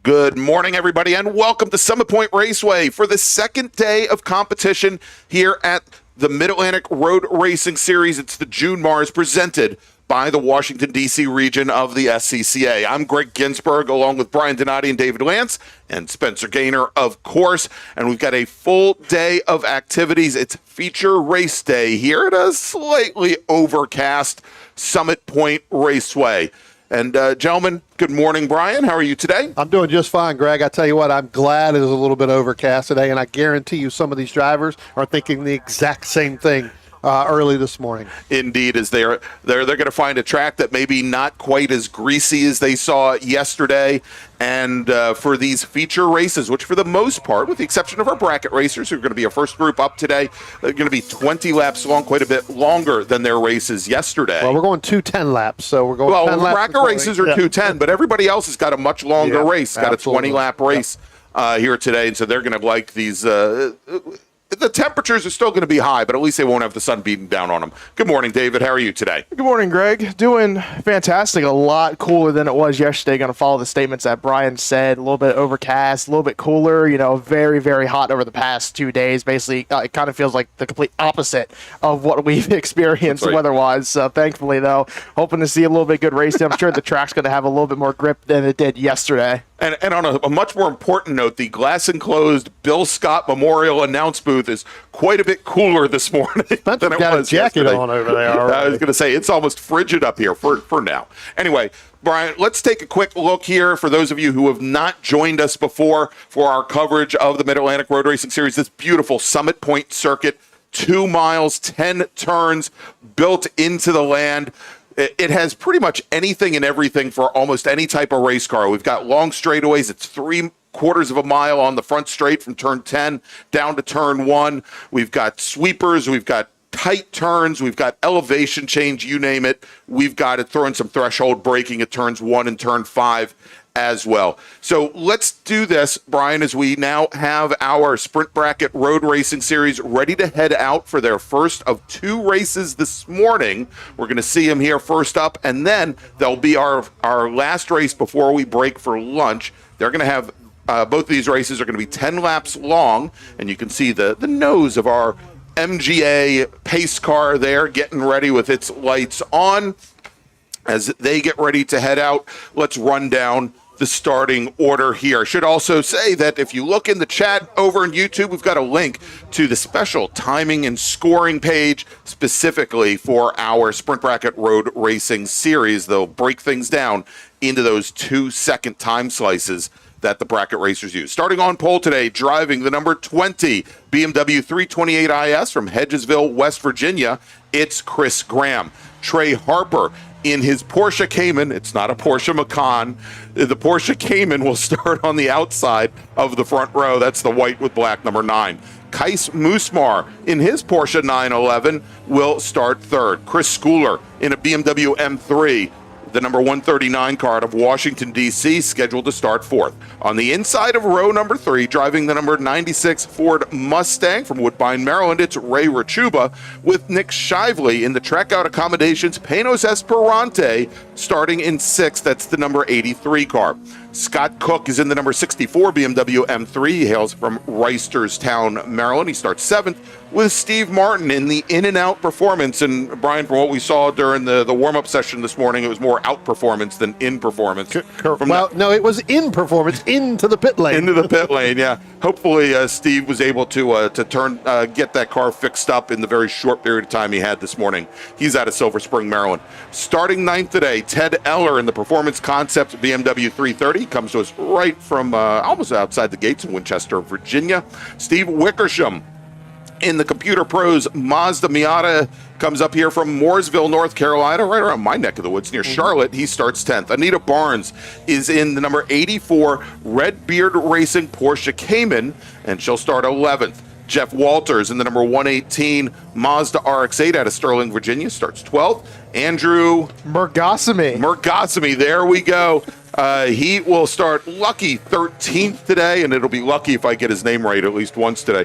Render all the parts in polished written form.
Good morning, everybody, and welcome to Summit Point Raceway for the second day of competition here at the Mid-Atlantic Road Racing Series. It's the June MARRS presented by the Washington, D.C. region of the SCCA. I'm Greg Ginsburg, along with Brian Donati and David Lance, and Spencer Gaynor, of course. And we've got a full day of activities. It's feature race day here at a slightly overcast Summit Point Raceway. And gentlemen, good morning, Brian. How are you today? I'm doing just fine, Greg. I tell you what, I'm glad it is a little bit overcast today, and I guarantee you some of these drivers are thinking the exact same thing early this morning. Indeed, as they're going to find a track that maybe not quite as greasy as they saw yesterday. And for these feature races, which for the most part, with the exception of our bracket racers, who are going to be our first group up today, they're going to be 20 laps long, quite a bit longer than their races yesterday. Well, we're going 210 laps, so we're going 10 laps. Bracket races are 210, but everybody else has got a much longer race, got absolutely. A 20-lap race here today, and so they're going to like these. The temperatures are still going to be high, but at least they won't have the sun beating down on them. Good morning, David. How are you today? Good morning, Greg. Doing fantastic. A lot cooler than it was yesterday. Going to follow the statements that Brian said. A little bit overcast, a little bit cooler. You know, very, very hot over the past 2 days. Basically, it kind of feels like the complete opposite of what we've experienced weather-wise. So thankfully, though, hoping to see a little bit good racing. I'm sure the track's going to have a little bit more grip than it did yesterday. And on a much more important note, the glass-enclosed Bill Scott Memorial announce booth is quite a bit cooler this morning than it was yesterday. On over there. I was going to say, it's almost frigid up here for now. Anyway, Brian, let's take a quick look here for those of you who have not joined us before for our coverage of the Mid-Atlantic Road Racing Series, this beautiful Summit Point circuit, 2 miles, 10 turns built into the land. It has pretty much anything and everything for almost any type of race car. We've got long straightaways. It's 3/4 of a mile on the front straight from turn 10 down to turn 1. We've got sweepers. We've got tight turns. We've got elevation change, you name it. We've got it throwing some threshold braking at turns 1 and turn 5 as well. So let's do this, Brian, as we now have our Sprint Bracket Road Racing Series ready to head out for their first of 2 races this morning. We're going to see them here first up, and then there'll be our last race before we break for lunch. They're going to have both of these races are going to be 10 laps long, and you can see the nose of our MGA pace car there getting ready with its lights on. As they get ready to head out, let's run down the starting order here. I should also say that if you look in the chat over on YouTube, we've got a link to the special timing and scoring page specifically for our Sprint Bracket Road Racing Series. They'll break things down into those 2-second time slices that the bracket racers use. Starting on pole today, driving the number 20 BMW 328 IS from Hedgesville, West Virginia, it's Chris Graham. Trey Harper in his Porsche Cayman. It's not a Porsche Macan. The Porsche Cayman will start on the outside of the front row. That's the white with black number 9. Kais Musmar in his Porsche 911 will start third. Chris Schooler in a BMW M3, the number 139 car out of Washington, D.C., scheduled to start fourth. On the inside of row number 3, driving the number 96 Ford Mustang from Woodbine, Maryland, it's Ray Rachuba with Nick Shively in the Trackout Accommodations Panos Esperante starting in 6th. That's the number 83 car. Scott Cook is in the number 64 BMW M3. He hails from Reisterstown, Maryland. He starts 7th with Steve Martin in the in-and-out performance. And Brian, from what we saw during the warm-up session this morning, it was more out performance than in performance. No, it was in performance into the pit lane. Into the pit lane, yeah. Hopefully, Steve was able to get that car fixed up in the very short period of time he had this morning. He's out of Silver Spring, Maryland. Starting 9th today, Ted Eller in the Performance Concept BMW 330. Comes to us right from almost outside the gates in Winchester, Virginia. Steve Wickersham in the Computer Pros Mazda Miata comes up here from Mooresville, North Carolina, right around my neck of the woods near Charlotte. He starts 10th. Anita Barnes is in the number 84 Red Beard Racing Porsche Cayman, and she'll start 11th. Jeff Walters in the number 118 Mazda RX-8 out of Sterling, Virginia, starts 12th. Andrew Murgasamy, there we go. He will start lucky 13th today, and it'll be lucky if I get his name right at least once today.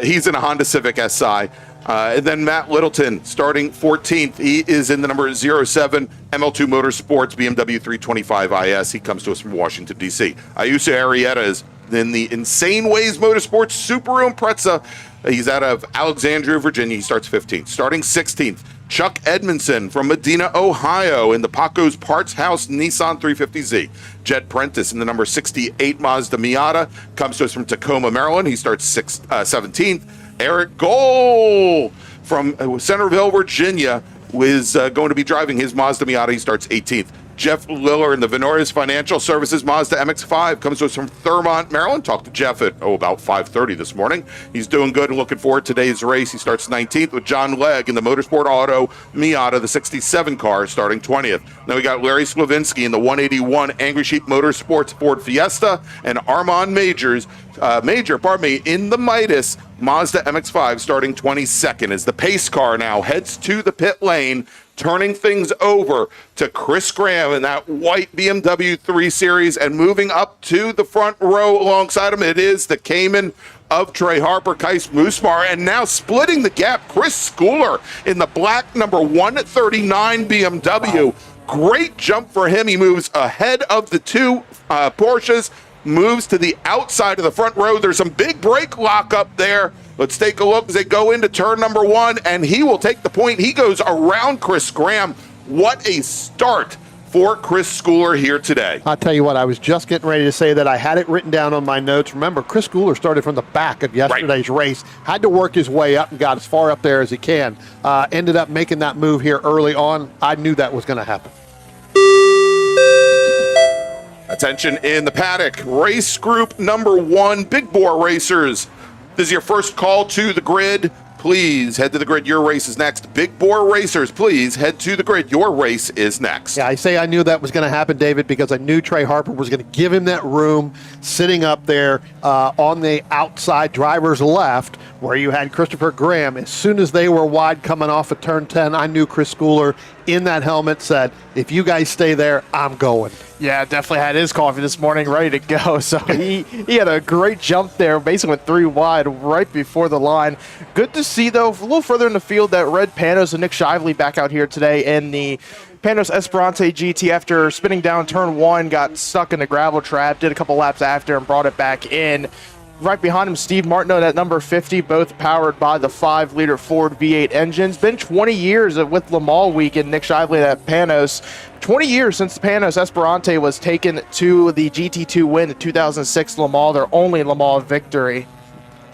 He's in a Honda Civic SI. And then Matt Littleton starting 14th. He is in the number 07 ML2 Motorsports BMW 325 IS. He comes to us from Washington, D.C. Ayuso Arrieta is in the Insane Ways Motorsports Subaru Impreza. He's out of Alexandria, Virginia. He starts 15th. Starting 16th, Chuck Edmondson from Medina, Ohio in the Paco's Parts House Nissan 350Z. Jed Prentice in the number 68 Mazda Miata comes to us from Tacoma, Maryland. He starts 17th. Eric Gohl from Centerville, Virginia is going to be driving his Mazda Miata. He starts 18th. Jeff Liller in the Venorius Financial Services Mazda MX-5 comes to us from Thurmont, Maryland. Talked to Jeff at, about 5:30 this morning. He's doing good and looking forward to today's race. He starts 19th with John Legg in the Motorsport Auto Miata, the 67 car, starting 20th. Now we got Larry Slavinsky in the 181 Angry Sheep Motorsports Ford Fiesta, and Armand Major, in the Midas Mazda MX-5, starting 22nd as the pace car now heads to the pit lane, turning things over to Chris Graham in that white BMW 3 Series, and moving up to the front row alongside him, it is the Cayman of Trey Harper, Kais Musmar, and now splitting the gap, Chris Schooler in the black number 139 BMW. Wow. Great jump for him. He moves ahead of the two Porsches, moves to the outside of the front row. There's some big brake lock up there. Let's take a look as they go into turn number 1, and he will take the point. He goes around Chris Graham. What a start for Chris Schooler here today. I'll tell you what, I was just getting ready to say that I had it written down on my notes. Remember, Chris Schooler started from the back of yesterday's race, had to work his way up and got as far up there as he can. Ended up making that move here early on. I knew that was going to happen. Attention in the paddock. Race group number 1, Big Bore Racers. This is your first call to the grid. Please head to the grid. Your race is next. Big Bore Racers, please head to the grid. Your race is next. Yeah, I knew that was going to happen, David, because I knew Trey Harper was going to give him that room sitting up there on the outside driver's left where you had Christopher Graham. As soon as they were wide coming off of turn 10, I knew Chris Schooler in that helmet said, if you guys stay there, I'm going. Yeah, definitely had his coffee this morning ready to go. So he had a great jump there, basically went 3 wide right before the line. Good to see, though, a little further in the field, that Red Panos and Nick Shively back out here today in the Panos Esperante GT after spinning down turn 1, got stuck in the gravel trap, did a couple laps after and brought it back in. Right behind him, Steve Martineau at number 50, both powered by the 5-liter Ford V8 engines. Been 20 years with Le Mans Week, and Nick Shively at Panos. 20 years since the Panos Esperante was taken to the GT2 win in 2006 Le Mans, their only Le Mans victory.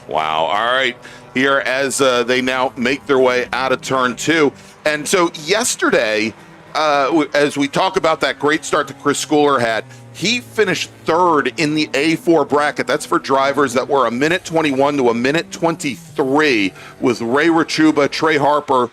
Wow. All right. Here as they now make their way out of turn 2. And so yesterday, as we talk about that great start that Chris Schooler had, he finished 3rd in the A4 bracket. That's for drivers that were a minute 21 to a minute 23, with Ray Rachuba, Trey Harper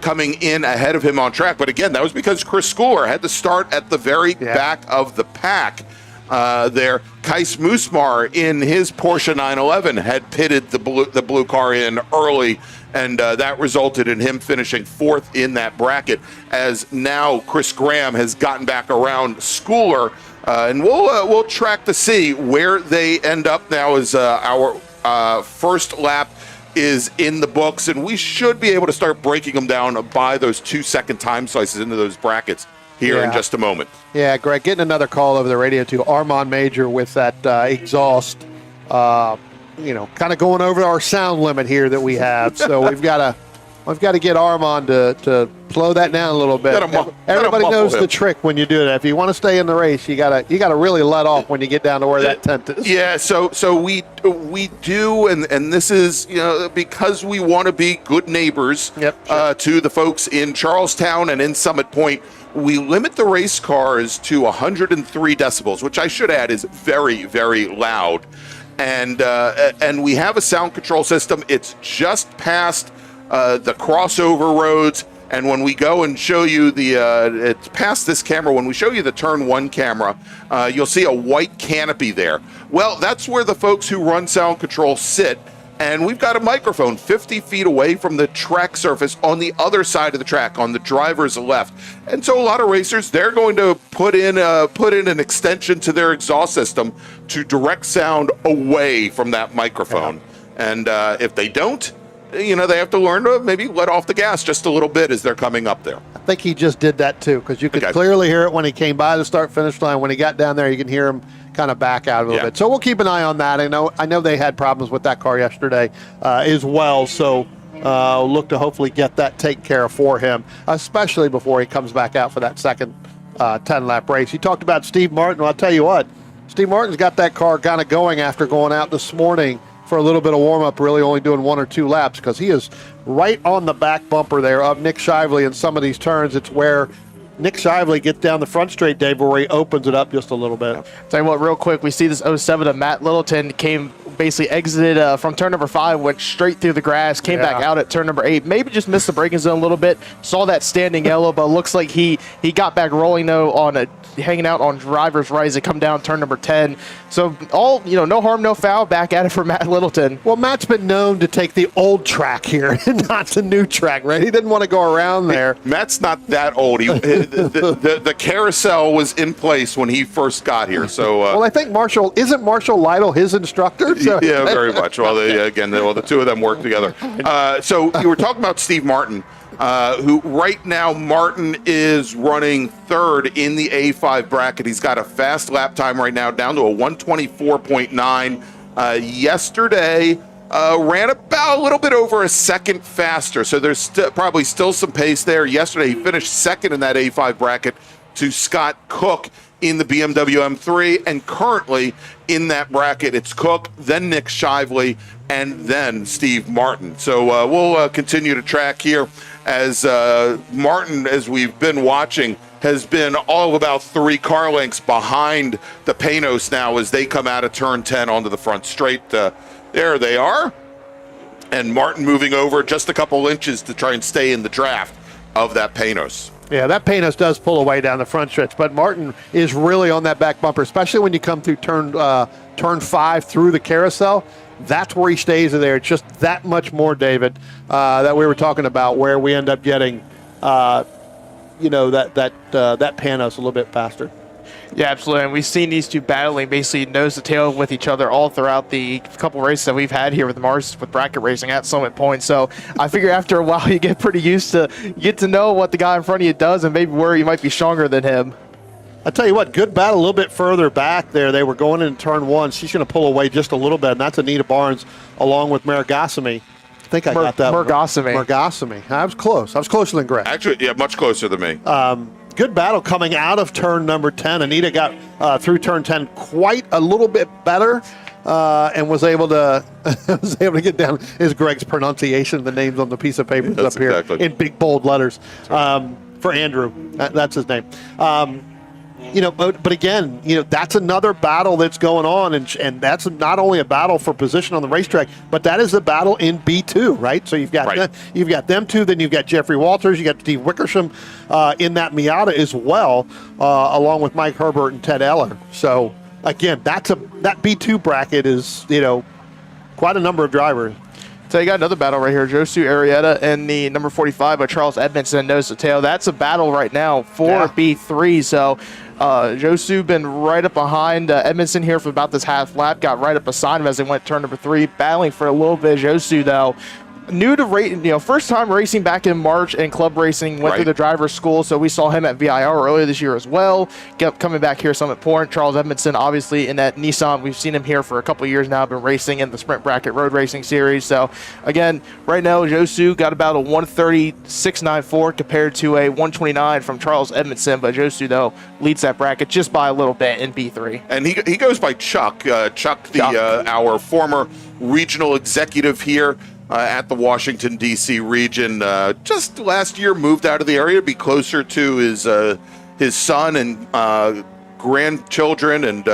coming in ahead of him on track. But again, that was because Chris Schooler had to start at the very back of the pack there. Kais Musmar in his Porsche 911 had pitted the blue car in early, and that resulted in him finishing 4th in that bracket, as now Chris Graham has gotten back around Schooler, and we'll track to see where they end up now as our first lap is in the books, and we should be able to start breaking them down by those 2-second time slices into those brackets here in just a moment. Yeah, Greg, getting another call over the radio to Armand Major with that exhaust, kind of going over our sound limit here that we have. So we've got to get Armand to slow that down a little bit. Everybody knows the trick when you do that. If you want to stay in the race, you gotta really let off when you get down to where that tent is. Yeah, so we do, and this is because we want to be good neighbors to the folks in Charlestown and in Summit Point. We limit the race cars to 103 decibels, which I should add is very, very loud. And we have a sound control system. It's just past the crossover roads. And when we go and show you it's past this camera, when we show you the turn 1 camera, you'll see a white canopy there. Well, that's where the folks who run sound control sit. And we've got a microphone 50 feet away from the track surface on the other side of the track, on the driver's left. And so a lot of racers, they're going to put in an extension to their exhaust system to direct sound away from that microphone. And if they don't, they have to learn to maybe let off the gas just a little bit as they're coming up there. I think he just did that too, because you could clearly hear it when he came by the start-finish line. When he got down there, you can hear him kind of back out a little bit. So we'll keep an eye on that. I know they had problems with that car yesterday as well. So look to hopefully get that taken care of for him, especially before he comes back out for that second 10-lap race. You talked about Steve Martin. Well, I'll tell you what, Steve Martin's got that car kind of going after going out this morning for a little bit of warm-up, really only doing 1 or 2 laps, because he is right on the back bumper there of Nick Shively in some of these turns. It's where Nick Shively gets down the front straight, Dave, where he opens it up just a little bit. Tell you what, real quick, we see this 07 of Matt Littleton basically exited from turn number 5, went straight through the grass, came back out at turn number 8, maybe just missed the braking zone a little bit, saw that standing yellow, but looks like he got back rolling though on hanging out on driver's right as they come down turn number 10. So no harm, no foul, back at it for Matt Littleton. Well, Matt's been known to take the old track here and not the new track, right? He didn't want to go around there. Matt's not that old. The carousel was in place when he first got here. So well, I think isn't Marshall Lytle his instructor? So. Yeah, very much. Well, the two of them work together. So you were talking about Steve Martin, who right now Martin is running 3rd in the A5 bracket. He's got a fast lap time right now down to a 124.9. Yesterday ran about a little bit over a second faster, so there's probably still some pace there. Yesterday he finished 2nd in that A5 bracket to Scott Cook in the BMW M3, and currently in that bracket it's Cook, then Nick Shively, and then Steve Martin. So we'll continue to track here as Martin, as we've been watching, has been all of about 3 car lengths behind the Panos now as they come out of turn 10 onto the front straight. There they are. And Martin moving over just a couple inches to try and stay in the draft of that Panos. Yeah, that Panos does pull away down the front stretch, but Martin is really on that back bumper, especially when you come through turn 5 through the carousel. That's where he stays there. It's just that much more, David, that we were talking about, where we end up getting, that Panos a little bit faster. Yeah, absolutely. And we've seen these two battling basically nose to tail with each other all throughout the couple races that we've had here with MARRS with bracket racing at Summit Point. So I figure after a while you get pretty used to, get to know what the guy in front of you does and maybe where you might be stronger than him. I tell you what, good battle a little bit further back there. They were going in turn 1. She's going to pull away just a little bit, and that's Anita Barnes along with Maragasamy. I think I got that. Maragasamy. I was close. I was closer than Greg. Actually, yeah, much closer than me. Good battle coming out of turn number 10. Anita got through turn 10 quite a little bit better and was able to get down. Is Greg's pronunciation of the names on the piece of paper up here in big bold letters for Andrew. That's his name. But again, that's another battle that's going on, and that's not only a battle for position on the racetrack, but that is a battle in B2, right? So you've got them two, then you've got Jeffrey Walters, you got Steve Wickersham in that Miata as well, along with Mike Herbert and Ted Eller. So again, that B2 bracket is quite a number of drivers. So you got another battle right here. Josu Arrieta and the number 45 by Charles Edmondson nose to tail. That's a battle right now for B3. So Josu been right up behind Edmondson here for about this half lap. Got right up beside him as they went turn number 3. Battling for a little bit. Josu, though, new to racing, first time racing back in March and club racing, went through the driver's school, so we saw him at VIR earlier this year as well. Coming back here Summit Point. Charles Edmondson, obviously in that Nissan, we've seen him here for a couple of years now, been racing in the Sprint Bracket Road Racing Series. So again, right now Josu got about a 136.94 compared to a 129 from Charles Edmondson, but Josu though leads that bracket just by a little bit in B3. And he goes by Chuck. Chuck, our former regional executive here at the Washington, D.C. region. Just last year moved out of the area to be closer to his son and grandchildren, and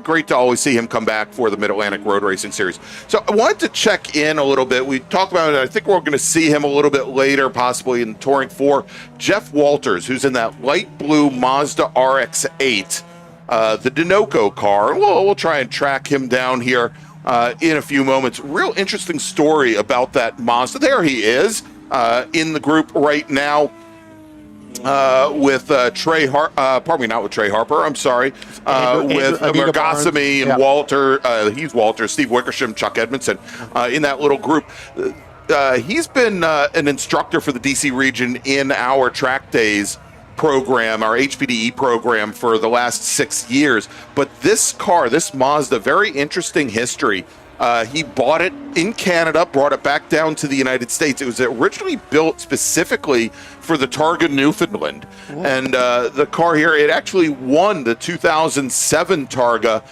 great to always see him come back for the Mid-Atlantic Road Racing Series. So I wanted to check in a little bit. We talked about it. I think we're going to see him a little bit later, possibly in Touring 4. Jeff Walters, who's in that light blue Mazda RX-8, the Dinoco car. We'll try and track him down here in a few moments. Real interesting story about that Mazda. There he is in the group right now with Trey Harper. Not with Trey Harper. I'm sorry. With Maragasamy and Walter. He's Walter. Steve Wickersham, Chuck Edmondson in that little group. he's been an instructor for the DC region in our track days program, our HPDE program, for the last 6 years. But this car, this Mazda, very interesting history. He bought it in Canada, brought it back down to the United States. It was originally built specifically for the Targa Newfoundland. And the car here, it actually won the 2007 Targa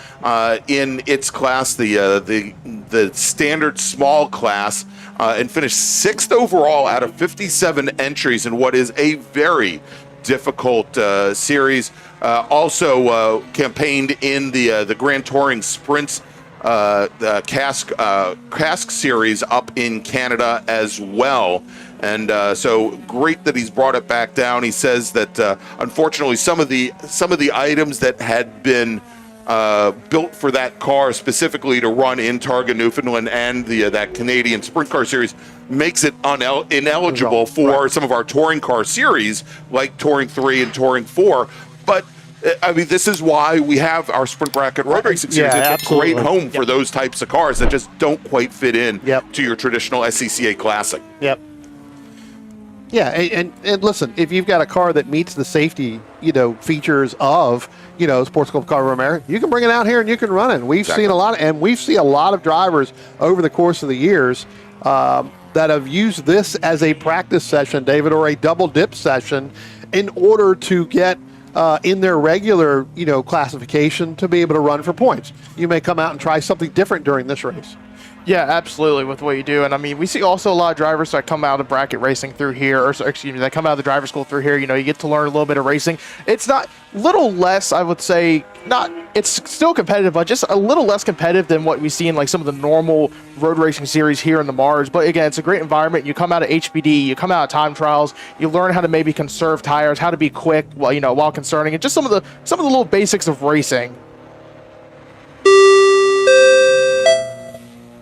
in its class, the standard small class, and finished 6th overall out of 57 entries in what is a very difficult series. Also campaigned in the Grand Touring Sprints the cask series up in Canada as well. And so great that he's brought it back down. He says that unfortunately some of the items that had been built for that car specifically to run in Targa Newfoundland and that Canadian Sprint Car Series makes it ineligible for some of our touring car series like Touring 3 and Touring 4. But I mean, this is why we have our Sprint Bracket Road Racing Series. Yeah, it's a great home for those types of cars that just don't quite fit in to your traditional SCCA Classic. Yep. Yeah, and listen, if you've got a car that meets the safety, features of, Sports Club Car of America, you can bring it out here and you can run it. We've seen a lot of drivers over the course of the years that have used this as a practice session, David, or a double dip session in order to get in their regular, classification to be able to run for points. You may come out and try something different during this race. Yeah, absolutely, with what you do. And I mean, we see also a lot of drivers that come out of bracket racing through here, or excuse me, that come out of the driver school through here. You get to learn a little bit of racing. It's not little less, I would say, it's still competitive, but just a little less competitive than what we see in like some of the normal road racing series here in the MARRS. But again, it's a great environment. You come out of HPD, you come out of time trials, you learn how to maybe conserve tires, how to be quick while concerning, and just some of the little basics of racing.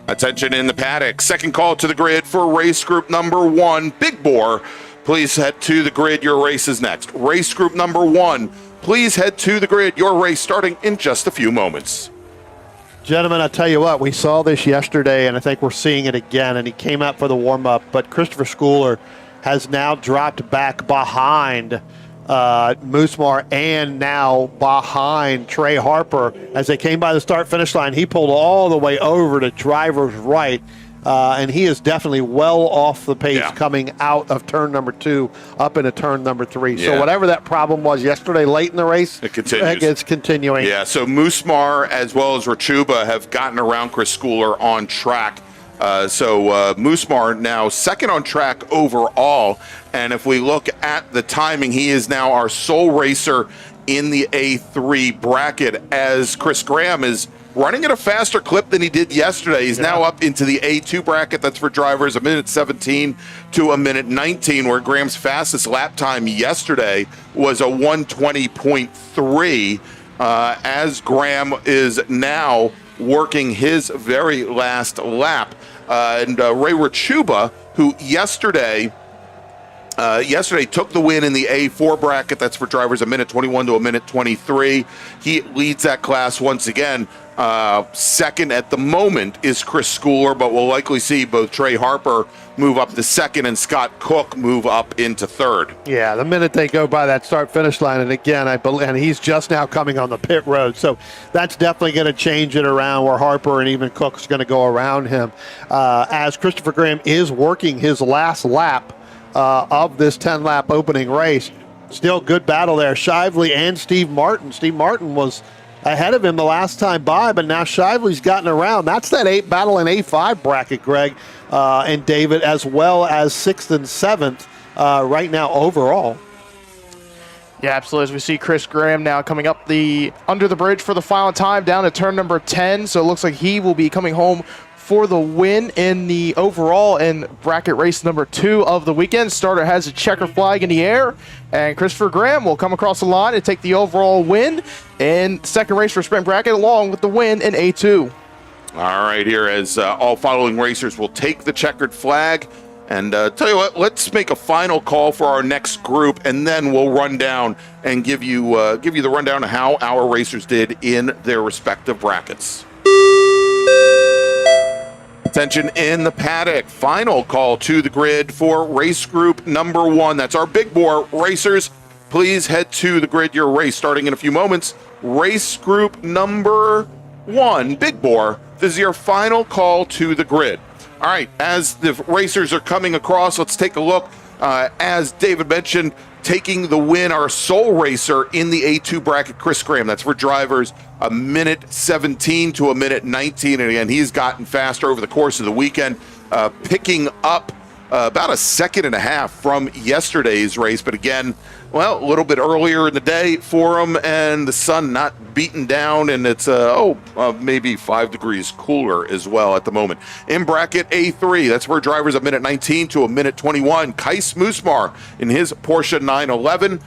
Attention in the paddock. Second call to the grid for race group number 1. Big Bore, please head to the grid. Your race is next. Race group number 1, please head to the grid. Your race starting in just a few moments. Gentlemen, I tell you what, we saw this yesterday, and I think we're seeing it again, and he came out for the warm-up, but Christopher Schooler has now dropped back behind Moosemar and now behind Trey Harper as they came by the start-finish line. He pulled all the way over to driver's right, and he is definitely well off the pace coming out of turn number 2 up into turn number 3. So whatever that problem was yesterday late in the race, it continues. It's continuing. Yeah, so Moosemar as well as Rachuba have gotten around Chris Schooler on track. So Moosemar now second on track overall, and if we look at the timing, he is now our sole racer in the A3 bracket as Chris Graham is running at a faster clip than he did yesterday. He's now up into the A2 bracket. That's for drivers 1:17 to 1:19, where Graham's fastest lap time yesterday was a 1:20.3 as Graham is now working his very last lap. And Ray Rachuba, who yesterday took the win in the A4 bracket. That's for drivers 1:21 to 1:23. He leads that class once again. Second at the moment is Chris Schooler, but we'll likely see both Trey Harper move up to second and Scott Cook move up into third. Yeah, the minute they go by that start-finish line, and again, I believe, and he's just now coming on the pit road, so that's definitely going to change it around where Harper and even Cook's going to go around him. As Christopher Graham is working his last lap of this 10-lap opening race. Still good battle there. Shively and Steve Martin. Steve Martin was ahead of him the last time by, but now Shively's gotten around. That's that battle in A5 bracket, Greg and David, as well as 6th and 7th right now overall. Yeah, absolutely. As we see Chris Graham now coming up under the bridge for the final time down to turn number 10. So it looks like he will be coming home for the win in the overall in bracket race number 2 of the weekend. Starter has a checker flag in the air, and Christopher Graham will come across the line and take the overall win in second race for sprint bracket, along with the win in A2. All right, here as all following racers will take the checkered flag. And tell you what, let's make a final call for our next group, and then we'll run down and give you the rundown of how our racers did in their respective brackets. Attention in the paddock. Final call to the grid for race group number 1. That's our big bore racers. Please head to the grid. Your race starting in a few moments. Race group number 1, big bore. This is your final call to the grid. All right, as the racers are coming across, let's take a look. As David mentioned, taking the win, our sole racer in the A2 bracket, Chris Graham. That's for drivers a minute 17 to a minute 19. And again, he's gotten faster over the course of the weekend, picking up about a second and a half from yesterday's race. But again, well, a little bit earlier in the day for him, and the sun not beaten down, and it's maybe 5 degrees cooler as well at the moment. In bracket A3, that's where drivers a minute 19 to a minute 21. Kais Moosmar in his Porsche 911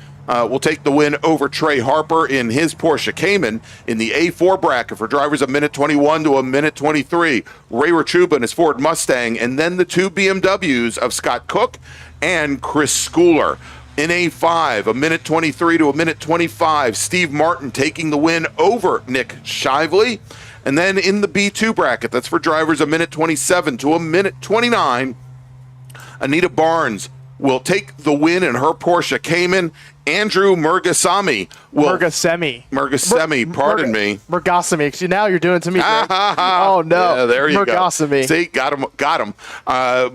will take the win over Trey Harper in his Porsche Cayman. In the A4 bracket for drivers a minute 21 to a minute 23, Ray Rachuba in his Ford Mustang, and then the 2 BMWs of Scott Cook and Chris Schooler. In A5, a minute 23 to a minute 25, Steve Martin taking the win over Nick Shively. And then in the B2 bracket, that's for drivers a minute 27 to a minute 29, Anita Barnes will take the win in her Porsche Cayman. Andrew Murgasamy will... Murgasemy, pardon me. Murgasamy. Now you're doing it to me. Oh, no. Yeah, there you Murgasamy. go. See, got him.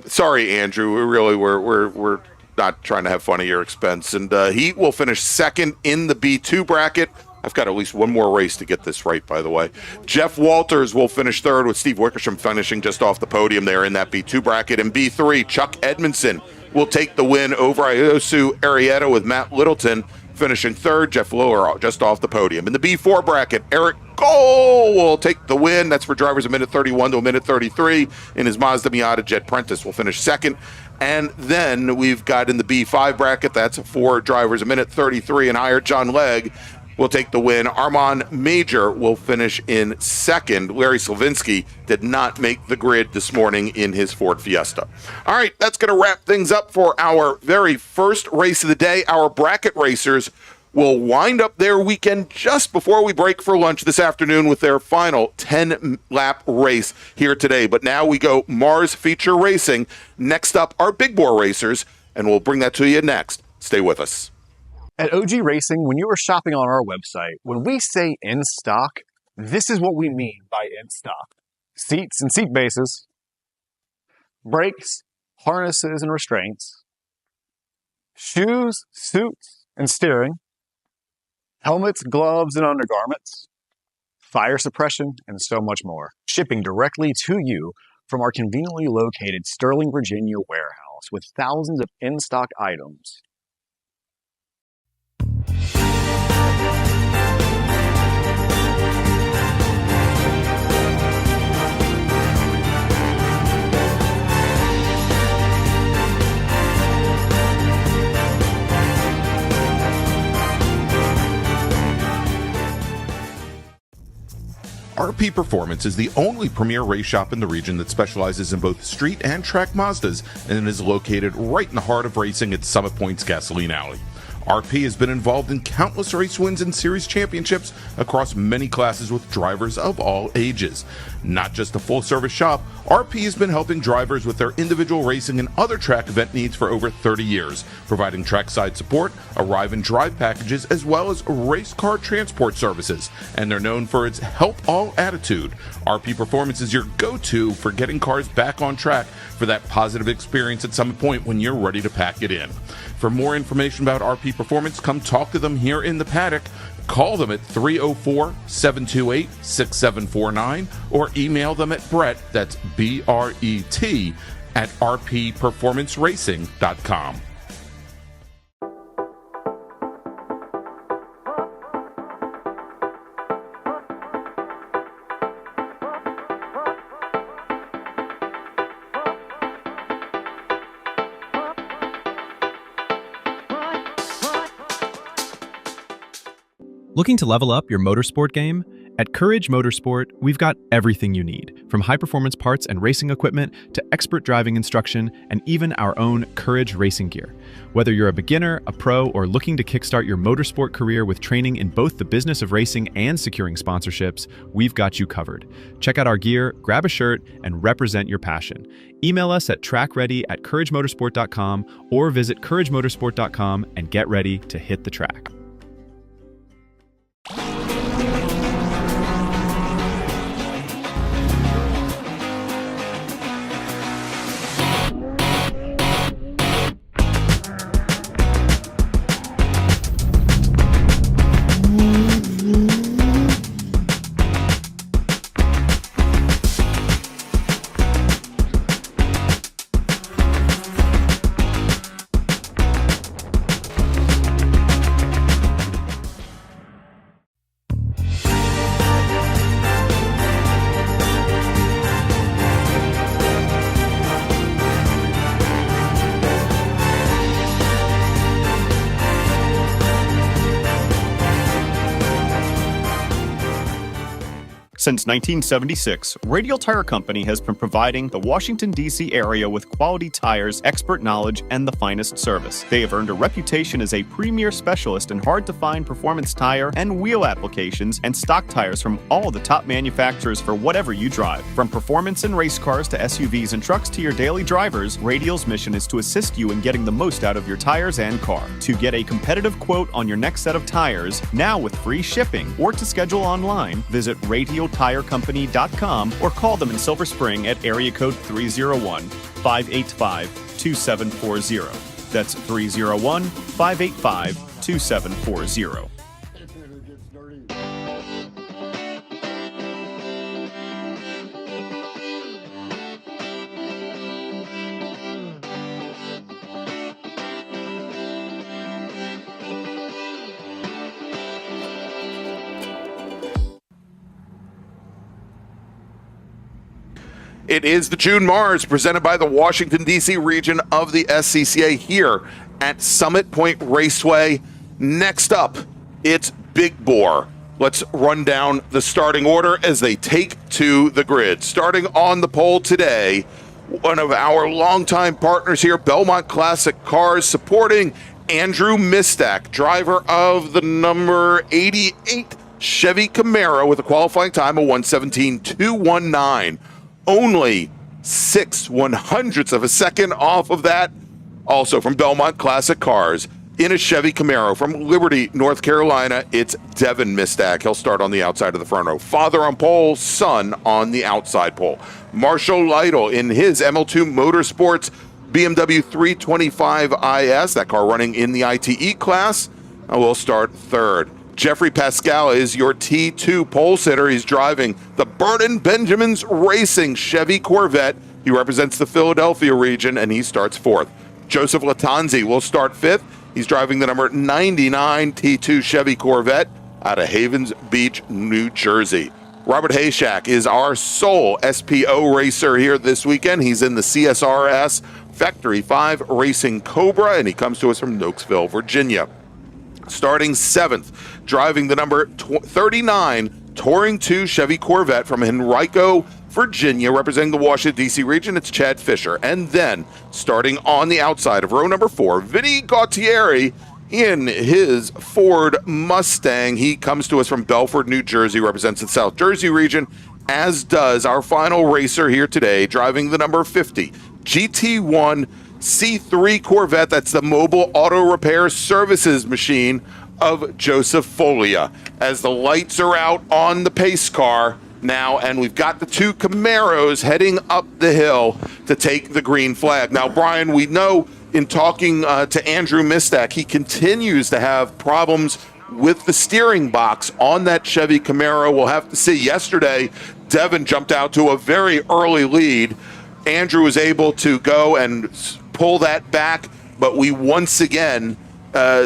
Sorry, Andrew. We're not trying to have fun at your expense. And he will finish second in the B2 bracket. I've got at least one more race to get this right, by the way. Jeff Walters will finish third, with Steve Wickersham finishing just off the podium there in that B2 bracket. In B3, Chuck Edmondson will take the win over Iosu Arrieta, with Matt Littleton finishing third, Jeff Lower just off the podium. In the B4 bracket, Eric Cole will take the win. That's for drivers a minute 31 to a minute 33. In his Mazda Miata, Jed Prentice will finish second. And then we've got in the B5 bracket, that's for drivers a minute 33 and higher, John Legg will take the win. Armand Major will finish in second. Larry Slavinsky did not make the grid this morning in his Ford Fiesta. All right, that's going to wrap things up for our very first race of the day. Our bracket racers will wind up their weekend just before we break for lunch this afternoon with their final 10-lap race here today. But now we go MARRS feature racing. Next up, our big bore racers, and we'll bring that to you next. Stay with us. At OG Racing, when you are shopping on our website, when we say in stock, this is what we mean by in stock. Seats and seat bases, brakes, harnesses and restraints, shoes, suits, and steering, helmets, gloves, and undergarments, fire suppression, and so much more. Shipping directly to you from our conveniently located Sterling, Virginia warehouse with thousands of in-stock items. RP Performance is the only premier race shop in the region that specializes in both street and track Mazdas, and is located right in the heart of racing at Summit Point's Gasoline Alley. RP has been involved in countless race wins and series championships across many classes with drivers of all ages. Not just a full-service shop, RP has been helping drivers with their individual racing and other track event needs for over 30 years, providing trackside support, arrive and drive packages, as well as race car transport services. And they're known for its help all attitude. RP Performance is your go-to for getting cars back on track for that positive experience at Summit Point when you're ready to pack it in. For more information about RP Performance, come talk to them here in the paddock. Call them at 304-728-6749 or email them at Brett, that's B-R-E-T, at rpperformanceracing.com. Looking to level up your motorsport game? At Courage Motorsport, we've got everything you need, From high-performance parts and racing equipment to expert driving instruction and even our own Courage racing gear. Whether you're a beginner, a pro, or looking to kickstart your motorsport career with training in both the business of racing and securing sponsorships, we've got you covered. Check out our gear, grab a shirt, and represent your passion. Email us at trackready@couragemotorsport.com or visit couragemotorsport.com and get ready to hit the track. Since 1976, Radial Tire Company has been providing the Washington, D.C. area with quality tires, expert knowledge, and the finest service. They have earned a reputation as a premier specialist in hard-to-find performance tire and wheel applications and stock tires from all the top manufacturers for whatever you drive. From performance and race cars to SUVs and trucks to your daily drivers, Radial's mission is to assist you in getting the most out of your tires and car. To get a competitive quote on your next set of tires, now with free shipping, or to schedule online, visit radialtirecompany.com or call them in Silver Spring at area code 301-585-2740. That's 301-585-2740. It is the June MARRS presented by the Washington, D.C. region of the SCCA here at Summit Point Raceway. Next up, it's Big Bore. Let's run down the starting order as they take to the grid. Starting on the pole today, one of our longtime partners here, Belmont Classic Cars, supporting Andrew Mistack, driver of the number 88 Chevy Camaro with a qualifying time of 1:17.219. Only 6/100ths of a second off of that. Also from Belmont Classic Cars, in a Chevy Camaro from Liberty, North Carolina, it's Devin Mistack. He'll start on the outside of the front row. Father on pole, son on the outside pole. Marshall Lytle in his ML2 Motorsports BMW 325 IS, that car running in the ITE class, will start third. Jeffrey Pascal is your T2 pole sitter. He's driving the Burton Benjamins Racing Chevy Corvette. He represents the Philadelphia region, and he starts fourth. Joseph Latanzi will start fifth. He's driving the number 99 T2 Chevy Corvette out of Havens Beach, New Jersey. Robert Hayshak is our sole SPO racer here this weekend. He's in the CSRS Factory 5 Racing Cobra, and he comes to us from Nokesville, Virginia. Starting seventh, driving the number 39 Touring 2 Chevy Corvette from Henrico, Virginia, representing the Washington, D.C. region, it's Chad Fisher. And then, starting on the outside of row number 4, Vinny Gautieri in his Ford Mustang. He comes to us from Belford, New Jersey, represents the South Jersey region, as does our final racer here today, driving the number 50 GT1 C3 Corvette. That's the mobile auto repair services machine of Joseph Folia. As the lights are out on the pace car now, and we've got the two Camaros heading up the hill to take the green flag. Now, Brian, we know in talking to Andrew Mistack, he continues to have problems with the steering box on that Chevy Camaro. We'll have to see. Yesterday, Devin jumped out to a very early lead. Andrew was able to go and pull that back, but we once again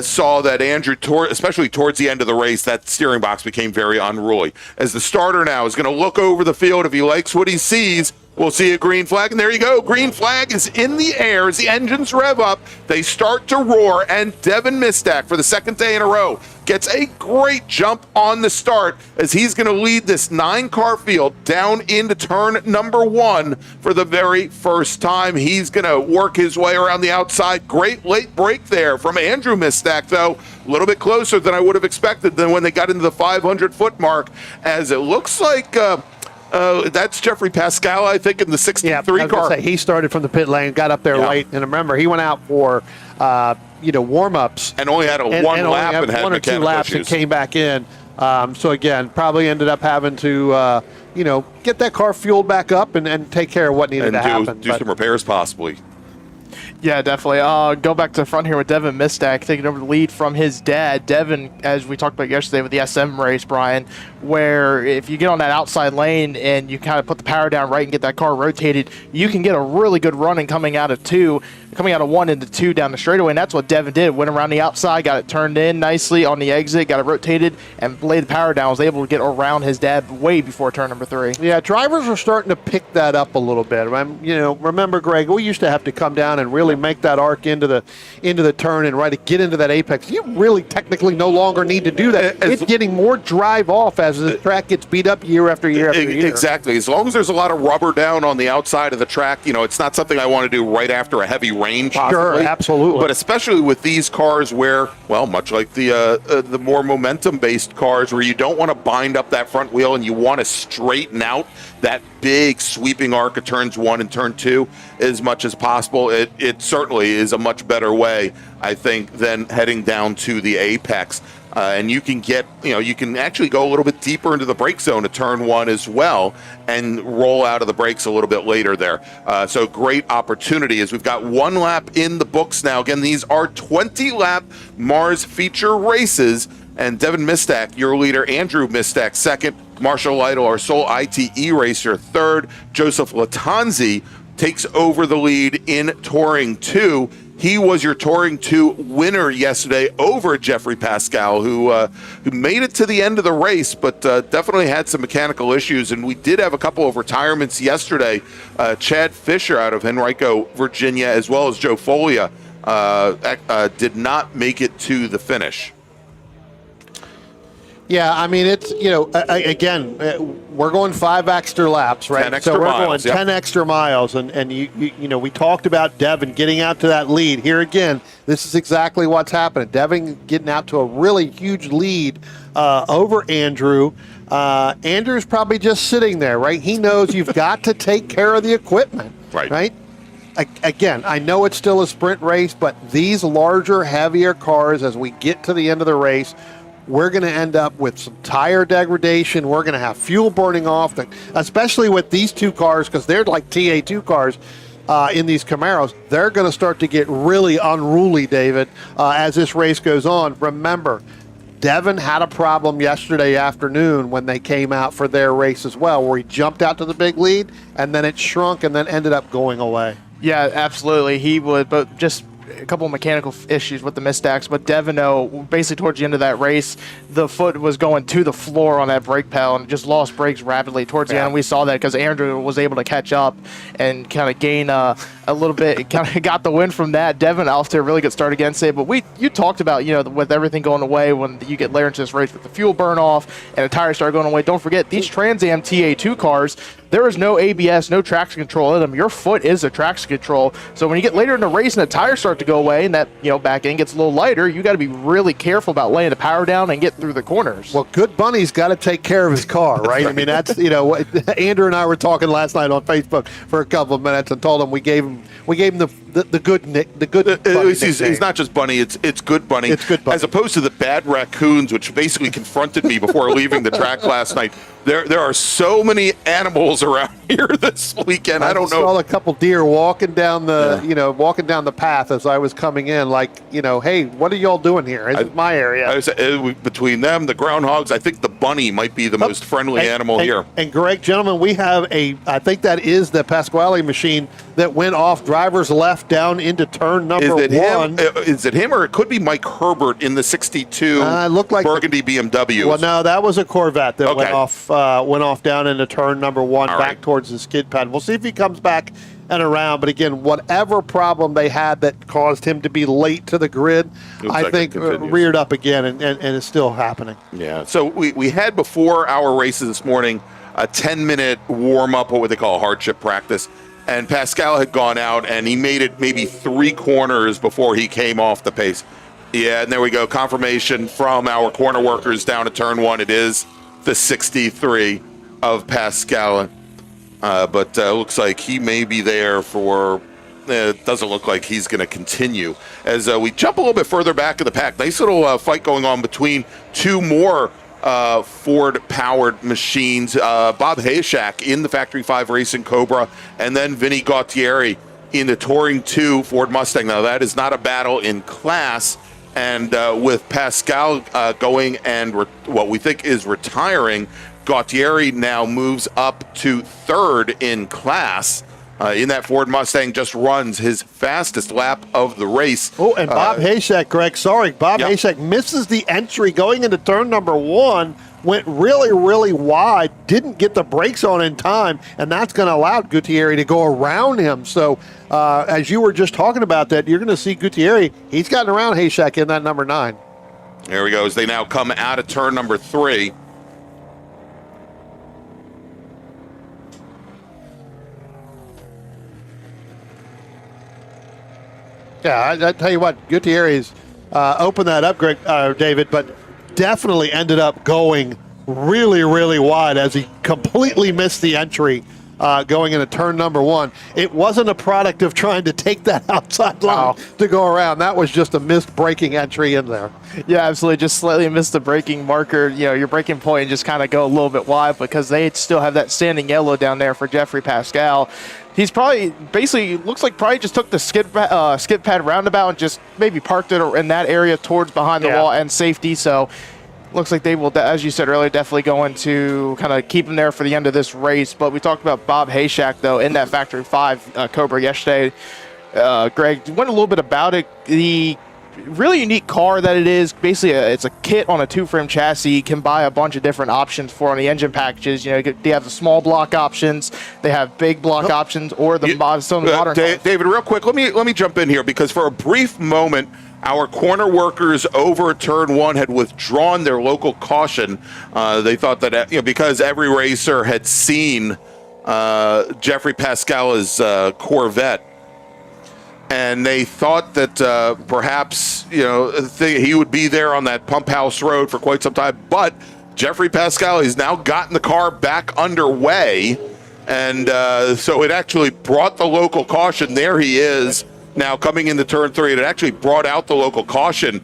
saw that Andrew, especially towards the end of the race, that steering box became very unruly. As the starter now is going to look over the field, if he likes what he sees, We'll see a green flag, and there you go. Green flag is in the air as the engines rev up. They start to roar, and Devin Mistak, for the second day in a row, gets a great jump on the start as he's going to lead this 9-car field down into turn number 1 for the very first time. He's going to work his way around the outside. Great late break there from Andrew Mistak, though. A little bit closer than I would have expected than when they got into the 500-foot mark, as it looks like that's Jeffrey Pascal, I think, in the 63 car. He started from the pit lane, got up there late, and remember, he went out for warm-ups. And only had one lap and had one or two laps issues. and came back in. So, again, probably ended up having to, get that car fueled back up and take care of what needed to happen. Do some repairs, possibly. Yeah, definitely. Go back to the front here with Devin Mistak taking over the lead from his dad. Devin, as we talked about yesterday with the SM race, Brian, where if you get on that outside lane and you kind of put the power down right and get that car rotated, you can get a really good running coming out of 1 into 2 down the straightaway, and that's what Devin did. Went around the outside, got it turned in nicely on the exit, got it rotated, and laid the power down. Was able to get around his dad way before turn number 3. Yeah, drivers are starting to pick that up a little bit. Remember, Greg, we used to have to come down and really make that arc into the turn and get into that apex. You really technically no longer need to do that. It's getting more drive off as the track gets beat up year after year after year. Exactly. As long as there's a lot of rubber down on the outside of the track, it's not something I want to do right after a heavy rain. Possibly. Sure, absolutely. But especially with these cars where, much like the more momentum-based cars where you don't want to bind up that front wheel and you want to straighten out that big sweeping arc of turns 1 and turn 2 as much as possible, it certainly is a much better way, I think, than heading down to the apex. And you can you can actually go a little bit deeper into the brake zone at turn 1 as well and roll out of the brakes a little bit later there. So great opportunity as we've got 1 lap in the books now. Again, these are 20-lap MARRS feature races. And Devin Mistak, your leader, Andrew Mistak, second, Marshall Lytle, our sole ITE racer, third. Joseph Latanzi takes over the lead in Touring 2. He was your Touring 2 winner yesterday over Jeffrey Pascal, who made it to the end of the race, but definitely had some mechanical issues. And we did have a couple of retirements yesterday. Chad Fisher out of Henrico, Virginia, as well as Joe Folia did not make it to the finish. Yeah, it's, again, we're going 5 extra laps, right? 10 extra so we're miles, going 10 extra miles, and we talked about Devin getting out to that lead. Here again, this is exactly what's happening. Devin getting out to a really huge lead over Andrew. Andrew's probably just sitting there, right? He knows you've got to take care of the equipment, right? Again, I know it's still a sprint race, but these larger, heavier cars, as we get to the end of the race, we're going to end up with some tire degradation. We're going to have fuel burning off, especially with these 2 cars, because they're like TA2 cars in these Camaros. They're going to start to get really unruly, David, as this race goes on. Remember, Devin had a problem yesterday afternoon when they came out for their race as well, where he jumped out to the big lead, and then it shrunk and then ended up going away. Yeah, absolutely. He would, but just a couple of mechanical issues with the Mistaks, but Devino, basically towards the end of that race, the foot was going to the floor on that brake pedal and just lost brakes rapidly towards the end. And we saw that because Andrew was able to catch up and kind of gain a little bit, kind of got the win from that. Devin off to a really good start against it, but you talked about, with everything going away when you get later into this race with the fuel burn off and the tires start going away. Don't forget, these Trans Am TA2 cars, there is no ABS, no traction control in them. Your foot is the traction control. So when you get later in the race and the tires start to go away and that back end gets a little lighter, you got to be really careful about laying the power down and get through the corners. Well, Good Bunny's got to take care of his car, right? I mean, that's Andrew and I were talking last night on Facebook for a couple of minutes and told him we gave him the good Nick, the good. He's not just Bunny; it's Good Bunny. It's Good Bunny, as opposed to the bad raccoons, which basically confronted me before leaving the track last night. There are so many animals around here this weekend. I don't know. I saw a couple deer walking down the path as I was coming in. Hey, what are y'all doing here? This is my area. Between them, the groundhogs, I think the bunny might be the most friendly animal here. And Greg, gentlemen, we have I think that is the Pasquale machine that went off driver's left down into turn number 1. Is it him or it could be Mike Herbert in the 62 looked like Burgundy BMW? Well, no, that was a Corvette that went off went off down into turn number 1, All back right. towards the skid pad. We'll see if he comes back and around. But again, whatever problem they had that caused him to be late to the grid, Looks I like think it continues. reared up again, and it's still happening. Yeah. So we had before our races this morning a 10-minute warm-up, what would they call a hardship practice. And Pascal had gone out, and he made it maybe 3 corners before he came off the pace. Yeah, and there we go. Confirmation from our corner workers down at turn 1. It is the 63 of Pascal. But looks like he may be there for... It doesn't look like he's going to continue. As we jump a little bit further back in the pack, nice little fight going on between 2 more Ford-powered machines. Bob Hayshak in the Factory 5 Racing Cobra, and then Vinny Gautieri in the Touring 2 Ford Mustang. Now, that is not a battle in class, and with Pascal going and what we think is retiring, Gautieri now moves up to 3rd in class. In that Ford Mustang, just runs his fastest lap of the race. Oh, and Bob Hayshak, Greg, sorry. Bob Hayshak misses the entry going into turn number 1, went really, really wide, didn't get the brakes on in time, and that's going to allow Gutierrez to go around him. So as you were just talking about that, you're going to see Gutierrez, he's gotten around Hayshak in that number 9. There we go, as they now come out of turn number 3. Yeah, I tell you what, Gutierrez opened that up, Greg, David, but definitely ended up going really, really wide as he completely missed the entry going into turn number 1. It wasn't a product of trying to take that outside line to go around. That was just a missed braking entry in there. Yeah, absolutely. Just slightly missed the braking marker. You know, your braking point and just kind of go a little bit wide because they still have that standing yellow down there for Jeffrey Pascal. He's probably looks like just took the skid pad roundabout and just maybe parked it in that area towards behind the wall and safety. So looks like they will, as you said earlier, definitely going to kind of keep him there for the end of this race. But we talked about Bob Hayshak, though, in that Factory 5 Cobra yesterday. Greg, went a little bit about it. The really unique car that it is. Basically, it's a kit on a 2-frame chassis. You can buy a bunch of different options for on the engine packages. You know, they have the small block options, they have big block options, or the some modern. David, real quick, let me jump in here because for a brief moment, our corner workers over turn 1 had withdrawn their local caution. They thought that because every racer had seen Jeffrey Pascal's Corvette, and they thought that perhaps he would be there on that Pump House Road for quite some time. But Jeffrey Pascal has now gotten the car back underway, and so it actually brought the local caution. There he is now coming into turn 3. It actually brought out the local caution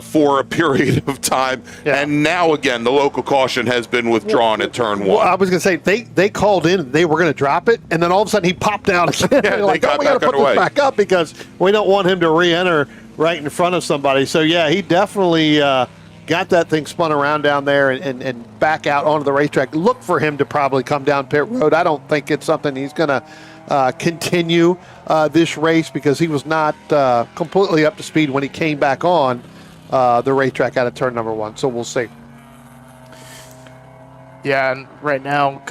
for a period of time, and now again the local caution has been withdrawn at turn 1. Well, I was going to say they called in, they were going to drop it, and then all of a sudden he popped out again. Yeah, like, we got to put this back up because we don't want him to re-enter right in front of somebody. So yeah, he definitely got that thing spun around down there and back out onto the racetrack. Look for him to probably come down pit road. I don't think it's something he's going to continue this race because he was not completely up to speed when he came back on the racetrack out of turn number 1. So we'll see. Yeah, and right now,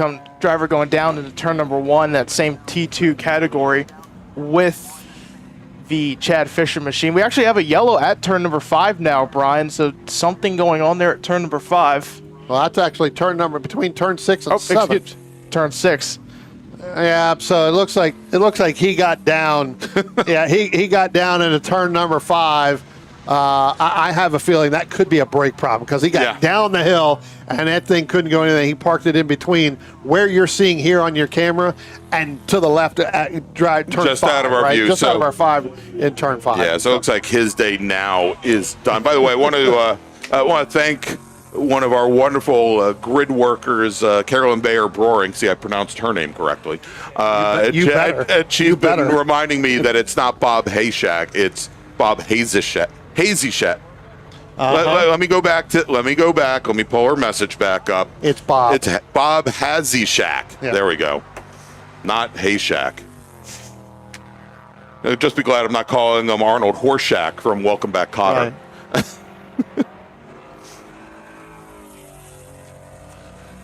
driver going down into turn number 1, that same T2 category with the Chad Fisher machine. We actually have a yellow at turn number 5 now, Brian, so something going on there at turn number 5. Well, that's actually between turn 6 and 7. Turn 6. Yeah, so it looks like he got down. Yeah, he got down into turn number 5. I have a feeling that could be a brake problem because he got down the hill and that thing couldn't go anything. He parked it in between where you're seeing here on your camera and to the left, drive turn just 5, out of our right? view. Just out of our 5 in turn 5. Yeah, so it looks like his day now is done. By the way, I want to thank one of our wonderful grid workers, Carolyn Bayer Broering. See, I pronounced her name correctly. She's been reminding me that it's not Bob Hayshak, it's Bob Hazyshet. Let me go back. Let me pull her message back up. It's Bob. It's Bob Hazyshack. Yeah. There we go. Not Hayshak. Just be glad I'm not calling him Arnold Horseshack from Welcome Back, Kotter. Right.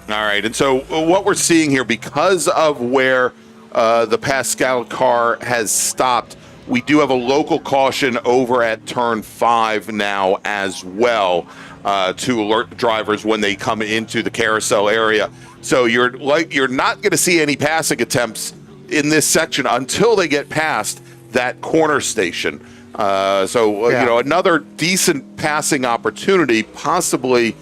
All right, and so what we're seeing here, because of where the Pascal car has stopped, we do have a local caution over at turn 5 now as well to alert the drivers when they come into the carousel area. So you're not going to see any passing attempts in this section until they get past that corner station. Another decent passing opportunity, possibly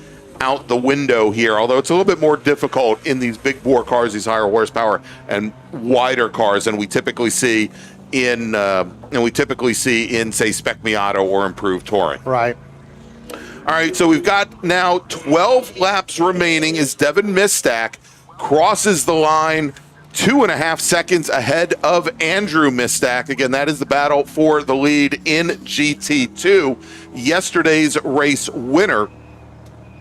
out the window here, although it's a little bit more difficult in these big bore cars, these higher horsepower and wider cars than we typically see in say Spec Miata or improved touring. Right. All right, so we've got now 12 laps remaining as Devin Mistack crosses the line 2.5 seconds ahead of Andrew Mistack. Again, that is the battle for the lead in GT2. Yesterday's race winner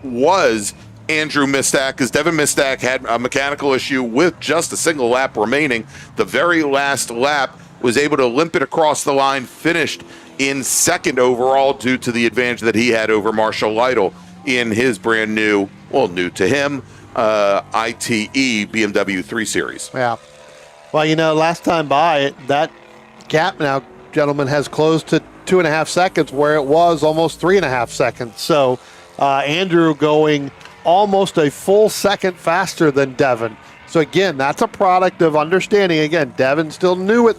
was Andrew Mistack, as Devin Mistack had a mechanical issue with just a single lap remaining. The very last lap was able to limp it across the line, finished in second overall due to the advantage that he had over Marshall Lytle in his brand new, well, new to him, ITE BMW 3 Series. Yeah. Well, last time by, that gap now, gentlemen, has closed to 2.5 seconds where it was almost 3.5 seconds. So Andrew going almost a full second faster than Devin. So again, that's a product of understanding. Again, Devin still knew it.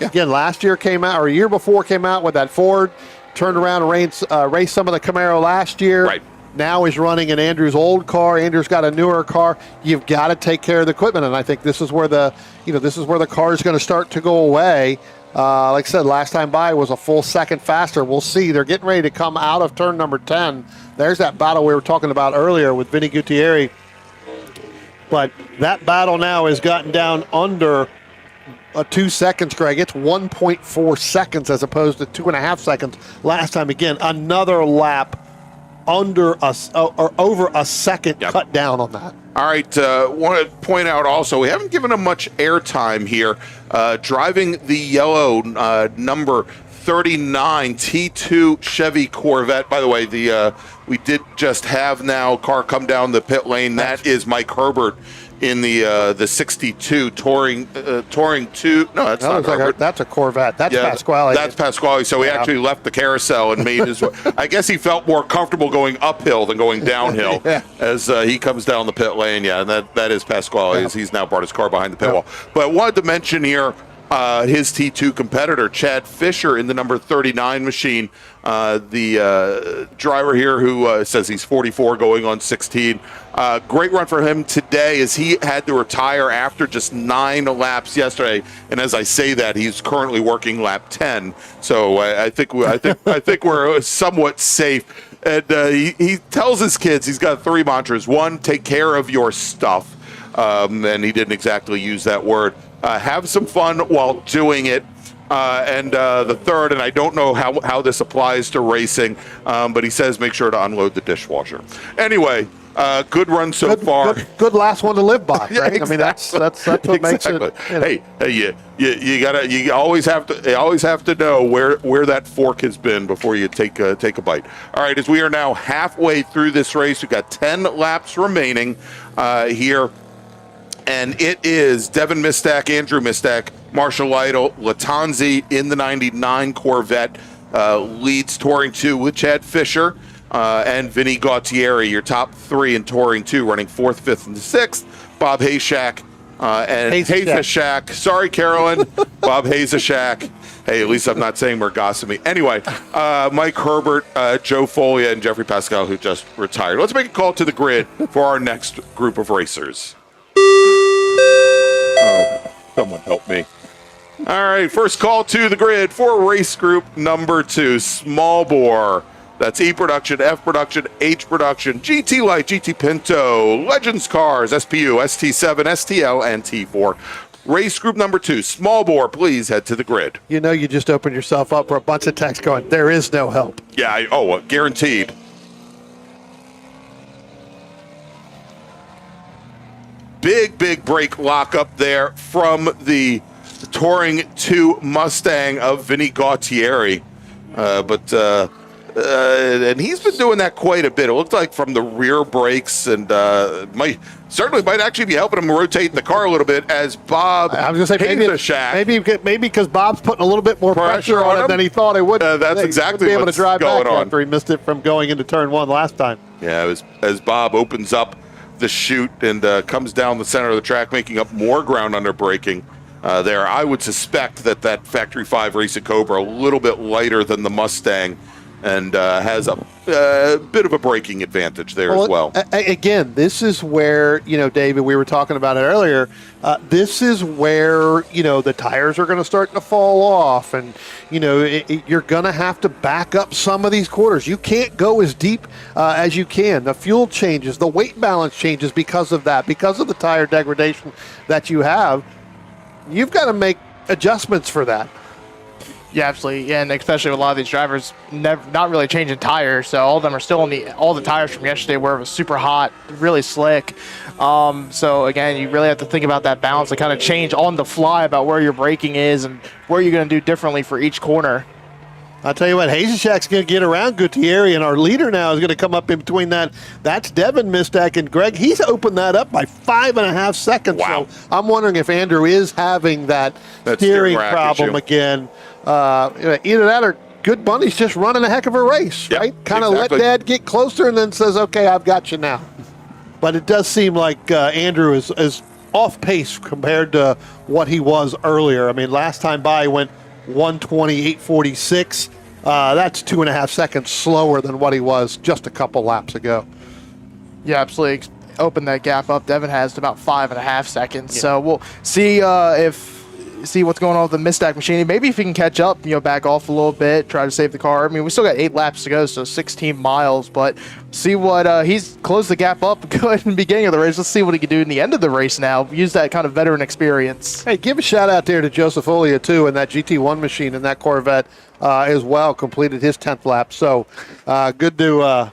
Again, last year came out, or a year before came out with that Ford, turned around and raced some of the Camaro last year. Right. Now he's running in Andrew's old car. Andrew's got a newer car. You've got to take care of the equipment, and I think this is where the car is going to start to go away. Like I said, last time by was a full second faster. We'll see. They're getting ready to come out of turn number 10. There's that battle we were talking about earlier with Vinny Gutierrez. But that battle now has gotten down under 2 seconds, Greg. It's 1.4 seconds as opposed to 2.5 seconds last time. Again, another lap under us or over a second cut down on that. All right, want to point out also, we haven't given him much airtime here. Driving the yellow number 39 T2 Chevy Corvette. By the way, we did just have now car come down the pit lane. That is Mike Herbert in the 62 Touring 2. No, that's not Herbert. That's a Corvette. That's Pasquale. That's Pasquale. So he actually left the carousel and made his. I guess he felt more comfortable going uphill than going downhill as he comes down the pit lane. Yeah, and that is Pasquale. Yeah. He's now brought his car behind the pit wall. But I wanted to mention here his T2 competitor, Chad Fisher, in the number 39 machine. The driver here who says he's 44 going on 16. Great run for him today as he had to retire after just 9 laps yesterday. And as I say that, he's currently working lap 10. So I think we're somewhat safe. And he tells his kids, he's got 3 mantras. 1, take care of your stuff. And he didn't exactly use that word. Have some fun while doing it. And the third, and I don't know how this applies to racing, but he says make sure to unload the dishwasher. Anyway, good run so far. Good last one to live by, right? Yeah, exactly. I mean, that's what makes it. Hey, you always have to know where that fork has been before you take a bite. All right, as we are now halfway through this race, we've got 10 laps remaining here. And it is Devin Mistack, Andrew Mistack, Marshall Lytle, Latanzi in the 99 Corvette, leads Touring 2 with Chad Fisher and Vinny Gautieri, your top 3 in Touring 2, running 4th, 5th, and 6th. Bob Hayshak and Hayshak. Sorry, Carolyn. Bob Hayshak. Hey, at least I'm not saying Mergasamy. Anyway, Mike Herbert, Joe Folia, and Jeffrey Pascal, who just retired. Let's make a call to the grid for our next group of racers. Oh, someone help me. All right, first call to the grid for race group number 2, small bore. That's E production, F production, H production, GT Light, GT Pinto, Legends Cars, SPU, ST7, STL, and T4. Race group number 2, small bore, please head to the grid. You just opened yourself up for a bunch of texts going, there is no help. Yeah, guaranteed. Big break lock up there from the Touring 2 Mustang of Vinny Gautieri. But And he's been doing that quite a bit. It looked like from the rear brakes, and might actually be helping him rotate the car a little bit as Bob. I was going to say maybe because Bob's putting a little bit more pressure on it than he thought he would. That's exactly be able to what's drive going back on. after he missed it from going into turn one last time. Yeah, as Bob opens up the chute and comes down the center of the track, making up more ground under braking. There, I would suspect that Factory 5 Racing Cobra a little bit lighter than the Mustang, and has a bit of a braking advantage there as well. Again, this is where, David, we were talking about it earlier. This is where, the tires are going to start to fall off, and, you're going to have to back up some of these quarters. You can't go as deep as you can. The fuel changes, the weight balance changes because of that, because of the tire degradation that you have. You've got to make adjustments for that. Yeah, absolutely. Yeah, and especially with a lot of these drivers not really changing tires, so all of them are still on all the tires from yesterday where it was super hot, really slick. So again, you really have to think about that balance and kind of change on the fly about where your braking is and where you're going to do differently for each corner. I'll tell you what, Hazenshak's going to get around Gutierrez, and our leader now is going to come up in between that. That's Devin Mistak, and Greg, he's opened that up by 5.5 seconds. Wow. So I'm wondering if Andrew is having that steering problem again. Either that or Good Bunny's just running a heck of a race, right? Kind of let Dad get closer and then says, okay, I've got you now. But it does seem like Andrew is off pace compared to what he was earlier. I mean, last time by he went 1:28.46. That's 2.5 seconds slower than what he was just a couple laps ago. Yeah, absolutely. Open that gap up. Devin has to about 5.5 seconds. Yeah. So we'll see what's going on with the Mistak machine. Maybe if he can catch up, back off a little bit, try to save the car. I mean, we still got 8 laps to go, so 16 miles, but see what he's closed the gap up good in the beginning of the race. Let's see what he can do in the end of the race now. Use that kind of veteran experience. Hey, give a shout out there to Joseph Olia, too, and that GT1 machine and that Corvette as well, completed his 10th lap. So good to,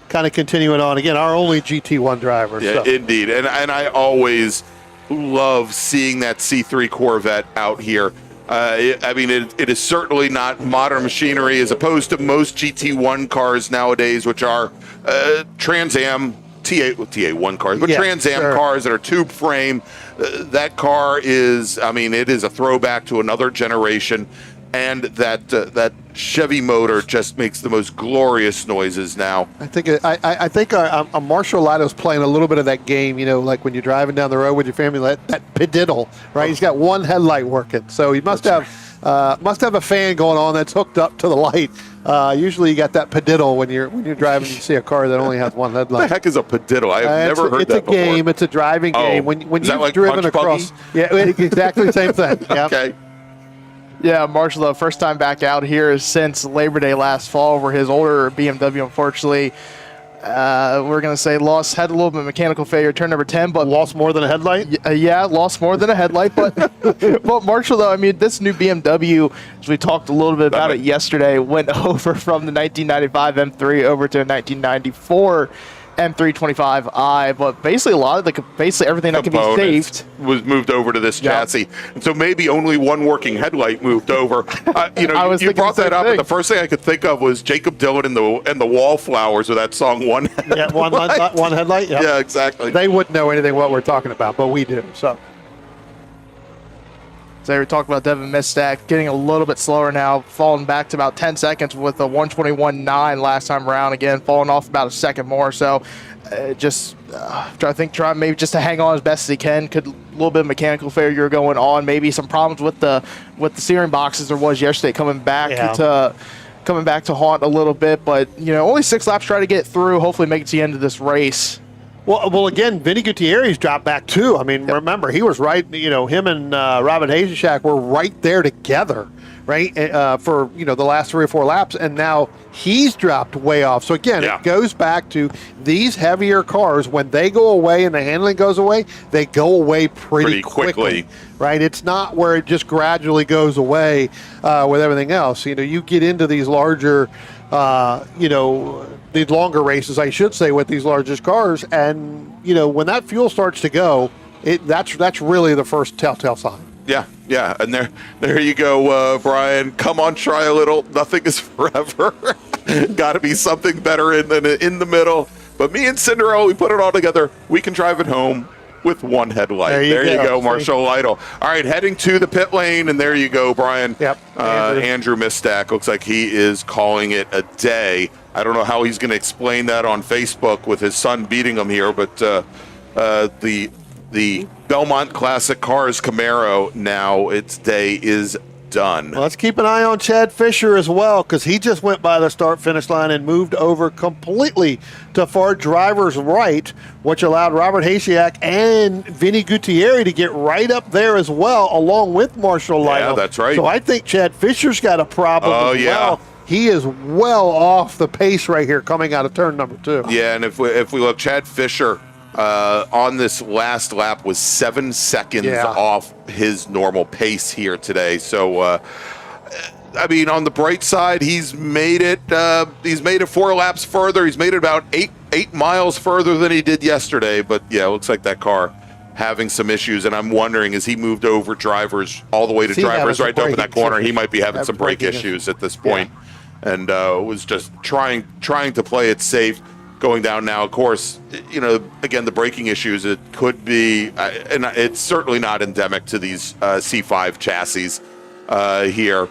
kind of continuing on. Again, our only GT1 driver. Yeah, so. Indeed. And I always love seeing that C3 Corvette out here. It is certainly not modern machinery as opposed to most GT1 cars nowadays, which are Trans Am TA1 cars, but Trans Am cars that are tube frame. That car is, it is a throwback to another generation, and that Chevy motor just makes the most glorious noises now. I think a Marshall Lotto's playing a little bit of that game, like when you're driving down the road with your family, that pediddle, right? He's got one headlight working, so he must have a fan going on that's hooked up to the light. Usually you got that pediddle when you're driving and you see a car that only has one headlight. What the heck is a pediddle? I've never heard that before. It's a game. It's a driving game. When you've like driven across. Yeah, exactly the same thing. Yep. Okay. Yeah, Marshall, the first time back out here since Labor Day last fall, where his older BMW, unfortunately, we're going to say had a little bit of mechanical failure, turn number 10, but lost more than a headlight? Yeah, lost more than a headlight. But Marshall, though, this new BMW, as we talked a little bit about it yesterday, went over from the 1995 M3 over to a 1994 M325i, but basically a lot of everything that can be saved was moved over to this chassis. And so maybe only one working headlight moved over. You brought that up, and the first thing I could think of was Jacob Dylan and the Wallflowers with that song One Headlight. Yeah, one headlight. Yep. Yeah, exactly. They wouldn't know anything what we're talking about, but we do. So we talked about Devin Mistak getting a little bit slower now, falling back to about 10 seconds with a 1:21.9 last time around. Again, falling off about a second more. So try maybe just to hang on as best as he can. A little bit of mechanical failure going on. Maybe some problems with the steering boxes there was yesterday coming back to haunt a little bit. But only 6 laps. Try to get through. Hopefully make it to the end of this race. Well, again, Vinny Gutierrez dropped back too. Remember, he was right. Him and Robin Hazenshak were right there together, right, for the last 3 or 4 laps, and now he's dropped way off. So again, it goes back to these heavier cars. When they go away and the handling goes away, they go away pretty quickly, right? It's not where it just gradually goes away with everything else. You get into these larger, these longer races, I should say, with these largest cars, and when that fuel starts to go, that's really the first telltale sign. Yeah, Yeah, and there you go, Brian. Come on, try a little. Nothing is forever. Got to be something better in the middle. But me and Cinderella, we put it all together. We can drive it home with one headlight. There you go, Marshall Lytle. All right, heading to the pit lane, and there you go, Brian. Yep. Andrew Mistack looks like he is calling it a day. I don't know how he's going to explain that on Facebook with his son beating him here, but the Belmont Classic Cars Camaro, now its day is done. Well, let's keep an eye on Chad Fisher as well, because he just went by the start-finish line and moved over completely to far driver's right, which allowed Robert Hasiak and Vinny Gutierrez to get right up there as well, along with Marshall Lytle. Yeah, that's right. So I think Chad Fisher's got a problem as well. He is well off the pace right here coming out of turn number 2. Yeah, and if we look, Chad Fisher on this last lap was 7 seconds off his normal pace here today. So, I mean, on the bright side, he's made it. He's made it 4 laps further. He's made it about 8 miles further than he did yesterday. But yeah, it looks like that car having some issues, and I'm wondering, as he moved over drivers all the way to drivers right to open that corner, he might be having some brake issues at this point. And was just trying to play it safe. Going down now, of course, you know, again, the braking issues, it could be, and it's certainly not endemic to these C5 chassis here.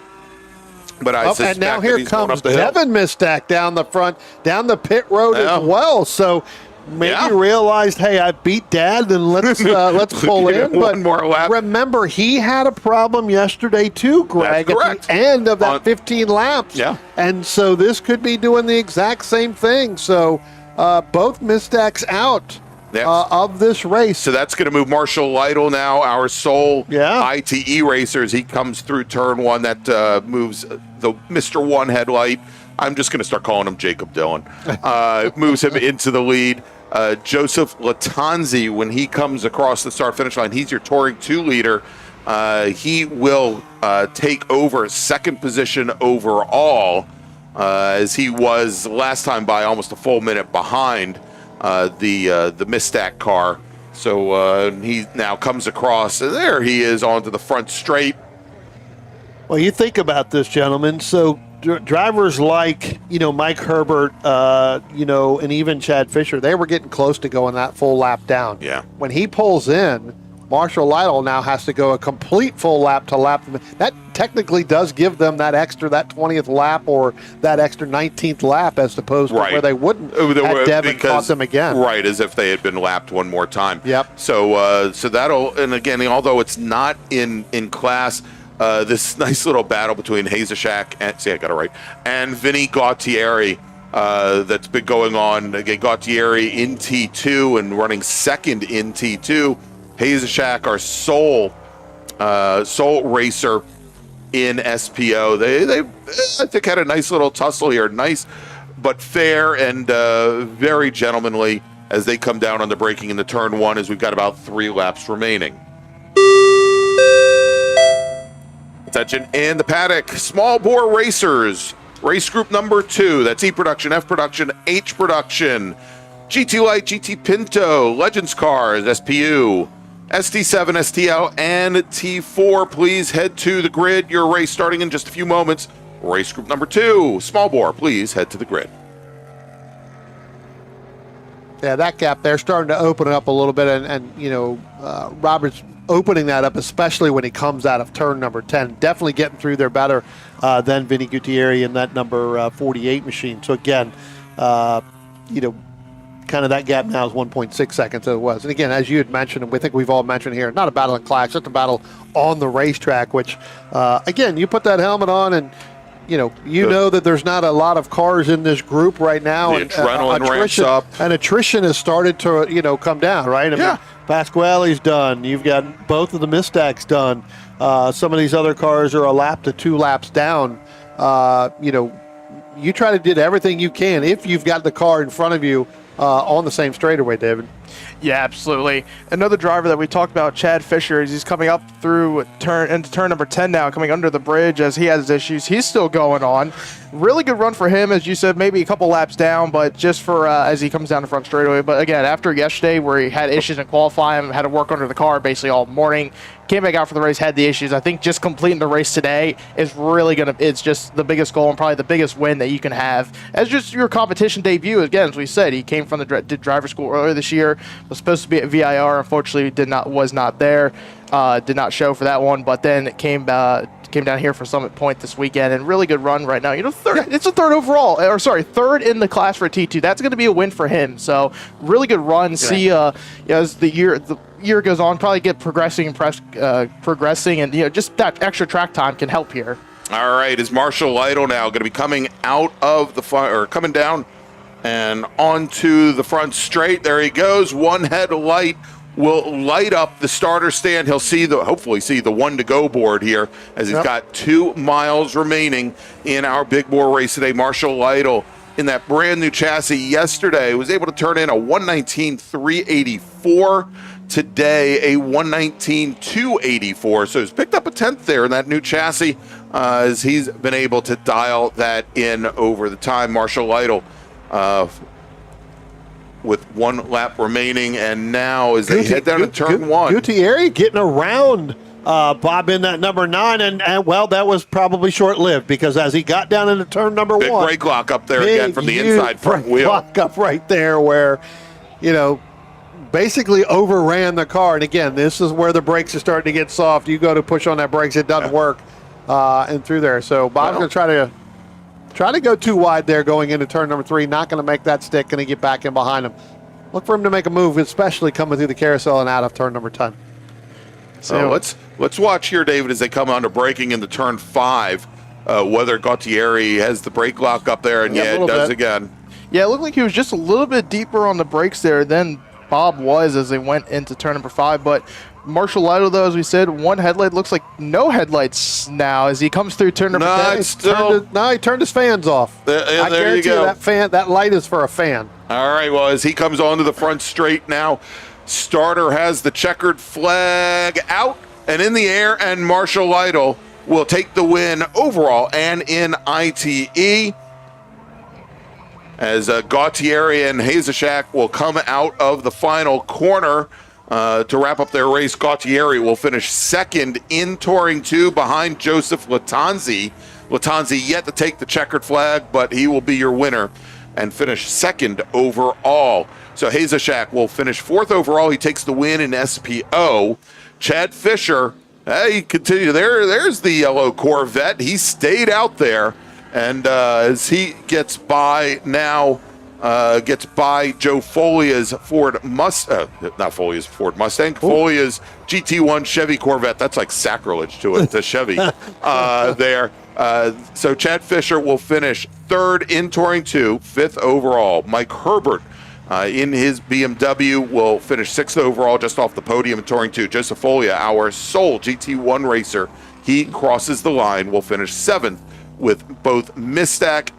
But I suspect and now that here he's going comes up the hill. Devin Mistack down the front, down the pit road as well. So maybe realized, hey, I beat Dad, then let's pull in. But one more lap. Remember, he had a problem yesterday too, Greg, at the end of that 15 laps. Yeah. And so this could be doing the exact same thing. So both Mistacks out of this race. So that's going to move Marshall Lytle now, our sole ITE racer, as he comes through turn 1. That moves the Mr. One headlight. I'm just going to start calling him Jacob Dillon. Moves him into the lead. Joseph Latanzi, when he comes across the start-finish line, he's your Touring 2 leader. He will take over second position overall, as he was last time by almost a full minute behind the Mistack car. So he now comes across, and there he is onto the front straight. Well, you think about this, gentlemen. So drivers like, Mike Herbert, and even Chad Fisher, they were getting close to going that full lap down. Yeah. When he pulls in, Marshall Lytle now has to go a complete full lap to lap them. That technically does give them that 20th lap or that extra 19th lap, as opposed to where they wouldn't have Devin caught them again. Right, as if they had been lapped one more time. Yep. So that'll, and again, although it's not in class, this nice little battle between Hazeshak and Vinny Gautieri that's been going on. Again, Gautieri in T2 and running second in T2. Hazeshak, our sole racer in SPO. They I think had a nice little tussle here. Nice but fair and very gentlemanly as they come down on the braking in the turn 1, as we've got about 3 laps remaining. Attention in the paddock. Small bore racers. Race group number 2. That's E production, F production, H production. GT Light, GT Pinto, Legends Cars, SPU, ST7, STL, and T4. Please head to the grid. Your race starting in just a few moments. Race group number 2. Small bore, please head to the grid. Yeah, that gap there starting to open it up a little bit, and Robert's opening that up, especially when he comes out of turn number 10. Definitely getting through there better than Vinny Gutierrez in that number 48 machine. So again, kind of that gap now is 1.6 seconds as it was. And again, as you had mentioned, and we think we've all mentioned here, not a battle in class, just a battle on the racetrack, which, again, you put that helmet on and you know that there's not a lot of cars in this group right now. The adrenaline ramps up. And attrition has started to, come down, right? I mean, Pasquale's done. You've got both of the Mistacks done. Some of these other cars are a lap to 2 laps down. You try to do everything you can if you've got the car in front of you on the same straightaway, David. Yeah, absolutely. Another driver that we talked about, Chad Fisher, is he's coming up through into turn number 10 now, coming under the bridge as he has issues. He's still going on. Really good run for him, as you said, maybe a couple laps down, but just for as he comes down the front straightaway. But again, after yesterday where he had issues in qualifying, had to work under the car basically all morning, came back out for the race, had the issues. I think just completing the race today is really it's just the biggest goal and probably the biggest win that you can have as just your competition debut. Again, as we said, he came from did driver school earlier this year, was supposed to be at VIR, unfortunately was not there, did not show for that one, but then it came down here for Summit Point this weekend, and really good run right now. It's a third overall, third in the class for a T2. That's going to be a win for him. So really good run. Yeah. See, as the year goes on, probably get progressing, and just that extra track time can help here. All right, is Marshall Lytle now going to be coming out of the or coming down and onto the front straight? There he goes. One headlight will light up the starter stand. He'll hopefully see the 1 to go board here as he's got 2 miles remaining in our big bore race today. Marshall Lytle in that brand new chassis yesterday was able to turn in a 119.384. Today, a 119.284. So he's picked up a 10th there in that new chassis as he's been able to dial that in over the time. Marshall Lytle with 1 lap remaining, and now as they head down to turn 1. Gutierrez getting around Bob in that number 9, and well, that was probably short-lived because as he got down into turn number 1. Big brake lock up there again from the inside front wheel. Lock up right there where, basically overran the car. And again, this is where the brakes are starting to get soft. You go to push on that brakes, it doesn't work, and through there. So Bob's going to try to go too wide there going into turn number 3. Not going to make that stick. Going to get back in behind him. Look for him to make a move, especially coming through the carousel and out of turn number 10. So let's watch here, David, as they come under braking into turn 5. Whether Gutierrez has the brake lock up there, and it does again. Yeah, it looked like he was just a little bit deeper on the brakes there than Bob was as they went into turn number 5, but Marshall Lytle, though, as we said, 1 headlight, looks like no headlights now as he comes through turn number 10. He turned his fans off. I guarantee you that light is for a fan. All right, well, as he comes onto the front straight now, starter has the checkered flag out and in the air, and Marshall Lytle will take the win overall and in ITE. As Gautieri and Hazeshak will come out of the final corner to wrap up their race. Gautieri will finish second in Touring 2 behind Joseph Latanzi. Latanzi yet to take the checkered flag, but he will be your winner and finish second overall. So Hazeshak will finish 4th overall. He takes the win in SPO. Chad Fisher, he continued. There's the yellow Corvette. He stayed out there. And as he gets by now, Joe Folia's Ford Mustang, Folia's GT1 Chevy Corvette. That's like sacrilege to it, to Chevy there. So Chad Fisher will finish 3rd in Touring 2, 5th overall. Mike Herbert in his BMW will finish 6th overall, just off the podium in Touring 2. Joseph Folia, our sole GT1 racer, he crosses the line, will finish 7th. With both Mistacks,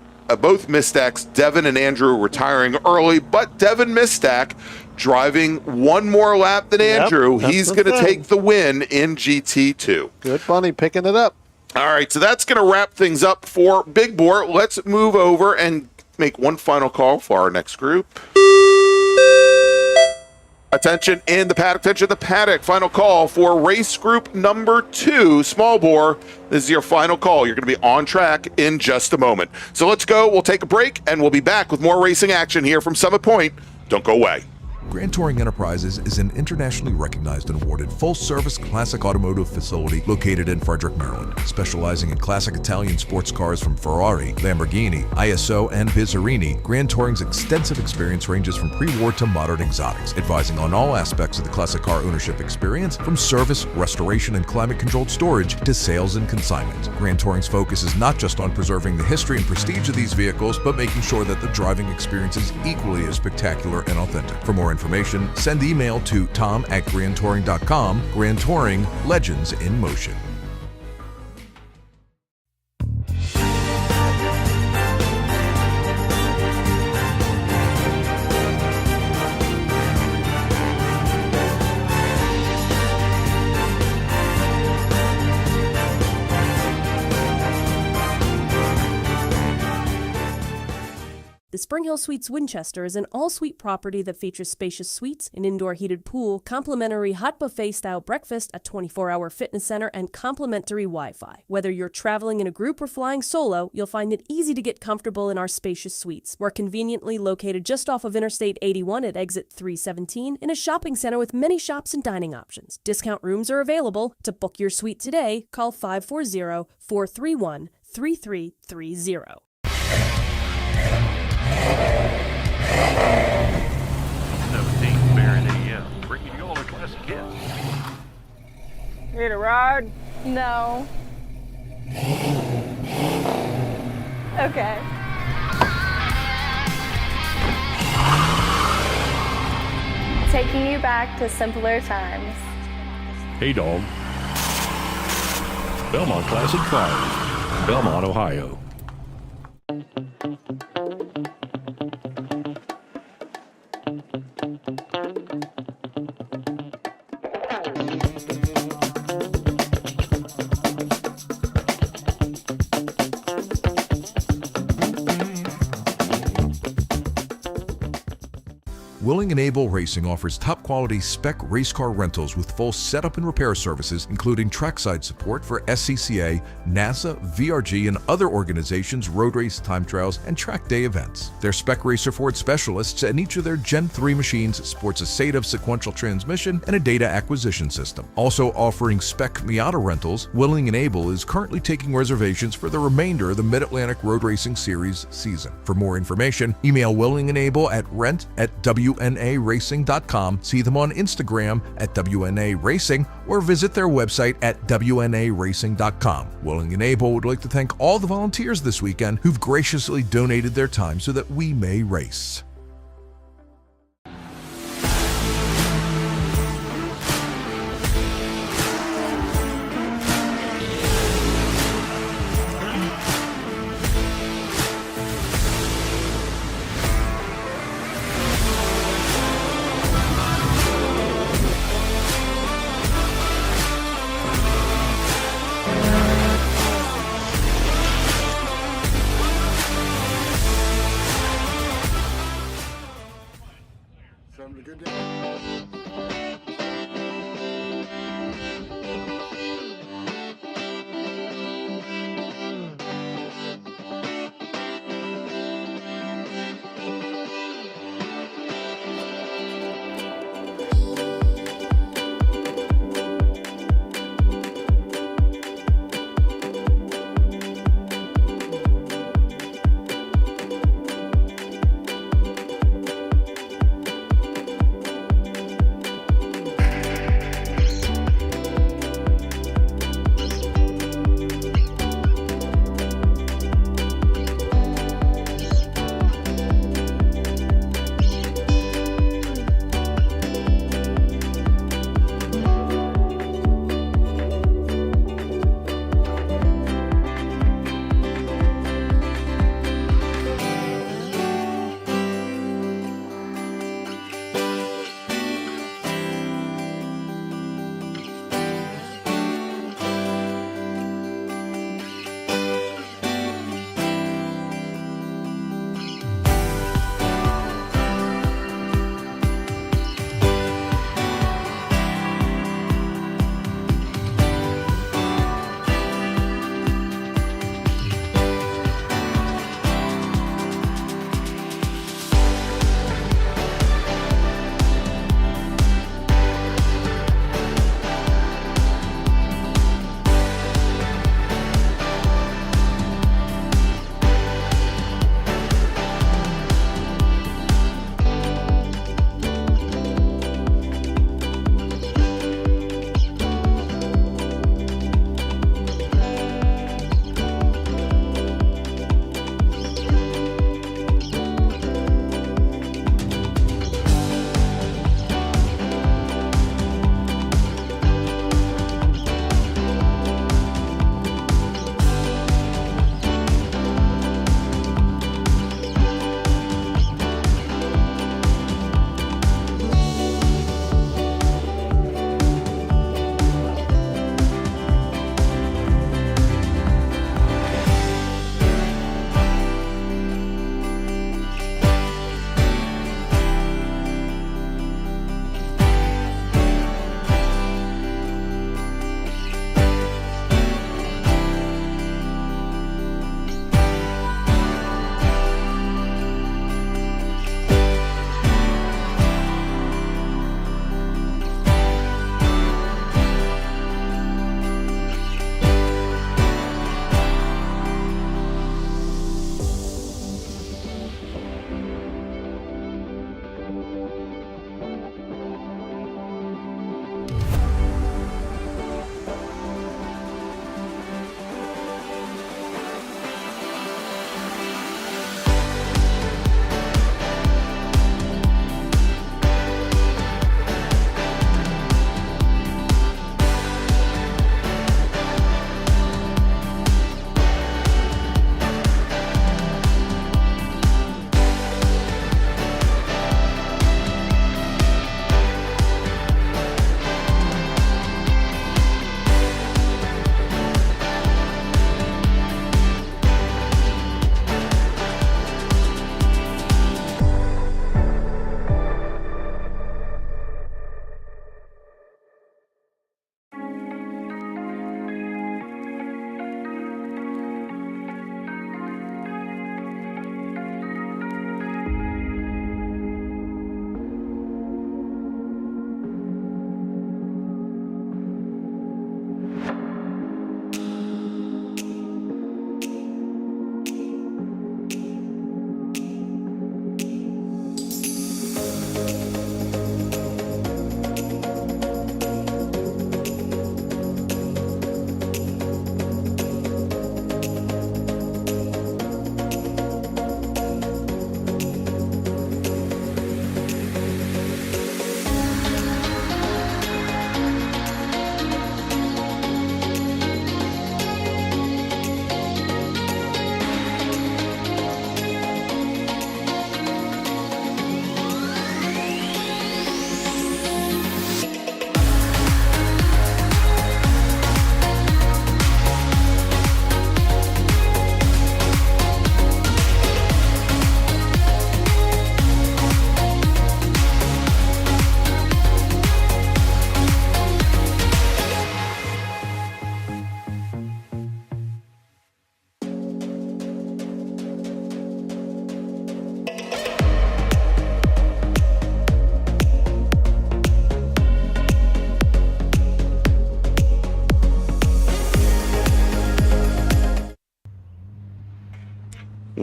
Devin and Andrew retiring early, but Devin Mistack driving 1 more lap than Andrew. He's going to take the win in GT2. Good Bunny picking it up. All right, so that's going to wrap things up for Big Bore. Let's move over and make one final call for our next group. Attention in the paddock. Final call for race group number 2, small bore. This is your final call. You're going to be on track in just a moment. So let's go. We'll take a break, and we'll be back with more racing action here from Summit Point. Don't go away. Grand Touring Enterprises is an internationally recognized and awarded full-service classic automotive facility located in Frederick, Maryland. Specializing in classic Italian sports cars from Ferrari, Lamborghini, ISO, and Bizzarini, Grand Touring's extensive experience ranges from pre-war to modern exotics, advising on all aspects of the classic car ownership experience, from service, restoration, and climate-controlled storage to sales and consignment. Grand Touring's focus is not just on preserving the history and prestige of these vehicles, but making sure that the driving experience is equally as spectacular and authentic. For more information, send email to tom@grandtouring.com. Grand Touring, legends in motion. Spring Hill Suites Winchester is an all-suite property that features spacious suites, an indoor heated pool, complimentary hot buffet-style breakfast, a 24-hour fitness center, and complimentary Wi-Fi. Whether you're traveling in a group or flying solo, you'll find it easy to get comfortable in our spacious suites. We're conveniently located just off of Interstate 81 at exit 317 in a shopping center with many shops and dining options. Discount rooms are available. To book your suite today, call 540-431-3330. Bringing you all a classic hit. Need a ride? No. Okay. Taking you back to simpler times. Hey, dog. Belmont Classic Cars, Belmont, Ohio. Willing and Able Racing offers top-quality spec race car rentals with full setup and repair services, including trackside support for SCCA, NASA, VRG, and other organizations' road race, time trials, and track day events. Their spec racer Ford specialists and each of their Gen 3 machines sports a SATAV sequential transmission and a data acquisition system. Also offering spec Miata rentals, Willing and Able is currently taking reservations for the remainder of the Mid-Atlantic Road Racing Series season. For more information, email Willing and Able at rent@WNARacing.com, see them on Instagram at WNA Racing, or visit their website at WNARacing.com. Willing and Able would like to thank all the volunteers this weekend who've graciously donated their time so that we may race.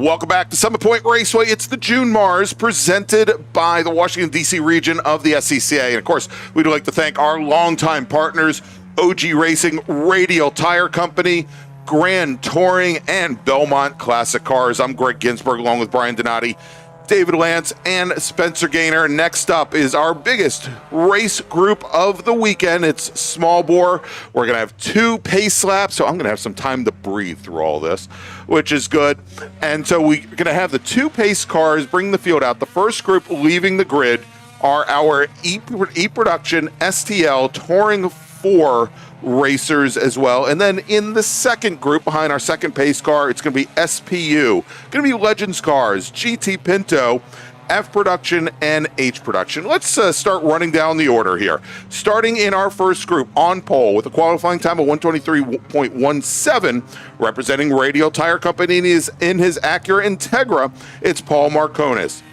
Welcome back to Summit Point Raceway. It's the June MARRS presented by the Washington, D.C. region of the SCCA. And of course, we'd like to thank our longtime partners, OG Racing, Radial Tire Company, Grand Touring, and Belmont Classic Cars. I'm Greg Ginsburg along with Brian Donati, David Lance, and Spencer Gaynor. Next up is our biggest race group of the weekend. It's small bore. We're going to have 2 pace laps, so I'm going to have some time to breathe through all this, which is good. And so we're going to have the 2 pace cars bring the field out. The first group leaving the grid are our E-Production STL Touring 4 racers as well. And then in the second group behind our second pace car, it's going to be SPU. Going to be Legends Cars, GT Pinto, F Production, and H Production. Let's start running down the order here. Starting in our first group on pole with a qualifying time of 123.17, representing Radial Tire Company in his Acura Integra, it's Paul Marconis.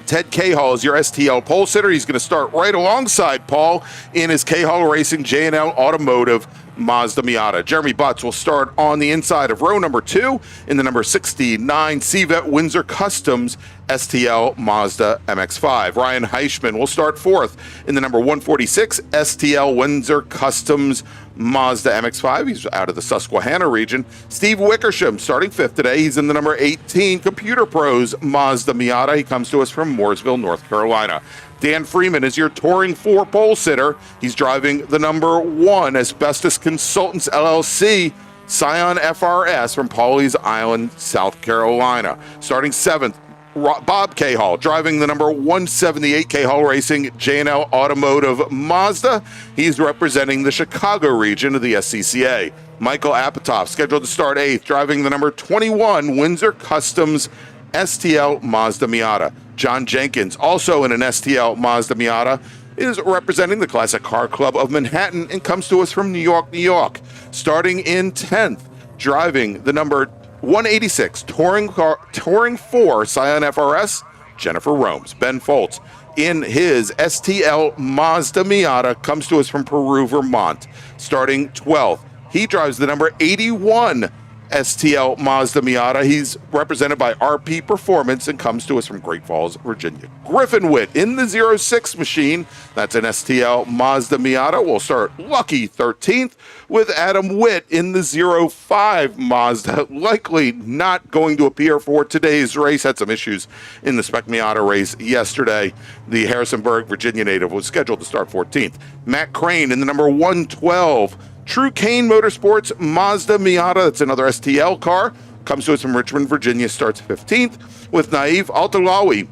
Ted Cahall is your STL pole sitter. He's going to start right alongside Paul in his Cahall Racing J&L Automotive Mazda Miata. Jeremy Butts will start on the inside of row number 2 in the number 69 Cvet Windsor Customs STL Mazda MX-5. Ryan Heischman will start 4th in the number 146 STL Windsor Customs Mazda MX-5. He's out of the Susquehanna region. Steve Wickersham starting 5th today. He's in the number 18 Computer Pros Mazda Miata. He comes to us from Mooresville, North Carolina. Dan Freeman is your Touring 4 pole sitter. He's driving the number 1 Asbestos Consultants LLC Scion FRS from Pawleys Island, South Carolina. Starting 7th, Bob Cahall, driving the number 178 Cahall Racing J&L Automotive Mazda. He's representing the Chicago region of the SCCA. Michael Apatoff, scheduled to start 8th, driving the number 21 Windsor Customs STL Mazda Miata. John Jenkins, also in an STL Mazda Miata, is representing the Classic Car Club of Manhattan and comes to us from New York, New York. Starting in 10th, driving the number 186 Touring 4 Scion FRS, Jennifer Romes. Ben Foltz in his STL Mazda Miata comes to us from Peru, Vermont. Starting 12th, he drives the number 81 STL Mazda Miata. He's represented by RP Performance and comes to us from Great Falls, Virginia. Griffin Witt in the 06 machine. That's an STL Mazda Miata. We'll start lucky 13th with Adam Witt in the 05 Mazda. Likely not going to appear for today's race. Had some issues in the Spec Miata race yesterday. The Harrisonburg, Virginia native was scheduled to start 14th. Matt Crane in the number 112 True Cane Motorsports Mazda Miata. That's another STL car. Comes to us from Richmond, Virginia. Starts 15th with Naif Altalawi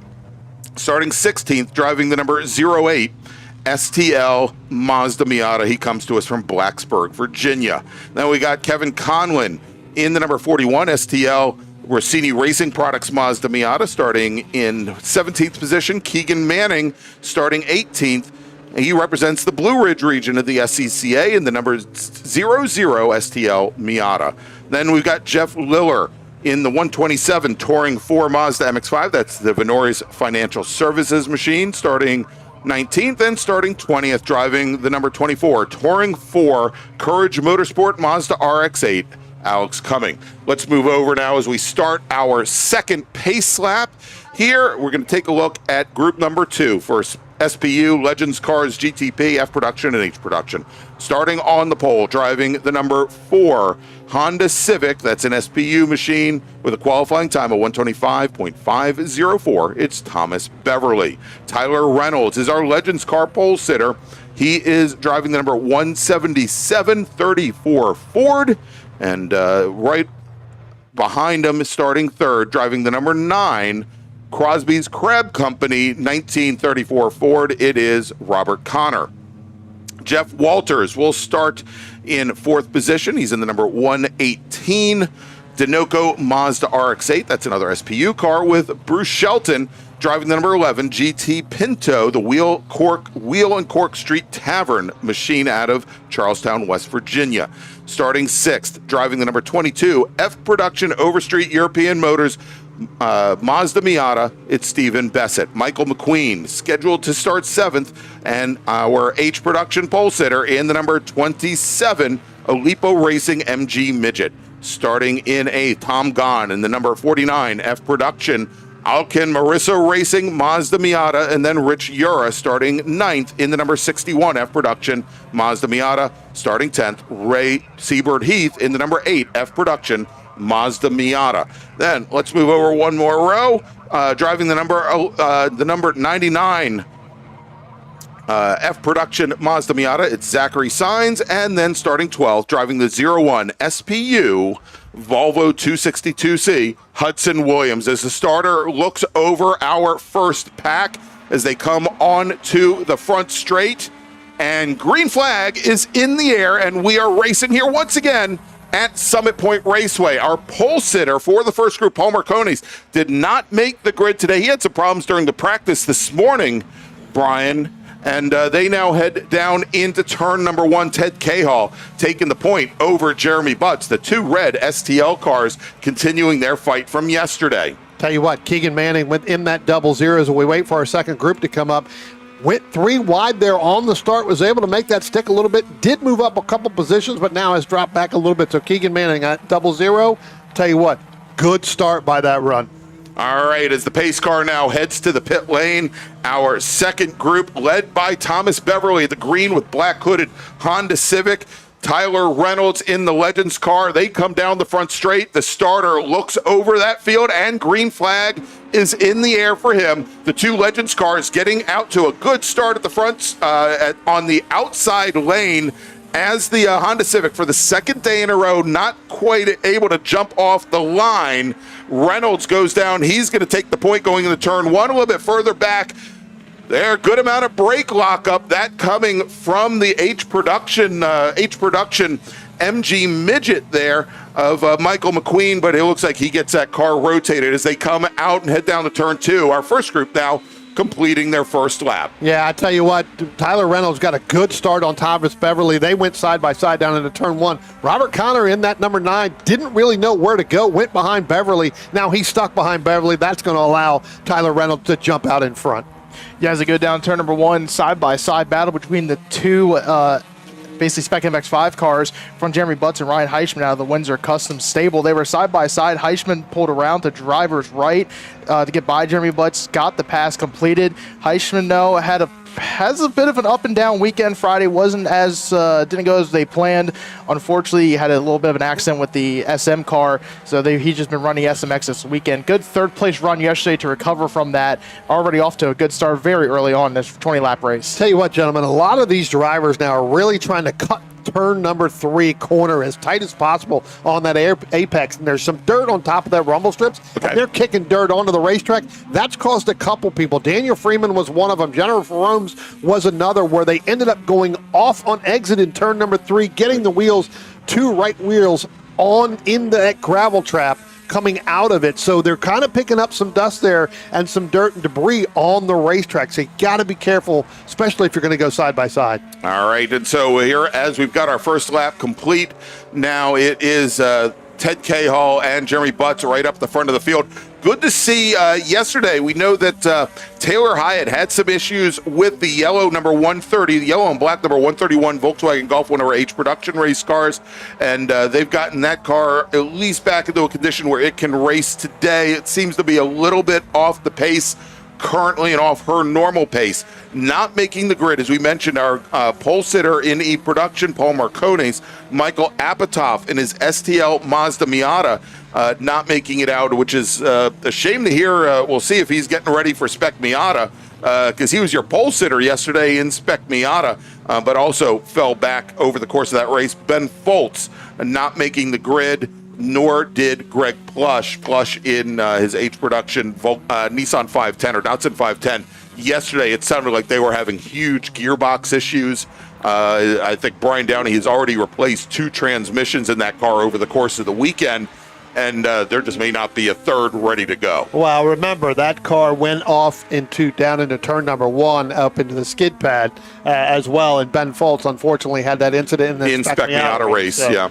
starting 16th, driving the number 08 STL Mazda Miata. He comes to us from Blacksburg, Virginia. Then we got Kevin Conlin in the number 41 STL Rossini Racing Products Mazda Miata, starting in 17th position. Keegan Manning starting 18th. He represents the Blue Ridge region of the SCCA in the number 00 STL Miata. Then we've got Jeff Liller in the 127 Touring 4 Mazda MX-5. That's the Venori's Financial Services machine, starting 19th and starting 20th, driving the number 24 Touring 4 Courage Motorsport Mazda RX-8, Alex Cumming. Let's move over now as we start our second pace lap. Here, we're going to take a look at group number 2 for SPU, Legends Cars, GTP, F Production, and H Production. Starting on the pole, driving the number 4 Honda Civic, that's an SPU machine with a qualifying time of 125.504. It's Thomas Beverly. Tyler Reynolds is our Legends Car pole sitter. He is driving the number 17734 Ford, and right behind him, starting 3rd, driving the number 9 Crosby's Crab Company 1934 Ford. It is Robert Connor. Jeff Walters will start in 4th position. He's in the number 118 Dinoco Mazda RX-8. That's another SPU car with Bruce Shelton driving the number 11 GT Pinto, the Wheel and Cork Street Tavern machine out of Charlestown, West Virginia. Starting 6th, driving the number 22 F Production Overstreet European Motors Mazda Miata, it's Stephen Bessett. Michael McQueen, scheduled to start 7th, and our H Production pole sitter in the number 27 Olipo Racing MG Midget. Starting in 8th, Tom Gahn in the number 49 F Production. Alkin Marissa Racing, Mazda Miata, and then Rich Ura starting 9th in the number 61 F Production, Mazda Miata. Starting 10th, Ray Seabird Heath in the number 8 F Production, Mazda Miata. Then let's move over one more row. Driving the number 99 F Production Mazda Miata, it's Zachary Sines. And then starting 12th, driving the 01 SPU Volvo 262C, Hudson Williams. As the starter looks over our first pack as they come on to the front straight, and green flag is in the air, and we are racing here once again at Summit Point Raceway. Our pole sitter for the first group, Paul Marcones, did not make the grid today. He had some problems during the practice this morning, Brian. And they now head down into turn number 1. Ted Cahall taking the point over Jeremy Butts. The 2 red STL cars continuing their fight from yesterday. Tell you what, Keegan Manning went in that double zeros, and we wait for our second group to come up. Went 3 wide there on the start, was able to make that stick a little bit. Did move up a couple positions, but now has dropped back a little bit. So Keegan Manning at double zero. Tell you what, good start by that run. All right, as the pace car now heads to the pit lane, our second group led by Thomas Beverly, the green with black hooded Honda Civic. Tyler Reynolds in the Legends car. They come down the front straight. The starter looks over that field, and green flag is in the air for him. The 2 Legends cars getting out to a good start at the front on the outside lane, as the Honda Civic for the second day in a row not quite able to jump off the line. Reynolds goes down. He's going to take the point going into turn 1 a little bit further back. There, good amount of brake lockup. That coming from the H Production MG Midget there of Michael McQueen, but it looks like he gets that car rotated as they come out and head down to turn 2. Our first group now completing their first lap. Yeah, I tell you what, Tyler Reynolds got a good start on Thomas Beverly. They went side by side down into turn 1. Robert Connor in that number 9 didn't really know where to go, went behind Beverly. Now he's stuck behind Beverly. That's going to allow Tyler Reynolds to jump out in front. Yeah, as they go down turn number 1, side by side battle between the 2 basically Spec MX-5 cars from Jeremy Butts and Ryan Heichman out of the Windsor Custom Stable. They were side by side. Heichman pulled around to driver's right to get by Jeremy Butts, got the pass completed. Heichman, though, has a bit of an up and down weekend. Friday wasn't as didn't go as they planned. Unfortunately, he had a little bit of an accident with the SM car, so he's just been running SMX this weekend. Good third place run yesterday to recover from that. Already off to a good start very early on in this 20-lap race. Tell you what, gentlemen, a lot of these drivers now are really trying to cut turn number 3 corner as tight as possible on that apex, and there's some dirt on top of that rumble strips. Okay. They're kicking dirt onto the racetrack. That's caused a couple people. Daniel Freeman was one of them. Jennifer Romes was another, where they ended up going off on exit in turn number 3, getting the wheels, 2 right wheels on in that gravel trap coming out of it. So they're kind of picking up some dust there and some dirt and debris on the racetrack. So you got to be careful, especially if you're going to go side by side. All right, and so here, as we've got our first lap complete, now it is Ted Cahall and Jeremy Butts right up the front of the field. Good to see yesterday. We know that Taylor Hyatt had some issues with the yellow number 130, the yellow and black number 131 Volkswagen Golf, one of our H Production race cars, and they've gotten that car at least back into a condition where it can race today. It seems to be a little bit off the pace currently and off her normal pace. Not making the grid, as we mentioned, our pole sitter in E Production, Paul Marcones, Michael Apatoff in his STL Mazda Miata, not making it out, which is a shame to hear. We'll see if he's getting ready for Spec Miata, because he was your pole sitter yesterday in Spec Miata, but also fell back over the course of that race. Ben Foltz not making the grid, nor did Greg Plush in his H Production Nissan 510 or Datsun 510. Yesterday, it sounded like they were having huge gearbox issues. I think Brian Downey has already replaced 2 transmissions in that car over the course of the weekend, and there just may not be a third ready to go. Well, remember, that car went off down into turn number 1 up into the skid pad as well, and Ben Foltz unfortunately had that incident in the Spec Miata race. So, yeah.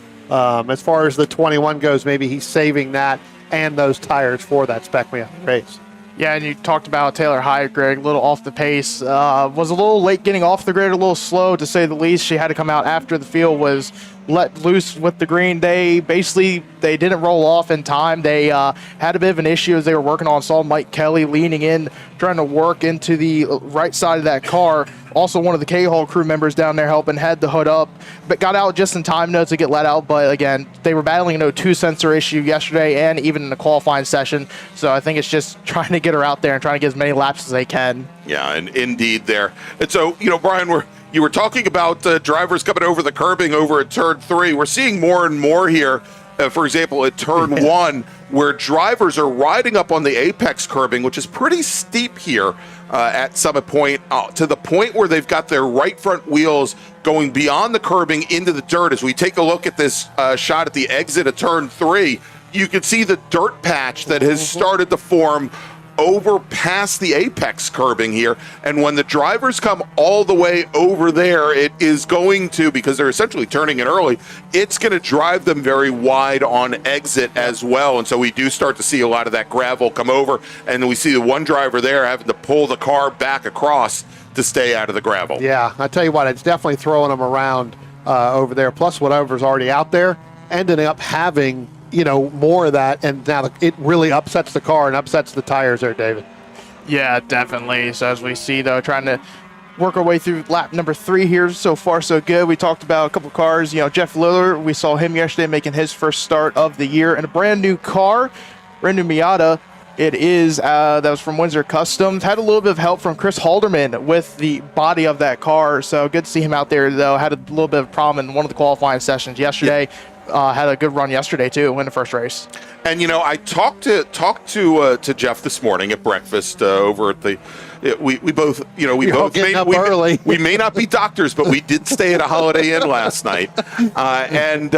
As far as the 21 goes, maybe he's saving that and those tires for that Spec Miata race. Yeah, and you talked about Taylor Hyatt, Greg, a little off the pace. Was a little late getting off the grid, a little slow to say the least. She had to come out after the field was let loose with the green. They didn't roll off in time. They had a bit of an issue as they were working on. Saw Mike Kelly leaning in, trying to work into the right side of that car. Also, one of the K-Hall crew members down there helping, had the hood up, but got out just in time to get let out. But again, they were battling an O2 sensor issue yesterday and even in the qualifying session. So I think it's just trying to get her out there and trying to get as many laps as they can. Yeah, and indeed there. And so, Brian, you were talking about drivers coming over the curbing over at turn 3. We're seeing more and more here, for example, at turn 1, where drivers are riding up on the apex curbing, which is pretty steep here at Summit Point, to the point where they've got their right front wheels going beyond the curbing into the dirt. As we take a look at this shot at the exit of turn 3, you can see the dirt patch that has started to form over past the apex curbing here. And when the drivers come all the way over there, it is going to, because they're essentially turning it early, it's going to drive them very wide on exit as well. And so we do start to see a lot of that gravel come over, and we see the one driver there having to pull the car back across to stay out of the gravel. Yeah, I tell you what, it's definitely throwing them around over there. Plus whatever's already out there, ending up having more of that, and now it really upsets the car and upsets the tires there, David. Yeah, definitely. So as we see, though, trying to work our way through lap number 3 here. So far, so good. We talked about a couple cars. Jeff Liller, we saw him yesterday making his first start of the year in a brand new car, brand new Miata. It is, that was from Windsor Customs. Had a little bit of help from Chris Halderman with the body of that car. So good to see him out there, though. Had a little bit of problem in one of the qualifying sessions yesterday. Yeah. Had a good run yesterday too, win the first race. And I talked to Jeff this morning at breakfast over at the. We both early. We may not be doctors, but we did stay at a Holiday Inn last night. And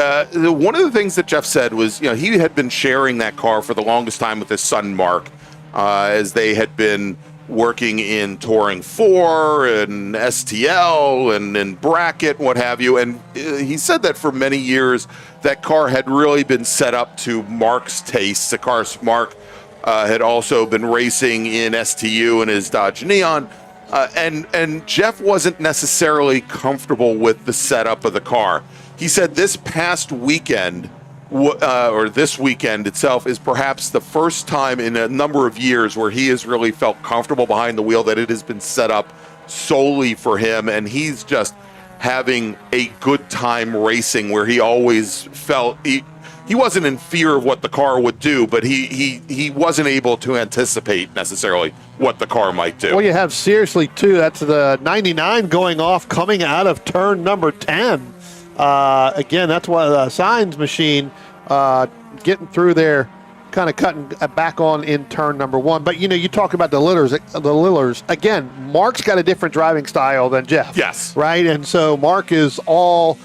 one of the things that Jeff said was, he had been sharing that car for the longest time with his son Mark, as they had been working in Touring 4 and STL and in bracket, what have you. And he said that for many years, that car had really been set up to Mark's tastes. Of course, Mark had also been racing in STU in his Dodge Neon. And Jeff wasn't necessarily comfortable with the setup of the car. He said this past weekend, or this weekend itself, is perhaps the first time in a number of years where he has really felt comfortable behind the wheel, that it has been set up solely for him, and he's just having a good time racing, where he always felt he wasn't in fear of what the car would do, but he wasn't able to anticipate necessarily what the car might do. Well, you have seriously too, that's the 99 going off coming out of turn number 10. Again, that's why the signs machine getting through there, kind of cutting back on in turn number 1. But you talk about the Lillers. Again, Mark's got a different driving style than Jeff. Yes. Right? And so Mark is all,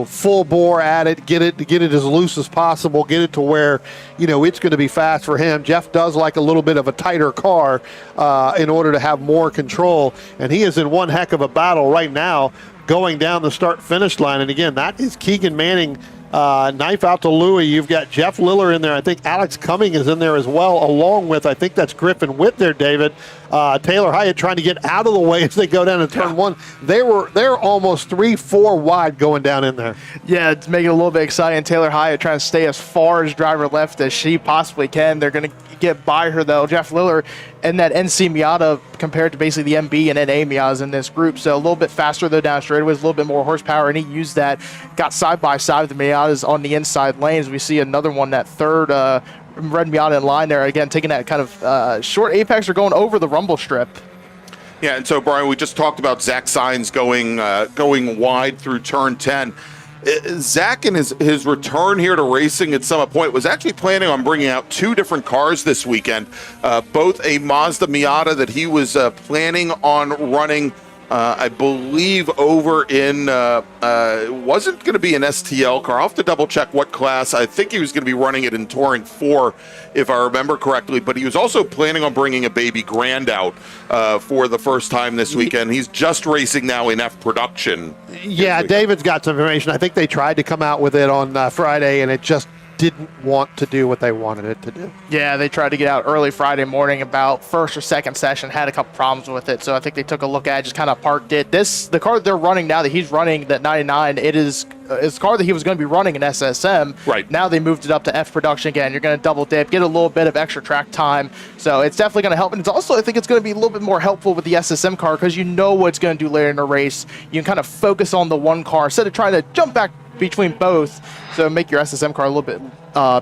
full bore at it, get it as loose as possible, get it to where, it's going to be fast for him. Jeff does like a little bit of a tighter car in order to have more control. And he is in one heck of a battle right now, going down the start-finish line. And again, that is Keegan Manning, knife out to Louie. You've got Jeff Liller in there. I think Alex Cumming is in there as well, along with, I think that's Griffin Witt there, David. Taylor Hyatt trying to get out of the way as they go down to turn 1. They're almost 3-4 wide going down in there. Yeah, to make it a little bit exciting, Taylor Hyatt trying to stay as far as driver left as she possibly can. They're going to get by her, though. Jeff Liller and that NC Miata compared to basically the MB and NA Miatas in this group. So a little bit faster, though, down straightaways, a little bit more horsepower, and he used that, got side by side with the Miatas on the inside lanes. We see another one, that third red Miata in line there, again, taking that kind of short apex or going over the rumble strip. Yeah, and so, Brian, we just talked about Zach Sainz going wide through turn 10. Zach, in his return here to racing at Summit Point, was actually planning on bringing out 2 different cars this weekend, both a Mazda Miata that he was planning on running, I believe, over in, wasn't going to be an STL car. I'll have to double check what class. I think he was going to be running it in Touring 4, if I remember correctly, but he was also planning on bringing a baby Grand out for the first time this weekend. He's just racing now in F production. Yeah, David's got some information. I think they tried to come out with it on Friday, and it just didn't want to do what they wanted it to do. Yeah, they tried to get out early Friday morning about first or second session, had a couple problems with it. So I think they took a look at it, just kind of parked it. The car that they're running now, that he's running, that 99, it's a car that he was going to be running in SSM. Right. Now they moved it up to F production again. You're going to double dip, get a little bit of extra track time. So it's definitely going to help. And it's also, I think it's going to be a little bit more helpful with the SSM car because you know what it's going to do later in the race. You can kind of focus on the one car instead of trying to jump back between both. So make your SSM car a little bit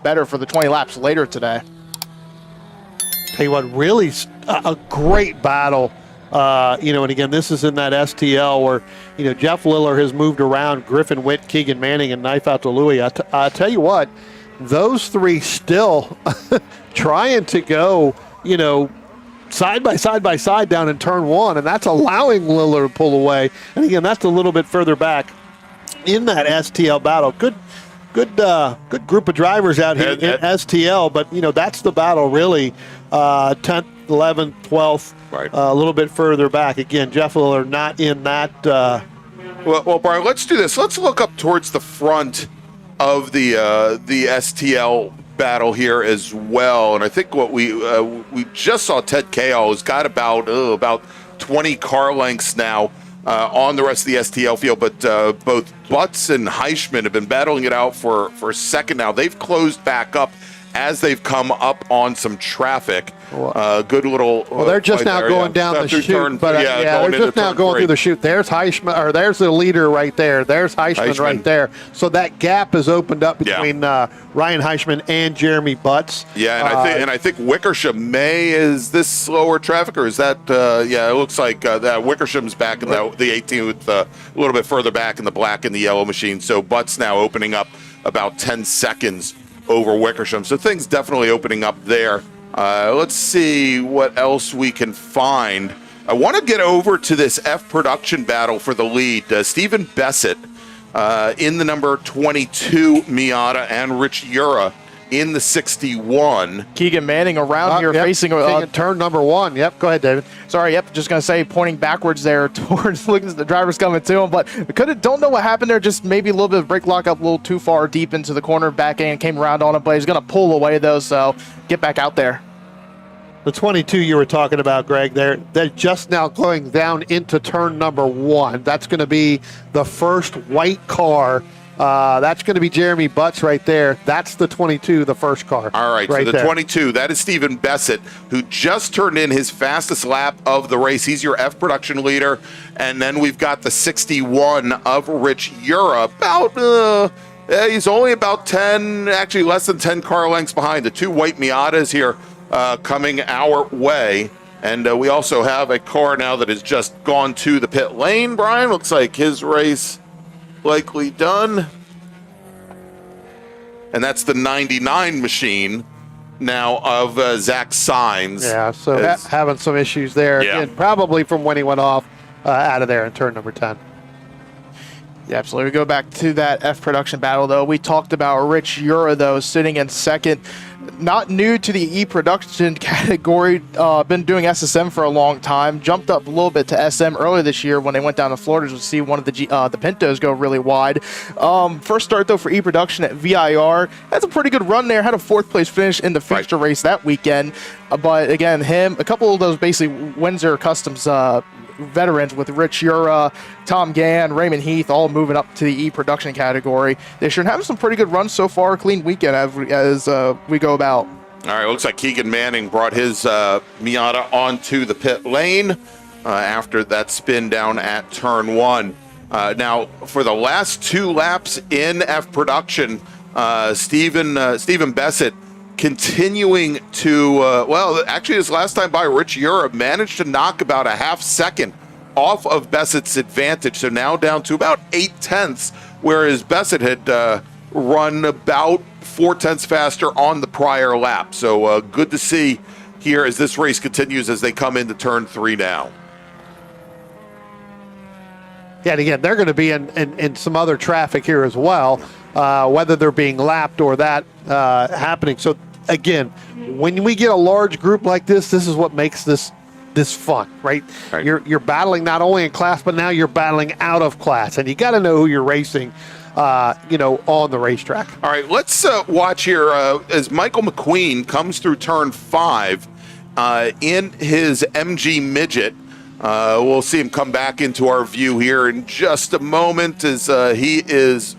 better for the 20 laps later today. Tell you what, really a great battle. And again, this is in that STL where, Jeff Liller has moved around Griffin Witt, Keegan Manning, and Knife Out to Louis. I tell you what, those three still trying to go, side by side down in turn one, and that's allowing Liller to pull away. And again, that's a little bit further back in that STL battle. Good group of drivers out here in STL, but that's the battle really. 10th, 11th, 12th, right. A little bit further back. Again, Jeff Liller not in that. Well, Brian, let's do this. Let's look up towards the front of the STL battle here as well. And I think what we just saw, Ted Cahill has got about 20 car lengths now on the rest of the STL field, but both Butts and Heischman have been battling it out for a second now. They've closed back up as they've come up on some traffic. Good little. Well, they're just now going down the chute, but they're just now going through the chute. There's Heischman, or there's the leader right there. There's Heischman right there. So that gap has opened up between Ryan Heischman and Jeremy Butts. Yeah, and I think Wickersham is this slower traffic, or is that? It looks like that Wickersham's back in the 18th, a little bit further back in the black and the yellow machine. So Butts now opening up about 10 seconds over Wickersham. So things definitely opening up there. Let's see what else we can find. I want to get over to this F production battle for the lead. Stephen Bessett in the number 22 Miata and Rich Ura in the 61. Keegan Manning around here facing turn number one. Yep, go ahead, David. Sorry, just going to say pointing backwards there towards looking at the drivers coming to him, but don't know what happened there. Just maybe a little bit of brake lock up a little too far deep into the corner, back end came around on him, but he's going to pull away though, so get back out there. The 22 you were talking about, Greg, they're just now going down into turn number one. That's going to be the first white car. That's going to be Jeremy Butts right there. That's the 22, the first car. All right, so the 22, that is Stephen Bessett, who just turned in his fastest lap of the race. He's your F production leader. And then we've got the 61 of Rich Ura. He's only about 10, actually less than 10 car lengths behind. The two white Miatas here coming our way. And we also have a car now that has just gone to the pit lane, Brian. Looks like his race likely done. And that's the 99 machine now of Zach Sainz. Yeah, so having some issues there. Yeah. And probably from when he went off out of there in turn number 10. Yeah, absolutely. We go back to that F production battle, though. We talked about Rich Ura, though, sitting in second. Not new to the E production category. Been doing SSM for a long time. Jumped up a little bit to SM earlier this year when they went down to Florida to see one of the Pintos go really wide. First start, though, for E production at VIR. That's a pretty good run there. Had a fourth place finish in the fixture race that weekend. But again, a couple of those basically Windsor Customs veterans with Rich Ura, Tom Gann, Raymond Heath, all moving up to the E production category. They should have some pretty good runs so far. Clean weekend as we go about. All right, looks like Keegan Manning brought his Miata onto the pit lane after that spin down at turn one. Now, for the last two laps in F production, Stephen Bessett continuing to, actually his last time by, Rich Ura managed to knock about a half second off of Bessett's advantage. So now down to about 0.8, whereas Bessett had run about 0.4 faster on the prior lap. So good to see here as this race continues as they come into turn three now. Yeah, and again, they're going to be in some other traffic here as well, whether they're being lapped or that happening. So again, when we get a large group like this is what makes this fun, right? You're battling not only in class, but now you're battling out of class, and you got to know who you're racing on the racetrack. All right, let's watch here as Michael McQueen comes through turn 5 in his MG Midget. We'll see him come back into our view here in just a moment as he is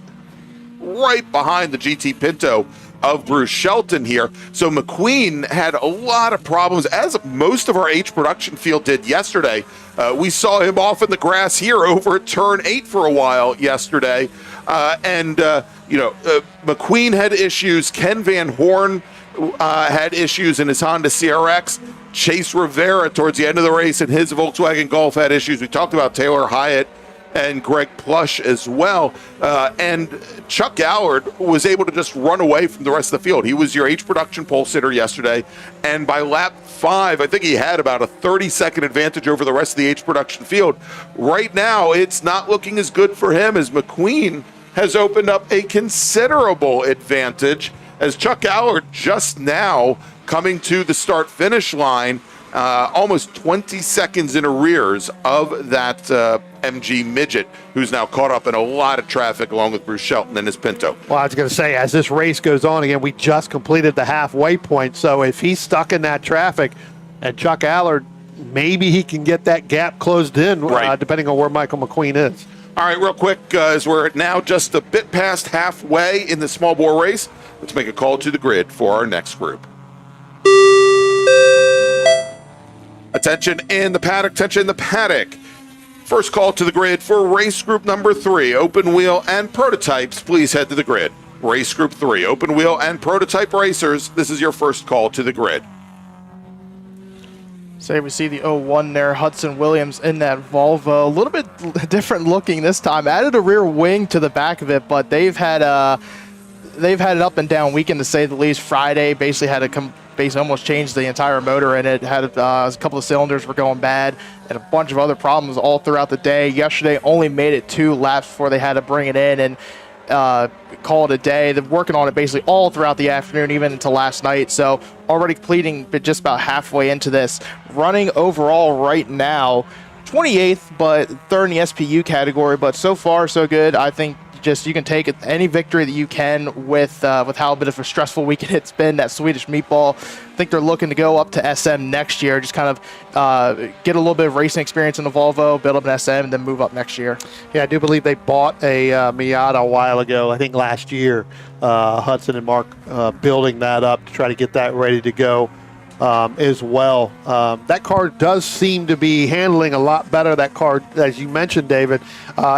right behind the GT Pinto of Bruce Shelton here. So McQueen had a lot of problems, as most of our H production field did yesterday. We saw him off in the grass here over at turn 8 for a while yesterday. McQueen had issues. Ken Van Horn had issues in his Honda CRX. Chase Rivera towards the end of the race in his Volkswagen Golf had issues. We talked about Taylor Hyatt and Greg Plush as well. And Chuck Allard was able to just run away from the rest of the field. He was your H production pole sitter yesterday. And by lap 5, I think he had about a 30-second advantage over the rest of the H production field. Right now, it's not looking as good for him as McQueen has opened up a considerable advantage as Chuck Allard just now coming to the start-finish line, almost 20 seconds in arrears of that MG Midget, who's now caught up in a lot of traffic along with Bruce Shelton and his Pinto. Well, I was going to say, as this race goes on, again, we just completed the halfway point, so if he's stuck in that traffic, and Chuck Allard, maybe he can get that gap closed in, right, depending on where Michael McQueen is. All right, real quick, as we're now just a bit past halfway in the small bore race, let's make a call to the grid for our next group. Attention in the paddock, attention in the paddock. First call to the grid for race group number 3, open wheel and prototypes. Please head to the grid. Race group 3, open wheel and prototype racers. This is your first call to the grid. Say we see the 01 there, Hudson Williams in that Volvo. A little bit different looking this time. Added a rear wing to the back of it, but they've had an up and down weekend to say the least. Friday basically had to almost changed the entire motor, and it had a couple of cylinders were going bad and a bunch of other problems all throughout the day. Yesterday only made it 2 laps before they had to bring it in and call it a day. They're working on it basically all throughout the afternoon, even into last night. So already completing just about halfway into this. Running overall right now, 28th, but 3rd in the SPU category. But so far, so good. I think just you can take any victory that you can with how bit of a stressful weekend it's been. That Swedish meatball. I think they're looking to go up to SM next year. Just kind of get a little bit of racing experience in the Volvo, build up an SM, and then move up next year. Yeah, I do believe they bought a Miata a while ago. I think last year, Hudson and Mark building that up to try to get that ready to go. As well. That car does seem to be handling a lot better. That car, as you mentioned, David,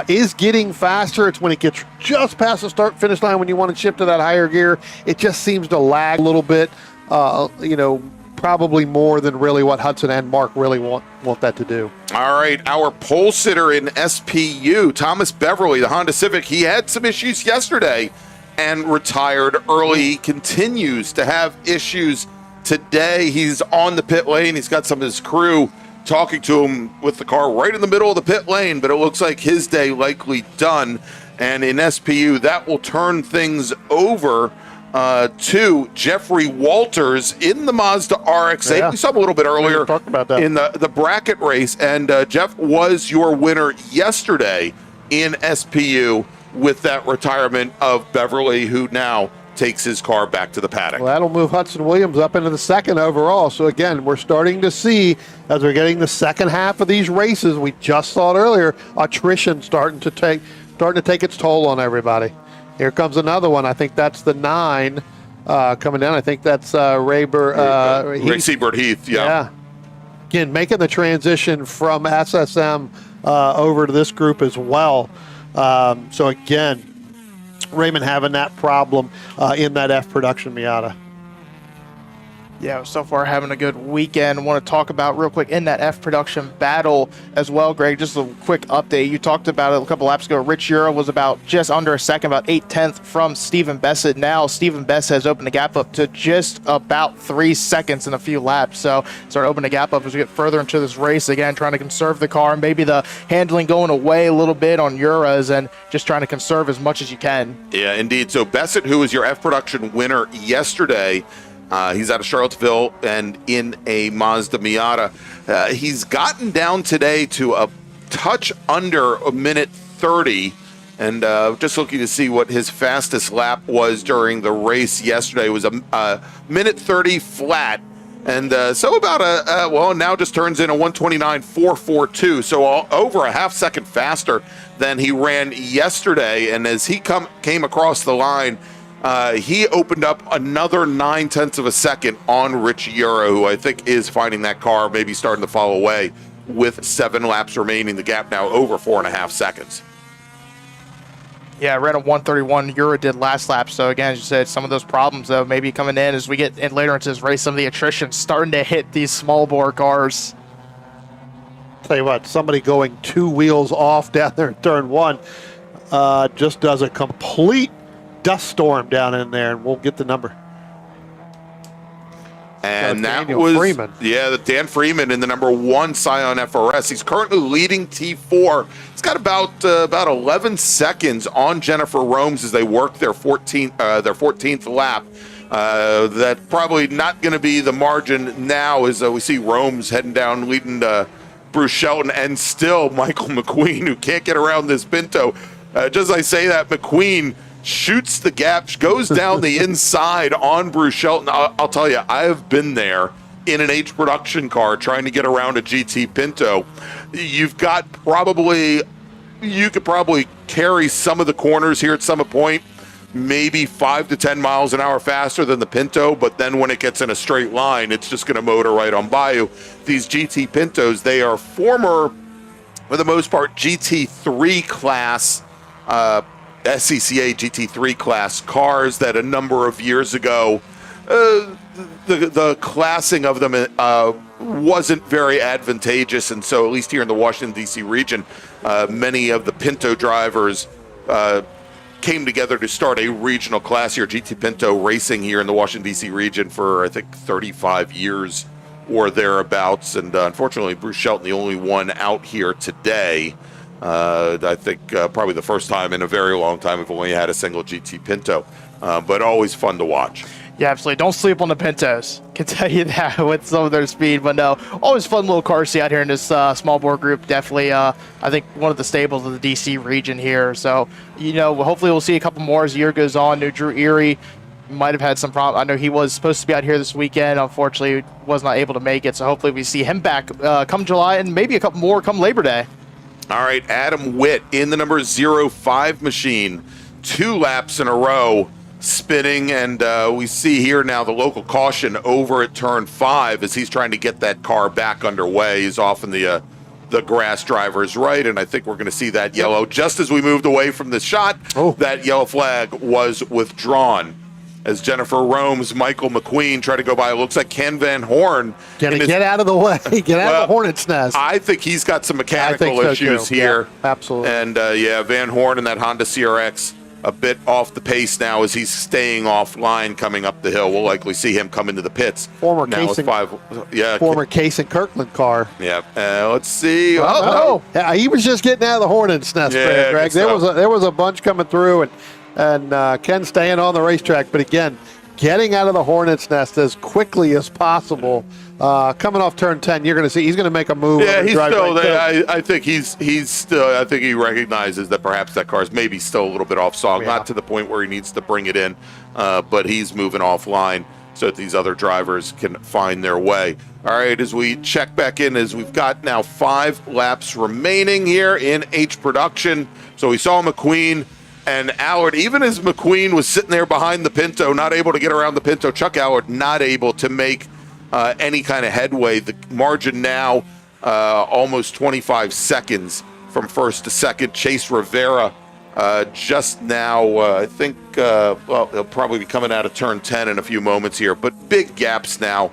is getting faster. It's when it gets just past the start-finish line when you want to shift to that higher gear. It just seems to lag a little bit, probably more than really what Hudson and Mark really want that to do. All right, our pole sitter in SPU, Thomas Beverly, the Honda Civic, he had some issues yesterday and retired early. He continues to have issues today. He's on the pit lane. He's got some of his crew talking to him with the car right in the middle of the pit lane, but it looks like his day likely done. And in SPU, that will turn things over to Jeffrey Walters in the Mazda RX-8. Yeah. We saw him a little bit earlier about that in the bracket race, and Jeff was your winner yesterday in SPU with that retirement of Beverly, who now takes his car back to the paddock. Well, that'll move Hudson Williams up into the 2nd overall. So again, we're starting to see, as we're getting the second half of these races, we just saw it earlier, attrition starting to take its toll on everybody. Here comes another one. I think that's the 9 coming down. I think that's Rick Siebert Heath. Yeah. Again, making the transition from SSM over to this group as well. So again, Raymond having that problem in that F production Miata. Yeah, so far having a good weekend. Want to talk about real quick in that F production battle as well, Greg. Just a quick update. You talked about it a couple laps ago. Rich Ura was about just under a second, about 8/10 from Stephen Bessett. Now Stephen Bessett has opened the gap up to just about 3 seconds in a few laps. So start opening the gap up as we get further into this race. Again, trying to conserve the car, and maybe the handling going away a little bit on Ura's, and just trying to conserve as much as you can. Yeah, indeed. So Bessett, who was your F production winner yesterday, he's out of Charlottesville and in a Mazda Miata. He's gotten down today to a touch under a minute 30 And just looking to see what his fastest lap was during the race yesterday. It was a minute 30 flat. And so about now just turns in a 129.442. So over a half second faster than he ran yesterday. And as he came across the line, he opened up another 0.9 of a second on Rich Euro, who I think is finding that car, maybe starting to fall away with 7 laps remaining. The gap now over 4.5 seconds. Yeah, I ran a 131. Euro did last lap. So again, as you said, some of those problems though maybe coming in as we get in later into this race. Some of the attrition starting to hit these small bore cars. Tell you what, somebody going 2 wheels off down there in turn 1 just does a complete dust storm down in there, and we'll get the number. And that Daniel was Freeman. the Dan Freeman in the number 1 Scion FRS. He's currently leading T4. He's got about 11 seconds on Jennifer Romes as they work their 14th lap. That probably not going to be the margin now as we see Romes heading down, leading Bruce Shelton, and still Michael McQueen, who can't get around this Pinto. Just as I say that, McQueen shoots the gap, goes down the inside on Bruce Shelton. I'll tell you, I have been there in an H production car trying to get around a GT Pinto. You could probably carry some of the corners here at Summit Point, maybe 5 to 10 miles an hour faster than the Pinto, but then when it gets in a straight line, it's just going to motor right on by you. These GT Pintos, they are former, for the most part, GT3 class SCCA GT3 class cars that a number of years ago, the classing of them wasn't very advantageous, and so at least here in the Washington, D.C. region, many of the Pinto drivers came together to start a regional class here, GT Pinto racing here in the Washington, D.C. region for, I think, 35 years or thereabouts, and unfortunately, Bruce Shelton, the only one out here today. I think probably the first time in a very long time we've only had a single GT Pinto, but always fun to watch. Yeah, absolutely. Don't sleep on the Pintos. Can tell you that with some of their speed. But no, always fun little car to see out here in this small bore group. Definitely, I think one of the staples of the DC region here. So, hopefully we'll see a couple more as the year goes on. New Drew Erie might have had some problem. I know he was supposed to be out here this weekend. Unfortunately, was not able to make it. So hopefully we see him back come July, and maybe a couple more come Labor Day. All right, Adam Witt in the number 05 machine, 2 laps in a row spinning, and we see here now the local caution over at turn 5 as he's trying to get that car back underway. He's off in the grass driver's right, and I think we're going to see that yellow. Just as we moved away from the shot, that yellow flag was withdrawn. As Jennifer Romes, Michael McQueen try to go by. It looks like Ken Van Horn. Get out of the way. Get out of the hornet's nest. I think he's got some mechanical issues here. Yeah, absolutely. And Van Horn and that Honda CRX a bit off the pace now as he's staying offline coming up the hill. We'll likely see him come into the pits. Former Case and Kirkland car. Yeah. Let's see. Yeah, he was just getting out of the hornet's nest, Greg. There was a bunch coming through, and Ken staying on the racetrack, but again, getting out of the hornet's nest as quickly as possible. Coming off turn 10, you're going to see he's going to make a move. Yeah, he's still there. I think he's still. I think he recognizes that perhaps that car is maybe still a little bit off song, not to the point where he needs to bring it in, but he's moving offline so that these other drivers can find their way. All right, as we check back in, as we've got now 5 laps remaining here in H production. So we saw McQueen and Allard, even as McQueen was sitting there behind the Pinto, not able to get around the Pinto, Chuck Allard not able to make any kind of headway. The margin now almost 25 seconds from first to second. Chase Rivera just now, I think, he'll probably be coming out of turn 10 in a few moments here, but big gaps now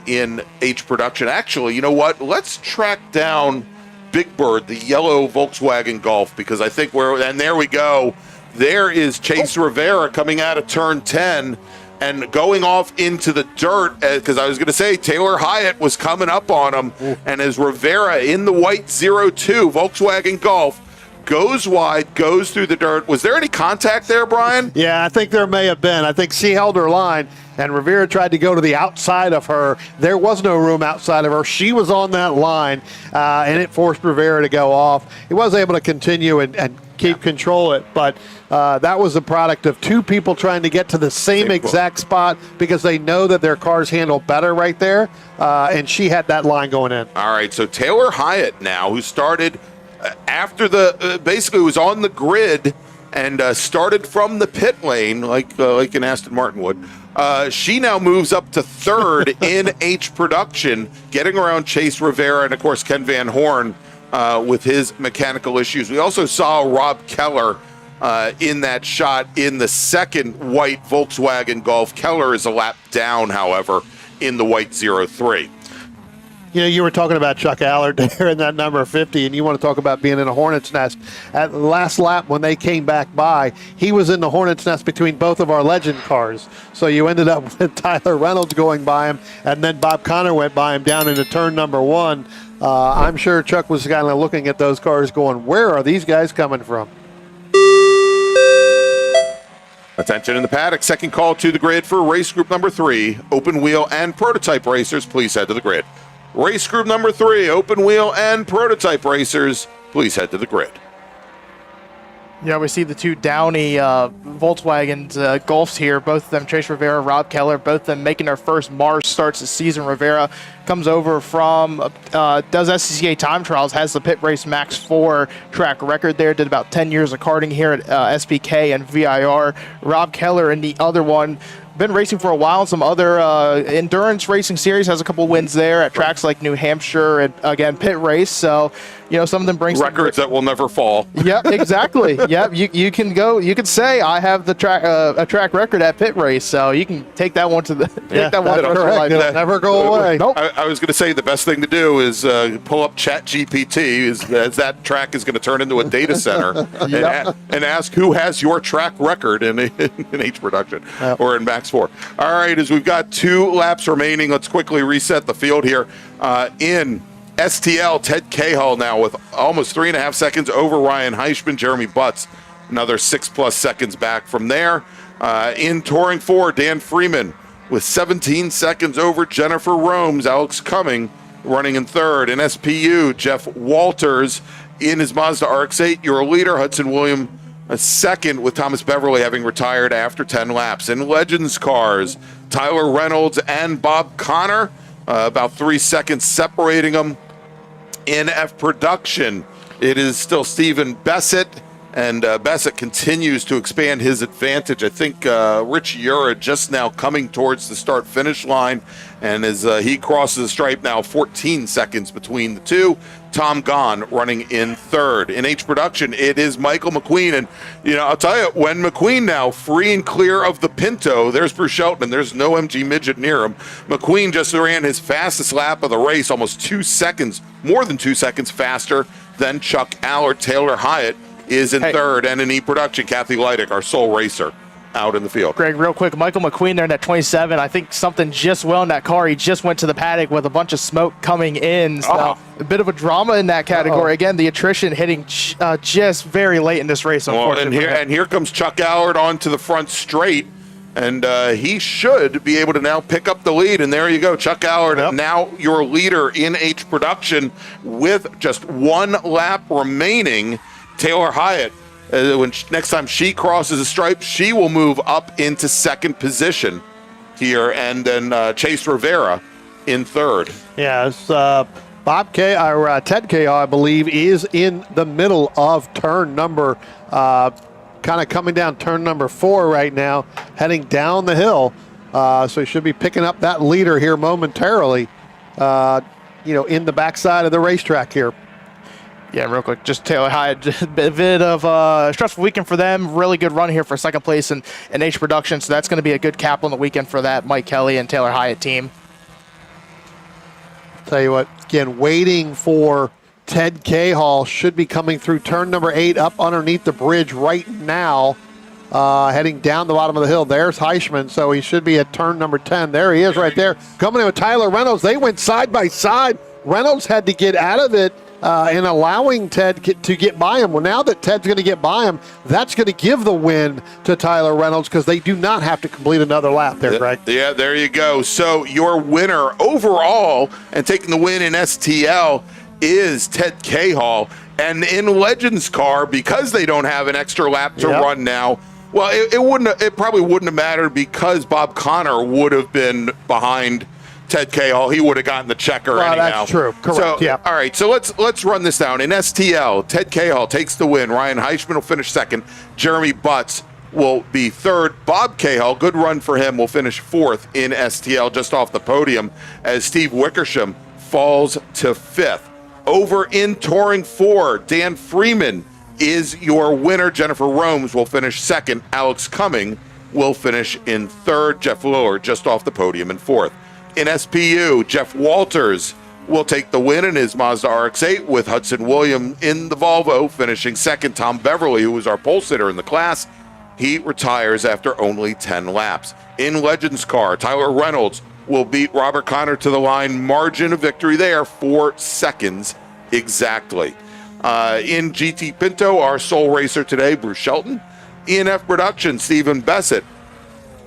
in H production. Actually, you know what? Let's track down Big Bird, the yellow Volkswagen Golf, because I think and there we go. There is Chase Rivera coming out of turn 10 and going off into the dirt, because I was going to say Taylor Hyatt was coming up on him. And as Rivera in the white 02 Volkswagen Golf goes wide, goes through the dirt. Was there any contact there, Brian? Yeah, I think there may have been. I think she held her line, and Rivera tried to go to the outside of her. There was no room outside of her. She was on that line, and it forced Rivera to go off. He was able to continue and keep control it. But that was a product of two people trying to get to the same exact spot because they know that their cars handle better right there, and she had that line going in. All right, so Taylor Hyatt now, who started after the basically was on the grid and started from the pit lane like an Aston Martin would. She now moves up to third in H production, getting around Chase Rivera and, of course, Ken Van Horn with his mechanical issues. We also saw Rob Keller in that shot in the second white Volkswagen Golf. Keller is a lap down, however, in the white 03. You know, you were talking about Chuck Allard there in that number 50, and you want to talk about being in a hornet's nest. At the last lap when they came back by, he was in the hornet's nest between both of our legend cars. So you ended up with Tyler Reynolds going by him, and then Bob Connor went by him down into turn number 1. I'm sure Chuck was kind of looking at those cars going, where are these guys coming from? Attention in the paddock. Second call to the grid for race group number 3. Open wheel and prototype racers, please head to the grid. Race group number 3, open wheel and prototype racers, please head to the grid. Yeah, we see the two Downey Volkswagens Golfs here, both of them, Chase Rivera, Rob Keller, both of them making their first MARRS starts this season. Rivera comes over from, does SCCA time trials, has the Pit Race Max 4 track record there, did about 10 years of karting here at SPK and VIR. Rob Keller in the other one, been racing for a while in some other endurance racing series, has a couple wins there at tracks like New Hampshire and, again, Pit Race. So, you know, some of them bring records that will never fall. Yeah, exactly. Yeah, you can go. You could say I have the a track record at Pit Race, so you can take that one to the take that one. Correct. It'll never go away. Nope. I was going to say the best thing to do is pull up ChatGPT as that track is going to turn into a data center and ask who has your track record in H production or in Max 4. All right, as we've got 2 laps remaining, let's quickly reset the field here. In STL, Ted Cahill now with almost 3.5 seconds over Ryan Heischman. Jeremy Butts another 6+ seconds back from there. In Touring 4, Dan Freeman with 17 seconds over Jennifer Romes. Alex Cumming running in third. In SPU, Jeff Walters in his Mazda RX-8, your leader. Hudson William a second, with Thomas Beverly having retired after 10 laps. In Legends cars, Tyler Reynolds and Bob Connor, about 3 seconds separating them. In F production, it is still Stephen Bessett, and Bessett continues to expand his advantage. I think Rich Ura just now coming towards the start-finish line, and as he crosses the stripe now, 14 seconds between the two. Tom Gahn running in third. In H production, it is Michael McQueen, and I'll tell you, when McQueen now free and clear of the Pinto, there's Bruce Shelton, there's no MG midget near him. McQueen just ran his fastest lap of the race, almost 2 seconds, more than 2 seconds faster than Chuck Allard. Taylor Hyatt is in third, and in E production, Kathy Leidick, our sole racer, out in the field. Greg, real quick, Michael McQueen there in that 27. I think something just went in that car. He just went to the paddock with a bunch of smoke coming in. So a bit of a drama in that category. Again, the attrition hitting just very late in this race, unfortunately. And here comes Chuck Allard onto the front straight, and he should be able to now pick up the lead. And there you go, Chuck Allard, now your leader in H production with just 1 lap remaining. Taylor Hyatt, next time she crosses the stripe, she will move up into second position here, and then Chase Rivera in third. Yes, Ted Cahill, I believe, is in the middle of turn number, kind of coming down turn number 4 right now, heading down the hill. So he should be picking up that leader here momentarily, in the backside of the racetrack here. Yeah, real quick, just Taylor Hyatt, a bit of a stressful weekend for them. Really good run here for second place in H production, so that's going to be a good cap on the weekend for that Mike Kelly and Taylor Hyatt team. Tell you what, again, waiting for Ted Cahill, should be coming through turn number 8 up underneath the bridge right now, heading down the bottom of the hill. There's Heischman, so he should be at turn number 10. There he is right there. Coming in with Tyler Reynolds. They went side by side. Reynolds had to get out of it and allowing Ted to get by him. Well, now that Ted's going to get by him, that's going to give the win to Tyler Reynolds because they do not have to complete another lap there, Greg. Yeah, there you go. So your winner overall and taking the win in STL is Ted Cahill. And in Legends car, because they don't have an extra lap to run now, well, it probably wouldn't have mattered because Bob Connor would have been behind Ted Cahill. He would have gotten the checker anyhow. That's true. Correct. So, all right, so let's run this down. In STL, Ted Cahill takes the win. Ryan Heichman will finish second. Jeremy Butts will be third. Bob Cahill, good run for him, will finish fourth in STL, just off the podium, as Steve Wickersham falls to fifth. Over in Touring 4, Dan Freeman is your winner. Jennifer Romes will finish second. Alex Cumming will finish in third. Jeff Lillard just off the podium in fourth. In SPU, Jeff Walters will take the win in his Mazda RX-8 with Hudson William in the Volvo finishing second. Tom Beverly, who was our pole sitter in the class, he retires after only 10 laps. In Legends car, Tyler Reynolds will beat Robert Connor to the line. Margin of victory there, 4 seconds exactly. In GT Pinto, our sole racer today, Bruce Shelton. ENF Production, Stephen Bessett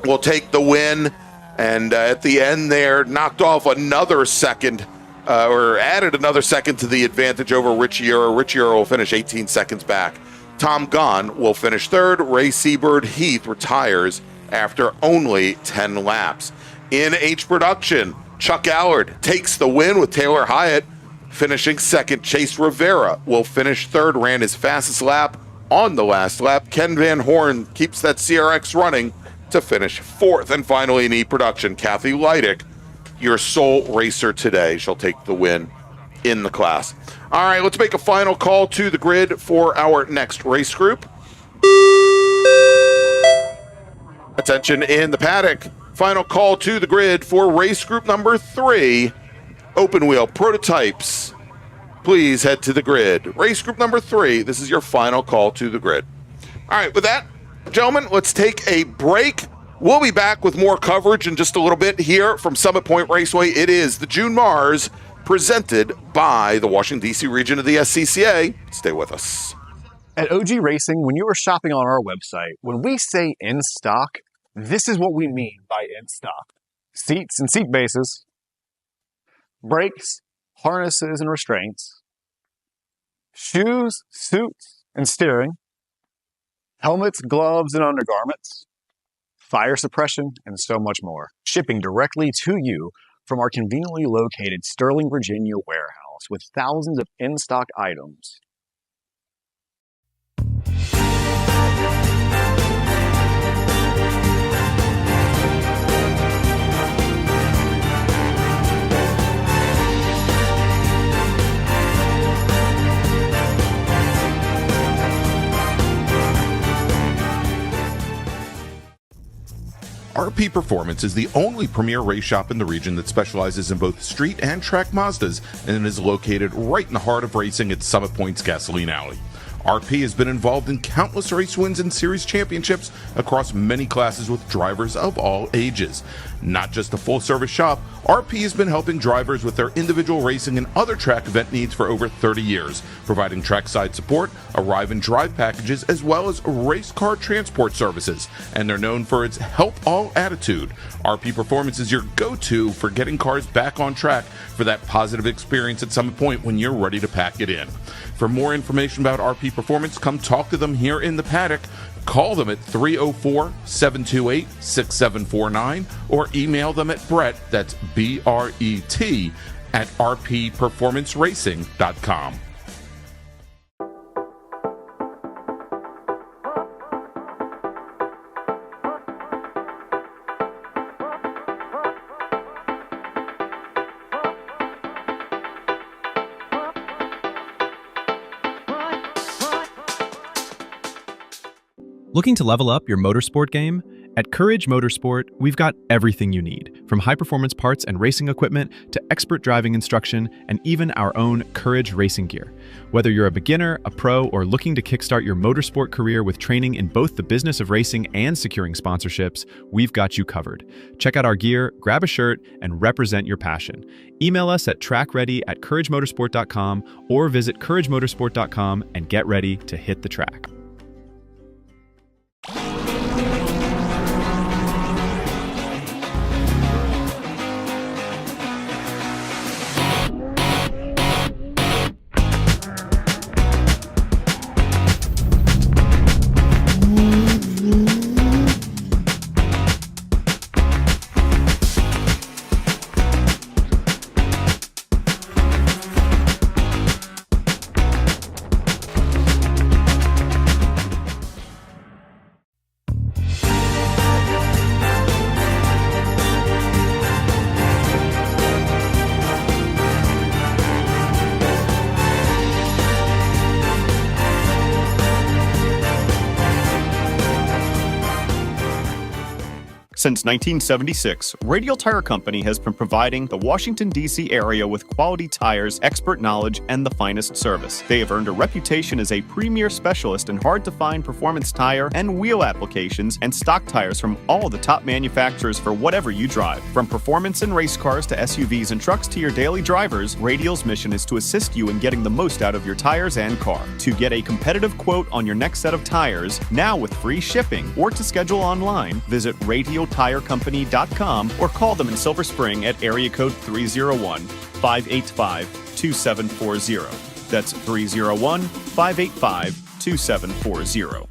will take the win. And at the end there, knocked off another second, or added another second to the advantage over Rich Euro. Rich Euro will finish 18 seconds back. Tom Gunn will finish third. Ray Seabird Heath retires after only 10 laps. In H Production, Chuck Allard takes the win with Taylor Hyatt finishing second. Chase Rivera will finish third, ran his fastest lap on the last lap. Ken Van Horn keeps that CRX running to finish fourth. And finally in E Production, Kathy Leidick, your sole racer today. She'll take the win in the class. All right, let's make a final call to the grid for our next race group. Attention in the paddock. Final call to the grid for race group number 3, open wheel prototypes. Please head to the grid. Race group number 3, this is your final call to the grid. All right, with that, gentlemen, let's take a break. We'll be back with more coverage in just a little bit here from Summit Point Raceway. It is the June MARRS presented by the Washington, D.C. region of the SCCA. Stay with us. At OG Racing, when you are shopping on our website, when we say in stock, this is what we mean by in stock. Seats and seat bases, brakes, harnesses and restraints, shoes, suits, and steering, helmets, gloves, and undergarments, fire suppression, and so much more. Shipping directly to you from our conveniently located Sterling, Virginia warehouse with thousands of in-stock items. RP Performance is the only premier race shop in the region that specializes in both street and track Mazdas and is located right in the heart of racing at Summit Point's Gasoline Alley. RP has been involved in countless race wins and series championships across many classes with drivers of all ages. Not just a full-service shop, RP has been helping drivers with their individual racing and other track event needs for over 30 years, providing trackside support, arrive and drive packages, as well as race car transport services. And they're known for its help all attitude. RP Performance is your go-to for getting cars back on track for that positive experience at Summit Point when you're ready to pack it in. For more information about RP Performance, come talk to them here in the paddock. Call them at 304-728-6749 or email them at Brett, that's B-R-E-T, at rpperformanceracing.com. Looking to level up your motorsport game? At Courage Motorsport, we've got everything you need, from high-performance parts and racing equipment to expert driving instruction and even our own Courage racing gear. Whether you're a beginner, a pro, or looking to kickstart your motorsport career with training in both the business of racing and securing sponsorships, we've got you covered. Check out our gear, grab a shirt, and represent your passion. Email us at trackready@couragemotorsport.com or visit couragemotorsport.com and get ready to hit the track. Since 1976, Radial Tire Company has been providing the Washington, D.C. area with quality tires, expert knowledge, and the finest service. They have earned a reputation as a premier specialist in hard-to-find performance tire and wheel applications and stock tires from all the top manufacturers for whatever you drive. From performance and race cars to SUVs and trucks to your daily drivers, Radial's mission is to assist you in getting the most out of your tires and car. To get a competitive quote on your next set of tires, now with free shipping, or to schedule online, visit radialtirecompany.com or call them in Silver Spring at area code 301-585-2740. That's 301-585-2740.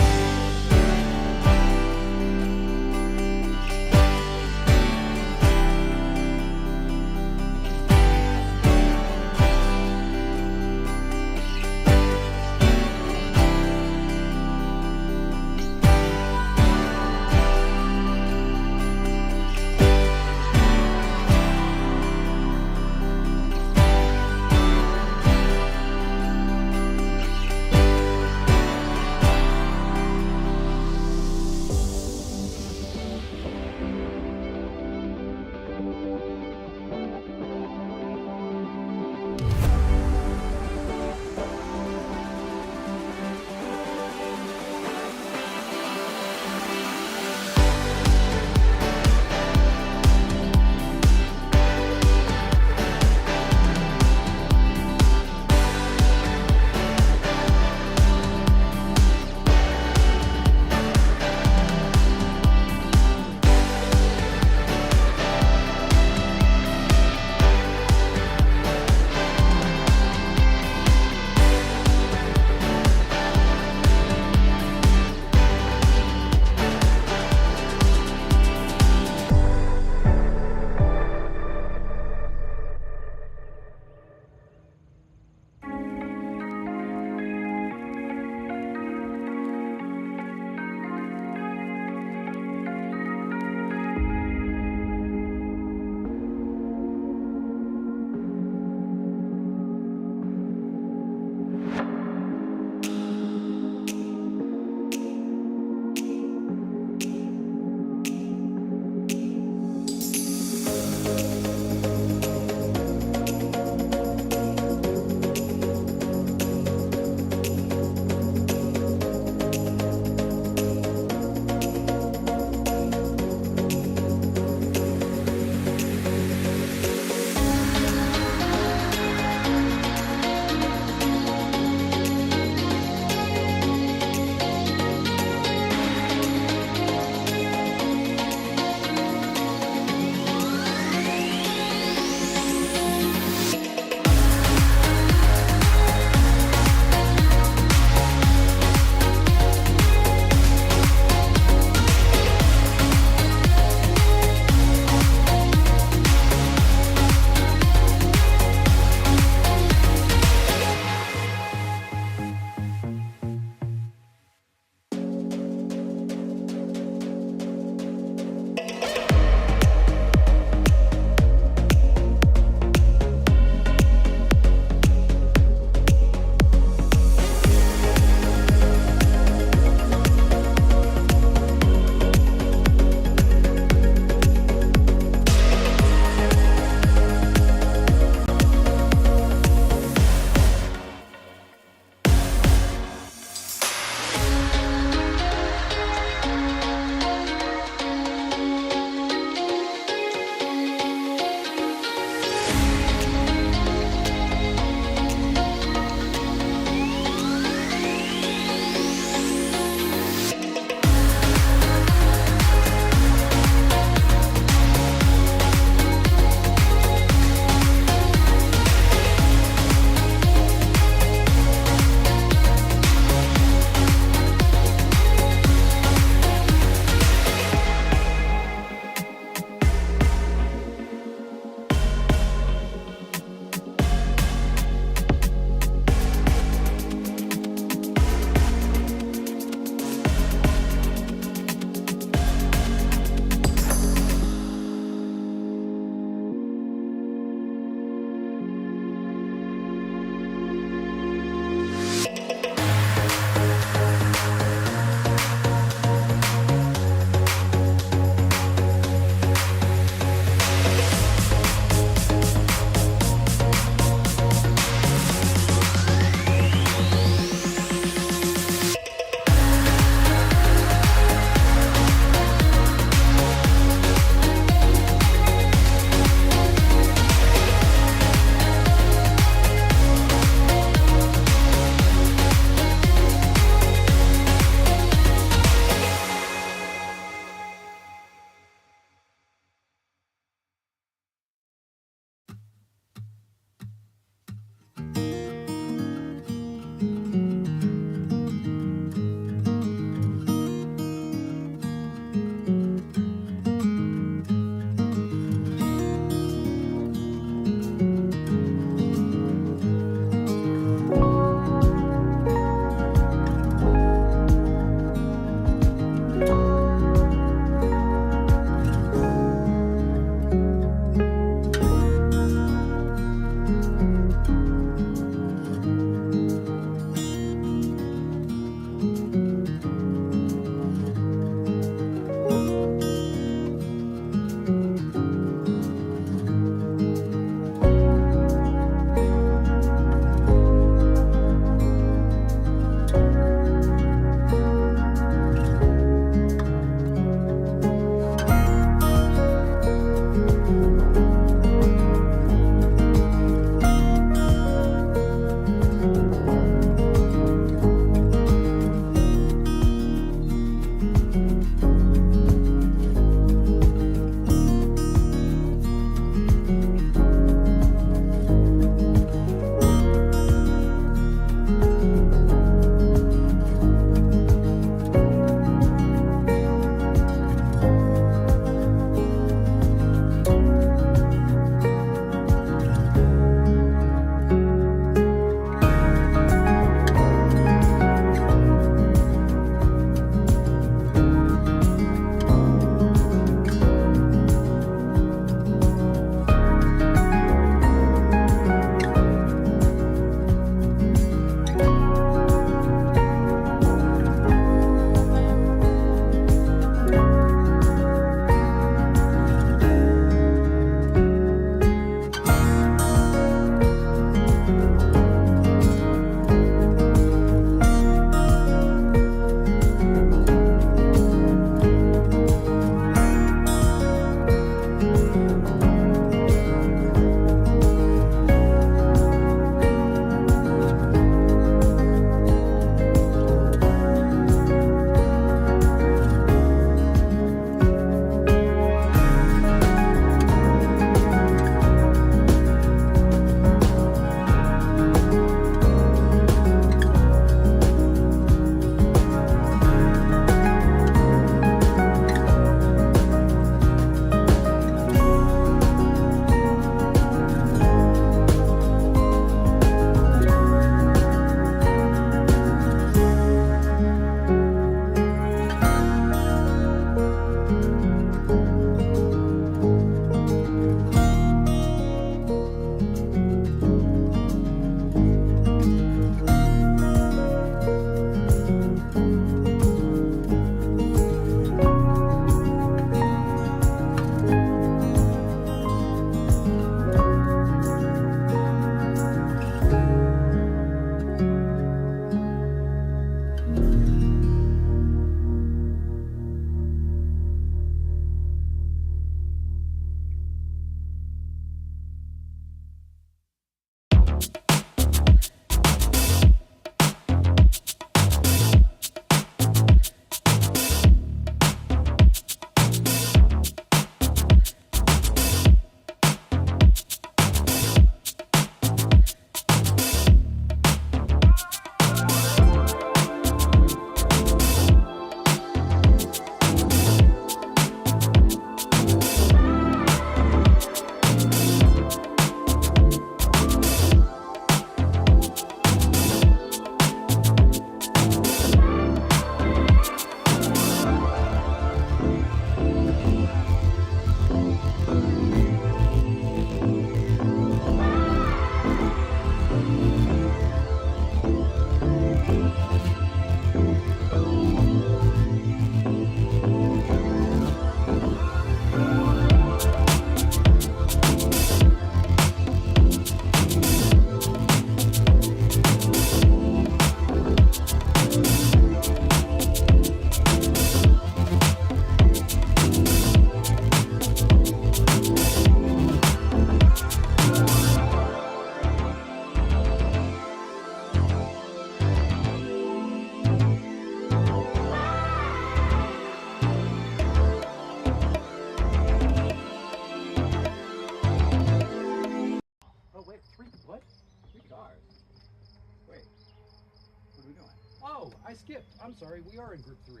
I'm sorry, we are in Group 3.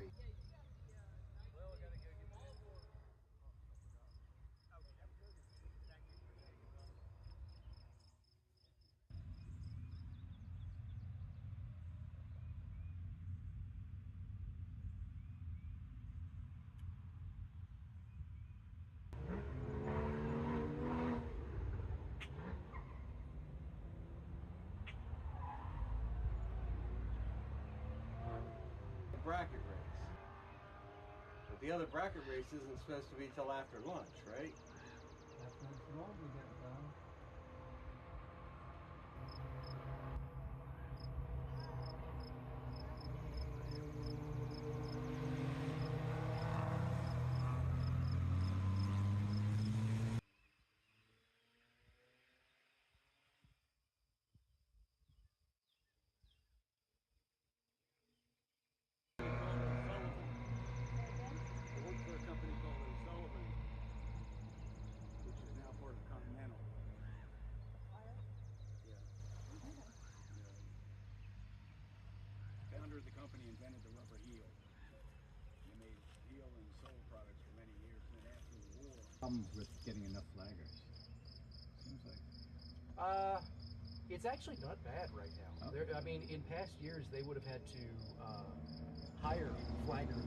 Bracket race. But the other bracket race isn't supposed to be till after lunch, right? That's when it's normally getting done. Founder of the company invented the rubber heel. They made heel and sole products for many years, and then after the war... Problems with getting enough flaggers. Seems like... It's actually not bad right now. Oh. I mean, in past years, they would have had to hire flaggers.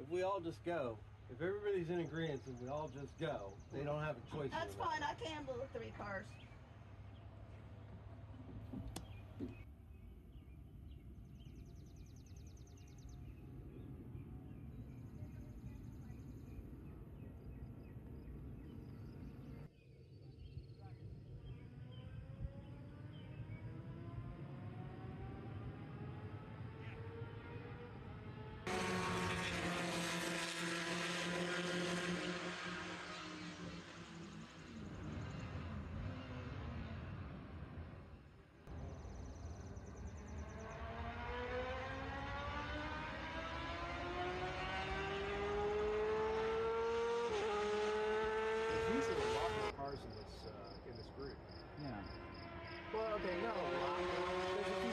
If we all just go, if everybody's in agreement and we all just go, they don't have a choice. That's fine. I can handle the 3 cars. Cars in this group. Yeah. Well, okay, not a lot. There's a few.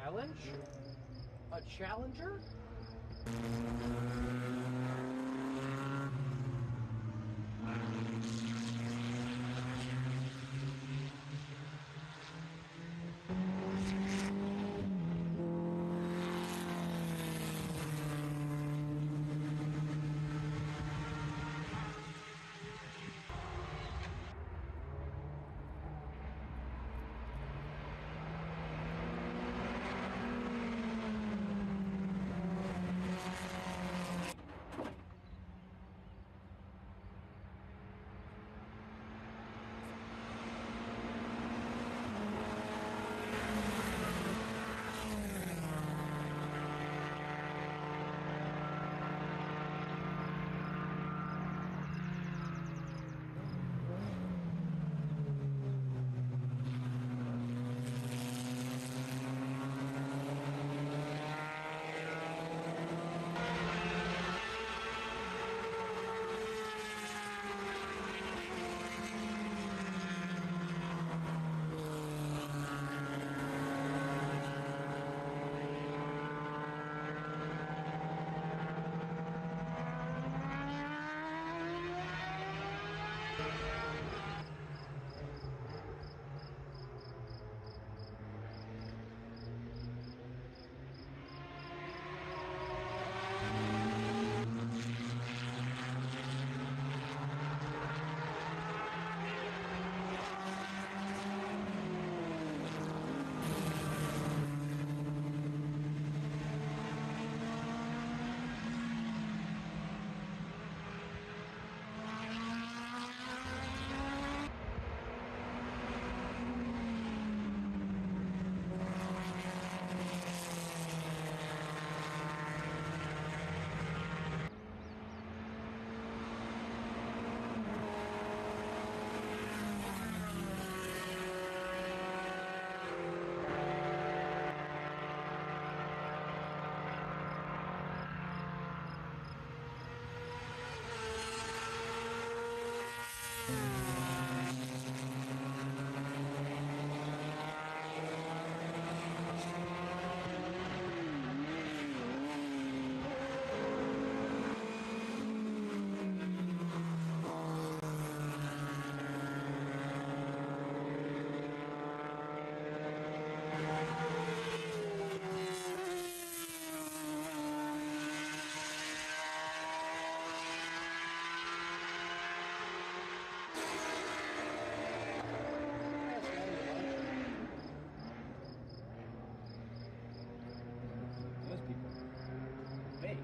challenge? A challenger? Those people. Hey.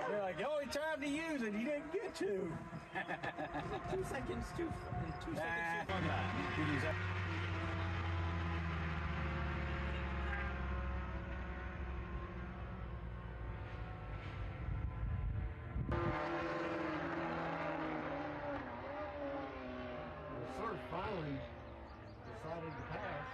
You're like, the only time to use it, you didn't get to. 2 seconds too. 2 seconds too far. You can use that. The sort finally decided to pass.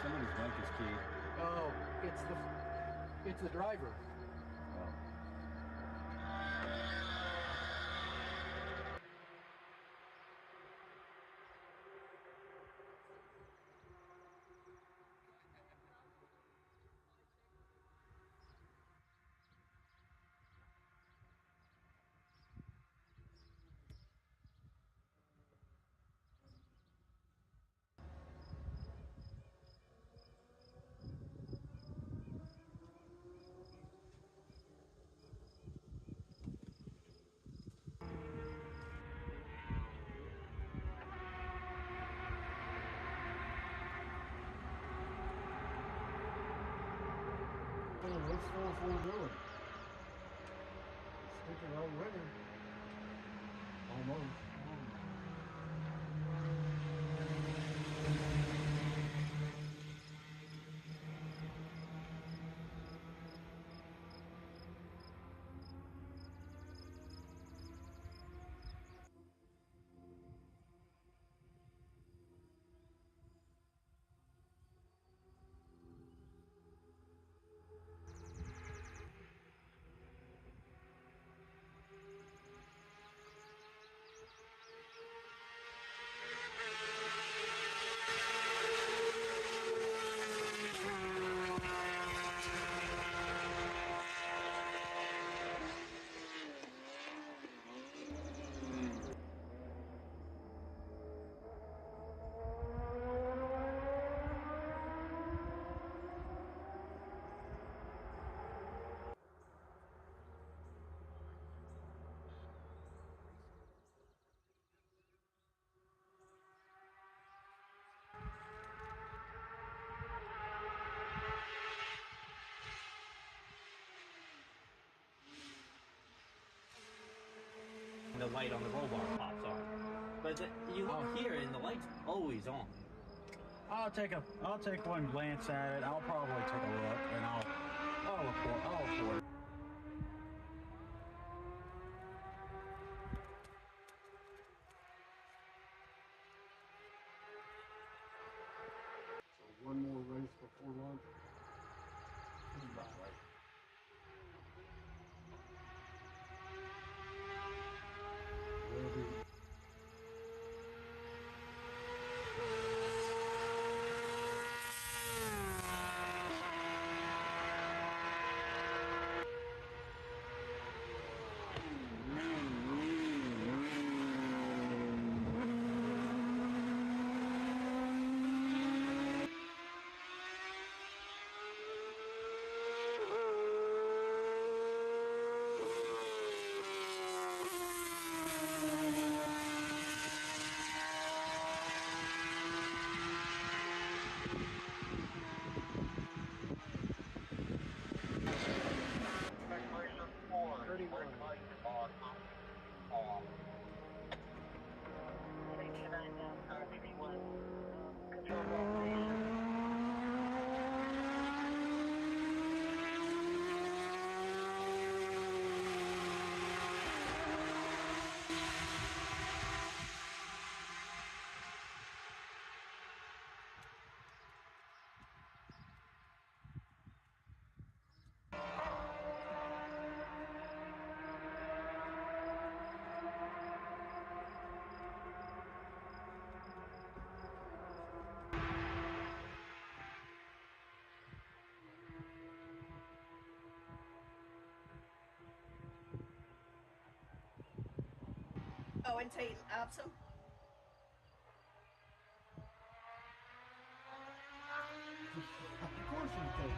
Somebody's bike is keyed. Oh, it's the driver. it's still doing. Sticking already. Almost. The light on the roll bar pops on. But you look here and the light's always on. I'll take one glance at it. I'll probably take a look and I'll report it. So one more race before lunch. Right. Ready. Oh, and Tate, awesome. Of course you take.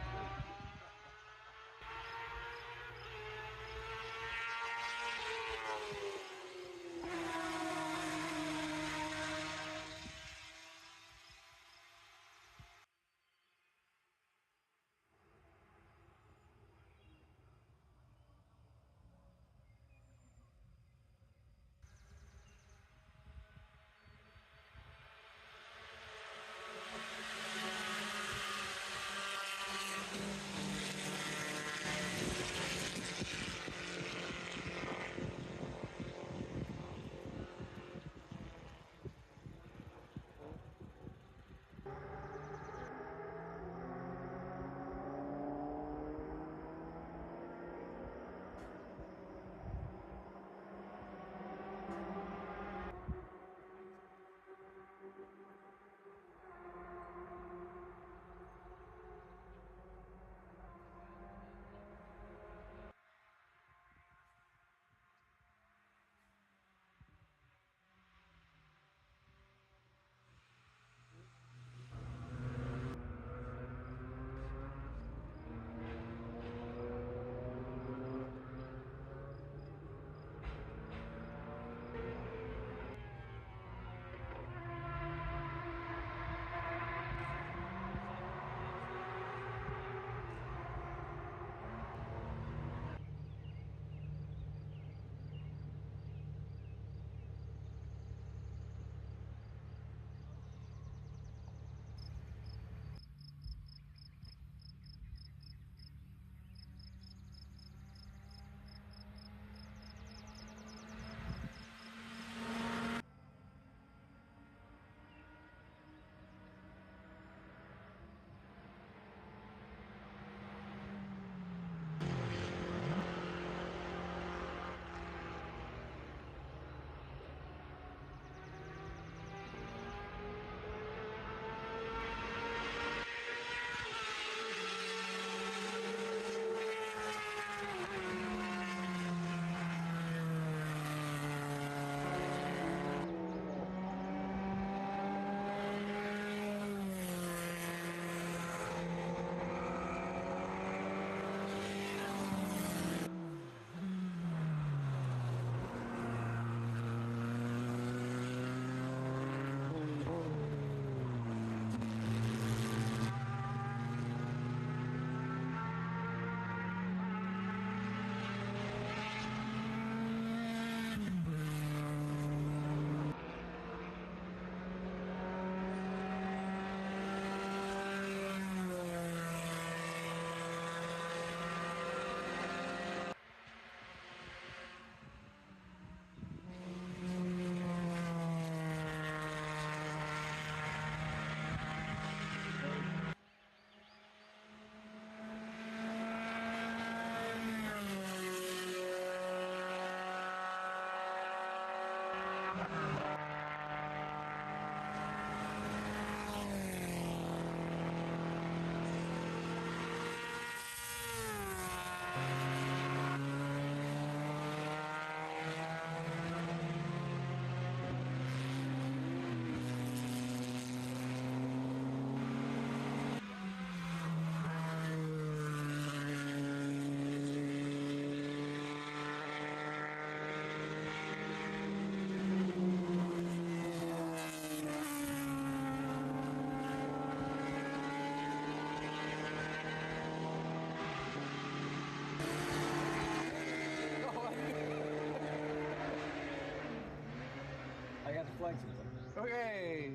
accident. Okay.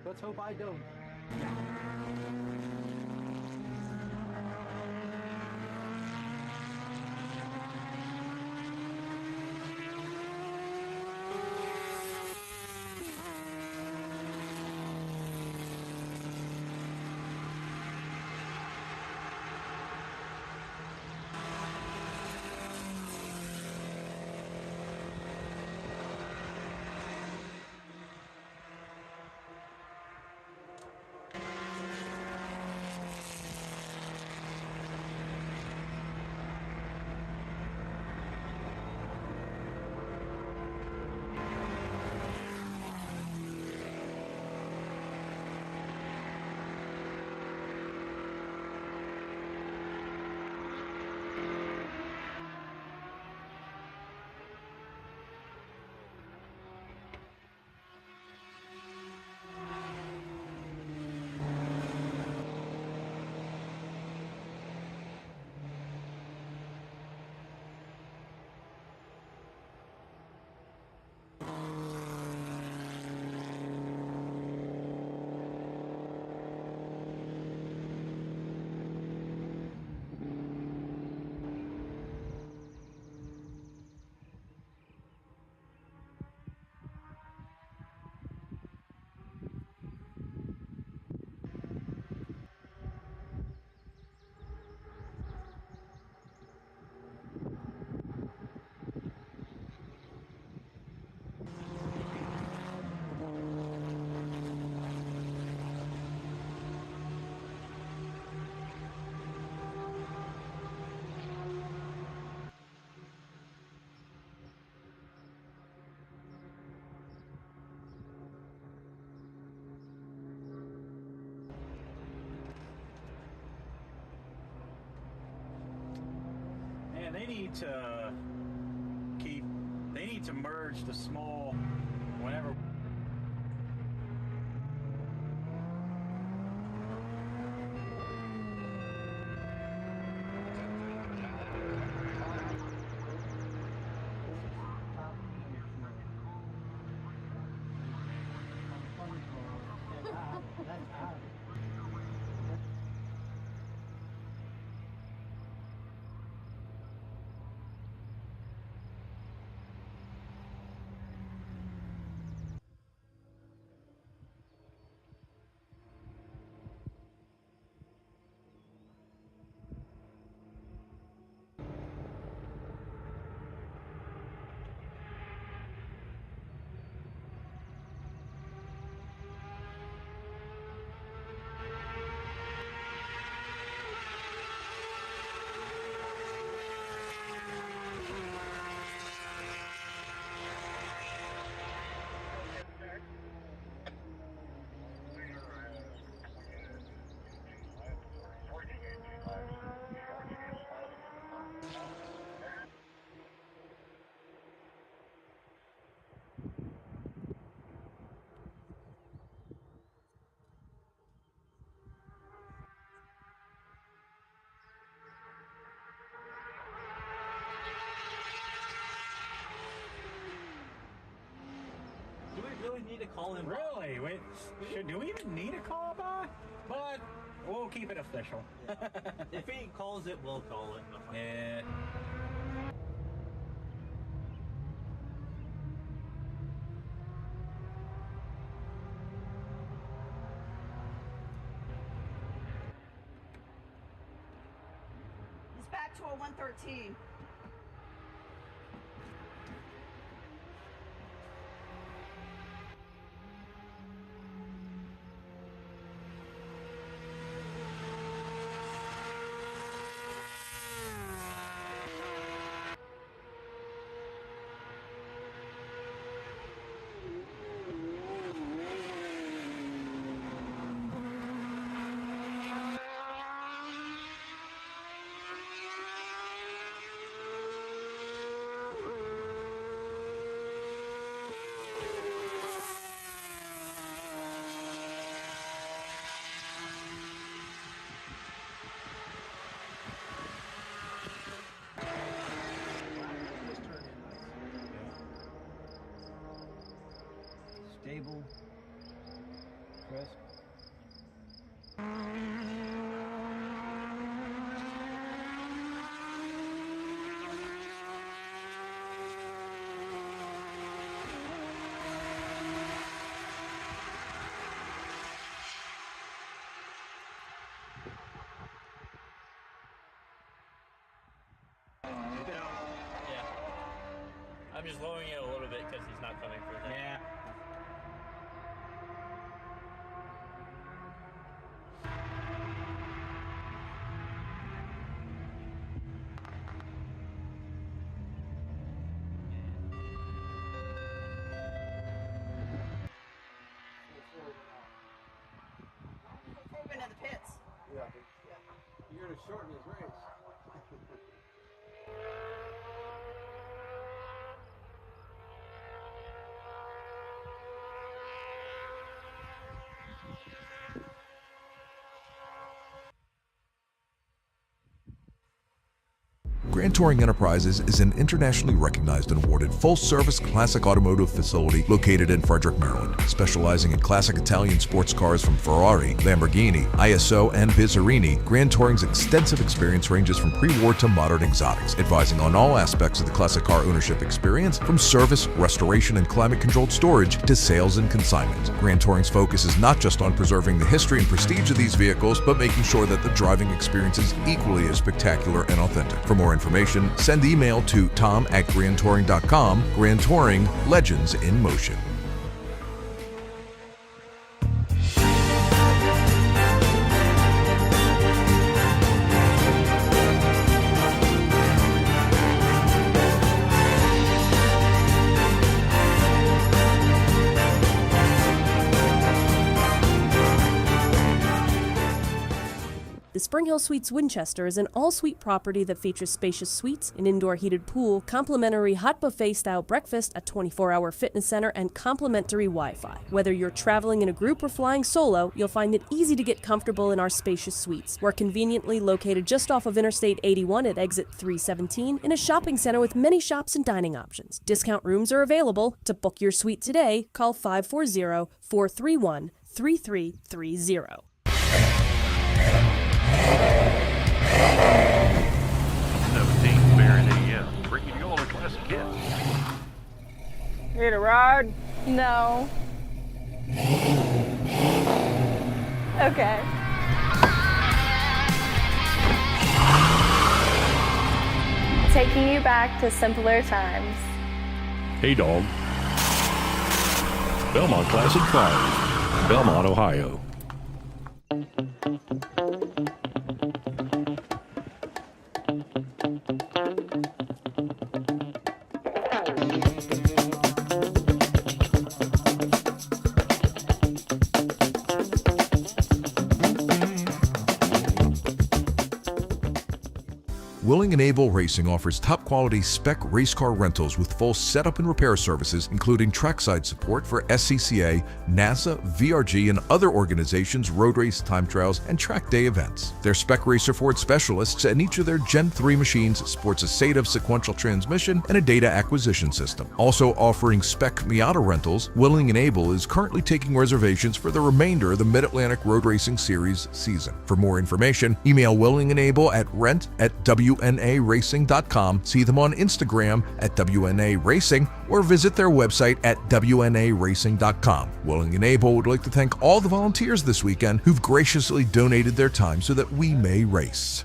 Let's hope I don't. And they need to merge the small whenever. That's out. Do we really need to call him? Really? Wait, do we even need a call back? But we'll keep it official. If he calls it, we'll call it. Yeah. He's back to a 113. I'm just lowering it a little bit because he's not coming for that. Yeah. Moving in the pits. Yeah. You're going to shorten his race. Grand Touring Enterprises is an internationally recognized and awarded full-service classic automotive facility located in Frederick, Maryland. Specializing in classic Italian sports cars from Ferrari, Lamborghini, ISO, and Bizzarini, Grand Touring's extensive experience ranges from pre-war to modern exotics, advising on all aspects of the classic car ownership experience, from service, restoration, and climate-controlled storage to sales and consignment. Grand Touring's focus is not just on preserving the history and prestige of these vehicles, but making sure that the driving experience is equally as spectacular and authentic. For more information, send email to tom@grandtouring.com. Grand Touring, legends in motion. The Spring Hill Suites Winchester is an all-suite property that features spacious suites, an indoor heated pool, complimentary hot buffet-style breakfast, a 24-hour fitness center, and complimentary Wi-Fi. Whether you're traveling in a group or flying solo, you'll find it easy to get comfortable in our spacious suites. We're conveniently located just off of Interstate 81 at exit 317 in a shopping center with many shops and dining options. Discount rooms are available. To book your suite today, call 540-431-3330. 17 Baron AM, bringing you all the classic hits. Need a ride? No. Okay. Taking you back to simpler times. Hey, dog. Belmont Classic Cars, Belmont, Ohio. Willing and Able Racing offers top-quality spec race car rentals with full setup and repair services, including trackside support for SCCA, NASA, VRG, and other organizations' road race, time trials, and track day events. Their spec racer Ford specialists and each of their Gen 3 machines sports a SATAV sequential transmission and a data acquisition system. Also offering spec Miata rentals, Willing and Able is currently taking reservations for the remainder of the Mid-Atlantic Road Racing Series season. For more information, email Willing and Able at rent@WNARacing.com, see them on Instagram at WNA Racing, or visit their website at WNARacing.com. Willing and Able would like to thank all the volunteers this weekend who've graciously donated their time so that we may race.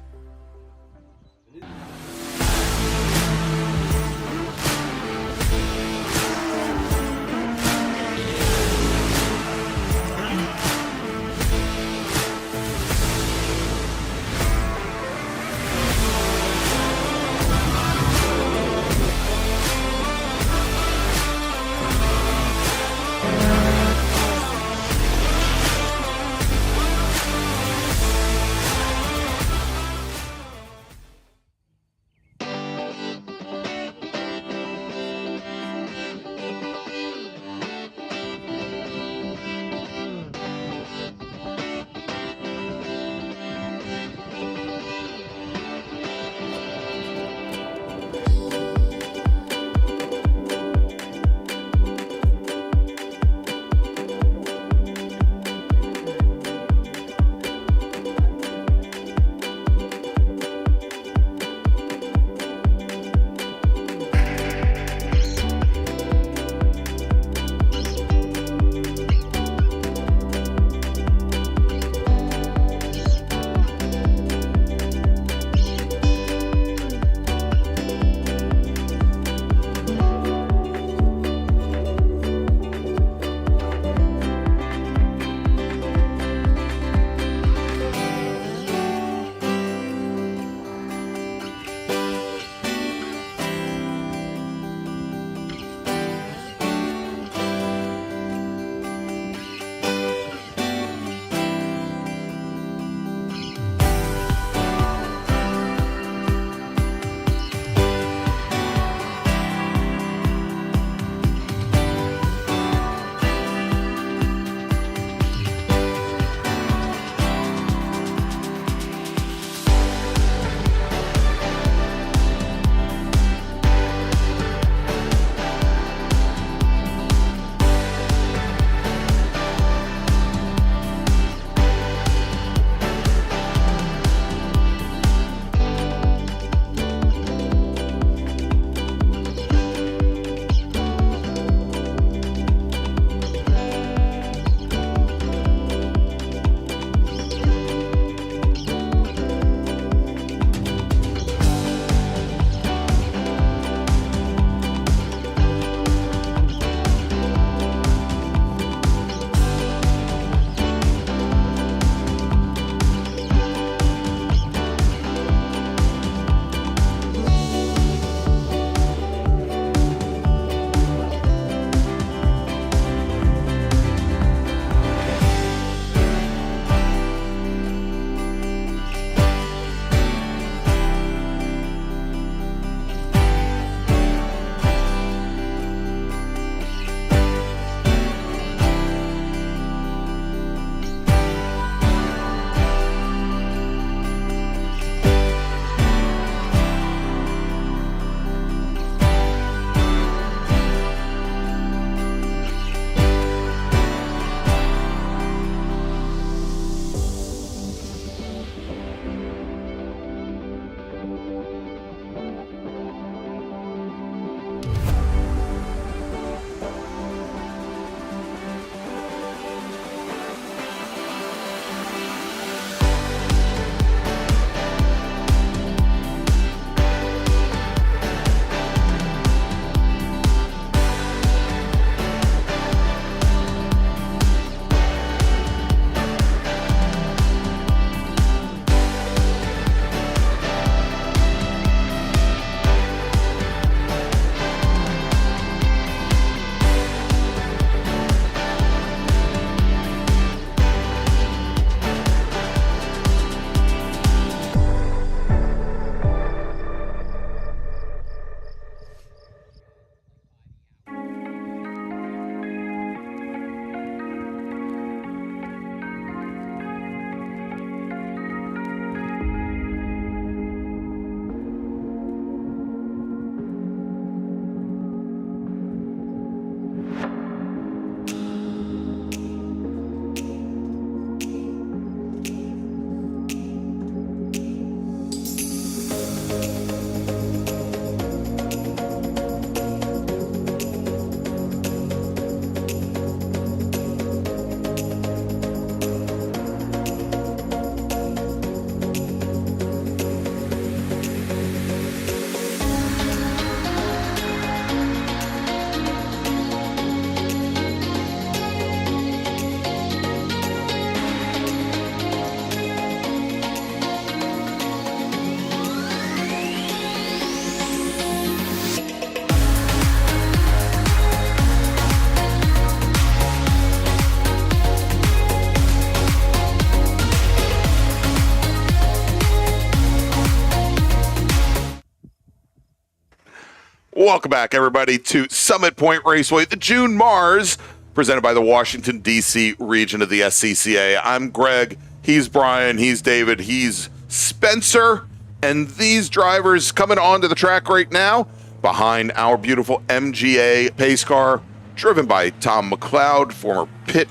Welcome back, everybody, to Summit Point Raceway, the June MARRS, presented by the Washington, D.C. region of the SCCA. I'm Greg. He's Brian. He's David. He's Spencer. And these drivers coming onto the track right now behind our beautiful MGA pace car, driven by Tom McLeod, former pit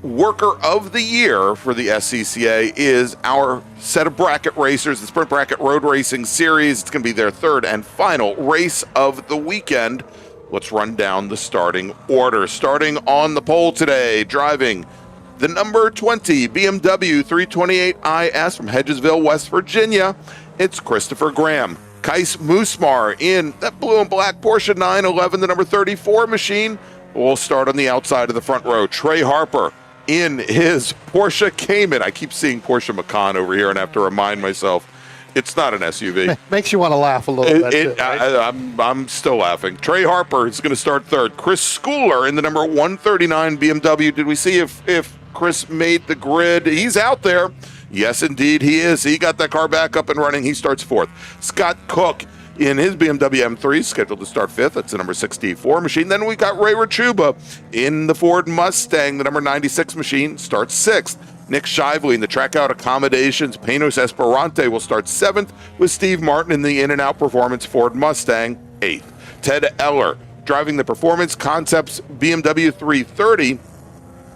worker of the year for the SCCA, is our set of bracket racers, the Sprint Bracket Road Racing Series. It's going to be their third and final race of the weekend. Let's run down the starting order. Starting on the pole today, driving the number 20 BMW 328 IS from Hedgesville, West Virginia, it's Christopher Graham. Kais Musmar in that blue and black Porsche 911, the number 34 machine, will start on the outside of the front row. Trey Harper in his Porsche Cayman. I keep seeing Porsche Macan over here and have to remind myself it's not an SUV. Makes you want to laugh a little bit. I'm still laughing. Trey Harper is going to start third. Chris Schooler in the number 139 BMW. Did we see if Chris made the grid? He's out there. Yes, indeed, he is. He got that car back up and running. He starts fourth. Scott Cook in his BMW M3, scheduled to start fifth. That's the number 64 machine. Then we got Ray Rachuba in the Ford Mustang, the number 96 machine, starts sixth. Nick Shively in the Trackout Accommodations Panos Esperante will start seventh, with Steve Martin in the In-N-Out Performance Ford Mustang eighth. Ted Eller driving the Performance Concepts BMW 330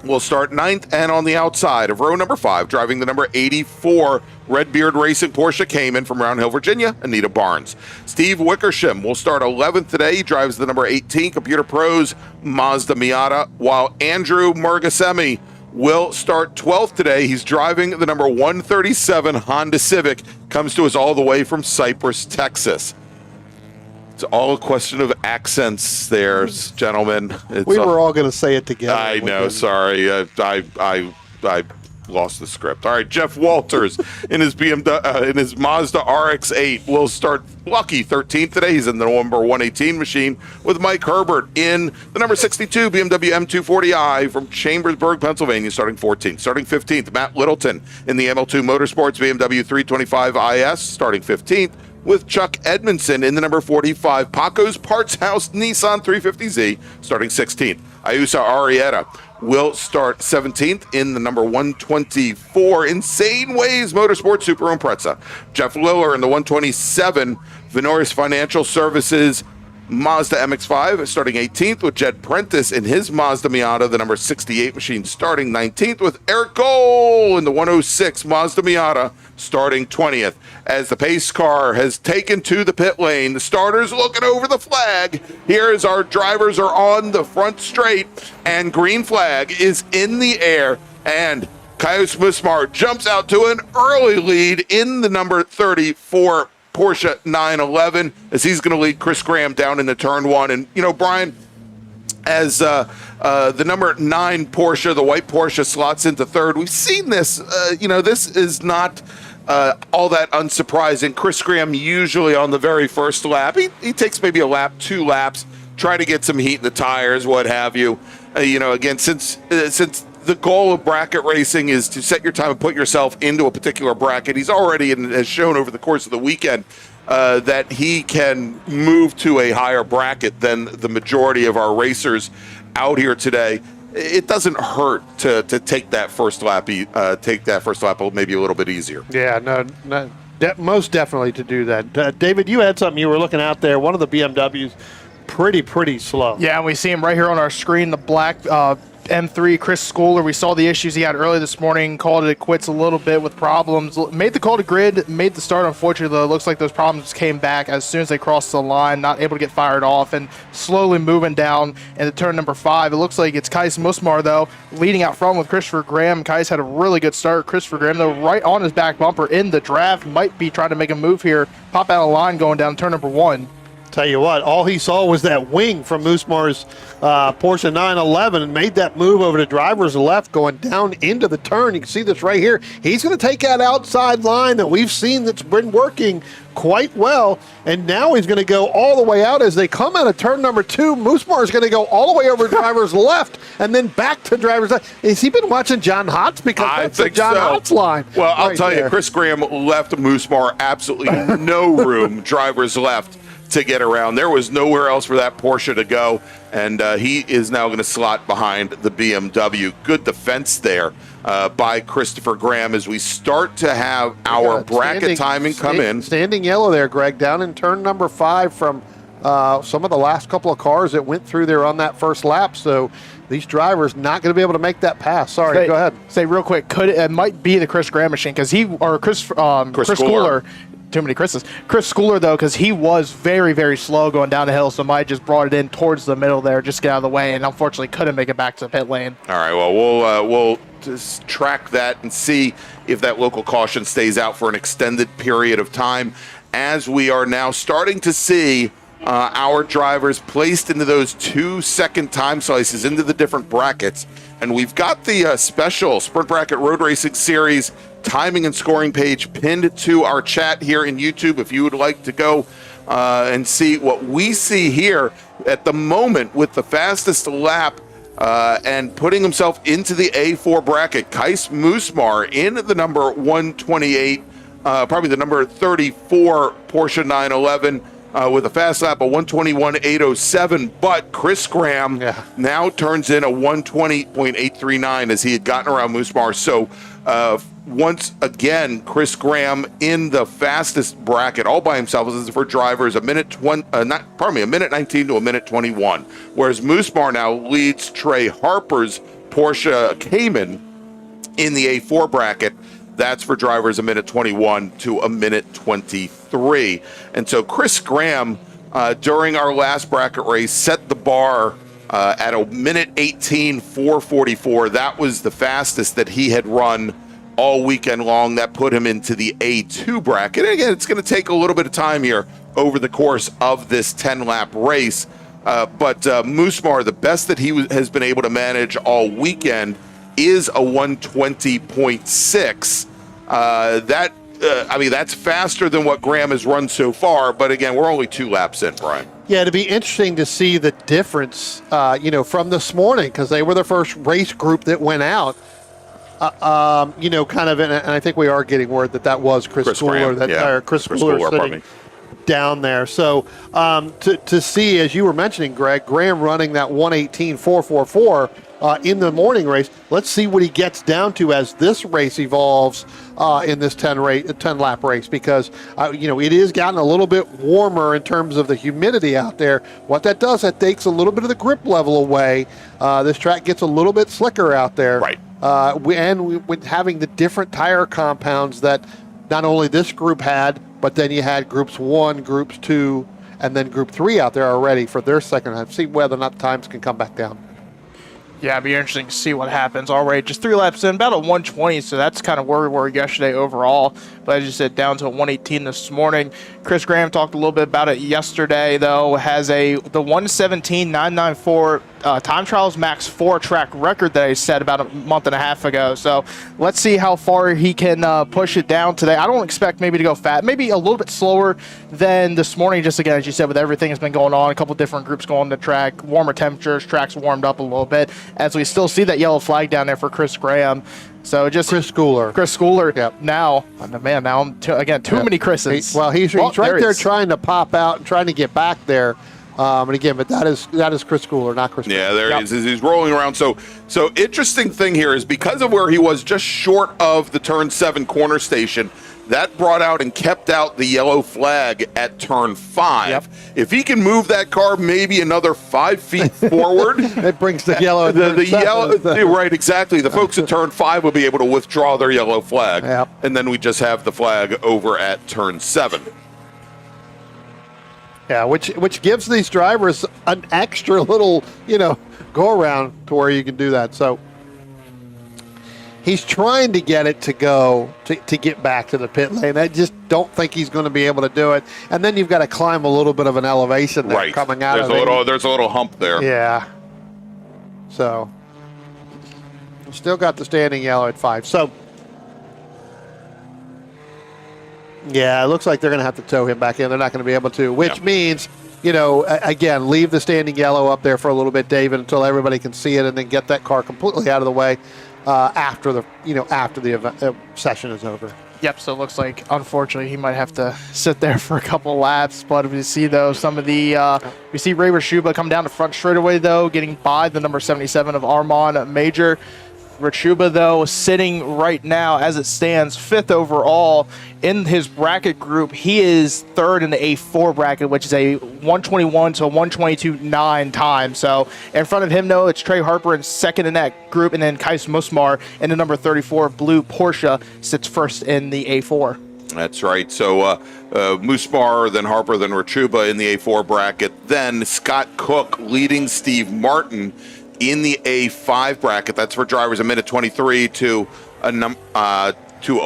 will start ninth, and on the outside of row number 5, driving the number 84 Redbeard Racing Porsche Cayman from Round Hill, Virginia, Anita Barnes. Steve Wickersham will start 11th today. He drives the number 18 Computer Pros Mazda Miata, while Andrew Murgasemi will start 12th today. He's driving the number 137 Honda Civic, comes to us all the way from Cypress, Texas. It's all a question of accents there, gentlemen. We were all going to say it together. I know, sorry. I lost the script. All right, Jeff Walters in his in his Mazda RX-8 will start lucky 13th today. He's in the number 118 machine, with Mike Herbert in the number 62 BMW M240i from Chambersburg, Pennsylvania, starting 14th. Starting 15th, Matt Littleton in the ML2 Motorsports BMW 325 IS, starting 15th, with Chuck Edmondson in the number 45 Paco's Parts House Nissan 350Z, starting 16th. Ayusa Arrieta will start 17th in the number 124 Insane Ways Motorsports Super Impreza. Jeff Liller in the 127 Venoris Financial Services Mazda MX-5 starting 18th, with Jed Prentice in his Mazda Miata, the number 68 machine, starting 19th, with Eric Gohl in the 106 Mazda Miata starting 20th. As the pace car has taken to the pit lane, the starters looking over the flag. Here's our drivers are on the front straight, and green flag is in the air, and Kaius Musmar jumps out to an early lead in the number 34 Porsche 911, as he's going to lead Chris Graham down into turn one. And, you know, Brian, as the number 9 Porsche, the white Porsche, slots into third, we've seen this. This is not all that unsurprising. Chris Graham usually on the very first lap, he takes maybe a lap, 2 laps, try to get some heat in the tires, what have you. Again, since the goal of bracket racing is to set your time and put yourself into a particular bracket, he's already has shown over the course of the weekend that he can move to a higher bracket than the majority of our racers out here today. It doesn't hurt to take that first lap, maybe a little bit easier. Yeah, no, most definitely to do that. David, you had something you were looking out there. One of the BMWs, pretty slow. Yeah, and we see him right here on our screen, the black M3, Chris Schooler. We saw the issues he had early this morning, called it quits a little bit with problems. Made the call to grid, made the start. Unfortunately, though, it looks like those problems came back as soon as they crossed the line, not able to get fired off, and slowly moving down into turn number 5. It looks like it's Kais Musmar, though, leading out front with Christopher Graham. Kais had a really good start. Christopher Graham, though, right on his back bumper in the draft, might be trying to make a move here, pop out of line going down turn number 1. Tell you what, all he saw was that wing from Musmar's Porsche 911 and made that move over to driver's left going down into the turn. You can see this right here. He's going to take that outside line that we've seen that's been working quite well, and now he's going to go all the way out as they come out of turn number 2. Musmar is going to go all the way over to driver's left and then back to driver's left. Has he been watching John Hotz? Because that's the John Hotz line. Well, I'll tell you, Chris Graham left Musmar absolutely no room driver's left to get around. There was nowhere else for that Porsche to go, and he is now going to slot behind the BMW. Good defense there by Christopher Graham as we start to have our bracket timing come in. Standing yellow there, Greg, down in turn number 5 from some of the last couple of cars that went through there on that first lap. So these drivers not going to be able to make that pass. Sorry, go ahead. Say real quick, it might be the Chris Graham machine because Chris Schooler. Too many Chris's. Chris Schooler, though, because he was very, very slow going down the hill, so Mike just brought it in towards the middle there, just get out of the way, and unfortunately couldn't make it back to the pit lane. All right, well, we'll just track that and see if that local caution stays out for an extended period of time, as we are now starting to see our drivers placed into those 2-second time slices into the different brackets. And we've got the special Sprint Bracket Road Racing Series timing and scoring page pinned to our chat here in YouTube if you would like to go and see what we see here at the moment with the fastest lap and putting himself into the A4 bracket. Kais Moosmar in the number 128, probably the number 34 Porsche 911 with a fast lap of 121.807, but Chris Graham now turns in a 120.839 as he had gotten around Moosmar. So once again, Chris Graham in the fastest bracket all by himself. This is for drivers a minute 19 to a minute 21. Whereas Moosmar now leads Trey Harper's Porsche Cayman in the A4 bracket. That's for drivers a minute 21 to a minute 23. And so Chris Graham, during our last bracket race, set the bar at a minute 18.444. That was the fastest that he had run all weekend long. That put him into the A2 bracket. And again, it's going to take a little bit of time here over the course of this 10-lap race. But Moosmar, the best that he has been able to manage all weekend is a 120.6. That's faster than what Graham has run so far. But again, we're only 2 laps in, Brian. Yeah, it'd be interesting to see the difference, from this morning, because they were the first race group that went out. Kind of, and I think we are getting word that was Chris Schooler, Chris Schooler sitting down there. So to see, as you were mentioning, Greg, Graham running that 118.444 in the morning race. Let's see what he gets down to as this race evolves in this 10-lap race, because it is gotten a little bit warmer in terms of the humidity out there. What that does, that takes a little bit of the grip level away. This track gets a little bit slicker out there. Right. With having the different tire compounds that not only this group had, but then you had groups 1, groups 2, and then group 3 out there already for their second half. See whether or not the times can come back down. Yeah, it'd be interesting to see what happens. Already just 3 laps in, about a 120, so that's kind of where we were yesterday overall. But as you said, down to a 118 this morning. Chris Graham talked a little bit about it yesterday, though. Has the 117.994 time trials max 4 track record that he set about a month and a half ago. So let's see how far he can push it down today. I don't expect maybe to go fast, maybe a little bit slower than this morning. Just again, as you said, with everything that's been going on, a couple different groups going on the track, warmer temperatures, tracks warmed up a little bit, as we still see that yellow flag down there for Chris Graham. So just Chris Schooler. Yep. Now I'm too many Chris's. He's right there trying to pop out and trying to get back there. And again, but that is Chris Schooler, not Chris. Yeah, there he is. He's rolling around. So interesting thing here is because of where he was just short of the turn 7 corner station, that brought out and kept out the yellow flag at turn 5. Yep. If he can move that car maybe another 5 feet forward, it brings the yellow. The yellow, right? Exactly. The folks at turn 5 will be able to withdraw their yellow flag, and then we just have the flag over at turn 7. Yeah, which gives these drivers an extra little, go around to where you can do that. So he's trying to get it to go to get back to the pit lane. I just don't think he's going to be able to do it. And then you've got to climb a little bit of an elevation there coming out of it. There's a little hump there. Yeah. So still got the standing yellow at 5. So yeah, it looks like they're going to have to tow him back in. They're not going to be able to, which means, again, leave the standing yellow up there for a little bit, David, until everybody can see it, and then get that car completely out of the way after the event, session is over. Yep, so it looks like, unfortunately, he might have to sit there for a couple laps. But we see, though, some of the, we see Ray Rashuba come down the front straightaway, though, getting by the number 77 of Armand Major. Rashuba, though, sitting right now, as it stands, 5th overall in his bracket group. He is 3rd in the A4 bracket, which is a 121 to 122.9 time. So in front of him, though, it's Trey Harper in 2nd in that group, and then Kais Musmar in the number 34 blue Porsche sits 1st in the A4. That's right. So Musmar, then Harper, then Rashuba in the A4 bracket. Then Scott Cook leading Steve Martin in the A5 bracket. That's for drivers a minute 23 to a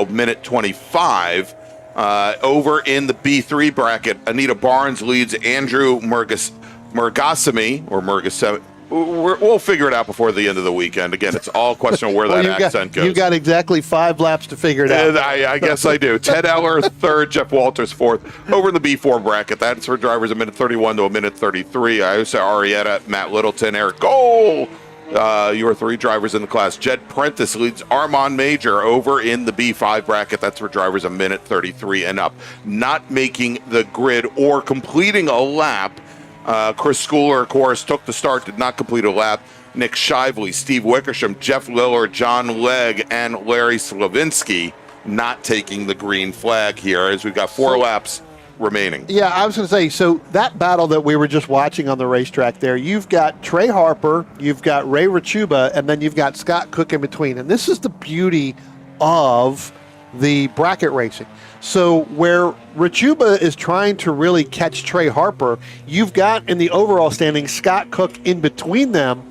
minute 25. Over in the B3 bracket, Anita Barnes leads Andrew Murgasamy, or Murgasamy. We'll figure it out before the end of the weekend. Again, it's all a question of where that accent goes. You got exactly 5 laps to figure it out. I guess I do. Ted Eller, 3rd. Jeff Walters, 4th. Over in the B4 bracket, that's for drivers a minute 31 to a minute 33. Iosa Arrieta, Matt Littleton, Eric Cole. Your 3 drivers in the class. Jed Prentice leads Armand Major over in the B5 bracket. That's for drivers a minute 33 and up. Not making the grid or completing a lap. Chris Schooler, of course, took the start, did not complete a lap. Nick Shively, Steve Wickersham, Jeff Lillard, John Legg, and Larry Slavinsky not taking the green flag here, as we've got 4 laps remaining. Yeah, I was going to say, so that battle that we were just watching on the racetrack there, you've got Trey Harper, you've got Ray Rashuba, and then you've got Scott Cook in between. And this is the beauty of the bracket racing. So where Rashuba is trying to really catch Trey Harper, you've got in the overall standing Scott Cook in between them,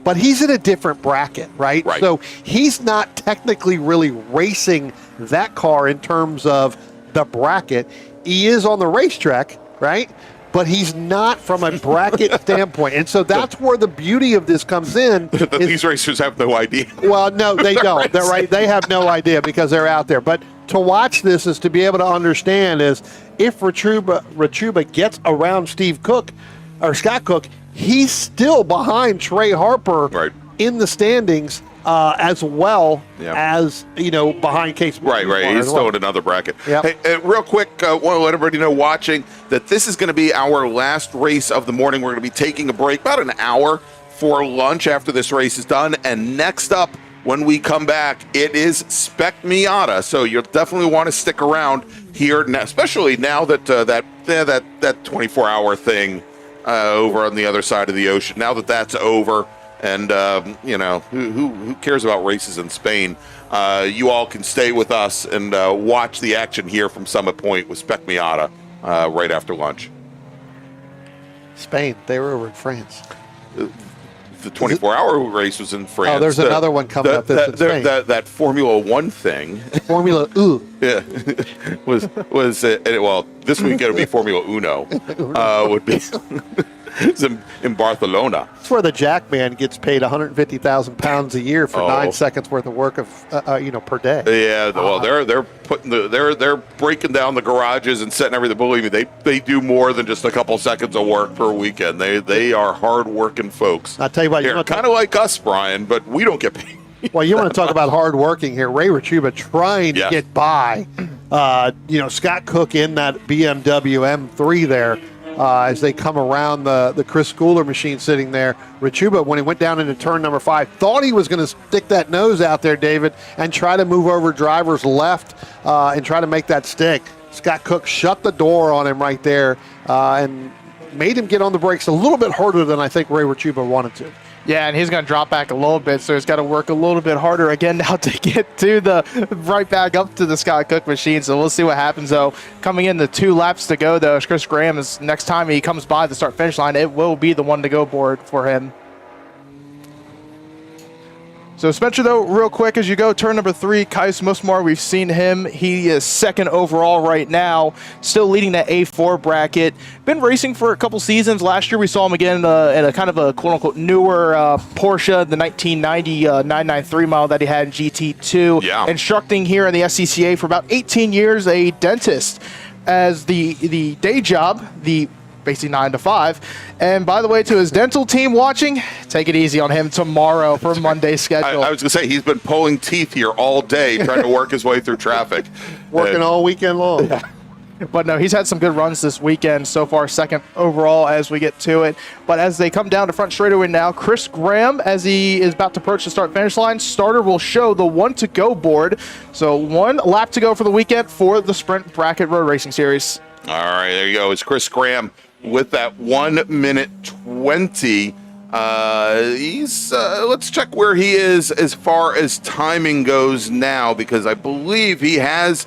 but he's in a different bracket, right? So he's not technically really racing that car in terms of the bracket. He is on the racetrack, right? But he's not from a bracket standpoint. And so that's where the beauty of this comes in. These racers have no idea. Well, no, they don't. They're right. They have no idea because they're out there. But to watch this is to be able to understand is if Rashuba gets around Steve Cook or Scott Cook, he's still behind Trey Harper in the standings as well as, behind Case. Right. He's still in another bracket. Hey, real quick, want to let everybody know watching that this is going to be our last race of the morning. We're going to be taking a break, about an hour for lunch after this race is done. And next up, when we come back, it is Spec Miata. So you'll definitely want to stick around here, especially now that that 24-hour thing over on the other side of the ocean. Now that that's over, and who cares about races in Spain? You all can stay with us and watch the action here from Summit Point with Spec Miata right after lunch. Spain, they were over in France. The 24-hour race was in France. Oh, there's another one coming up that's in Spain. That Formula One thing. Formula U. Yeah, was well, this week it'll be Formula Uno. Would be in Barcelona. That's where the jackman gets paid 150,000 pounds a year for 9 seconds worth of work of per day. Yeah, well, they're putting they're breaking down the garages and setting everything. Believe me, they do more than just a couple seconds of work per weekend. They are hard-working folks. I'll tell you what, kind of like us, Brian, but we don't get paid. Well, you want to talk about hard working here. Ray Rashuba trying to get by, Scott Cook in that BMW M3 there as they come around the Chris Schooler machine sitting there. Rashuba, when he went down into turn number 5, thought he was going to stick that nose out there, David, and try to move over driver's left and try to make that stick. Scott Cook shut the door on him right there and made him get on the brakes a little bit harder than I think Ray Rashuba wanted to. Yeah, and he's going to drop back a little bit, so he's got to work a little bit harder again now to get to right back up to the Scott Cook machine. So we'll see what happens, though. Coming in the 2 laps to go, though, Chris Graham is next time he comes by the start-finish line, it will be the one to go board for him. So Spencer, though, real quick as you go, turn number 3, Kais Musmar, we've seen him. He is 2nd overall right now, still leading that A4 bracket. Been racing for a couple seasons. Last year we saw him again in a kind of a quote-unquote newer Porsche, the 1990 993 model that he had in GT2. Yeah. Instructing here in the SCCA for about 18 years, a dentist. As the day job, the basically 9 to 5. And by the way, to his dental team watching, take it easy on him tomorrow for Monday's schedule. I was going to say, he's been pulling teeth here all day trying to work his way through traffic. Working all weekend long. But no, he's had some good runs this weekend so far, second overall as we get to it. But as they come down to front straightaway now, Chris Graham, as he is about to approach the start-finish line, starter will show the 1-to-go board. So 1 lap to go for the weekend for the Sprint Bracket Road Racing Series. All right, there you go. It's Chris Graham with that 1:20. Let's check where he is as far as timing goes now, because I believe he has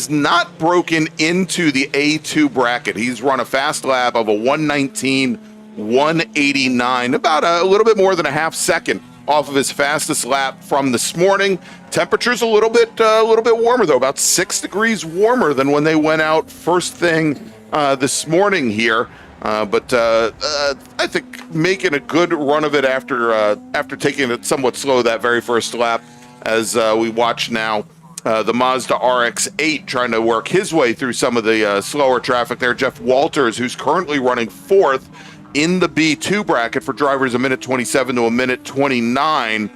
not broken into the A2 bracket. He's run a fast lap of a 1:19.189, about a little bit more than a half second off of his fastest lap from this morning. Temperature's a little bit warmer though, about 6 degrees warmer than when they went out first thing this morning here. But I think making a good run of it after taking it somewhat slow that very first lap, as we watch now. The Mazda RX-8 trying to work his way through some of the slower traffic there. Jeff Walters, who's currently running 4th in the B2 bracket for drivers 1:27 to 1:29.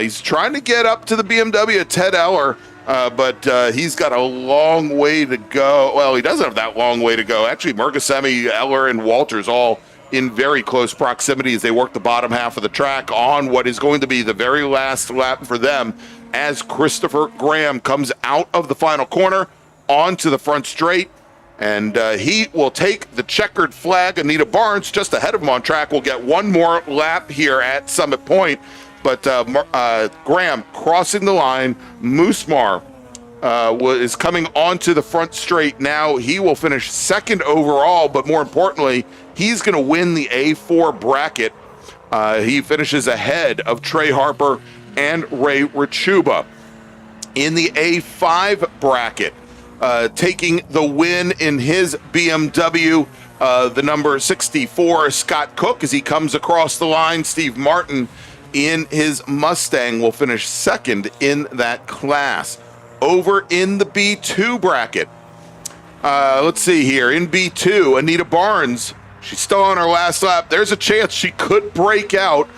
He's trying to get up to the BMW Ted Eller, but he's got a long way to go. Well, he doesn't have that long way to go. Actually, Mergasemi, Eller, and Walters all in very close proximity as they work the bottom half of the track on what is going to be the very last lap for them, as Christopher Graham comes out of the final corner onto the front straight, and he will take the checkered flag. Anita Barnes, just ahead of him on track, will get one more lap here at Summit Point, but Graham crossing the line. Moosmar is coming onto the front straight now. He will finish second overall, but more importantly, he's going to win the A4 bracket. He finishes ahead of Trey Harper and Ray Richuba. In the A5 bracket, taking the win in his BMW, the number 64, Scott Cook, as he comes across the line. Steve Martin in his Mustang will finish second in that class. Over in the B2 bracket, let's see here. In B2, Anita Barnes, she's still on her last lap. There's a chance she could break out.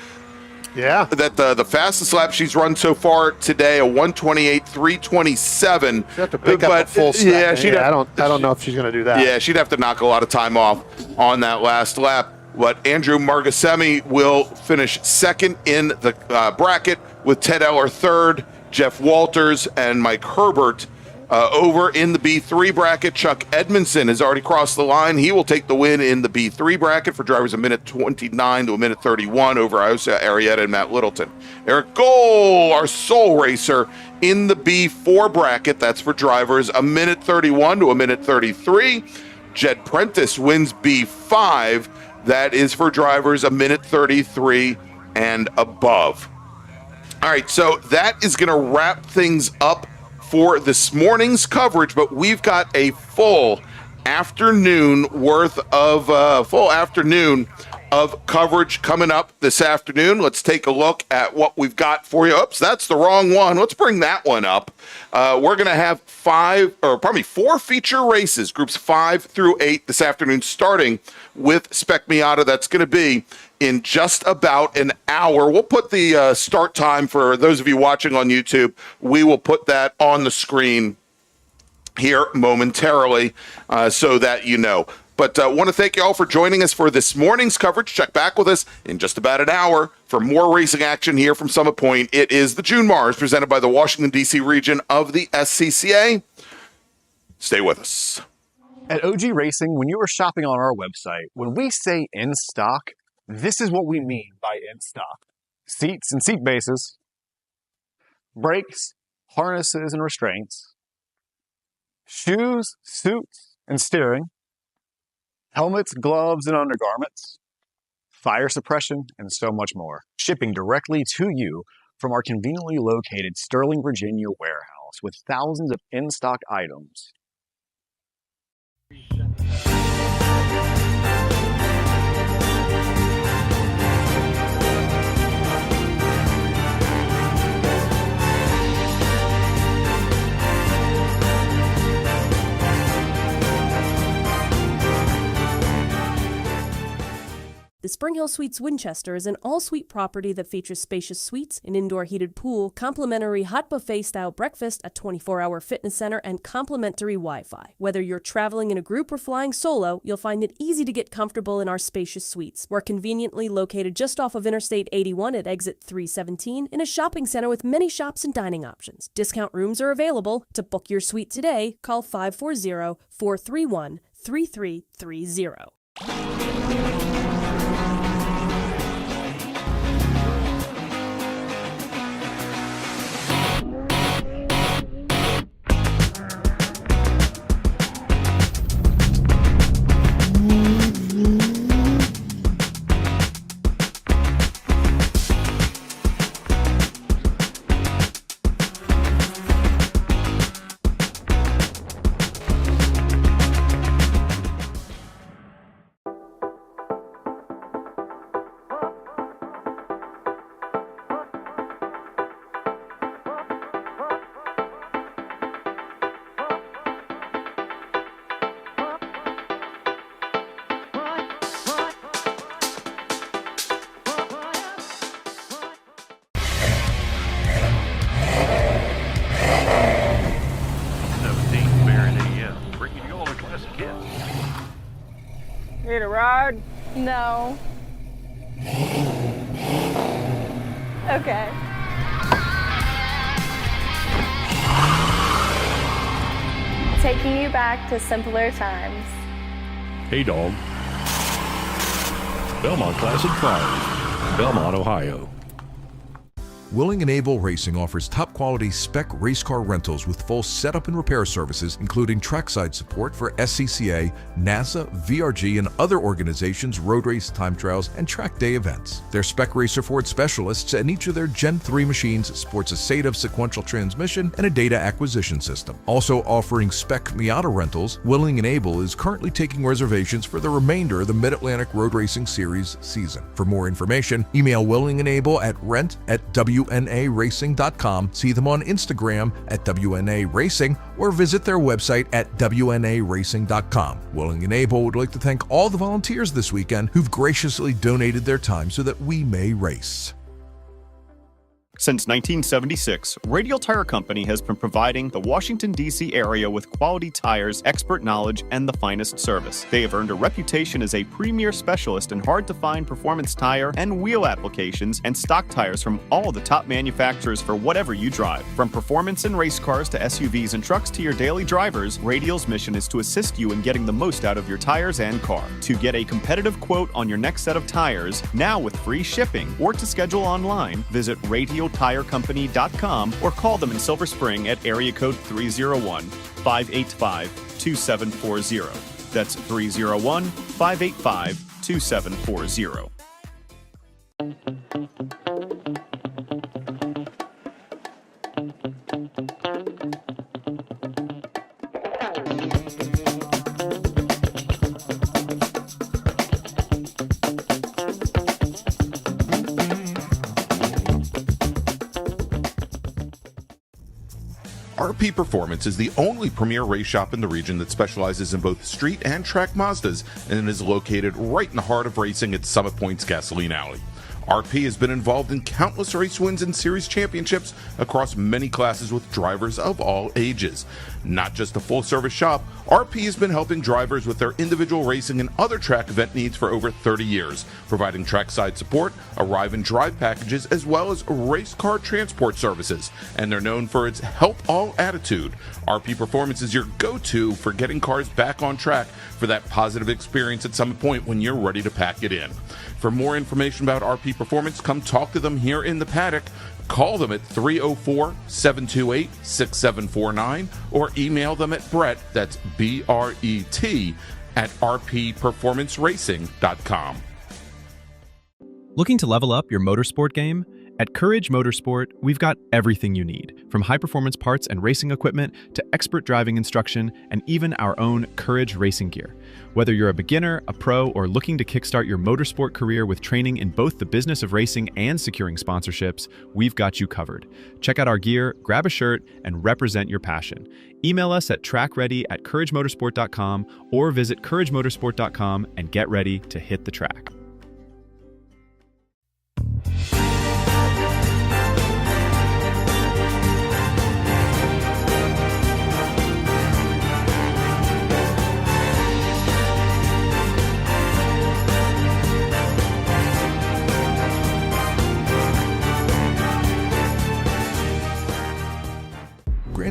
Yeah. That the fastest lap she's run so far today, a 1:28.327. She'd have to pick up a full step. Yeah, I don't know if she's going to do that. Yeah, she'd have to knock a lot of time off on that last lap. But Andrew Margasemi will finish second in the bracket, with Ted Eller third, Jeff Walters and Mike Herbert. Over in the B3 bracket, Chuck Edmondson has already crossed the line. He will take the win in the B3 bracket for drivers 1:29 to 1:31 over Iosa Arietta and Matt Littleton. Eric Gohl, our sole racer, in the B4 bracket. That's for drivers 1:31 to 1:33. Jed Prentice wins B5. That is for drivers 1:33 and above. All right, so that is going to wrap things up for this morning's coverage, but we've got a full afternoon of coverage coming up this afternoon. Let's take a look at what we've got for you. Oops, that's the wrong one. Let's bring that one up. We're going to have 4 feature races, groups 5 through 8 this afternoon, starting with Spec Miata. That's going to be in just about an hour. We'll put the start time for those of you watching on YouTube. We will put that on the screen here momentarily so that you know. But I want to thank you all for joining us for this morning's coverage. Check back with us in just about an hour for more racing action here from Summit Point. It is the June MARRS presented by the Washington, D.C. region of the SCCA. Stay with us. At OG Racing, when you are shopping on our website, when we say in stock, this is what we mean by in stock. Seats and seat bases, brakes, harnesses and restraints, shoes, suits, and steering, helmets, gloves, and undergarments, fire suppression, and so much more. Shipping directly to you from our conveniently located Sterling, Virginia warehouse with thousands of in-stock items. Spring Hill Suites Winchester is an all-suite property that features spacious suites, an indoor heated pool, complimentary hot buffet-style breakfast, a 24-hour fitness center, and complimentary Wi-Fi. Whether you're traveling in a group or flying solo, you'll find it easy to get comfortable in our spacious suites. We're conveniently located just off of Interstate 81 at exit 317 in a shopping center with many shops and dining options. Discount rooms are available. To book your suite today, call 540-431-3330. Need a ride? No. Okay. Taking you back to simpler times. Hey, dog. Belmont Classic Cars, Belmont, Ohio. Willing and Able Racing offers top-quality spec race car rentals with full setup and repair services, including trackside support for SCCA, NASA, VRG, and other organizations' road race, time trials, and track day events. Their spec racer Ford specialists and each of their Gen 3 machines sports a SATO sequential transmission and a data acquisition system. Also offering spec Miata rentals, Willing and Able is currently taking reservations for the remainder of the Mid-Atlantic Road Racing Series season. For more information, email Willing and Able at rent@WNARacing.com, see them on Instagram at WNA Racing, or visit their website at WNARacing.com. Willing and Able would like to thank all the volunteers this weekend who've graciously donated their time so that we may race. Since 1976, Radial Tire Company has been providing the Washington, D.C. area with quality tires, expert knowledge, and the finest service. They have earned a reputation as a premier specialist in hard-to-find performance tire and wheel applications and stock tires from all the top manufacturers for whatever you drive. From performance and race cars to SUVs and trucks to your daily drivers, Radial's mission is to assist you in getting the most out of your tires and car. To get a competitive quote on your next set of tires, now with free shipping, or to schedule online, visit RadialTireCompany.com or call them in Silver Spring at area code 301-585-2740. That's 301-585-2740. RP Performance is the only premier race shop in the region that specializes in both street and track Mazdas and is located right in the heart of racing at Summit Point's Gasoline Alley. RP has been involved in countless race wins and series championships across many classes with drivers of all ages. Not just a full-service shop, RP has been helping drivers with their individual racing and other track event needs for over 30 years, providing trackside support, arrive and drive packages, as well as race car transport services. And they're known for its help all attitude. RP Performance is your go-to for getting cars back on track for that positive experience at Summit Point when you're ready to pack it in. For more information about RP Performance, come talk to them here in the paddock. Call them at 304-728-6749 or email them at Brett, that's B-R-E-T, at rpperformanceracing.com. Looking to level up your motorsport game? At Courage Motorsport, we've got everything you need, from high-performance parts and racing equipment to expert driving instruction and even our own Courage racing gear. Whether you're a beginner, a pro, or looking to kickstart your motorsport career with training in both the business of racing and securing sponsorships, we've got you covered. Check out our gear, grab a shirt, and represent your passion. Email us at trackready@couragemotorsport.com or visit couragemotorsport.com and get ready to hit the track.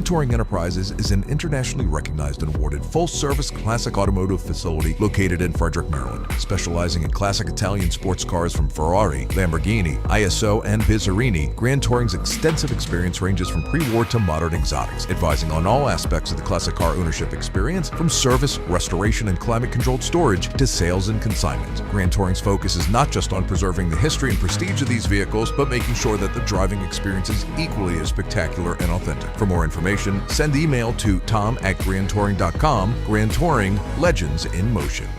Touring Enterprises is an internationally recognized and awarded full-service classic automotive facility located in Frederick, Maryland. Specializing in classic Italian sports cars from Ferrari, Lamborghini, ISO, and Bizzarini, Grand Touring's extensive experience ranges from pre-war to modern exotics, advising on all aspects of the classic car ownership experience, from service, restoration, and climate-controlled storage to sales and consignment. Grand Touring's focus is not just on preserving the history and prestige of these vehicles, but making sure that the driving experience is equally as spectacular and authentic. For more information, send email to tom@grandtouring.com. Grand Touring, legends in motion.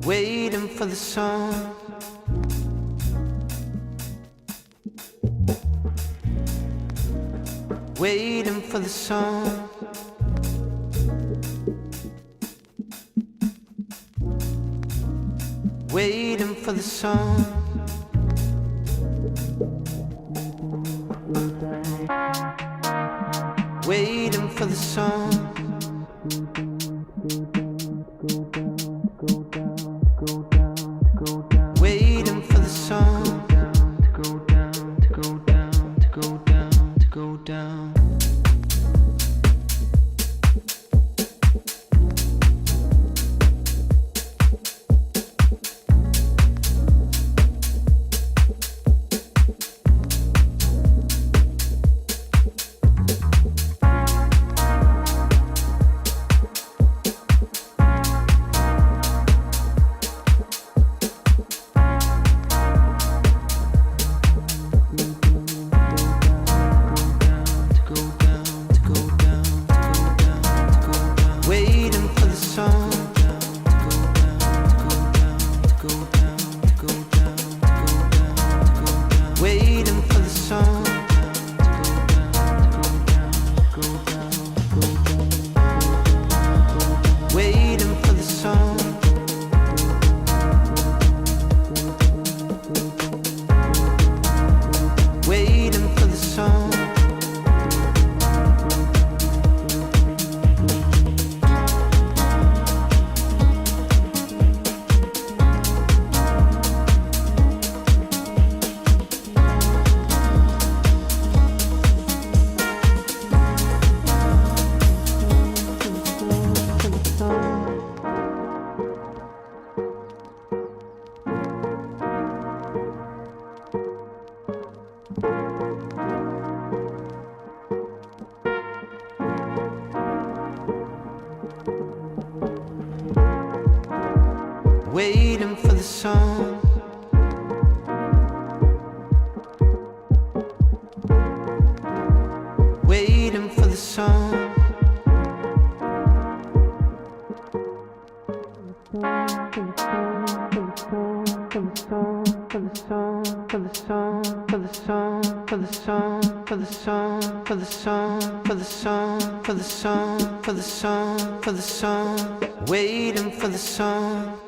Waiting for the sun. Waiting for the sun. Waiting for the sun. Waiting for the sun. Waiting for the sun to go down, to go down, to go down, to go down. Waiting for the sun. Waiting for the sun. for the song, for the song, for the song, for the song, for the song, for the song, waiting for the song.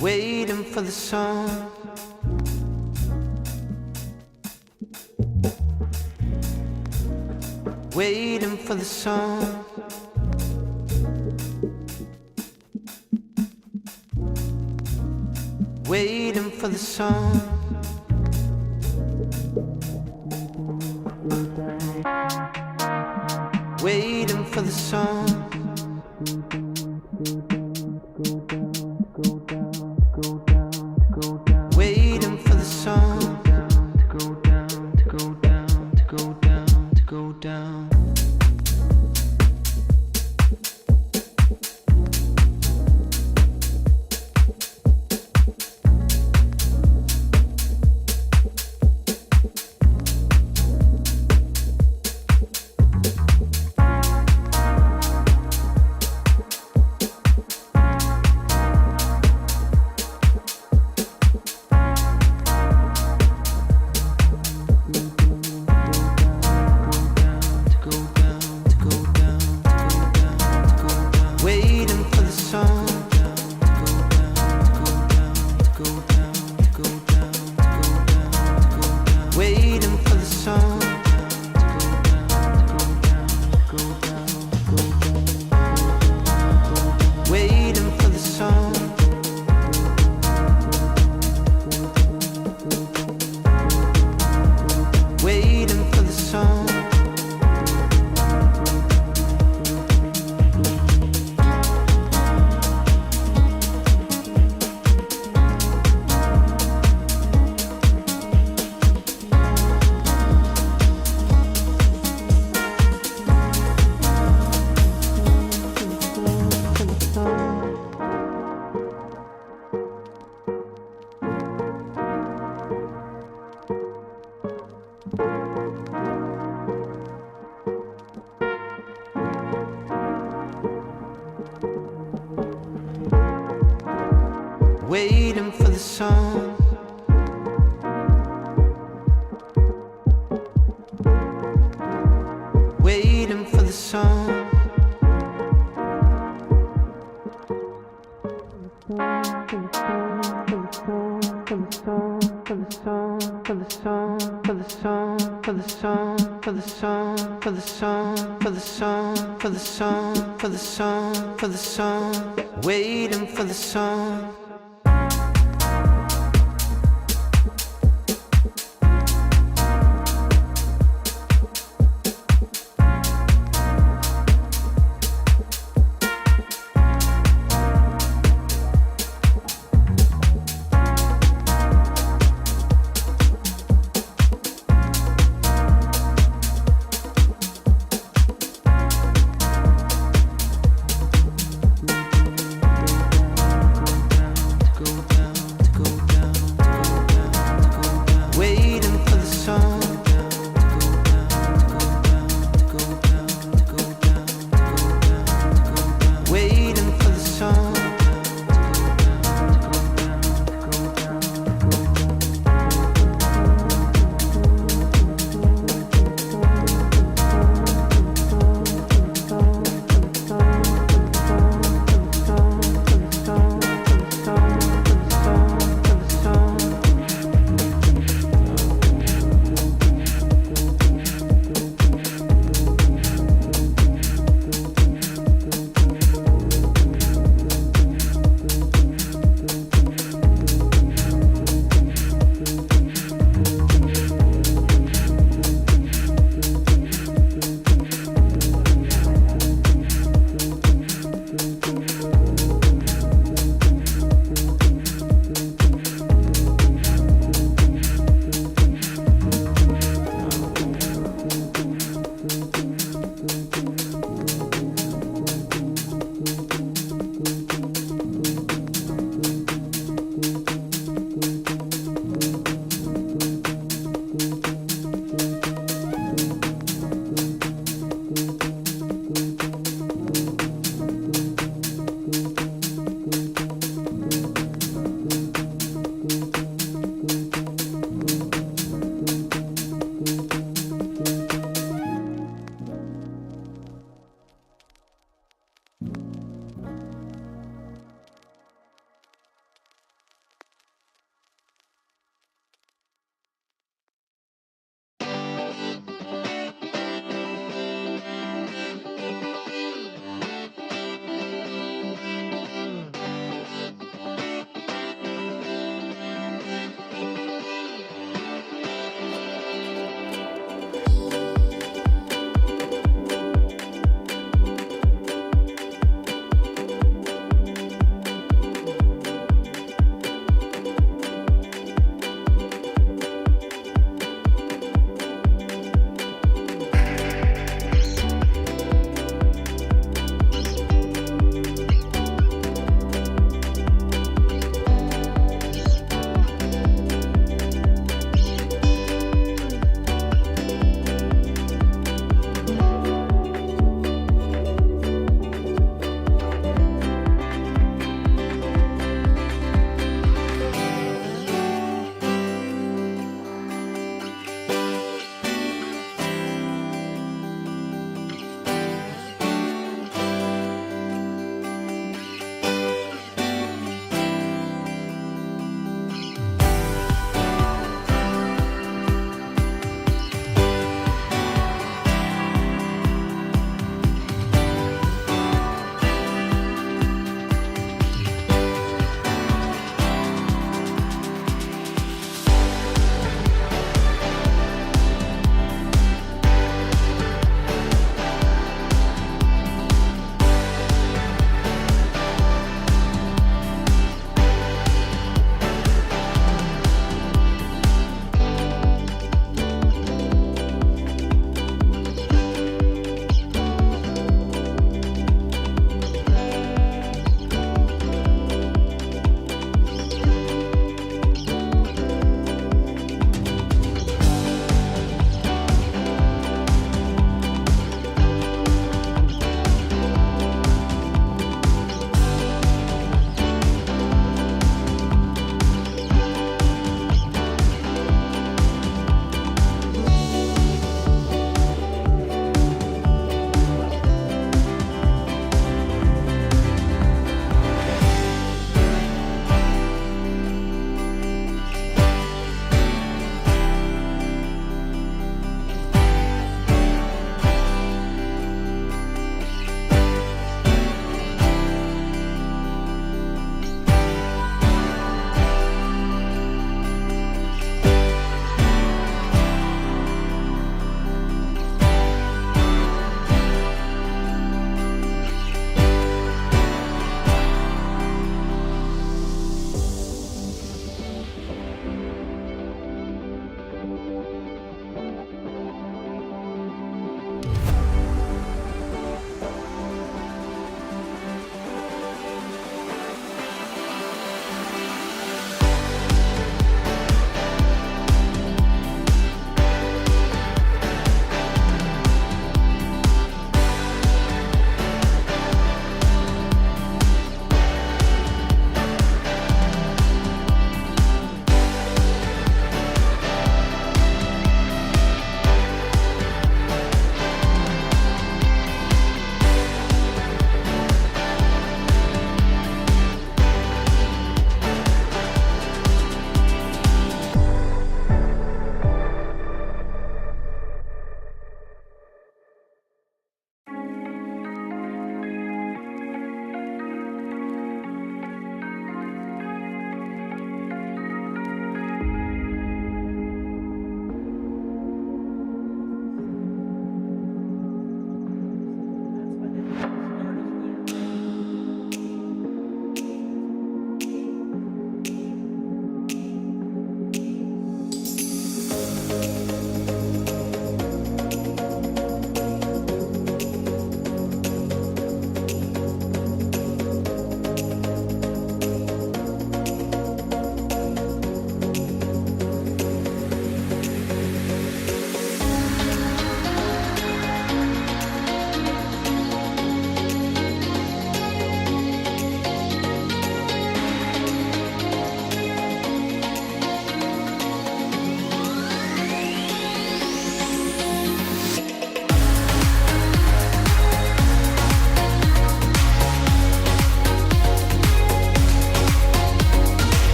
Waiting for the sun. Waiting for the sun. Waiting for the sun. Waiting for the sun. Waiting for the sun to go down, to go down, to go down, to go down. Waiting for the sun. Waiting for the sun. Waiting for the sun.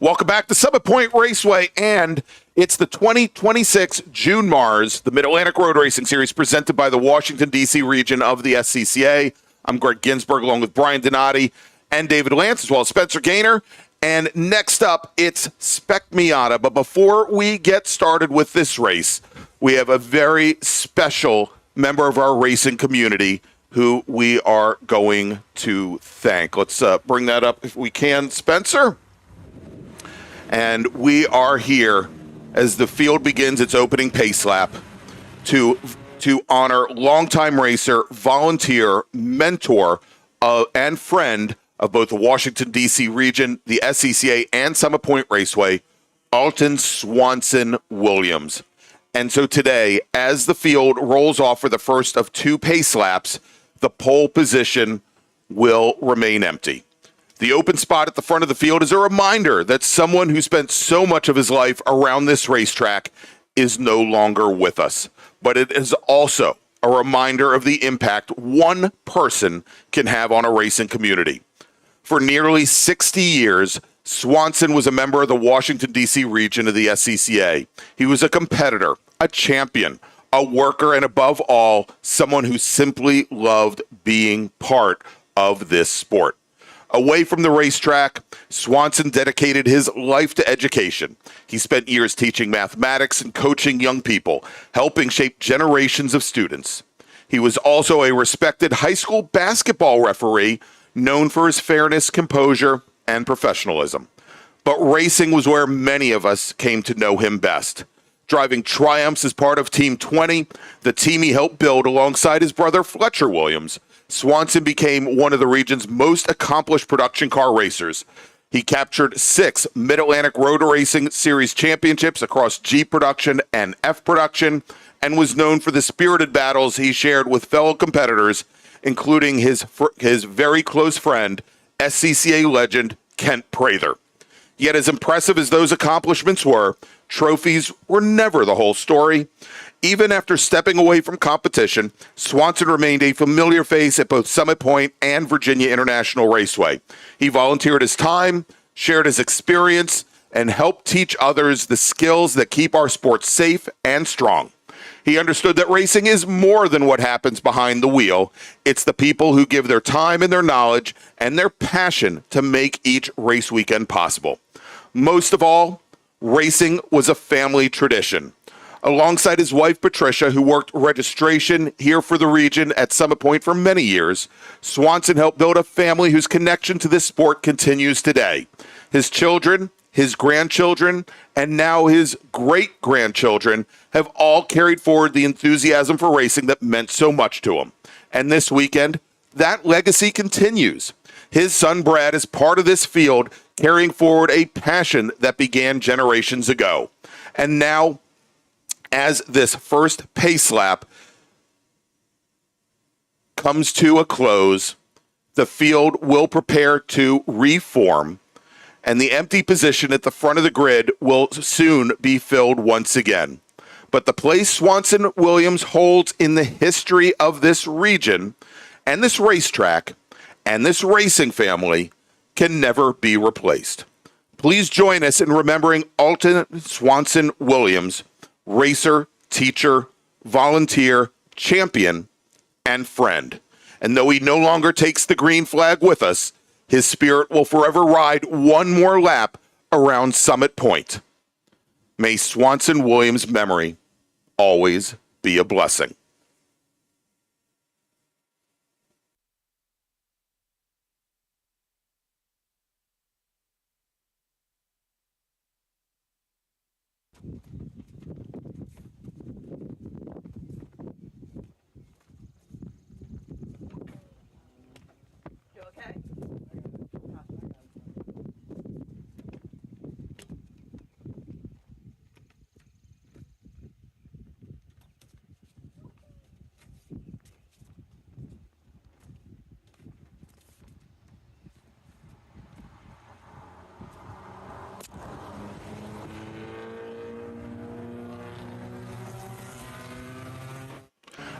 Welcome back to Summit Point Raceway, and it's the 2026 June MARRS, the Mid-Atlantic Road Racing Series, presented by the Washington, D.C. region of the SCCA. I'm Greg Ginsburg, along with Brian Donati and David Lance, as well as Spencer Gaynor. And next up, it's Spec Miata. But before we get started with this race, we have a very special member of our racing community who we are going to thank. Let's bring that up if we can, Spencer. And we are here as the field begins its opening pace lap to honor longtime racer, volunteer, mentor, and friend of both the Washington, D.C. region, the SCCA, and Summit Point Raceway, Alton Swanson Williams. And so today, as the field rolls off for the first of two pace laps, the pole position will remain empty. The open spot at the front of the field is a reminder that someone who spent so much of his life around this racetrack is no longer with us. But it is also a reminder of the impact one person can have on a racing community. For nearly 60 years, Swanson was a member of the Washington, D.C. region of the SCCA. He was a competitor, a champion, a worker, and above all, someone who simply loved being part of this sport. Away from the racetrack, Swanson dedicated his life to education. He spent years teaching mathematics and coaching young people, helping shape generations of students. He was also a respected high school basketball referee, known for his fairness, composure, and professionalism. But racing was where many of us came to know him best. Driving triumphs as part of Team 20, the team he helped build alongside his brother Fletcher Williams, Swanson became one of the region's most accomplished production car racers. He captured 6 Mid-Atlantic Road Racing Series championships across G production and F production, and was known for the spirited battles he shared with fellow competitors, including his very close friend, SCCA legend Kent Prather. Yet as impressive as those accomplishments were, trophies were never the whole story. Even after stepping away from competition, Swanson remained a familiar face at both Summit Point and Virginia International Raceway. He volunteered his time, shared his experience, and helped teach others the skills that keep our sport safe and strong. He understood that racing is more than what happens behind the wheel. It's the people who give their time and their knowledge and their passion to make each race weekend possible. Most of all, racing was a family tradition. Alongside his wife, Patricia, who worked registration here for the region at Summit Point for many years, Swanson helped build a family whose connection to this sport continues today. His children, his grandchildren, and now his great-grandchildren have all carried forward the enthusiasm for racing that meant so much to him. And this weekend, that legacy continues. His son, Brad, is part of this field, carrying forward a passion that began generations ago. And now, as this first pace lap comes to a close, the field will prepare to reform, and the empty position at the front of the grid will soon be filled once again. But the place Swanson Williams holds in the history of this region and this racetrack and this racing family can never be replaced. Please join us in remembering Alton Swanson Williams, racer, teacher, volunteer, champion, and friend. And though he no longer takes the green flag with us, his spirit will forever ride one more lap around Summit Point. May Swanson Williams' memory always be a blessing.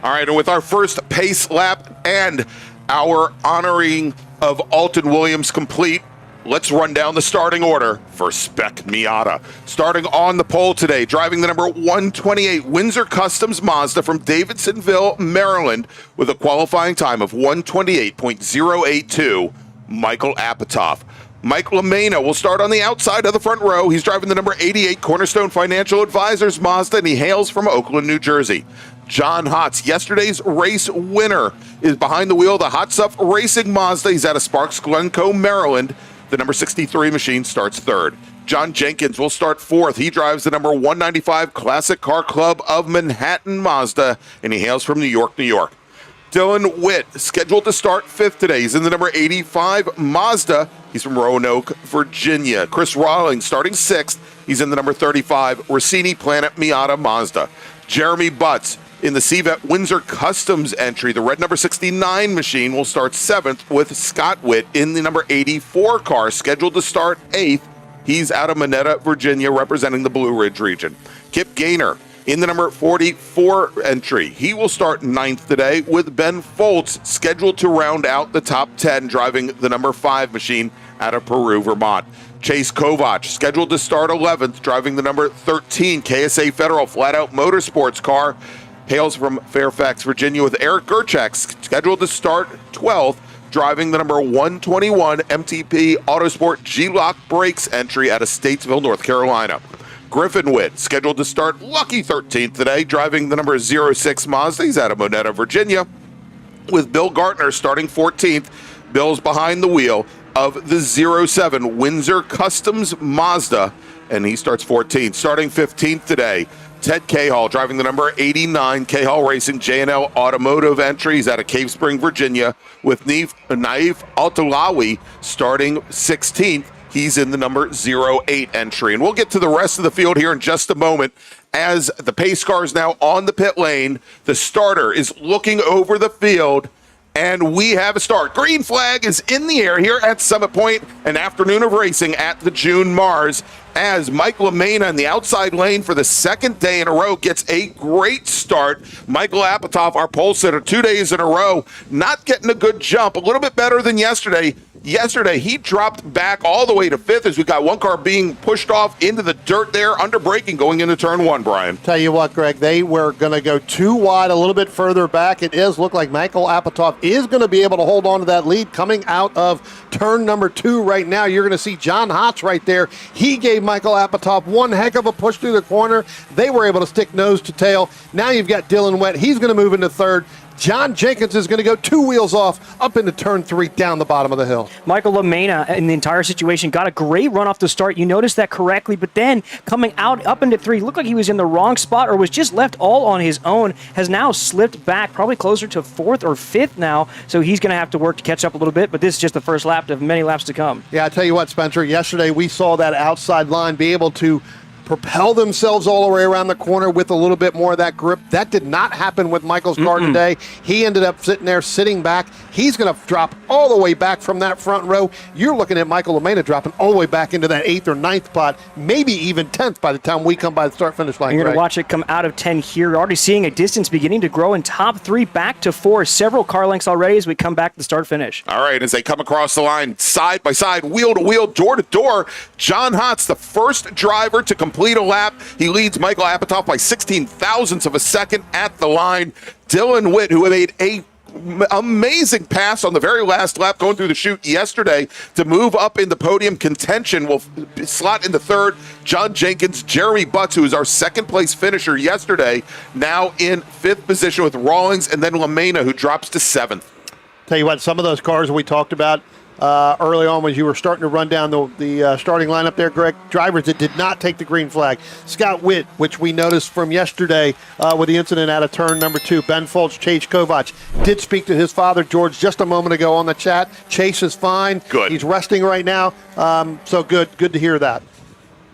All right, and with our first pace lap and our honoring of Alton Williams complete, let's run down the starting order for Spec Miata. Starting on the pole today, driving the number 128 Windsor Customs Mazda from Davidsonville, Maryland, with a qualifying time of 128.082, Michael Apatow. Mike LaMena will start on the outside of the front row. He's driving the number 88 Cornerstone Financial Advisors Mazda, and he hails from Oakland, New Jersey. John Hotz, yesterday's race winner, is behind the wheel of the Hot Stuff Racing Mazda. He's out of Sparks, Glencoe, Maryland. The number 63 machine starts third. John Jenkins will start fourth. He drives the number 195 Classic Car Club of Manhattan Mazda, and he hails from New York, New York. Dylan Witt, scheduled to start fifth today. He's in the number 85 Mazda. He's from Roanoke, Virginia. Chris Rawlings starting sixth. He's in the number 35 Rossini Planet Miata Mazda. Jeremy Butts in the CVET Windsor Customs entry. The red number 69 machine will start seventh with Scott Witt in the number 84 car, scheduled to start eighth. He's out of Monetta, Virginia, representing the Blue Ridge region. Kip Gaynor in the number 44 entry. He will start ninth today with Ben Foltz, scheduled to round out the top 10, driving the number 5 machine out of Peru, Vermont. Chase Kovach, scheduled to start 11th, driving the number 13 KSA Federal Flat Out Motorsports car, hails from Fairfax, Virginia, with Eric Gerchak, scheduled to start 12th, driving the number 121 MTP Autosport G-Lock Brakes entry out of Statesville, North Carolina. Griffin Witt, scheduled to start lucky 13th today, driving the number 06 Mazda. He's out of Monetta, Virginia, with Bill Gartner starting 14th. Bill's behind the wheel of the 07 Windsor Customs Mazda, and he starts 14th. Starting 15th today, Ted Cahall, driving the number 89 Cahall Racing J&L Automotive entries out of Cave Spring, Virginia, with Naif Altalawi starting 16th. He's in the number 08 entry. And we'll get to the rest of the field here in just a moment. As the pace car is now on the pit lane, the starter is looking over the field, and we have a start. Green flag is in the air here at Summit Point, an afternoon of racing at the June MARRS, as Mike LaMena in the outside lane for the second day in a row gets a great start. Michael Apatow, our pole sitter, 2 days in a row, not getting a good jump, a little bit better than yesterday. Yesterday, he dropped back all the way to fifth as we got one car being pushed off into the dirt there, under braking going into turn one, Brian. Tell you what, Greg, they were going to go too wide a little bit further back. It is look like Michael Apatow is going to be able to hold on to that lead coming out of turn number 2 right now. You're going to see John Hotz right there. He gave Michael Apatow one heck of a push through the corner. They were able to stick nose to tail. Now you've got Dylan Witt. He's going to move into third. John Jenkins is going to go 2 wheels off up into turn 3 down the bottom of the hill. Michael LaMena in the entire situation got a great run off the start. You noticed that correctly, but then coming out up into 3, looked like he was in the wrong spot or was just left all on his own, has now slipped back probably closer to 4th or 5th now, so he's going to have to work to catch up a little bit, but this is just the first lap of many laps to come. Yeah, I tell you what, Spencer, yesterday we saw that outside line be able to propel themselves all the way around the corner with a little bit more of that grip. That did not happen with Michael's car today. He ended up sitting back. He's going to drop all the way back from that front row. You're looking at Michael LaMena dropping all the way back into that 8th or 9th spot, maybe even 10th by the time we come by the start-finish line. You're going to watch it come out of 10 here. You're already seeing a distance beginning to grow in top 3 back to 4. Several car lengths already as we come back to the start-finish. All right, as they come across the line, side by side, wheel to wheel, door to door, John Hotz, the first driver to complete a lap. He leads Michael Apatow by 16 thousandths of a second at the line. Dylan Witt, who made a amazing pass on the very last lap going through the chute yesterday to move up in the podium contention, will slot into third. John Jenkins, Jeremy Butts, who was our second place finisher yesterday, now in 5th position with Rawlings, and then LaMena, who drops to 7th. Tell you what, some of those cars we talked about early on when you were starting to run down the starting lineup there, Greg, drivers that did not take the green flag. Scott Witt, which we noticed from yesterday with the incident out of turn number 2. Ben Foltz, Chase Kovach did speak to his father, George, just a moment ago on the chat. Chase is fine. Good. He's resting right now. So good to hear that.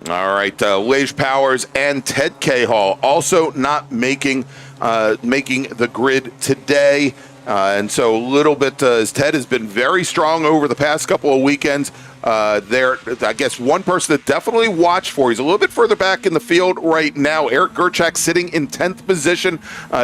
All right, Lage Powers and Ted Cahall also not making the grid today. And so a little bit, as Ted has been very strong over the past couple of weekends, I guess one person to definitely watch for. He's a little bit further back in the field right now. Eric Gerchak sitting in 10th position,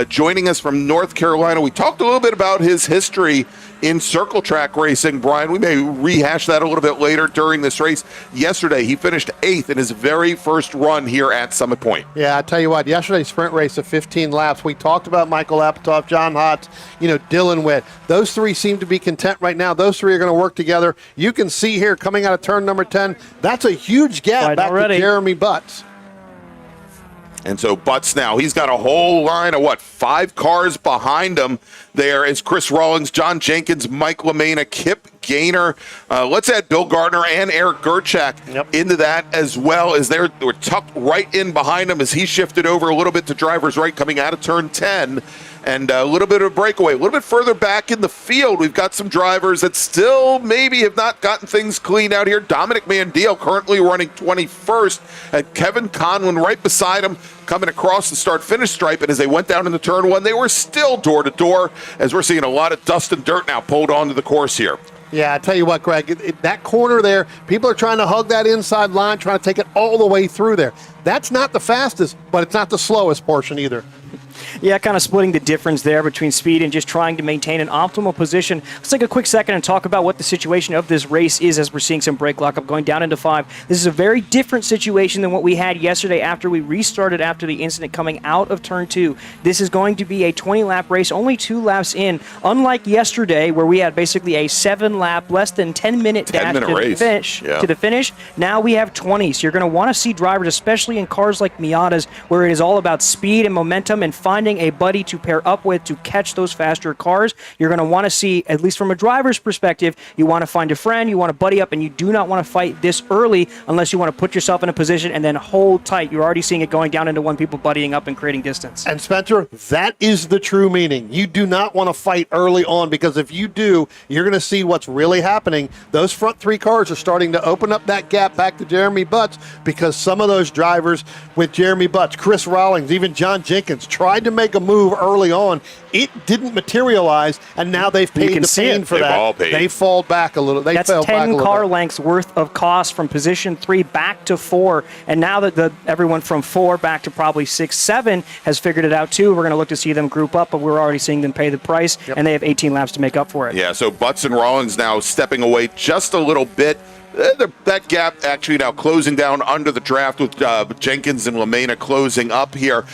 joining us from North Carolina. We talked a little bit about his history in circle track racing. Brian, we may rehash that a little bit later during this race. Yesterday, he finished 8th in his very first run here at Summit Point. Yeah, I tell you what, yesterday's sprint race of 15 laps, we talked about Michael Apatow, John Hotz, Dylan Witt. Those three seem to be content right now. Those three are going to work together. You can see here coming out of turn number 10, that's a huge gap back to Jeremy Butts. And so Butts now, he's got a whole line of 5 cars behind him. There is Chris Rawlings, John Jenkins, Mike LaMena, Kip Gaynor. Let's add Bill Gardner and Eric Gerchak into that as well, as they're tucked right in behind him as he shifted over a little bit to driver's right coming out of turn 10. And a little bit of a breakaway. A little bit further back in the field, we've got some drivers that still maybe have not gotten things cleaned out here. Dominic Mandile currently running 21st, and Kevin Conlon right beside him coming across the start-finish stripe. And as they went down into turn 1, they were still door-to-door, as we're seeing a lot of dust and dirt now pulled onto the course here. Yeah, I tell you what, Greg, that corner there, people are trying to hug that inside line, trying to take it all the way through there. That's not the fastest, but it's not the slowest portion either. Yeah, kind of splitting the difference there between speed and just trying to maintain an optimal position. Let's take a quick second and talk about what the situation of this race is as we're seeing some brake lockup going down into 5. This is a very different situation than what we had yesterday after we restarted after the incident coming out of turn 2. This is going to be a 20-lap race, only 2 laps in. Unlike yesterday, where we had basically a 7-lap, less than 10-minute dash to the finish, now we have 20. So you're going to want to see drivers, especially in cars like Miatas, where it is all about speed and momentum and finding a buddy to pair up with to catch those faster cars. You're going to want to see, at least from a driver's perspective, you want to find a friend, you want to buddy up, and you do not want to fight this early unless you want to put yourself in a position and then hold tight. You're already seeing it going down into 1, people buddying up and creating distance. And Spencer, that is the true meaning. You do not want to fight early on, because if you do, you're going to see what's really happening. Those front 3 cars are starting to open up that gap back to Jeremy Butts, because some of those drivers with Jeremy Butts, Chris Rawlings, even John Jenkins, tried to make a move early on. It didn't materialize, and now they've paid the pain for that. They fall back a little. That's 10 car lengths worth of cost from position 3 back to 4, and now that everyone from 4 back to probably 6, 7 has figured it out too. We're going to look to see them group up, but we're already seeing them pay the price, and they have 18 laps to make up for it. Yeah, so Butts and Rawlings now stepping away just a little bit. That gap actually now closing down under the draft with Jenkins and LaMena closing up here.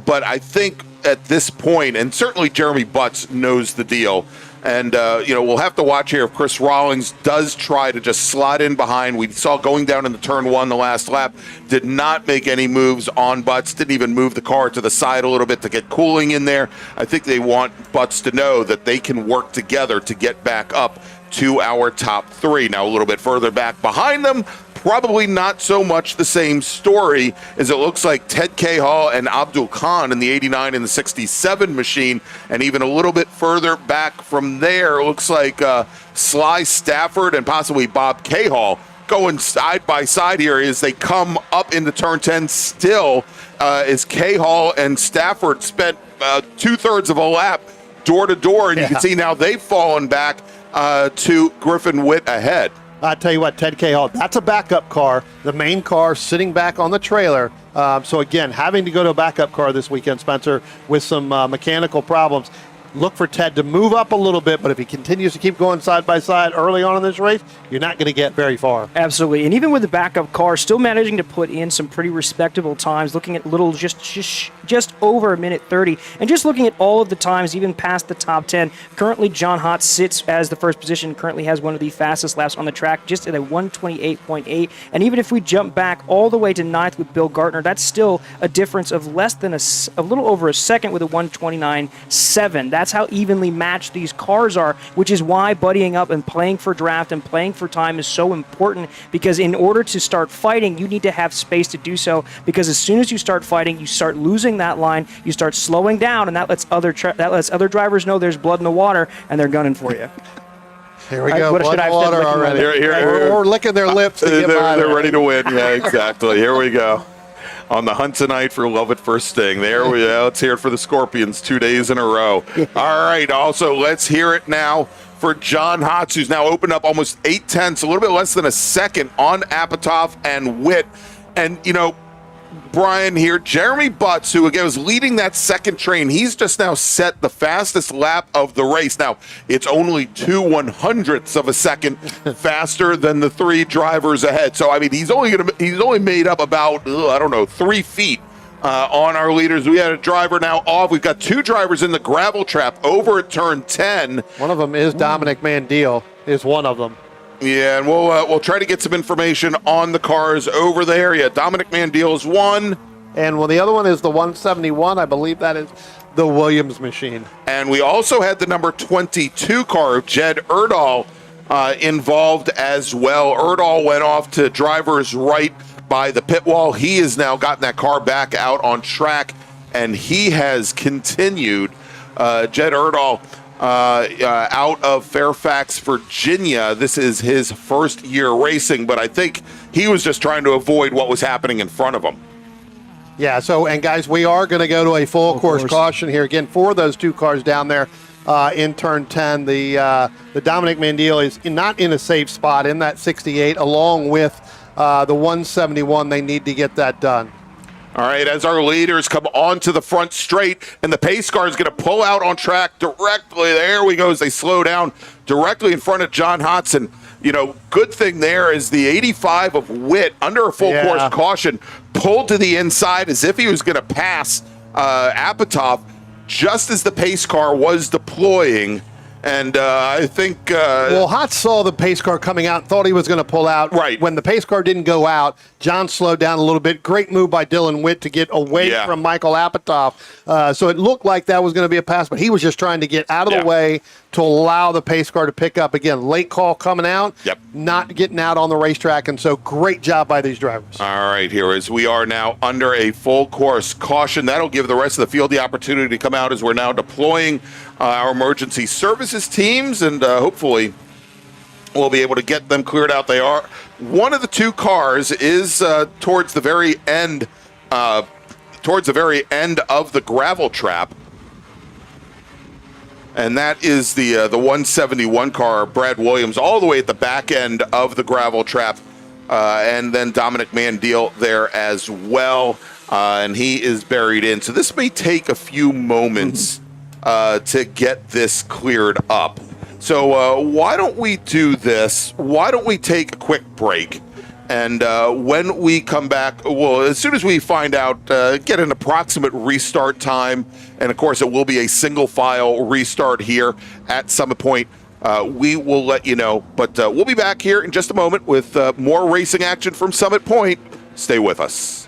But I think at this point, and certainly Jeremy Butts knows the deal, and we'll have to watch here if Chris Rawlings does try to just slot in behind. We saw going down into turn 1 the last lap, did not make any moves on Butts, didn't even move the car to the side a little bit to get cooling in there. I think they want Butts to know that they can work together to get back up to our top 3. Now a little bit further back behind them, probably not so much the same story, as it looks like Ted Cahall and Abdul Khan in the 89 and the 67 machine, and even a little bit further back from there, it looks like Sly Stafford and possibly Bob Cahall going side by side here as they come up into turn 10 still, as Cahall and Stafford spent 2/3 of a lap door to door, and you can see now they've fallen back to Griffin Witt ahead. I tell you what, Ted Cahall, that's a backup car. The main car sitting back on the trailer. So again, having to go to a backup car this weekend, Spencer, with some mechanical problems. Look for Ted to move up a little bit, but if he continues to keep going side by side early on in this race, you're not going to get very far. Absolutely, and even with the backup car, still managing to put in some pretty respectable times, looking at little just over a minute 30, and just looking at all of the times, even past the top 10. Currently, John Hotz sits as the first position, currently has one of the fastest laps on the track, just at a 128.8, and even if we jump back all the way to 9th with Bill Gardner, that's still a difference of less than a little over a second with a 129.7. That's how evenly matched these cars are, which is why buddying up and playing for draft and playing for time is so important, because in order to start fighting, you need to have space to do so, because as soon as you start fighting, you start losing that line, you start slowing down, and that lets other drivers know there's blood in the water, and they're gunning for you. Here we go, blood in the water already. Or licking their lips to get by. They're ready to win. Yeah, exactly. Here we go. On the hunt tonight for Love at First Sting. There we go. Let's hear it for the Scorpions 2 days in a row. All right. Also, let's hear it now for John Hotz, who's now opened up almost 8 tenths, a little bit less than a second on Apatow and Witt. And, Brian here. Jeremy Butts, who again was leading that second train, he's just now set the fastest lap of the race. Now, it's only 2/100ths of a second faster than the three drivers ahead. So, I mean, he's only made up about, 3 feet on our leaders. We had a driver now off. We've got 2 drivers in the gravel trap over at turn 10. One of them is Dominic Mandil, is one of them. Yeah, and we'll try to get some information on the cars over there. Yeah, Dominic Mandil is one. And the other one is the 171. I believe that is the Williams machine. And we also had the number 22 car of Jed Erdahl involved as well. Erdahl went off to driver's right by the pit wall. He has now gotten that car back out on track, and he has continued. Jed Erdahl out of Fairfax, Virginia. This is his first year racing, but I think he was just trying to avoid what was happening in front of him. Yeah, and guys, we are going to go to a full course caution here again for those 2 cars down there in turn 10. The Dominic Mandil is not in a safe spot in that 68, along with the 171. They need to get that done. All right, as our leaders come onto the front straight, and the pace car is going to pull out on track directly. There we go as they slow down directly in front of John Hodson. Good thing there is the 85 of Witt under a full course caution pulled to the inside as if he was going to pass Apatow just as the pace car was deploying. And I think... Hotz saw the pace car coming out and thought he was going to pull out. Right. When the pace car didn't go out, John slowed down a little bit. Great move by Dylan Witt to get away from Michael Apatow. So it looked like that was going to be a pass, but he was just trying to get out of the way to allow the pace car to pick up. Again, late call coming out, not getting out on the racetrack, and so great job by these drivers. All right, here as we are now under a full course caution. That'll give the rest of the field the opportunity to come out as we're now deploying our emergency services teams, and hopefully we'll be able to get them cleared out. They are. One of the 2 cars is towards the very end of the gravel trap. And that is the 171 car, Brad Williams, all the way at the back end of the gravel trap. And then Dominic Mandil there as well. And he is buried in. So this may take a few moments to get this cleared up. So why don't we do this? Why don't we take a quick break? And when we come back, well, as soon as we find out, get an approximate restart time, and of course it will be a single file restart here at Summit Point, we will let you know. But we'll be back here in just a moment with more racing action from Summit Point. Stay with us.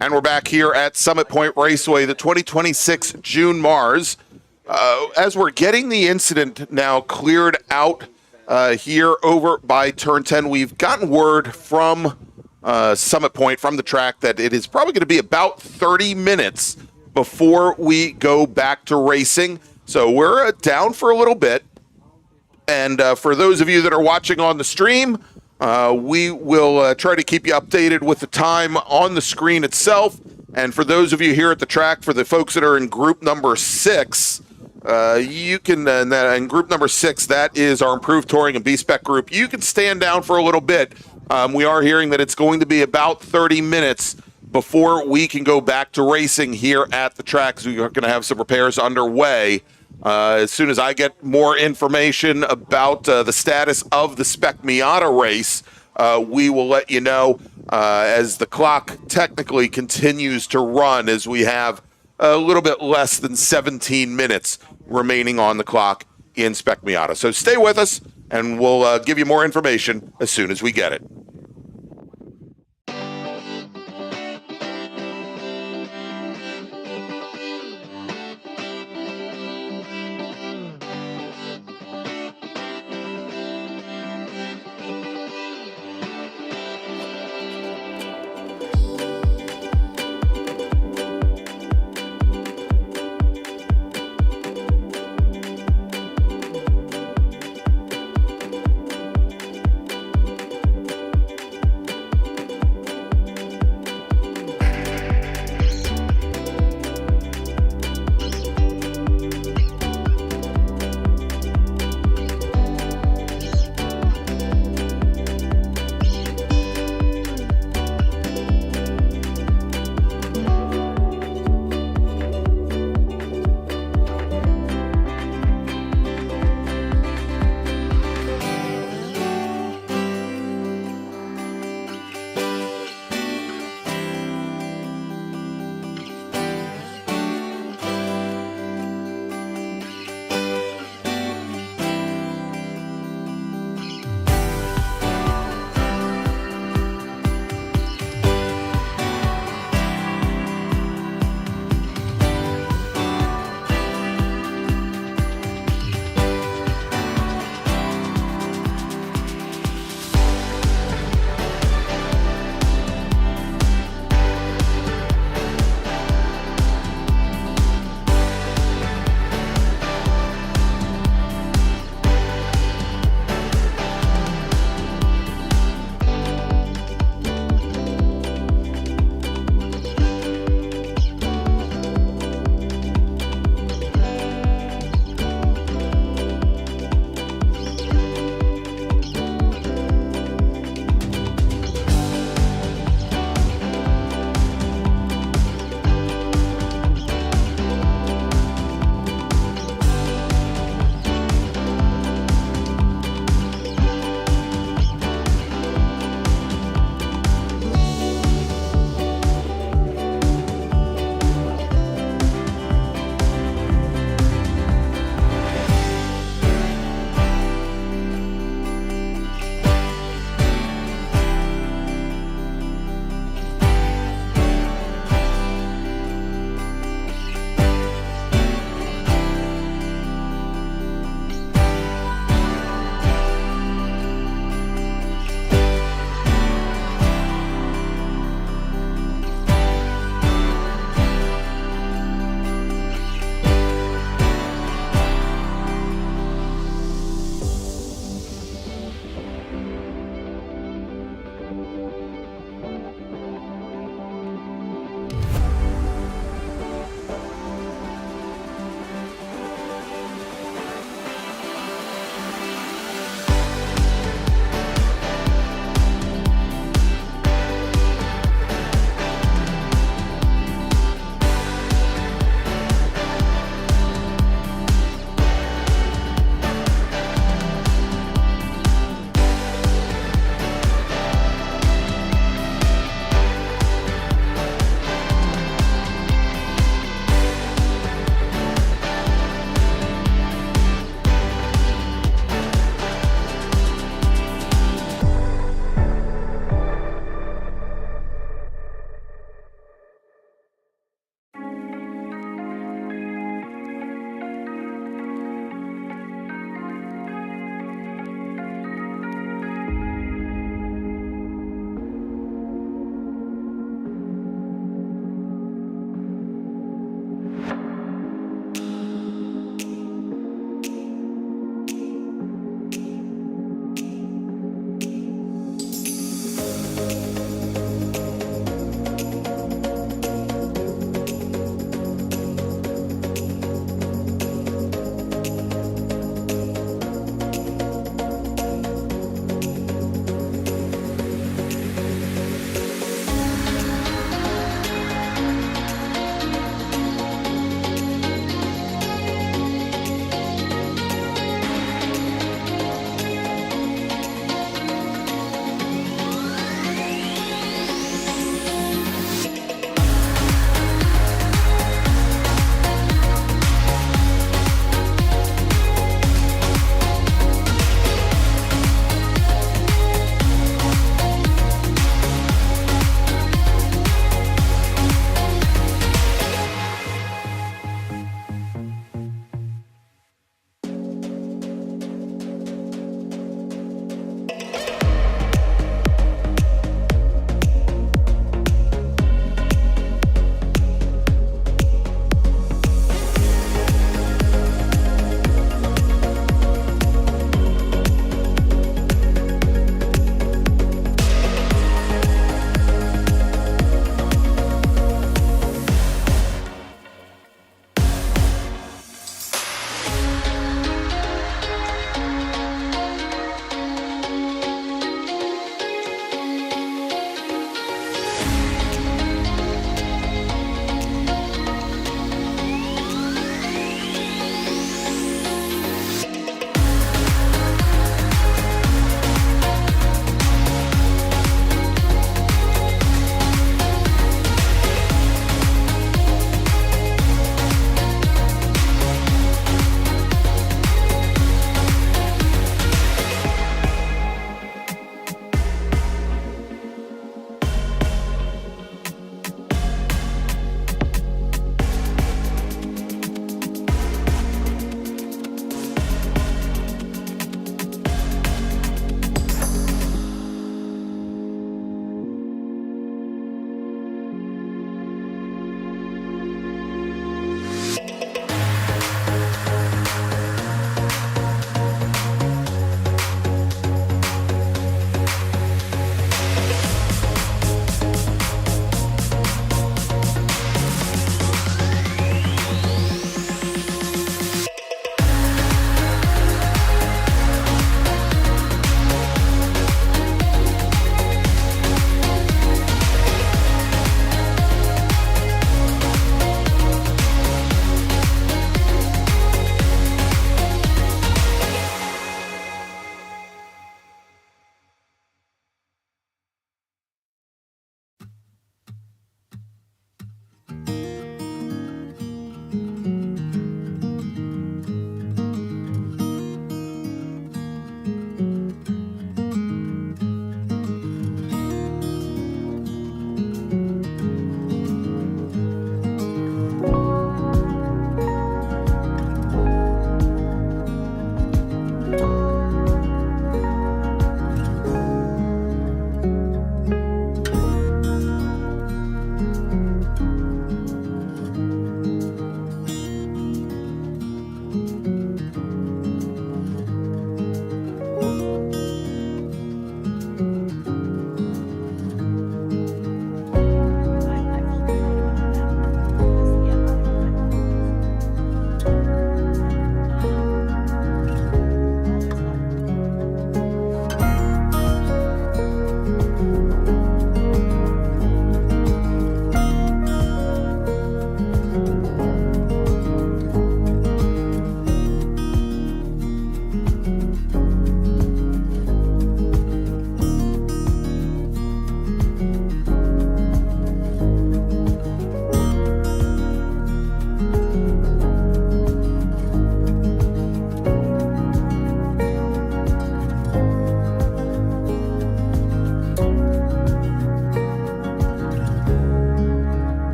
And we're back here at Summit Point Raceway, the 2026 June MARRS. As we're getting the incident now cleared out here over by Turn 10, we've gotten word from Summit Point, from the track, that it is probably going to be about 30 minutes before we go back to racing. So we're down for a little bit. And for those of you that are watching on the stream, we will try to keep you updated with the time on the screen itself. And for those of you here at the track, for the folks that are in group number 6, you can, in group number 6, that is our Improved Touring and B-Spec group. You can stand down for a little bit. We are hearing that it's going to be about 30 minutes before we can go back to racing here at the track, because we're going to have some repairs underway. As soon as I get more information about the status of the Spec Miata race, we will let you know as the clock technically continues to run, as we have a little bit less than 17 minutes remaining on the clock in Spec Miata. So stay with us, and we'll give you more information as soon as we get it.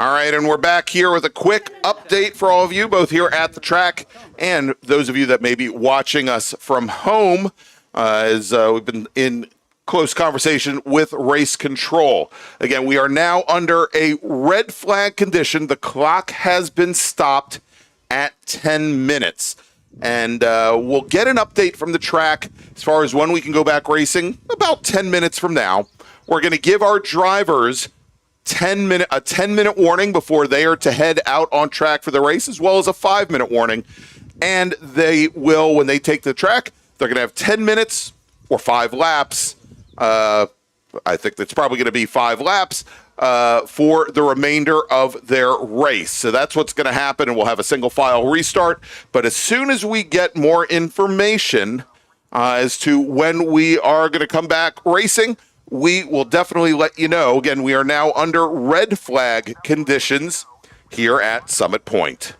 All right, and we're back here with a quick update for all of you, both here at the track and those of you that may be watching us from home, as we've been in close conversation with race control. Again, we are now under a red flag condition. The clock has been stopped at 10 minutes. And we'll get an update from the track as far as when we can go back racing about 10 minutes from now. We're going to give our drivers a 10-minute warning before they are to head out on track for the race, as well as a 5-minute warning. And they will, when they take the track, they're going to have 10 minutes or 5 laps. I think that's probably going to be 5 laps for the remainder of their race. So that's what's going to happen, and we'll have a single file restart. But as soon as we get more information as to when we are going to come back racing, we will definitely let you know. Again, we are now under red flag conditions here at Summit Point.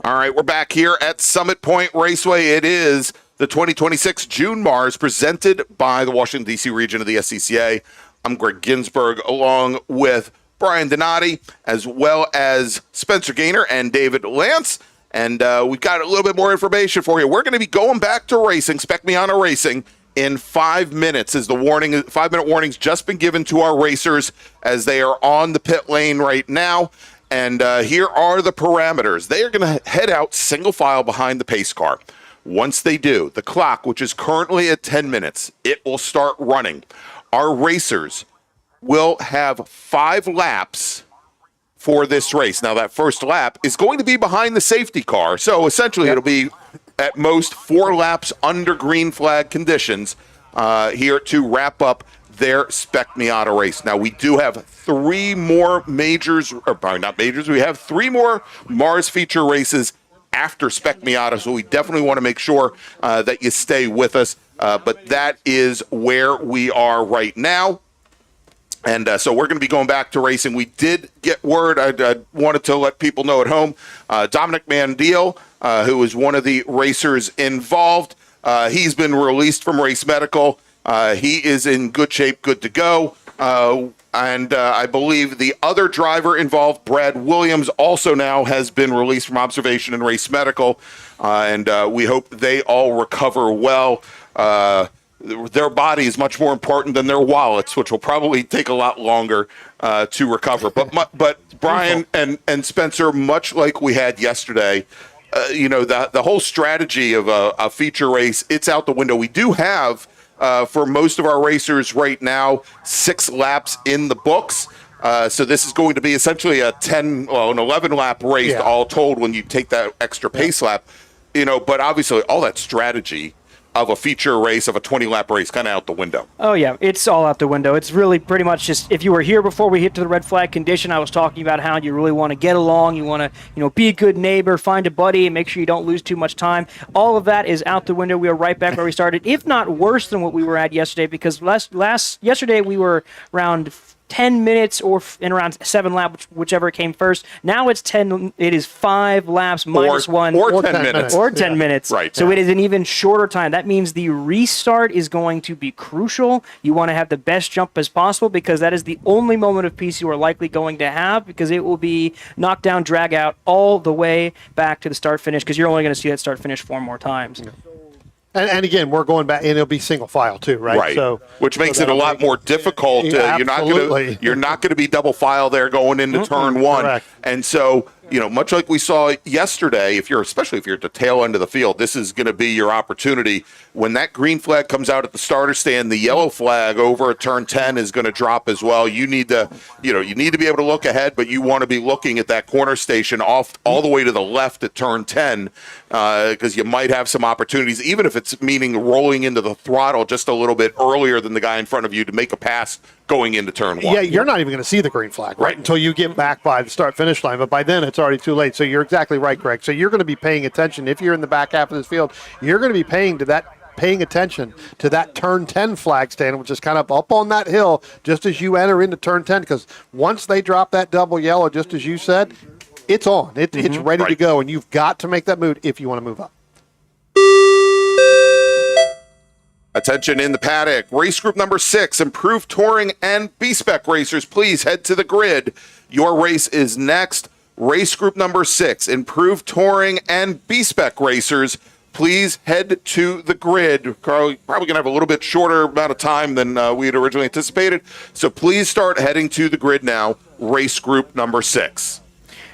All right, we're back here at Summit Point Raceway. It is the 2026 June MARRS presented by the Washington, D.C. region of the SCCA. I'm Greg Ginsburg along with Brian Donati, as well as Spencer Gaynor and David Lance. And we've got a little bit more information for you. We're going to be going back to racing, Spec Miata Racing, in 5 minutes. As the warning, 5-minute warning's just been given to our racers as they are on the pit lane right now. And here are the parameters. They are going to head out single file behind the pace car. Once they do, the clock, which is currently at 10 minutes, it will start running. Our racers will have 5 laps for this race. Now, that first lap is going to be behind the safety car. So essentially, it'll be at most 4 laps under green flag conditions here to wrap up their Spec Miata race. Now, we do have 3 more majors, or probably not majors, we have 3 more MARRS feature races after Spec Miata, so we definitely want to make sure that you stay with us. But that is where we are right now. And so we're going to be going back to racing. We did get word, I wanted to let people know at home, Dominic Mandiel, who is one of the racers involved, he's been released from Race Medical. He is in good shape, good to go. And I believe the other driver involved, Brad Williams, also now has been released from observation in Race Medical. And we hope they all recover well. Their body is much more important than their wallets, which will probably take a lot longer to recover. But Brian and Spencer, much like we had yesterday, the whole strategy of a feature race, it's out the window. We do have, for most of our racers right now, 6 laps in the books. So this is going to be essentially an 11 lap race, all told, when you take that extra pace lap. But obviously all that strategy of a feature race, of a 20-lap race, kind of out the window. Oh, yeah, it's all out the window. It's really pretty much just, if you were here before we hit to the red flag condition, I was talking about how you really want to get along, you want to, be a good neighbor, find a buddy, and make sure you don't lose too much time. All of that is out the window. We are right back where we started, if not worse than what we were at yesterday, because yesterday we were around 10 minutes or in around 7 laps, whichever came first. Now it's 10. It is 5 laps minus 1 or 10 minutes or 10 minutes. Right. So it is an even shorter time. That means the restart is going to be crucial. You want to have the best jump as possible, because that is the only moment of peace you are likely going to have, because it will be knockdown, drag out all the way back to the start finish, because you're only going to see that start finish 4 more times. Yeah. And again, we're going back, and it'll be single file too, right? Right. So, which makes it a lot more difficult. You're not going to be double file there going into turn 1. Correct. And so, much like we saw yesterday, especially if you're at the tail end of the field, this is going to be your opportunity. When that green flag comes out at the starter stand, the yellow flag over at turn 10 is going to drop as well. You need to, be able to look ahead, but you want to be looking at that corner station off all the way to the left at turn 10, because you might have some opportunities, even if it's meaning rolling into the throttle just a little bit earlier than the guy in front of you to make a pass going into turn 1. Yeah, you're not even going to see the green flag, right? Until you get back by the start-finish line. But by then, it's already too late. So you're exactly right, Greg. So you're going to be paying attention. If you're in the back half of this field, you're going to be paying attention to that turn 10 flag stand, which is kind of up on that hill just as you enter into turn 10, because once they drop that double yellow, just as you said, it's on. It's ready to go, and you've got to make that move if you want to move up. Attention in the paddock. Race group number 6, Improved Touring and B-Spec racers, please head to the grid. Your race is next. Race group number 6, Improved Touring and B-Spec racers, please head to the grid. Carl, probably going to have a little bit shorter amount of time than we had originally anticipated. So please start heading to the grid now. Race group number 6.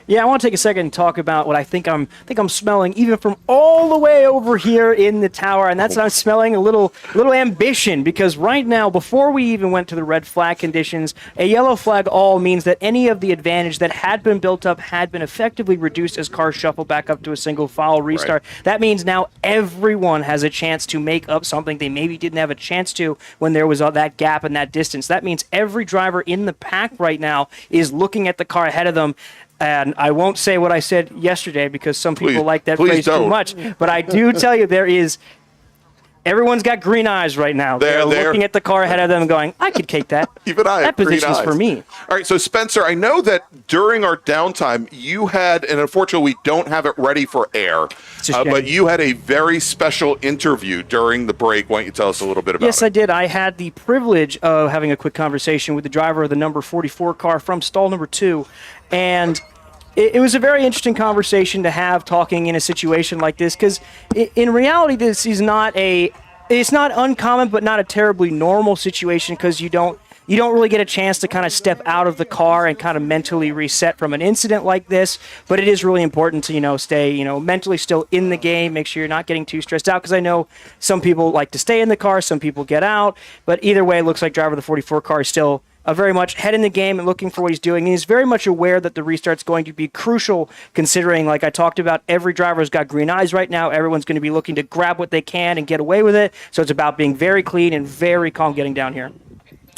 Yeah, I want to take a second and talk about what I think I'm smelling, even from all the way over here in the tower, and that's I'm smelling a little ambition, because right now, before we even went to the red flag conditions, a yellow flag all means that any of the advantage that had been built up had been effectively reduced as cars shuffle back up to a single file restart. Right. That means now everyone has a chance to make up something they maybe didn't have a chance to when there was that gap and that distance. That means every driver in the pack right now is looking at the car ahead of them. And I won't say what I said yesterday, because some people like that phrase too much. But I do tell you, there is Everyone's got green eyes right now. They're looking at the car ahead of them and going, I could take that. Even I that have green position's eyes. for me. All right, so Spencer, I know that during our downtime, you had, and unfortunately we don't have it ready for air, but you had a very special interview during the break. Why don't you tell us a little bit about it? Yes, I did. I had the privilege of having a quick conversation with the driver of the number 44 car from stall number 2, and it was a very interesting conversation to have talking in a situation like this, because in reality, this is it's not uncommon, but not a terribly normal situation, because you don't really get a chance to kind of step out of the car and kind of mentally reset from an incident like this. But it is really important to, stay, mentally still in the game, make sure you're not getting too stressed out, because I know some people like to stay in the car, some people get out, but either way, it looks like driver of the 44 car is still very much head in the game and looking for what he's doing. And he's very much aware that the restart's going to be crucial, considering, like I talked about, every driver's got green eyes right now. Everyone's going to be looking to grab what they can and get away with it. So it's about being very clean and very calm getting down here.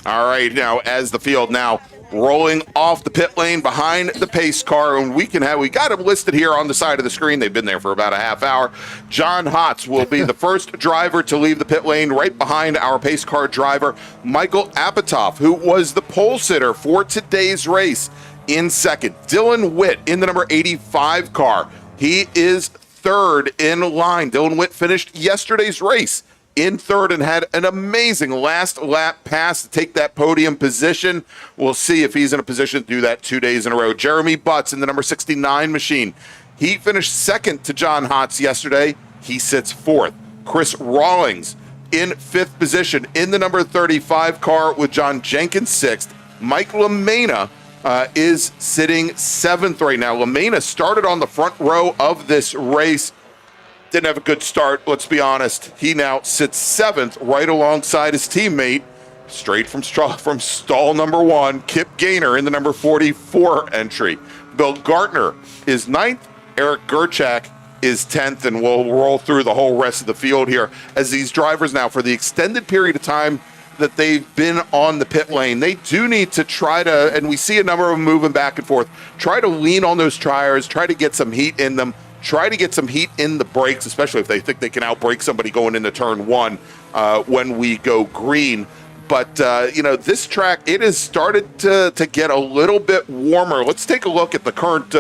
All right, now as the field now rolling off the pit lane behind the pace car, and we got them listed here on the side of the screen. They've been there for about a half hour. John Hotz will be the first driver to leave the pit lane, right behind our pace car driver, Michael Apatow, who was the pole sitter for today's race, in second. Dylan Witt in the number 85 car. He is third in line. Dylan Witt finished yesterday's race in third and had an amazing last lap pass to take that podium position. We'll see if he's in a position to do that 2 days in a row. Jeremy Butts in the number 69 machine. He finished second to John Hotz yesterday. He sits fourth. Chris Rawlings in fifth position in the number 35 car with John Jenkins sixth. Mike LaMena is sitting seventh right now. LaMena started on the front row of this race. Didn't have a good start, let's be honest. He now sits seventh right alongside his teammate, straight from stall number 1, Kip Gaynor in the number 44 entry. Bill Gartner is ninth. Eric Gerchak is 10th, and we'll roll through the whole rest of the field here as these drivers now, for the extended period of time that they've been on the pit lane, they do need to try to, and we see a number of them moving back and forth, try to lean on those tires, try to get some heat in them, try to get some heat in the brakes, especially if they think they can outbrake somebody going into turn 1 when we go green. But, this track, it has started to get a little bit warmer. Let's take a look at the current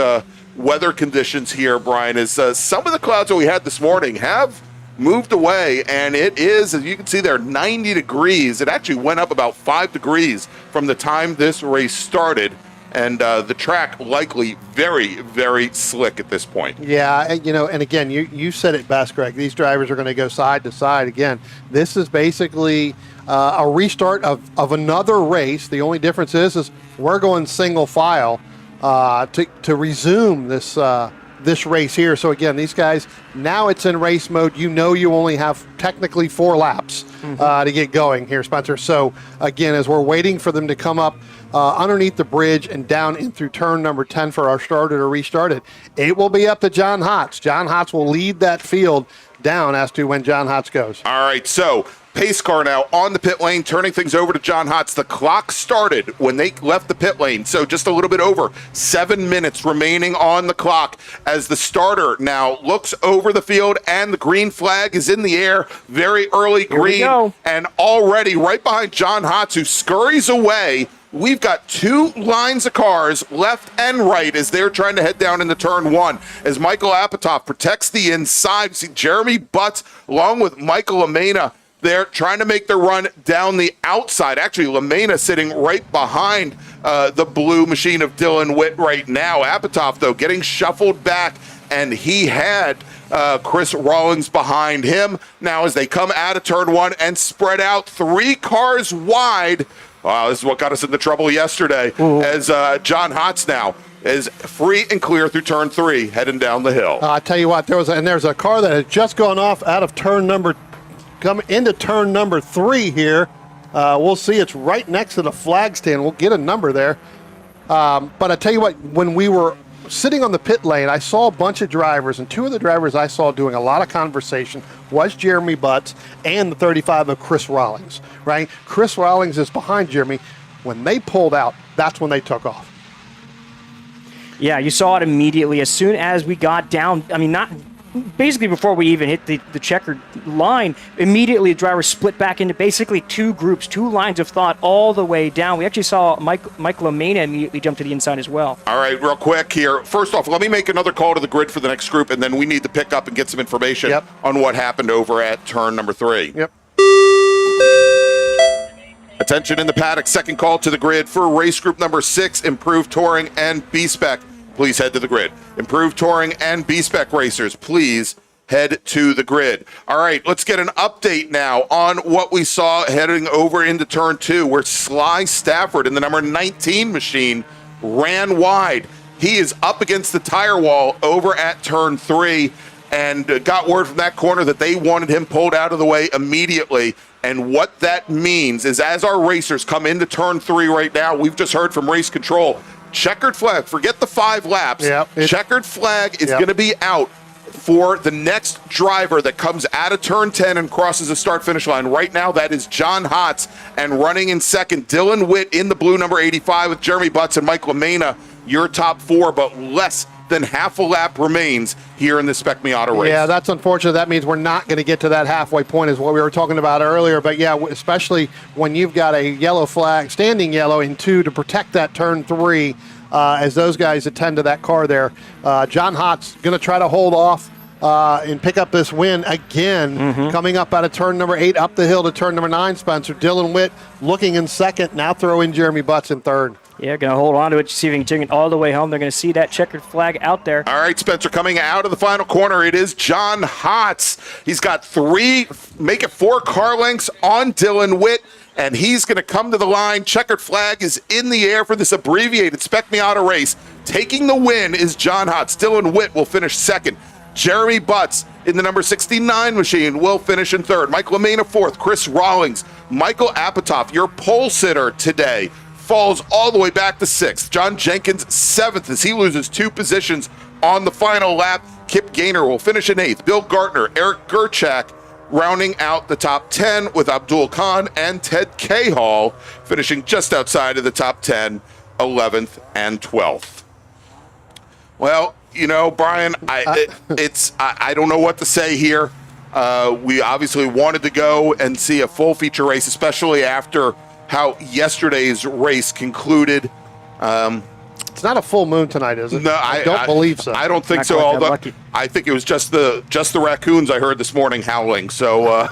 weather conditions here, Brian. As some of the clouds that we had this morning have moved away, and it is, as you can see there, 90 degrees. It actually went up about 5 degrees from the time this race started. And the track likely very, very slick at this point. Yeah, and again, you said it best, Greg. These drivers are going to go side to side. Again, this is basically a restart of another race. The only difference is we're going single file to resume this race here. So again, these guys, now it's in race mode. You only have technically 4 laps to get going here, Spencer. So again, as we're waiting for them to come up underneath the bridge and down in through turn number 10 for our started or restarted, it will be up to John Hotz. John Hotz will lead that field down as to when John Hotz goes. All right, so pace car now on the pit lane, turning things over to John Hotz. The clock started when they left the pit lane, so just a little bit over 7 minutes remaining on the clock as the starter now looks over the field, and the green flag is in the air. Very early green, and already right behind John Hotz, who scurries away. We've got 2 lines of cars left and right as they're trying to head down into turn 1. As Michael Apatow protects the inside, you see Jeremy Butts along with Michael LaMena. They're trying to make their run down the outside. Actually, LaMena sitting right behind the blue machine of Dylan Witt right now. Apatow, though, getting shuffled back, and he had Chris Rawlings behind him. Now as they come out of turn 1 and spread out 3 cars wide. Wow, this is what got us into trouble yesterday. As John Hotz now is free and clear through turn 3, heading down the hill. I tell you what, there's a car that has just gone off out of come into turn number 3 here. We'll see, it's right next to the flag stand. We'll get a number there. But I tell you what, when we were sitting on the pit lane, I saw a bunch of drivers, and 2 of the drivers I saw doing a lot of conversation was Jeremy Butts and the 35 of Chris Rawlings, right? Chris Rawlings is behind Jeremy. When they pulled out, that's when they took off. Yeah, you saw it immediately as soon as we got down. I mean, not basically before we even hit the checkered line, immediately the drivers split back into basically two groups, two lines of thought all the way down. We actually saw Michael Amena immediately jump to the inside as well. All right, real quick here. First off, let me make another call to the grid for the next group, and then we need to pick up and get some information on what happened over at turn number 3. Yep. Attention in the paddock. Second call to the grid for race group number 6, Improved Touring and B-Spec. Please head to the grid. Improved Touring and B-Spec racers, please head to the grid. All right, let's get an update now on what we saw heading over into turn 2, where Sly Stafford in the number 19 machine ran wide. He is up against the tire wall over at turn 3 and got word from that corner that they wanted him pulled out of the way immediately. And what that means is, as our racers come into turn 3 right now, we've just heard from race control, checkered flag, forget the 5 laps, checkered flag is going to be out for the next driver that comes out of turn 10 and crosses the start-finish line. Right now, that is John Hotz, and running in second, Dylan Witt in the blue number 85 with Jeremy Butts and Michael Amena, your top 4, but less than half a lap remains here in the Spec Miata race. Yeah, that's unfortunate. That means we're not going to get to that halfway point, is what we were talking about earlier. But yeah, especially when you've got a yellow flag, standing yellow in 2 to protect that turn 3, as those guys attend to that car there. John Hott's going to try to hold off and pick up this win again, coming up out of turn number 8, up the hill to turn number 9, Spencer. Dylan Witt looking in second, now throw in Jeremy Butts in third. Yeah, going to hold on to it, see if he can take it all the way home. They're going to see that checkered flag out there. All right, Spencer, coming out of the final corner, it is John Hotz. He's got 3, make it 4 car lengths on Dylan Witt, and he's going to come to the line. Checkered flag is in the air for this abbreviated Spec Miata race. Taking the win is John Hotz. Dylan Witt will finish second. Jeremy Butts in the number 69 machine will finish in third. Michael Amena fourth. Chris Rawlings. Michael Apatow, your pole sitter today, falls all the way back to 6th. John Jenkins 7th as he loses 2 positions on the final lap. Kip Gaynor will finish in 8th. Bill Gartner, Eric Gerchak rounding out the top 10 with Abdul Khan and Ted Cahall finishing just outside of the top 10, 11th and 12th. Well, you know, Brian, I don't know what to say here. We obviously wanted to go and see a full feature race, especially after how yesterday's race concluded. It's not a full moon tonight, is it? No, I don't believe so. I don't think so. Although I think it was just the raccoons I heard this morning howling. So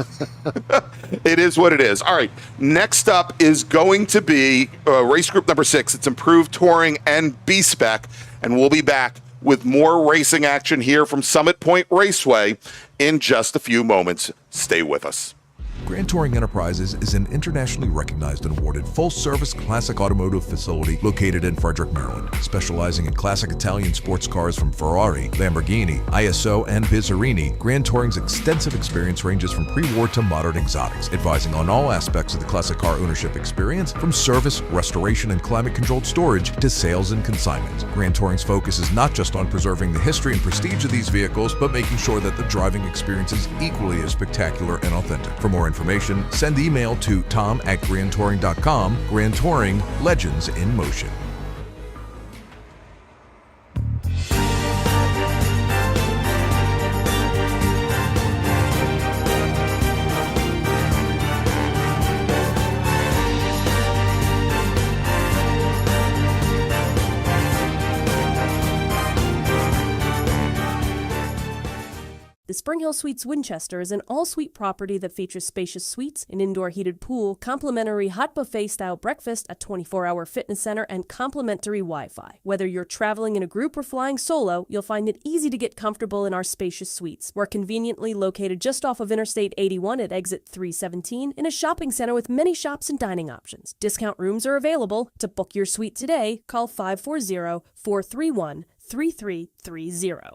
it is what it is. All right. Next up is going to be race group number 6. It's Improved Touring and B-Spec, and we'll be back with more racing action here from Summit Point Raceway in just a few moments. Stay with us. Grand Touring Enterprises is an internationally recognized and awarded full-service classic automotive facility located in Frederick, Maryland. Specializing in classic Italian sports cars from Ferrari, Lamborghini, ISO, and Bizzarini, Grand Touring's extensive experience ranges from pre-war to modern exotics, advising on all aspects of the classic car ownership experience, from service, restoration, and climate-controlled storage to sales and consignment. Grand Touring's focus is not just on preserving the history and prestige of these vehicles, but making sure that the driving experience is equally as spectacular and authentic. For more information, send email to tom@grandtouring.com. Grand Touring, legends in motion. The Spring Hill Suites Winchester is an all-suite property that features spacious suites, an indoor heated pool, complimentary hot buffet-style breakfast, a 24-hour fitness center, and complimentary Wi-Fi. Whether you're traveling in a group or flying solo, you'll find it easy to get comfortable in our spacious suites. We're conveniently located just off of Interstate 81 at exit 317 in a shopping center with many shops and dining options. Discount rooms are available. To book your suite today, call 540-431-3330.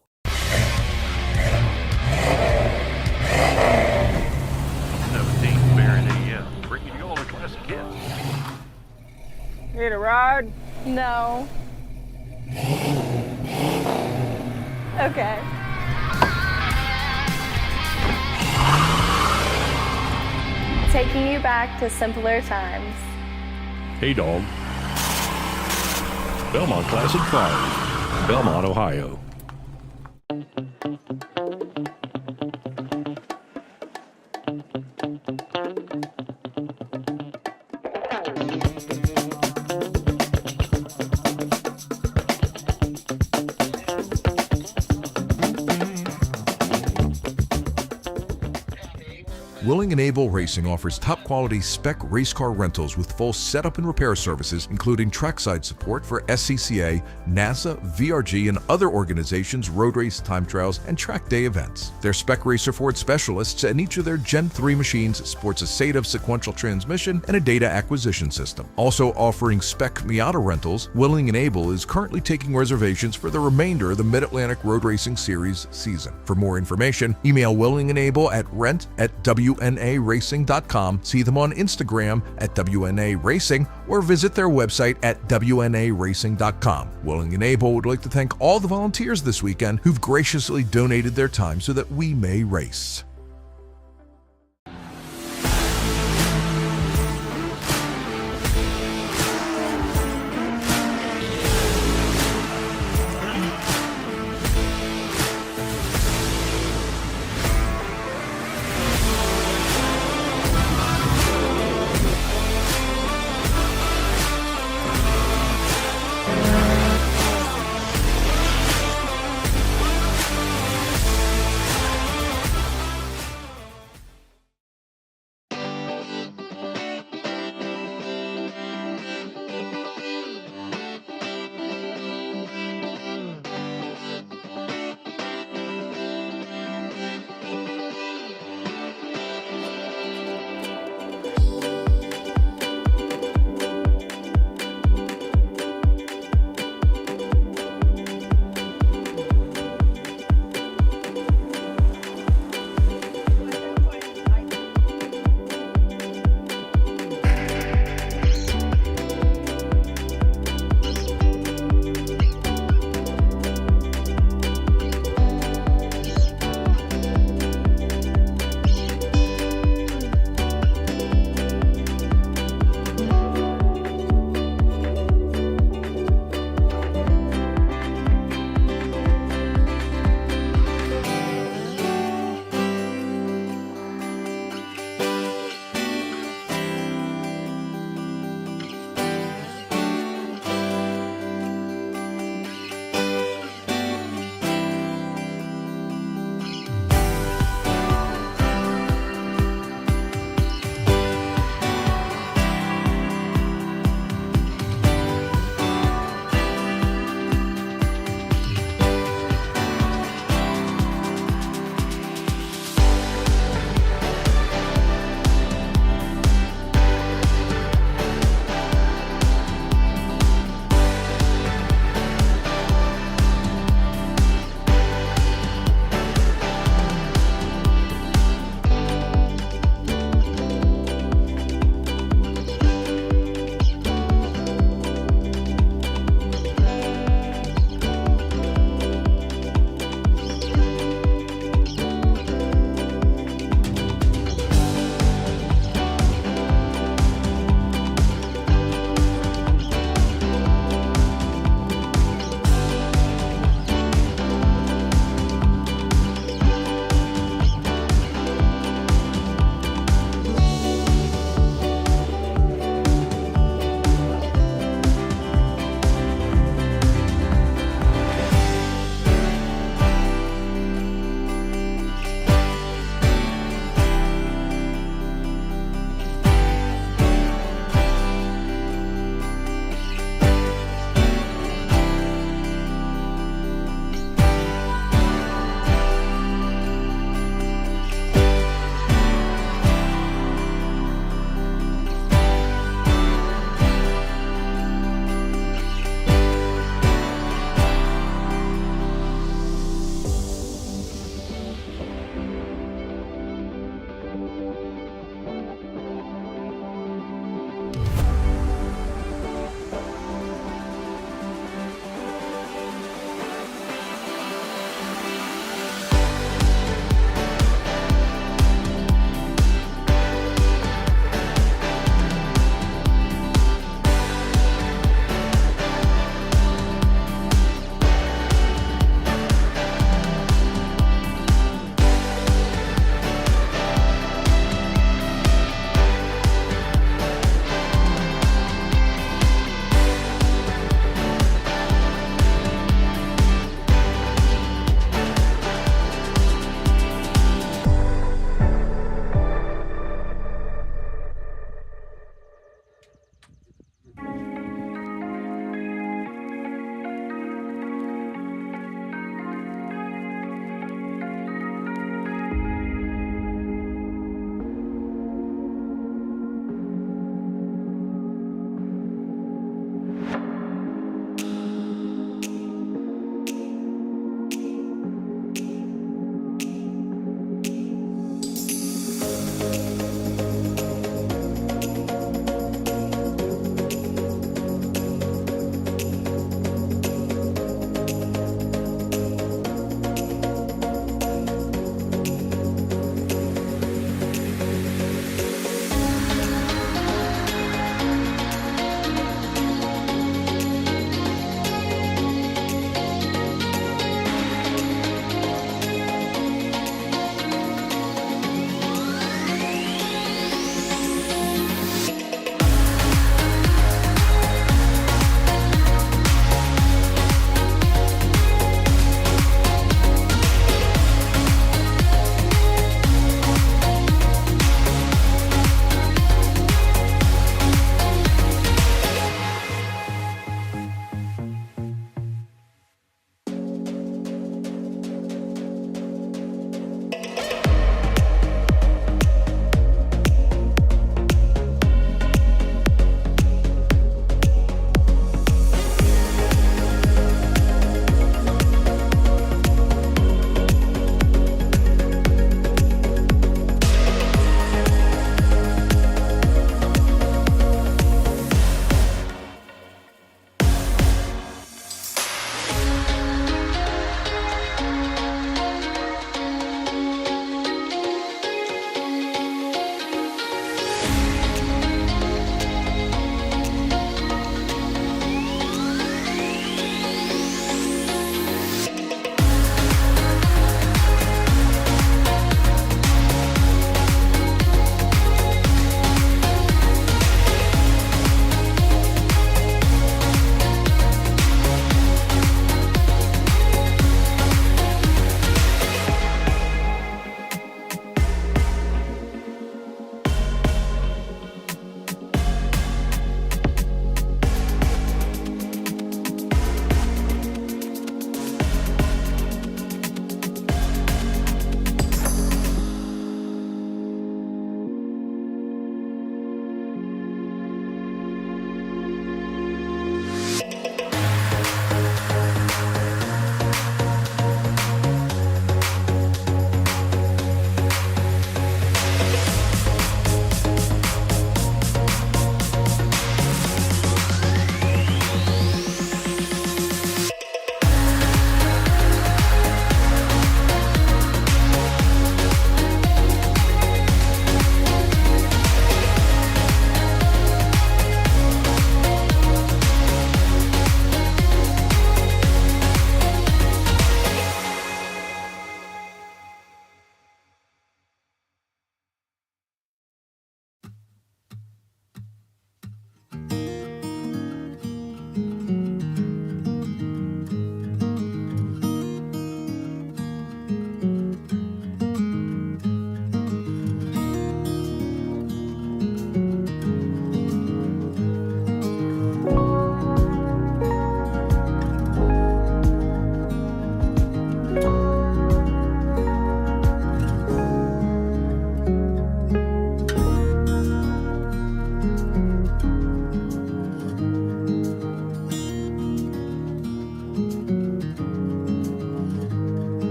Bringing you all the classic hits. Need a ride? No. Okay. Taking you back to simpler times. Hey, dog. Belmont Classic Fires, Belmont, Ohio. Willing and Able Racing offers top-quality spec race car rentals with full setup and repair services, including trackside support for SCCA, NASA, VRG, and other organizations' road race, time trials, and track day events. Their Spec Racer Ford specialists and each of their Gen 3 machines sports a SATAV sequential transmission and a data acquisition system. Also offering Spec Miata rentals, Willing and Able is currently taking reservations for the remainder of the Mid-Atlantic Road Racing Series season. For more information, email Willing and Able at rent@wnaracing.com, see them on Instagram at WNA Racing, or visit their website at WNARacing.com. Willing and Able would like to thank all the volunteers this weekend who've graciously donated their time so that we may race.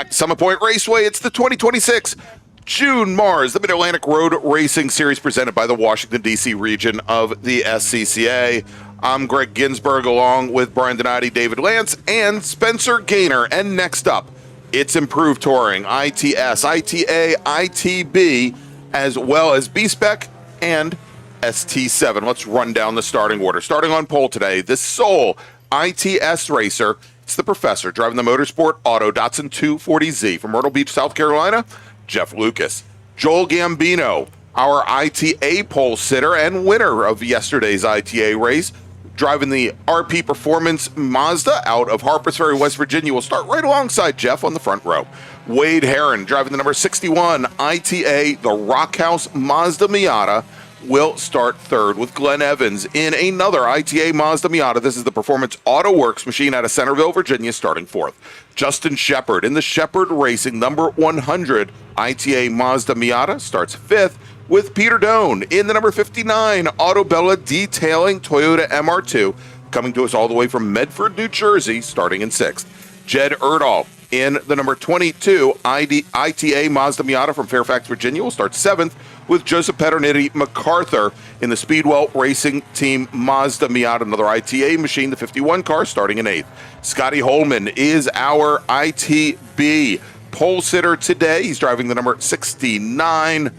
back to Summit Point Raceway. It's the 2026 June MARRS, the Mid-Atlantic Road Racing Series presented by the Washington, D.C. region of the SCCA. I'm Greg Ginsberg along with Brian Donati, David Lance, and Spencer Gaynor. And next up, it's Improved Touring, ITS, ITA, ITB, as well as B-Spec and ST7. Let's run down the starting order. Starting on pole today, the sole ITS racer. It's the professor driving the Motorsport Auto Datsun 240Z from Myrtle Beach, South Carolina, Jeff Lucas. Joel Gambino, our ITA pole sitter and winner of yesterday's ITA race, driving the RP Performance Mazda out of Harpers Ferry, West Virginia, will start right alongside Jeff on the front row. Wade Herron, driving the number 61 ITA, the Rockhouse Mazda Miata, will start third, with Glenn Evans in another ITA Mazda Miata. This is the Performance Auto Works machine out of Centerville, Virginia, starting fourth. Justin Shepard in the Shepard Racing number 100 ITA Mazda Miata starts fifth, with Peter Doan in the number 59 Autobella Detailing Toyota MR2, coming to us all the way from Medford, New Jersey, starting in sixth. Jed Erdahl in the number 22 ITA Mazda Miata from Fairfax, Virginia, will start seventh, with Joseph Paternity MacArthur in the Speedwell Racing Team Mazda Miata, another ITA machine, the 51 car, starting in eighth. Scotty Holman is our ITB pole sitter today. He's driving the number 69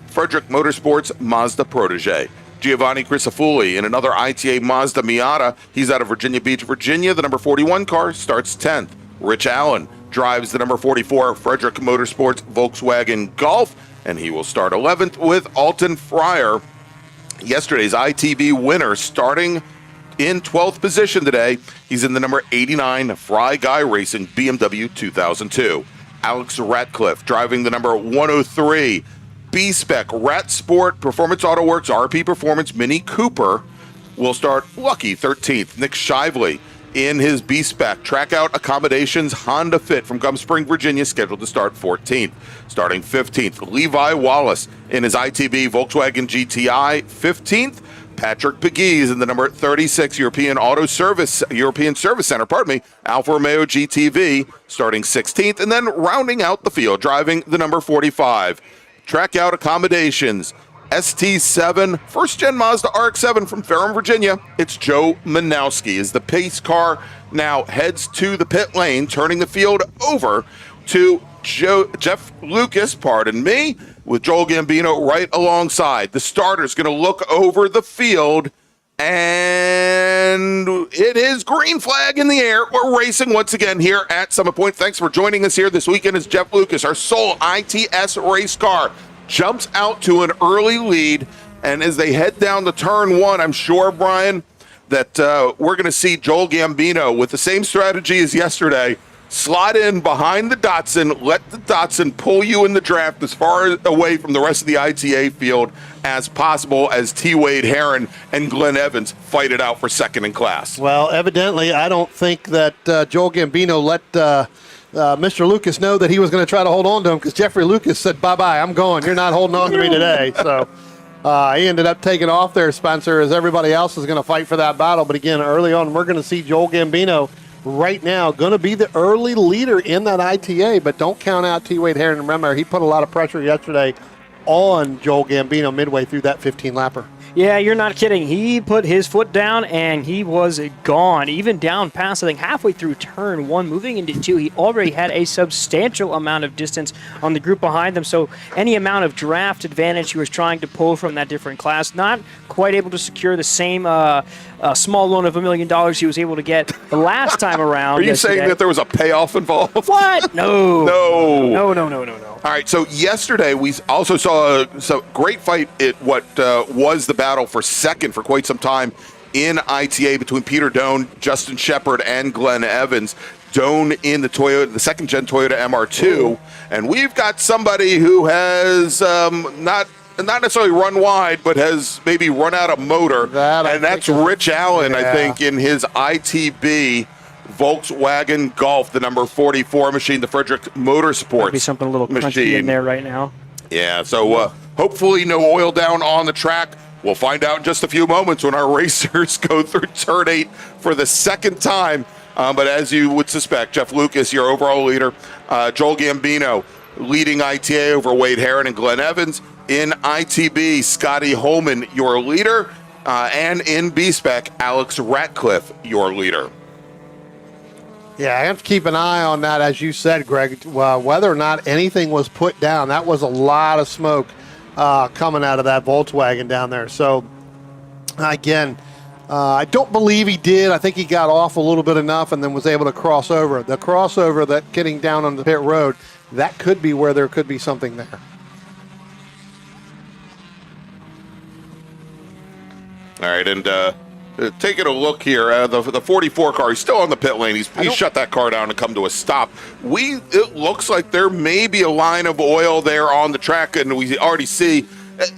Frederick Motorsports Mazda Protege. Giovanni Crisafulli in another ITA Mazda Miata. He's out of Virginia Beach, Virginia. The number 41 car starts 10th. Rich Allen drives the number 44 Frederick Motorsports Volkswagen Golf, and he will start 11th, with Alton Fryer, yesterday's ITB winner, starting in 12th position today. He's in the number 89 Fry Guy Racing BMW 2002. Alex Ratcliffe driving the number 103 B-Spec Rat Sport Performance Auto Works RP Performance Mini Cooper will start lucky 13th. Nick Shively in his B-Spec Trackout Accommodations Honda Fit from Gum Spring, Virginia, scheduled to start 14th. Starting 15th, Levi Wallace in his ITB Volkswagen GTI 15th. Patrick Pegues in the number 36 European Service Center, Alfa Romeo GTV, starting 16th. And then rounding out the field, driving the number 45 Trackout Accommodations ST7 first-gen Mazda RX-7 from Ferrum, Virginia. It's Joe Manowski as the pace car now heads to the pit lane, turning the field over to Jeff Lucas, with Joel Gambino right alongside. The starter's going to look over the field, and it is green flag in the air. We're racing once again here at Summit Point. Thanks for joining us here this weekend as Jeff Lucas, our sole ITS race car, jumps out to an early lead. And as they head down to turn one, I'm sure, Brian, that we're going to see Joel Gambino with the same strategy as yesterday. Slide in behind the Datsun, let the Datsun pull you in the draft as far away from the rest of the ITA field as possible, as T. Wade Herron and Glenn Evans fight it out for second in class. Well, evidently, I don't think that Joel Gambino let Mr. Lucas know that he was going to try to hold on to him, because Jeffrey Lucas said, bye-bye, I'm going. You're not holding on to me today. So he ended up taking off there, Spencer, as everybody else is going to fight for that battle. But again, early on, we're going to see Joel Gambino right now going to be the early leader in that ITA, but don't count out T. Wade Herron. Remember, he put a lot of pressure yesterday on Joel Gambino midway through that 15-lapper. Yeah, you're not kidding. He put his foot down, and he was gone. Even down past, I think, halfway through turn one, moving into two, he already had a substantial amount of distance on the group behind them. So any amount of draft advantage he was trying to pull from that different class, not quite able to secure the same small loan of $1 million he was able to get the last time around. Are you saying that there was a payoff involved? What? No. No. All right, so yesterday we also saw a great fight at what was the battle for second for quite some time in ITA between Peter Doan, Justin Shepard, and Glenn Evans. Doan in the second-gen Toyota MR2, and we've got somebody who has not necessarily run wide, but has maybe run out of motor, and that's Rich Allen, I think, in his ITB Volkswagen Golf, the number 44 machine, the Frederick Motorsports. Might be something a little crunchy in there right now. Yeah, so hopefully no oil down on the track. We'll find out in just a few moments when our racers go through turn 8 for the second time But as you would suspect, Jeff Lucas, your overall leader, Joel Gambino leading ITA over Wade Herron and Glenn Evans. In ITB, Scotty Holman, your leader. And in B-Spec, Alex Ratcliffe, your leader. Yeah, I have to keep an eye on that, as you said, Greg, whether or not anything was put down. That was a lot of smoke coming out of that Volkswagen down there. So, again, I don't believe he did. I think he got off a little bit enough and then was able to cross over. The crossover that getting down on the pit road, that could be where there could be something there. All right, and taking a look here, the 44 car, he's still on the pit lane. He's shut that car down and come to a stop. It looks like there may be a line of oil there on the track, and we already see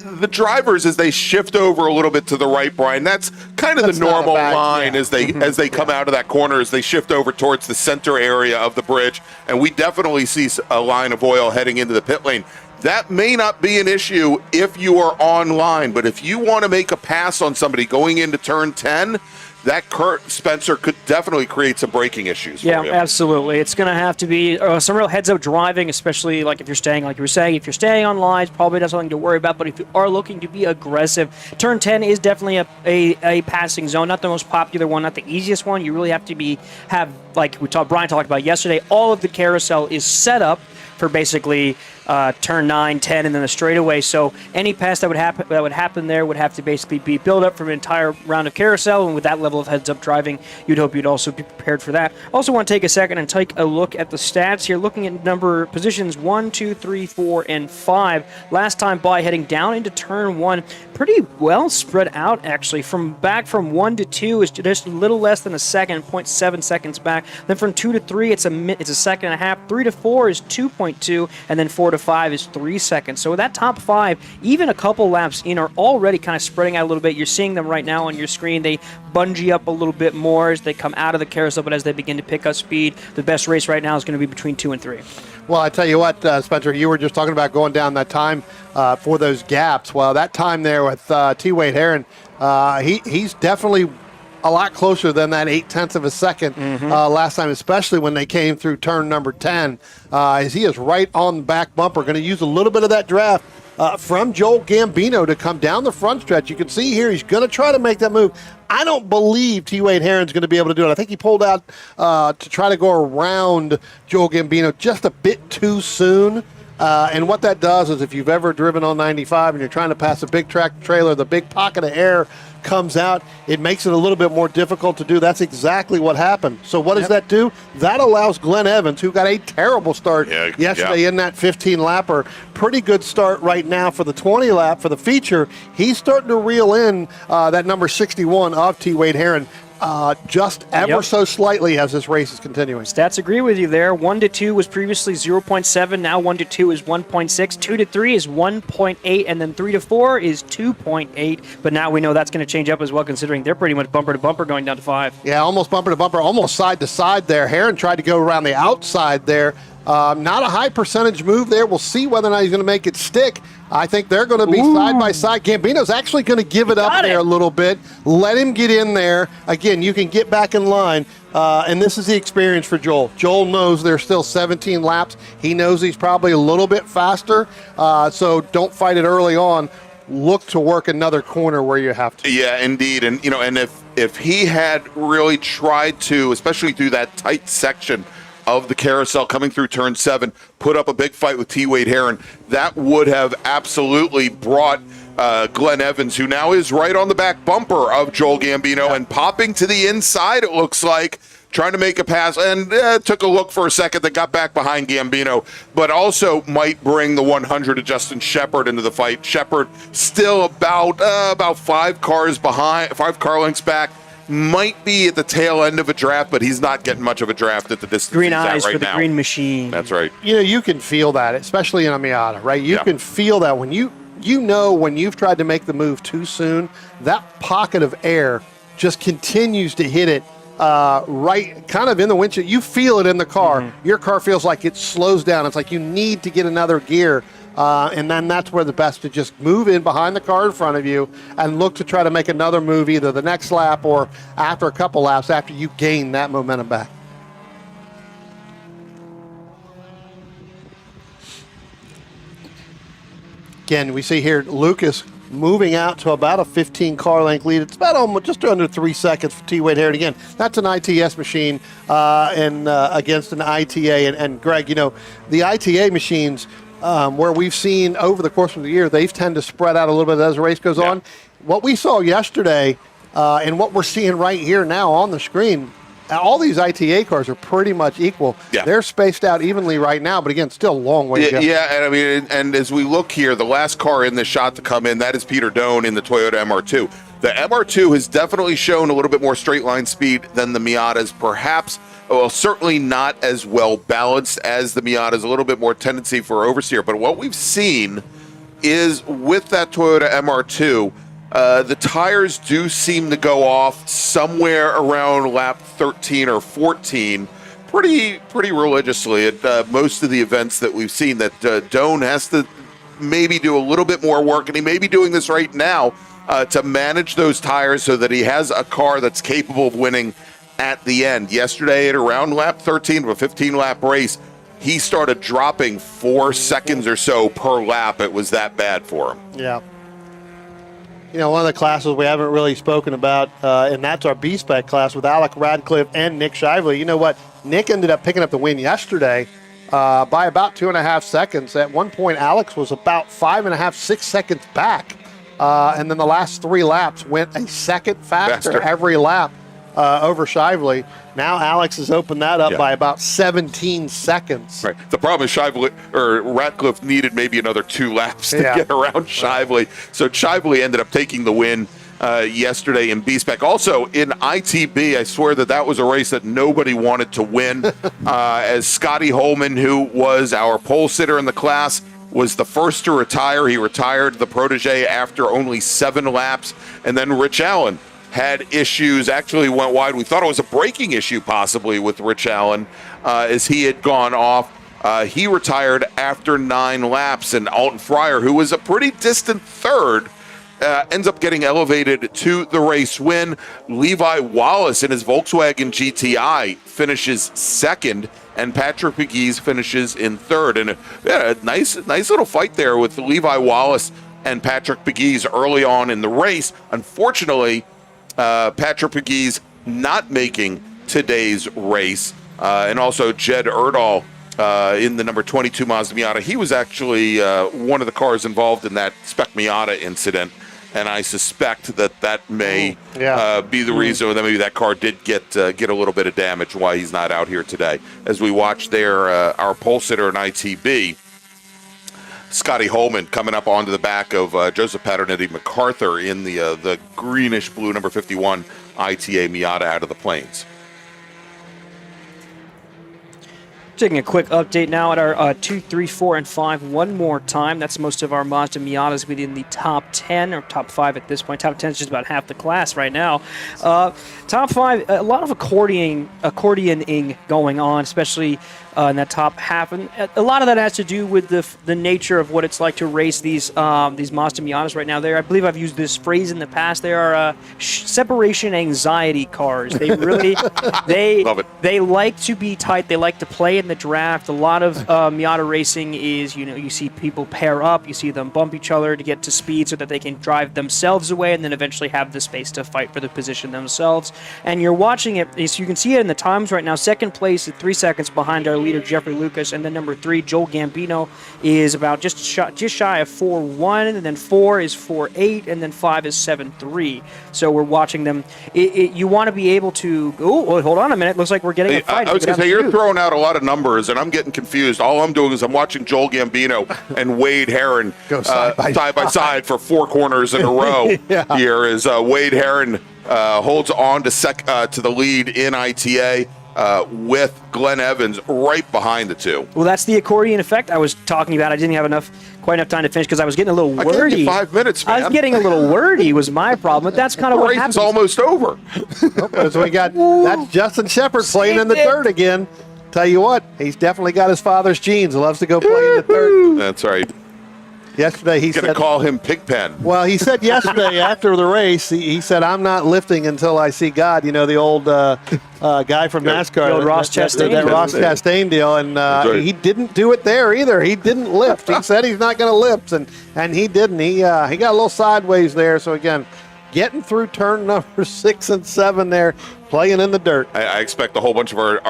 the drivers as they shift over a little bit to the right, Brian. That's kind of the normal line as they come out of that corner, as they shift over towards the center area of the bridge, and we definitely see a line of oil heading into the pit lane. That may not be an issue if you are online, but if you want to make a pass on somebody going into turn 10, that Kurt Spencer could definitely create some braking issues for you. Absolutely. It's going to have to be some real heads-up driving, especially like if you're staying, like you were saying, if you're staying online, it's probably not something to worry about, but if you are looking to be aggressive, turn 10 is definitely a passing zone, not the most popular one, not the easiest one. You really have to have, like Brian talked about yesterday, all of the carousel is set up for basically turn 9, 10, and then the straightaway. So any pass that would happen there would have to basically be built up from an entire round of carousel, and with that level of heads-up driving, you'd hope you'd also be prepared for that. Also want to take a second and take a look at the stats here, looking at positions 1, 2, 3, 4, and 5. Last time by, heading down into turn 1, pretty well spread out actually. From 1 to 2 is just a little less than a second, 0.7 seconds back. Then from 2 to 3, it's a second and a half. 3 to 4 is 2.2, and then 4 to 5 is 3 seconds. So that top 5, even a couple laps in, are already kind of spreading out a little bit. You're seeing them right now on your screen. They bungee up a little bit more as they come out of the carousel, but as they begin to pick up speed, the best race right now is going to be between 2 and 3. Well, I tell you what, Spencer, you were just talking about going down that time for those gaps. Well, that time there with T. Wade Herron, he's definitely a lot closer than that 0.8 of a second last time, especially when they came through turn number 10, as he is right on the back bumper. Going to use a little bit of that draft from Joel Gambino to come down the front stretch. You can see here he's going to try to make that move. I don't believe T. Wade Herron's going to be able to do it. I think he pulled out to try to go around Joel Gambino just a bit too soon. And what that does is, if you've ever driven on 95 and you're trying to pass a big tractor trailer, the big pocket of air comes out. It makes it a little bit more difficult to do. That's exactly what happened. So what does that do? That allows Glenn Evans, who got a terrible start yesterday in that 15-lapper, pretty good start right now for the 20-lap for the feature. He's starting to reel in that number 61 of T. Wade Herron. Just ever so slightly as this race is continuing. Stats agree with you there. 1 to 2 was previously 0.7. Now 1 to 2 is 1.6. 2 to 3 is 1.8, and then 3 to 4 is 2.8. But now we know that's going to change up as well, considering they're pretty much bumper to bumper going down to 5. Yeah, almost bumper to bumper, almost side to side there. Herron tried to go around the outside there. Not a high percentage move there. We'll see whether or not he's going to make it stick. I think they're going to be side by side. Gambino's actually going to give it up there a little bit. Let him get in there. Again, you can get back in line. And this is the experience for Joel. Joel knows there's still 17 laps. He knows he's probably a little bit faster. So don't fight it early on. Look to work another corner where you have to. Yeah, indeed. And, and if he had really tried to, especially through that tight section of the carousel coming through turn 7, put up a big fight with T. Wade Herron, that would have absolutely brought Glenn Evans, who now is right on the back bumper of Joel Gambino, and popping to the inside, it looks like, trying to make a pass, and took a look for a second, that got back behind Gambino, but also might bring the 100 of Justin Shepard into the fight. Shepard still about 5 cars behind, 5 car lengths back. Might be at the tail end of a draft, but he's not getting much of a draft at the distance green he's eyes at right for the now. green machine. That's right. You can feel that, especially in a Miata, right? You can feel that when you know when you've tried to make the move too soon, that pocket of air just continues to hit it right kind of in the windshield. You feel it in the car. Your car feels like it slows down. It's like you need to get another gear And then that's where the best to just move in behind the car in front of you and look to try to make another move either the next lap or after a couple laps after you gain that momentum back. Again, we see here Lucas moving out to about a 15 car length lead. It's about almost just under 3 seconds for T. Wade Herron. Again, that's an ITS machine against an ITA. And Greg, you know, the ITA machines, where we've seen over the course of the year, they tend to spread out a little bit as the race goes on. What we saw yesterday and what we're seeing right here now on the screen, all these ITA cars are pretty much equal. Yeah. They're spaced out evenly right now, but again, still a long way to go. Yeah, and I mean, and as we look here, the last car in this shot to come in, that is Peter Doan in the Toyota MR2. The MR2 has definitely shown a little bit more straight line speed than the Miatas, perhaps. Well, certainly not as well balanced as the Miatas, a little bit more tendency for oversteer. But what we've seen is with that Toyota MR2, the tires do seem to go off somewhere around lap 13 or 14 pretty religiously at most of the events that we've seen. That Doan has to maybe do a little bit more work, and he may be doing this right now to manage those tires so that he has a car that's capable of winning at the end. Yesterday at around lap 13 of a 15-lap race, he started dropping 4 seconds or so per lap. It was that bad for him. Yeah. You know, one of the classes we haven't really spoken about, and that's our B-Spec class with Alec Radcliffe and Nick Shively. You know what? Nick ended up picking up the win yesterday by about 2.5 seconds. At one point, Alex was about 5.5, 6 seconds back. And then the last 3 laps went a second faster every lap over Shively. Now Alex has opened that up by about 17 seconds. Right. The problem is Shively or Ratcliffe needed maybe another 2 laps to get around Shively. So Shively ended up taking the win yesterday in B-Spec. Also in ITB, I swear that was a race that nobody wanted to win. As Scotty Holman, who was our pole sitter in the class, was the first to retire. He retired the protege after only 7 laps. And then Rich Allen had issues, actually went wide. We thought it was a braking issue possibly with Rich Allen as he had gone off. He retired after 9 laps, and Alton Fryer, who was a pretty distant third, ends up getting elevated to the race win. Levi Wallace in his Volkswagen GTI finishes second, and Patrick McGee's finishes in third. And a nice little fight there with Levi Wallace and Patrick McGee's early on in the race. Unfortunately, Patrick McGee's not making today's race. And also Jed Erdahl in the number 22 Mazda Miata. He was actually one of the cars involved in that Spec Miata incident. And I suspect that may be the reason that maybe that car did get a little bit of damage, why he's not out here today. As we watch there, our pole sitter in ITB, Scotty Holman, coming up onto the back of Joseph Paternetti MacArthur in the greenish blue number 51 ITA Miata out of the Plains. Taking a quick update now at our 2, 3, 4, and 5 one more time. That's most of our Mazda Miatas within the top 10, or top 5 at this point. Top 10 is just about half the class right now. Top 5, a lot of accordioning going on, especially in that top half. And a lot of that has to do with the nature of what it's like to race these Mazda Miatas right now. I believe I've used this phrase in the past. They are separation anxiety cars. They really, they like to be tight. They like to play in the draft. A lot of Miata racing is, you see people pair up. You see them bump each other to get to speed so that they can drive themselves away and then eventually have the space to fight for the position themselves. And you're watching it, so you can see it in the times right now. Second place at 3 seconds behind our leader, Jeffrey Lucas, and then number 3, Joel Gambino, is about just shy of 4.1, and then 4 is 4.8, and then 5 is 7.3. So we're watching them. You want to be able to. Oh, hold on a minute. Looks like we're getting a fight. I was going to say, you're throwing out a lot of numbers, and I'm getting confused. All I'm doing is I'm watching Joel Gambino and Wade Herron go side by side for 4 corners in a row. Here as Wade Herron holds on to the lead in ITA. With Glenn Evans right behind the 2. Well, that's the accordion effect I was talking about. I didn't have quite enough time to finish because I was getting a little wordy. I gave you 5 minutes, man. I was getting a little wordy was my problem, but that's kind of what happens. The race is almost over. So we got that's Justin Shepard playing in the third again. Tell you what, he's definitely got his father's genes. He loves to go play in the third. That's right. Yesterday he Going to said, call him Pigpen. well, he said yesterday after the race, he said, I'm not lifting until I see God. You know, the old guy from NASCAR. The old Ross Chastain. Chastain. That Ross Chastain deal. And right. he didn't do it there either. He didn't lift. He said he's not going to lift, and he didn't. He got a little sideways there. So, again, getting through turn number 6 and 7 there, playing in the dirt. I expect a whole bunch of our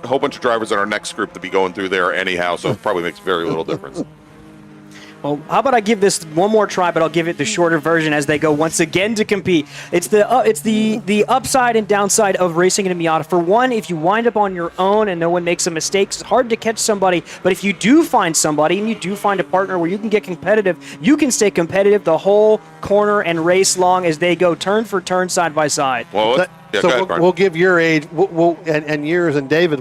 whole bunch of drivers in our next group to be going through there anyhow, so it probably makes very little difference. Well, how about I give this one more try, but I'll give it the shorter version as they go once again to compete. It's the upside and downside of racing in a Miata. For one, if you wind up on your own and no one makes a mistake, it's hard to catch somebody. But if you do find somebody and you do find a partner where you can get competitive, you can stay competitive the whole corner and race long as they go turn for turn, side by side. Well, So we'll give your age and yours and David.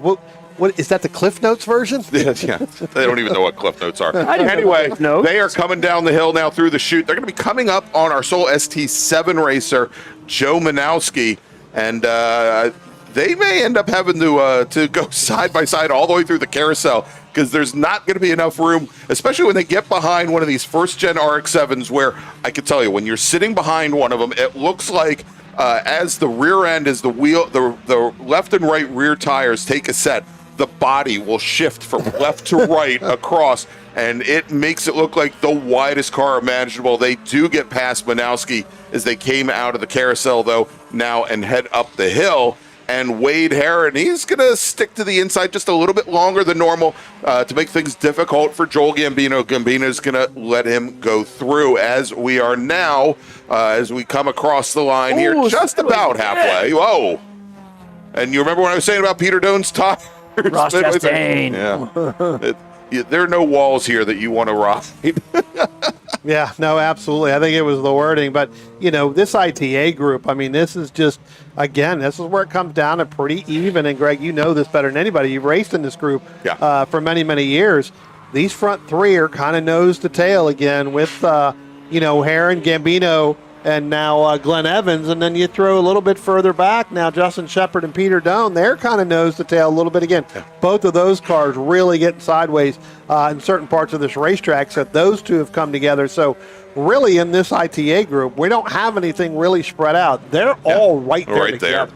What is that? The Cliff Notes version? Yeah, they don't even know what Cliff Notes are. Anyway, they are coming down the hill now through the chute. They're going to be coming up on our Soul ST7 racer, Joe Manowski, and they may end up having to go side by side all the way through the carousel because there's not going to be enough room, especially when they get behind one of these first-gen RX-7s where I can tell you, when you're sitting behind one of them, it looks like as the rear end, as the wheel, the left and right rear tires take a set, the body will shift from left to right across, and it makes it look like the widest car imaginable. They do get past Manowski as they came out of the carousel, though, now and head up the hill. And Wade Herron, he's going to stick to the inside just a little bit longer than normal to make things difficult for Joel Gambino. Gambino's going to let him go through as we are now, as we come across the line here, just about halfway. Whoa. And you remember when I was saying about Peter Doan's tire? Ross Chastain. Yeah. There are no walls here that you want to ride. Yeah, no, absolutely. I think it was the wording. But, this ITA group, I mean, this is just, again, this is where it comes down to pretty even. And, Greg, you know this better than anybody. You've raced in this group for many, many years. These front three are kind of nose to tail again with, Herron, Gambino, and now Glenn Evans, and then you throw a little bit further back now, Justin Shepard and Peter Doan, they're kind of nose to tail a little bit again. Both of those cars really getting sideways in certain parts of this racetrack, so those two have come together. So really in this ITA group, we don't have anything really spread out. They're all right there together.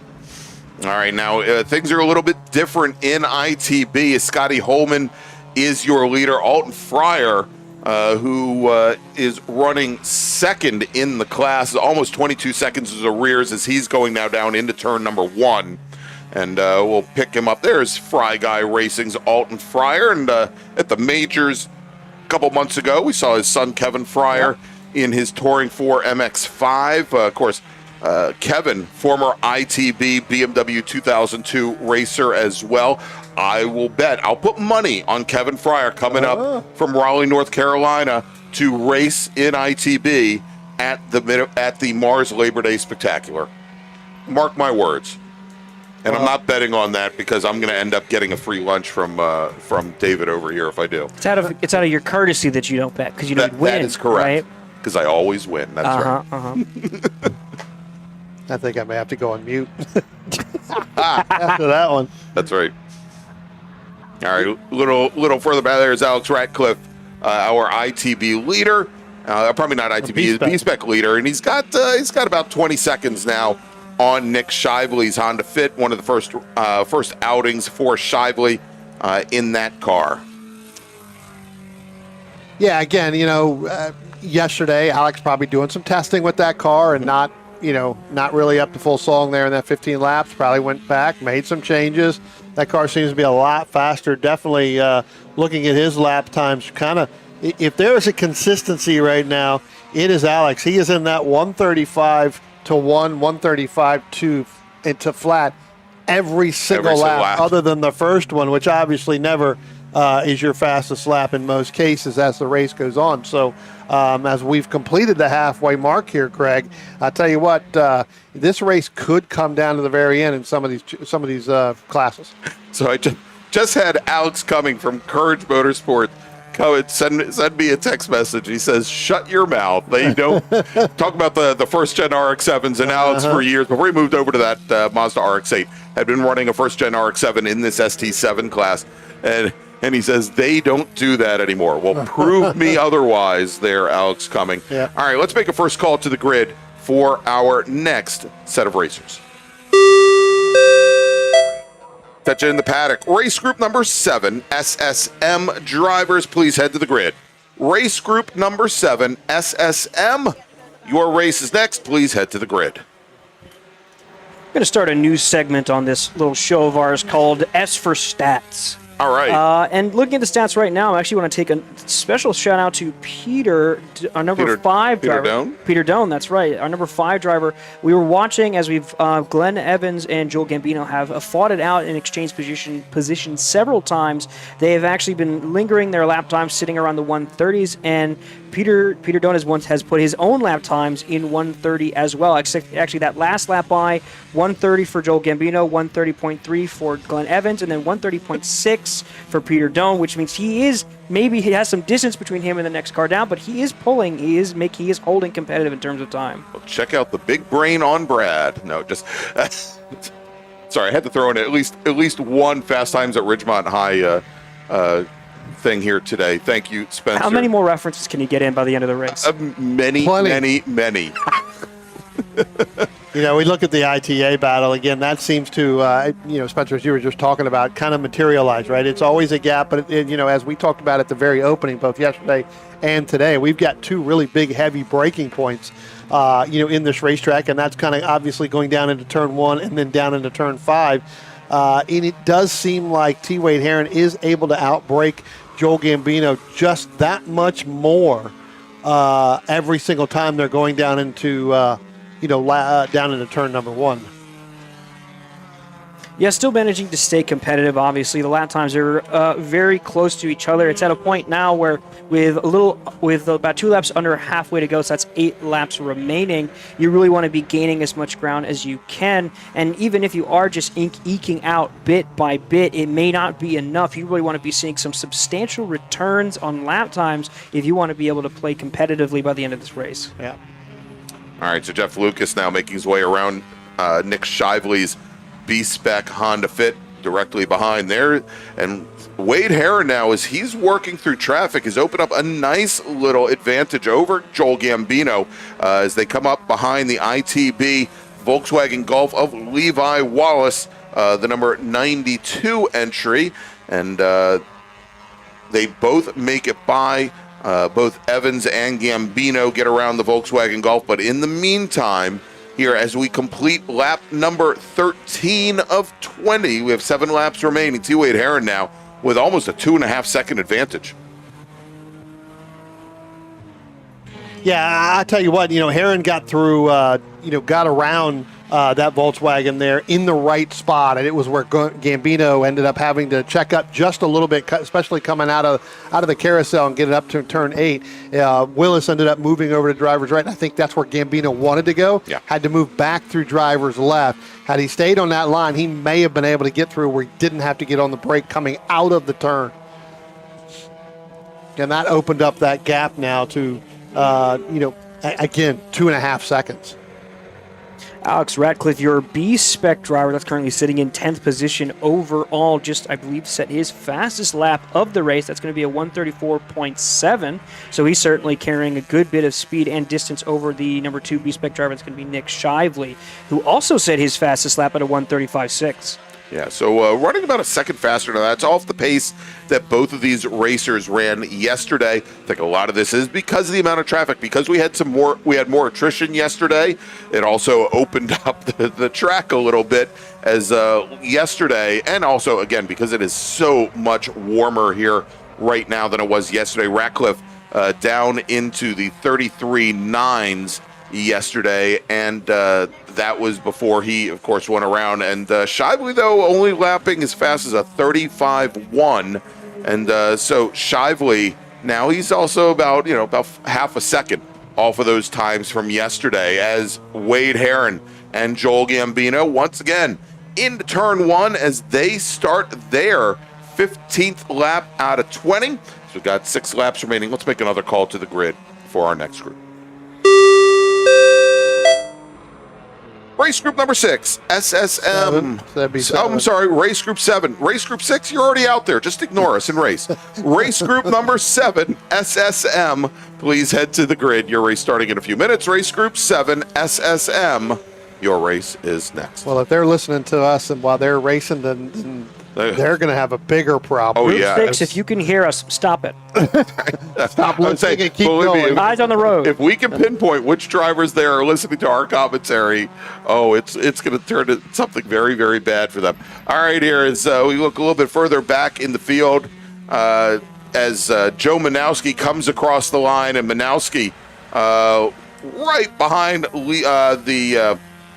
All right, now things are a little bit different in ITB. Scotty Holman is your leader. Alton Fryer, who is running second in the class, almost 22 seconds as arrears as he's going now down into turn number 1. And we'll pick him up. There's Fry Guy Racing's Alton Fryer. And at the majors a couple months ago, we saw his son Kevin Fryer in his Touring 4 MX-5. Of course, Kevin, former ITB BMW 2002 racer as well. I'll put money on Kevin Fryer coming up from Raleigh, North Carolina to race in ITB at the MARRS Labor Day Spectacular. Mark my words. And I'm not betting on that because I'm going to end up getting a free lunch from David over here if I do. It's out of your courtesy that you don't bet because you don't win. That is correct. Because I always win. That's right. I think I may have to go on mute after that one. That's right. All right, a little further back there is Alex Ratcliffe, our ITB leader. Probably not ITB, B-Spec leader, and he's got about 20 seconds now on Nick Shively's Honda Fit, one of the first outings for Shively in that car. Yeah, again, yesterday Alex probably doing some testing with that car and not really up to full song there in that 15 laps. Probably went back, made some changes. That car seems to be a lot faster. Definitely looking at his lap times, kind of, if there is a consistency right now, it is Alex. He is in that 135 to 135 to into flat every single lap other than the first one, which obviously never is your fastest lap in most cases as the race goes on. So as we've completed the halfway mark here, Craig, I'll tell you what, this race could come down to the very end in some of these classes. So I just had Alex Cumming from Courage Motorsport send me a text message. He says, "Shut your mouth." They don't talk about the first gen RX-7s, and Alex for years before he moved over to that Mazda RX-8 had been running a first gen RX-7 in this ST7 class. And And he says, they don't do that anymore. Well, prove me otherwise there, Alex Cumming. Yeah. All right, let's make a first call to the grid for our next set of racers. Touch it in the paddock. Race group number 7, SSM drivers, please head to the grid. Race group number 7, SSM. Your race is next. Please head to the grid. I'm going to start a new segment on this little show of ours called S for Stats. All right. And looking at the stats right now, I actually want to take a special shout out to Peter, our number 5 driver. Doan? Peter Doan, that's right. Our number 5 driver. We were watching as Glenn Evans and Joel Gambino have fought it out in exchange position several times. They have actually been lingering their lap times sitting around the 130s, and Peter Doan has put his own lap times in 130 as well. Actually, that last lap by 130 for Joel Gambino, 130.3 for Glenn Evans, and then 130.6 for Peter Doan, which means he has some distance between him and the next car down, but he is holding competitive in terms of time. Well, check out the big brain on Brad. No, just sorry, I had to throw in at least one Fast Times at Ridgemont High thing here today. Thank you, Spencer. How many more references can you get in by the end of the race? Many. We look at the ITA battle again. That seems to, Spencer, as you were just talking about, kind of materialize, right? It's always a gap, but as we talked about at the very opening, both yesterday and today, we've got 2 really big, heavy braking points, in this racetrack, and that's kind of obviously going down into turn 1 and then down into turn 5. And it does seem like T. Wade Herron is able to outbrake Joel Gambino just that much more every single time they're going down into down into turn number 1. Yeah, still managing to stay competitive. Obviously, the lap times are very close to each other. It's at a point now where, with about 2 laps under halfway to go, so that's 8 laps remaining, you really want to be gaining as much ground as you can. And even if you are just eking out bit by bit, it may not be enough. You really want to be seeing some substantial returns on lap times if you want to be able to play competitively by the end of this race. Yeah. All right, so Jeff Lucas now making his way around Nick Shively's B-Spec Honda Fit directly behind there. And Wade Herron now, as he's working through traffic, has opened up a nice little advantage over Joel Gambino as they come up behind the ITB Volkswagen Golf of Levi Wallace, the number 92 entry. And they both make it by. Both Evans and Gambino get around the Volkswagen Golf. But in the meantime, here as we complete lap number 13 of 20, we have 7 laps remaining. T. Wade Herron now with almost a 2.5-second advantage. Yeah, I tell you what, Herron got through, got around that Volkswagen there in the right spot, and it was where Gambino ended up having to check up just a little bit, especially coming out of the carousel and getting up to turn 8. Willis ended up moving over to driver's right, and I think that's where Gambino wanted to go. Yeah. Had to move back through driver's left. Had he stayed on that line, he may have been able to get through where he didn't have to get on the brake coming out of the turn. And that opened up that gap now to, again, 2.5 seconds. Alex Ratcliffe, your B-Spec driver that's currently sitting in 10th position overall, just, I believe, set his fastest lap of the race. That's going to be a 134.7. So he's certainly carrying a good bit of speed and distance over the number 2 B-Spec driver. That's going to be Nick Shively, who also set his fastest lap at a 135.6. Yeah, so running about a second faster. Now, that's off the pace that both of these racers ran yesterday. I think a lot of this is because of the amount of traffic. Because we had more attrition yesterday. It also opened up the track a little bit as yesterday, and also again because it is so much warmer here right now than it was yesterday. Ratcliffe down into the 33.9s yesterday, and that was before he, of course, went around. And Shively, though, only lapping as fast as a 35.1, and so Shively now he's also about half a second off of those times from yesterday. As Wade Herron and Joel Gambino once again into turn 1 as they start their 15th lap out of 20. So we've got 6 laps remaining. Let's make another call to the grid for our next group. race group number 6, SSM. That'd be Oh, I'm sorry, race group 7. Race group 6, you're already out there. Just ignore us and race. Race group number 7, SSM. Please head to the grid. Your race starting in a few minutes. Race group 7, SSM. Your race is next. Well, if they're listening to us and while they're racing, then they're going to have a bigger problem. Oh, yeah. Six, if you can hear us, stop it. Stop listening and keep believe me, going. Eyes on the road. If we can pinpoint which drivers there are listening to our commentary, it's going to turn into something very, very bad for them. All right, here is we look a little bit further back in the field as Joe Manowski comes across the line, and Manowski right behind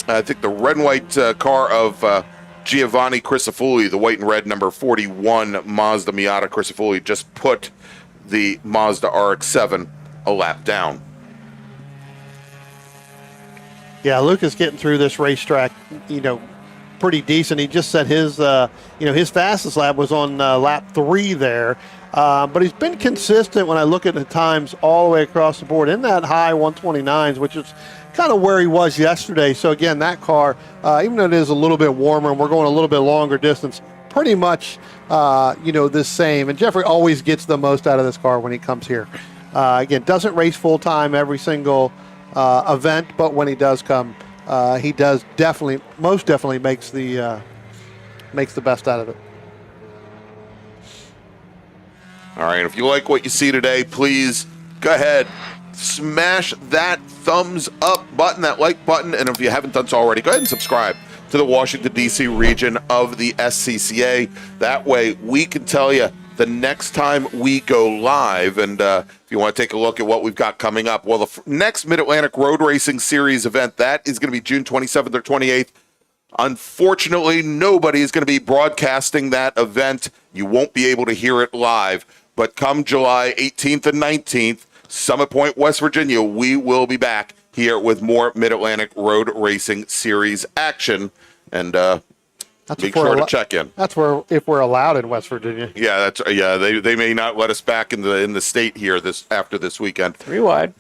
I think the red and white car of Giovanni Crisafulli, the white and red number 41 Mazda Miata Crisafulli, just put the Mazda RX-7 a lap down. Yeah, Lucas getting through this racetrack, pretty decent. He just said his fastest lap was on lap 3 there. But he's been consistent when I look at the times all the way across the board in that high 129s, which is kind of where he was yesterday. So again, that car, even though it is a little bit warmer and we're going a little bit longer distance, pretty much, the same. And Jeffrey always gets the most out of this car when he comes here. Again, doesn't race full time every single event, but when he does come, he does most definitely makes the best out of it. All right, if you like what you see today, please go ahead, smash that thumbs up button, that like button, and if you haven't done so already, go ahead and subscribe to the Washington, D.C. region of the SCCA. That way we can tell you the next time we go live. And if you want to take a look at what we've got coming up, well, the next Mid-Atlantic Road Racing Series event, that is going to be June 27th or 28th. Unfortunately, nobody is going to be broadcasting that event. You won't be able to hear it live. But come July 18th and 19th, Summit Point, West Virginia, we will be back here with more Mid-Atlantic Road Racing Series action. And make sure to check in. That's where, if we're allowed in West Virginia. Yeah, they may not let us back in the state here after this weekend. 3 wide.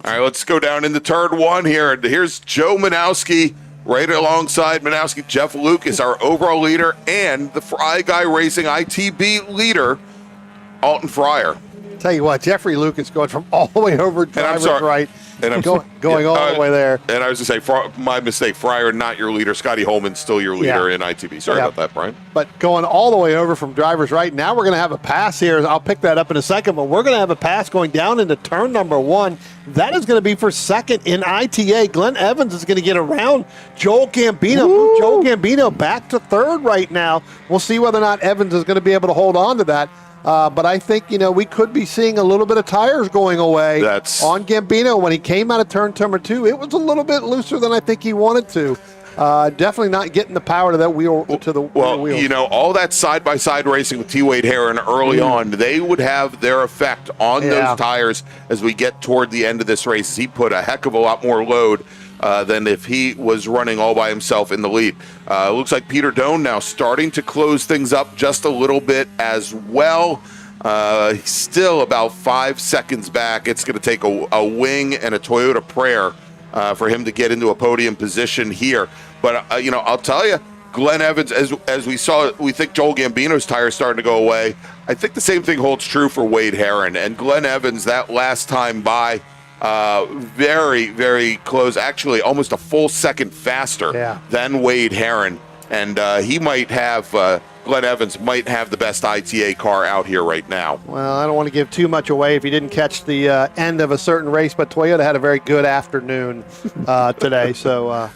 All right, let's go down into turn 1 here. Here's Joe Manowski right alongside Manowski, Jeff Lucas, our overall leader, and the Fry Guy Racing ITB leader, Alton Fryer. Tell you what, Jeffrey Lucas going from all the way over driver's right, and I'm going all the way there. And I was going to say, my mistake, Fryer not your leader. Scotty Holman's still your leader in ITB. Sorry about that, Brian. But going all the way over from driver's right, now we're going to have a pass here. I'll pick that up in a second, but we're going to have a pass going down into turn number 1. That is going to be for second in ITA. Glenn Evans is going to get around Joel Gambino. Move Joel Gambino back to third right now. We'll see whether or not Evans is going to be able to hold on to that. But I think, we could be seeing a little bit of tires going away on Gambino. When he came out of turn number 2, it was a little bit looser than I think he wanted to. Definitely not getting the power to that wheel, to the wheels. All that side-by-side racing with T. Wade Heron early on, they would have their effect on those tires as we get toward the end of this race. He put a heck of a lot more load than if he was running all by himself in the lead. Looks like Peter Doan now starting to close things up just a little bit as well. He's still about 5 seconds back. It's going to take a wing and a Toyota Prayer for him to get into a podium position here. But, I'll tell you, Glenn Evans, as we saw, we think Joel Gambino's tire is starting to go away. I think the same thing holds true for Wade Heron. And Glenn Evans, that last time by, very, very close, actually almost a full second faster than Wade Heron. And he might have, Glenn Evans might have the best ITA car out here right now. Well, I don't want to give too much away if you didn't catch the end of a certain race, but Toyota had a very good afternoon today. So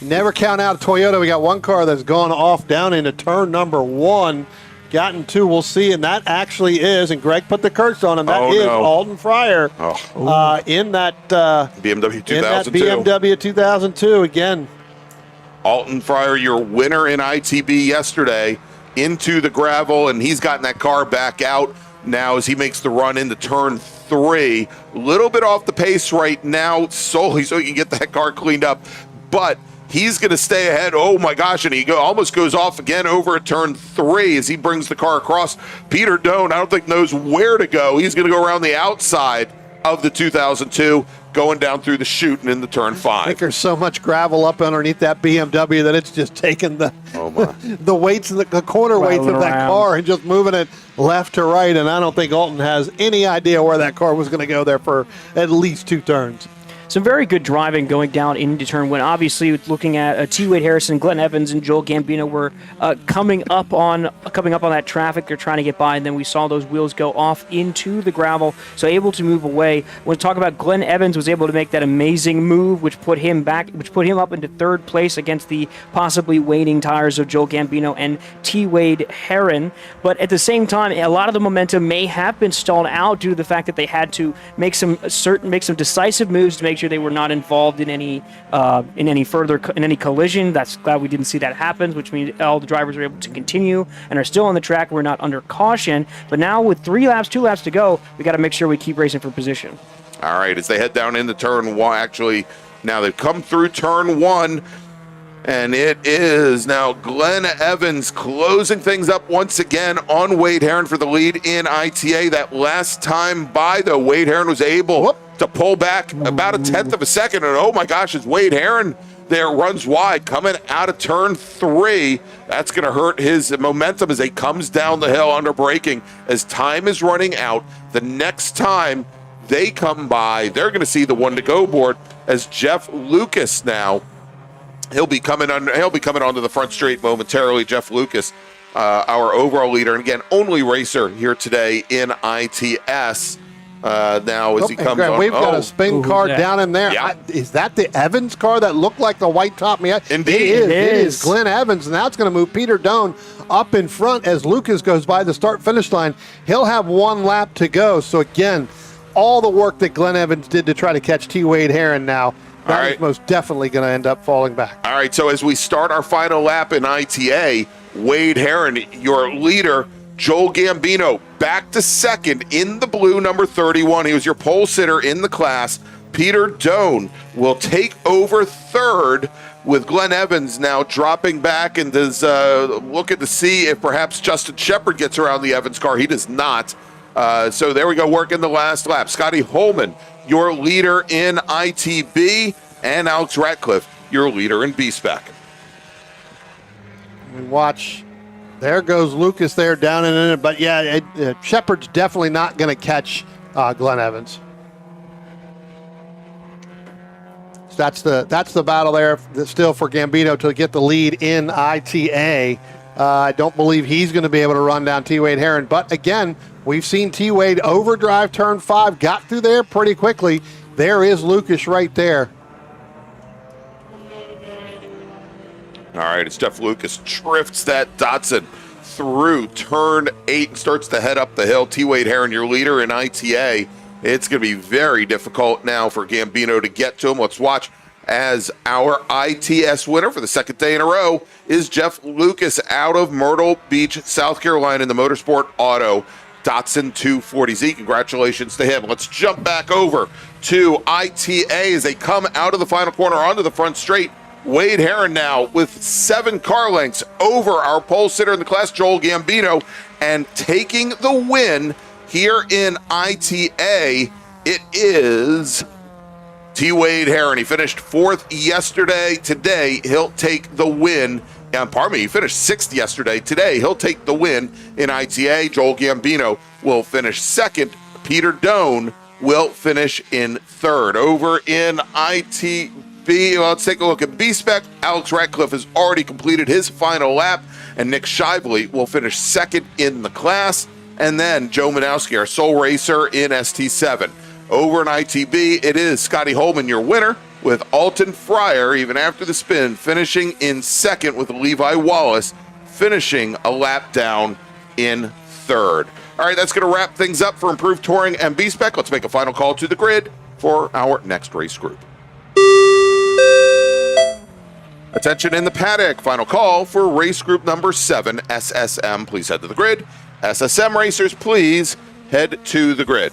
never count out Toyota. We got one car that's gone off down into turn number 1. Gotten 2, we'll see, and that actually is, and Greg put the curse on him, that is Alton Fryer in that BMW 2002. In that BMW 2002 again. Alton Fryer, your winner in ITB yesterday, into the gravel, and he's gotten that car back out now as he makes the run into turn 3. A little bit off the pace right now, solely so he can get that car cleaned up, but he's going to stay ahead. Oh, my gosh, and he almost goes off again over at turn 3 as he brings the car across. Peter Doan, I don't think knows where to go. He's going to go around the outside of the 2002. going down through the chute and into turn I 5. think there's so much gravel up underneath that BMW that it's just taking the the weights, the corner weights of that around. car and just moving it left to right. And I don't think Alton has any idea where that car was going to go there for at least 2 turns. Some very good driving going down into turn 1. Obviously, looking at T. Wade Harrison, Glenn Evans, and Joel Gambino were coming up on that traffic. They're trying to get by, and then we saw those wheels go off into the gravel, so able to move away. When we talk about Glenn Evans, was able to make that amazing move, which put him up into 3rd place against the possibly waning tires of Joel Gambino and T. Wade Herron. But at the same time, a lot of the momentum may have been stalled out due to the fact that they had to make some decisive moves to make sure they were not involved in any collision. That's glad we didn't see that happen, which means all the drivers were able to continue and are still on the track. We're not under caution. But now with 2 laps to go, we got to make sure we keep racing for position. All right, as they head down into turn 1, actually, now they've come through turn 1, and it is now Glenn Evans closing things up once again on Wade Herron for the lead in ITA. That last time by, though, Wade Herron was able to pull back about a 1/10 of a second, and oh my gosh, as Wade Herron there runs wide coming out of turn 3, that's going to hurt his momentum as he comes down the hill under braking. As time is running out, the next time they come by, they're going to see the 1-to-go board as Jeff Lucas now. He'll be coming onto the front straight momentarily. Jeff Lucas, our overall leader, and again, only racer here today in ITS. Now as he comes on. We've got a spin car down in there. Yeah. Is that the Evans car that looked like the white top Miata? Indeed. It is Glenn Evans, and that's going to move Peter Doan up in front as Lucas goes by the start-finish line. He'll have 1 lap to go. So again, all the work that Glenn Evans did to try to catch T. Wade Herron now, that is most definitely going to end up falling back. All right, so as we start our final lap in ITA, Wade Herron, your leader, Joel Gambino, back to 2nd in the blue, number 31. He was your pole sitter in the class. Peter Doan will take over 3rd, with Glenn Evans now dropping back and is looking to see if perhaps Justin Shepard gets around the Evans car. He does not. So there we go, working the last lap. Scotty Holman, your leader in ITB, and Alex Ratcliffe, your leader in B-Spec. We watch. There goes Lucas there down and in it. But yeah, Shepard's definitely not going to catch Glenn Evans. So that's the battle there still for Gambino to get the lead in ITA. I don't believe he's going to be able to run down T. Wade Herron. But again, we've seen T. Wade overdrive turn 5, got through there pretty quickly. There is Lucas right there. All right, it's Jeff Lucas drifts that Datsun through turn 8 and starts to head up the hill. T. Wade Herron, your leader in ITA. It's going to be very difficult now for Gambino to get to him. Let's watch as our ITS winner for the 2nd day in a row is Jeff Lucas out of Myrtle Beach, South Carolina in the Motorsport Auto Datsun 240Z. Congratulations to him. Let's jump back over to ITA as they come out of the final corner onto the front straight. Wade Herron now with 7 car lengths over our pole sitter in the class, Joel Gambino, and taking the win here in ITA. It is T. Wade Herron. He finished 4th yesterday. Today, he'll take the win. He finished 6th yesterday. Today, he'll take the win in ITA. Joel Gambino will finish 2nd. Peter Doan will finish in 3rd. Over in ITB, let's take a look at B-Spec. Alex Ratcliffe has already completed his final lap, and Nick Shively will finish 2nd in the class. And then Joe Manowski, our sole racer in ST7. Over in ITB, it is Scotty Holman, your winner, with Alton Fryer, even after the spin, finishing in 2nd, with Levi Wallace finishing a lap down in 3rd. All right, that's going to wrap things up for Improved Touring and B-Spec. Let's make a final call to the grid for our next race group. Attention in the paddock. Final call for race group number 7, SSM. Please head to the grid. SSM racers, please head to the grid.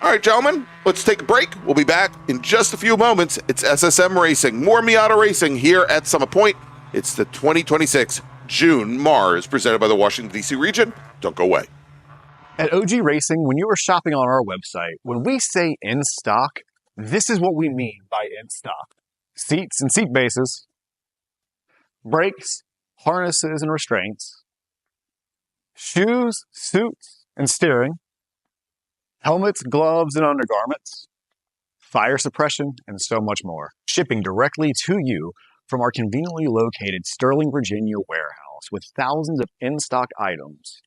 All right, gentlemen, let's take a break. We'll be back in just a few moments. It's SSM Racing, more Miata racing here at Summit Point. It's the 2026 June MARRS presented by the Washington, D.C. region. Don't go away. At OG Racing, when you are shopping on our website, when we say in stock, this is what we mean by in stock. Seats and seat bases, brakes, harnesses and restraints, shoes, suits, and steering, helmets, gloves, and undergarments, fire suppression, and so much more. Shipping directly to you from our conveniently located Sterling, Virginia warehouse with thousands of in-stock items.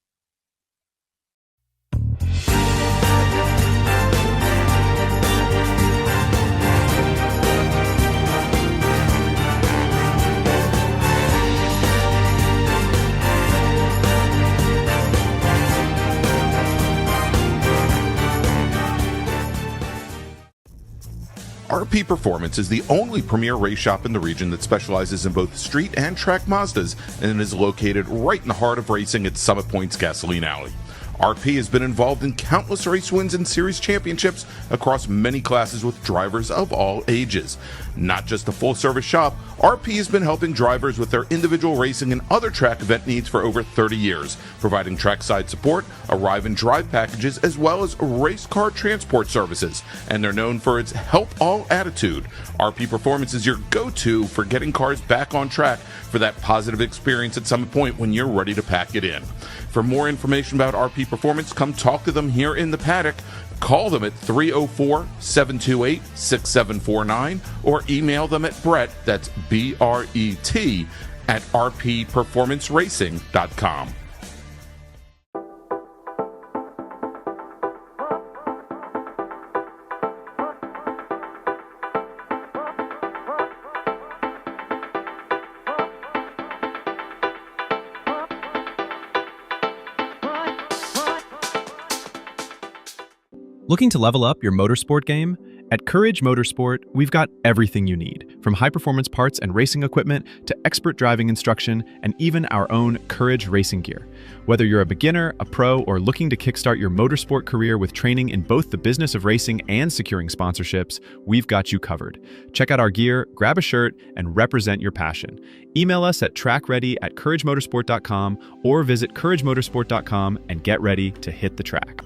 RP Performance is the only premier race shop in the region that specializes in both street and track Mazdas and is located right in the heart of racing at Summit Point's Gasoline Alley. RP has been involved in countless race wins and series championships across many classes with drivers of all ages. Not just a full-service shop, RP has been helping drivers with their individual racing and other track event needs for over 30 years, providing trackside support, arrive and drive packages, as well as race car transport services. And they're known for its help all attitude. RP Performance is your go-to for getting cars back on track for that positive experience at Summit Point when you're ready to pack it in. For more information about RP Performance, come talk to them here in the paddock. Call them at 304-728-6749 or email them at Brett, that's B-R-E-T, at rpperformanceracing.com. Looking to level up your motorsport game? At Courage Motorsport, we've got everything you need, from high-performance parts and racing equipment to expert driving instruction and even our own Courage racing gear. Whether you're a beginner, a pro, or looking to kickstart your motorsport career with training in both the business of racing and securing sponsorships, we've got you covered. Check out our gear, grab a shirt, and represent your passion. Email us at trackready@couragemotorsport.com or visit couragemotorsport.com and get ready to hit the track.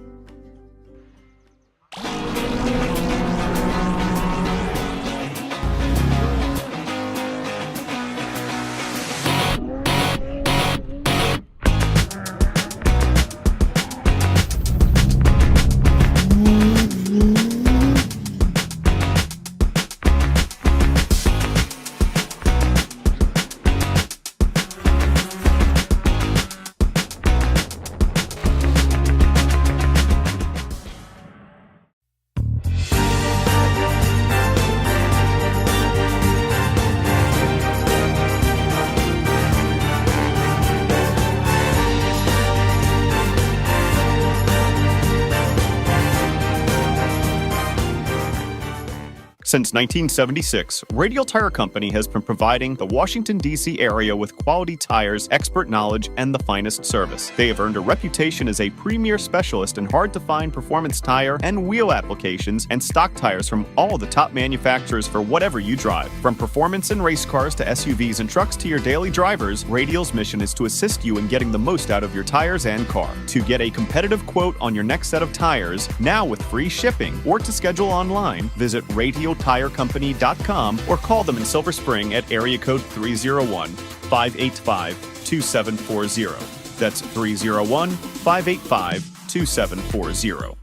Since 1976, Radial Tire Company has been providing the Washington, D.C. area with quality tires, expert knowledge, and the finest service. They have earned a reputation as a premier specialist in hard-to-find performance tire and wheel applications and stock tires from all the top manufacturers for whatever you drive. From performance and race cars to SUVs and trucks to your daily drivers, Radial's mission is to assist you in getting the most out of your tires and car. To get a competitive quote on your next set of tires, now with free shipping, or to schedule online, visit RadialTireCompany.com or call them in Silver Spring at area code 301-585-2740. That's 301-585-2740.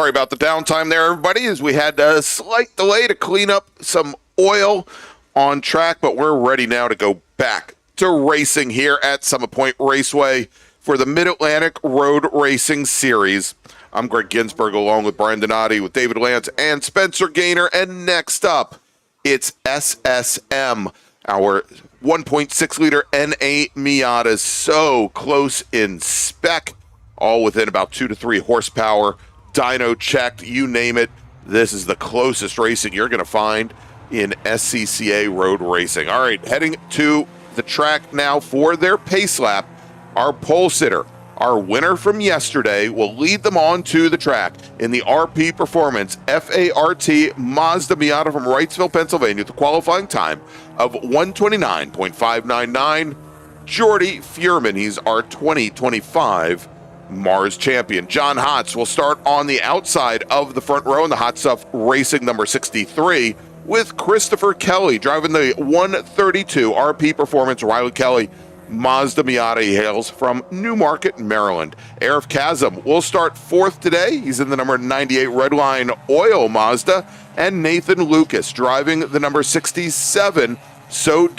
Sorry about the downtime there, everybody, as we had a slight delay to clean up some oil on track, but we're ready now to go back to racing here at Summit Point Raceway for the Mid-Atlantic Road Racing Series. I'm Greg Ginsburg along with Brian Donati, with David Lance and Spencer Gaynor, and next up, it's SSM, our 1.6-liter NA Miata, so close in spec, all within about 2 to 3 horsepower, dyno checked, you name it. This is the closest racing you're going to find in SCCA road racing. All right, heading to the track now for their pace lap. Our pole sitter, our winner from yesterday, will lead them on to the track in the RP Performance FART Mazda Miata from Wrightsville, Pennsylvania, with the qualifying time of 129.599. Jordy Fuhrman, he's our 2025 MARRS champion. John Hotz will start on the outside of the front row in the Hot Stuff Racing number 63, with Christopher Kelly driving the 132 RP Performance Riley Kelly Mazda Miata. He hails from Newmarket, Maryland. Arif Kazim will start fourth today. He's in the number 98 Redline Oil Mazda. And Nathan Lucas driving the number 67 Southern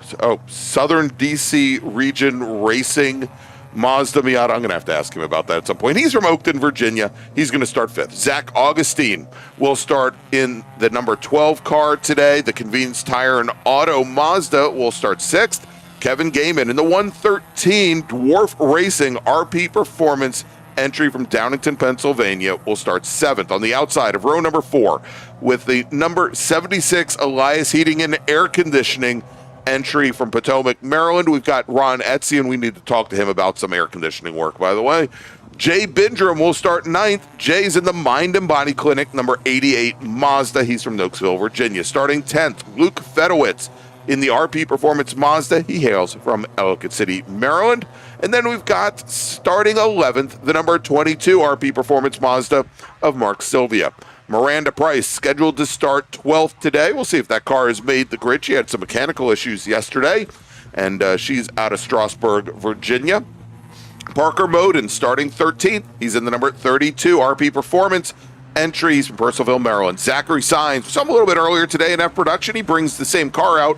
DC Region Racing Mazda Miata. I'm going to have to ask him about that at some point. He's from Oakton, Virginia. He's going to start fifth. Zach Augustine will start in the number 12 car today. The Convenience Tire and Auto Mazda will start sixth. Kevin Gaiman in the 113 Dwarf Racing RP Performance entry from Downingtown, Pennsylvania, will start seventh. On the outside of row number 4 with the number 76 Elias Heating and Air Conditioning entry from Potomac, Maryland, we've got Ron Etsy, and we need to talk to him about some air conditioning work, by the way. Jay Bindrum will start ninth. Jay's in the Mind and Body Clinic, number 88 Mazda. He's from Nokesville, Virginia. Starting 10th, Luke Fedowitz in the RP Performance Mazda. He hails from Ellicott City, Maryland. And then we've got starting 11th, the number 22 RP Performance Mazda of Mark Sylvia. Miranda Price scheduled to start 12th today. We'll see if that car has made the grid. She had some mechanical issues yesterday, and she's out of Strasburg, Virginia. Parker Moden starting 13th. He's in the number 32 RP Performance entries from Purcellville, Maryland. Zachary Sines, some a little bit earlier today in F production. He brings the same car out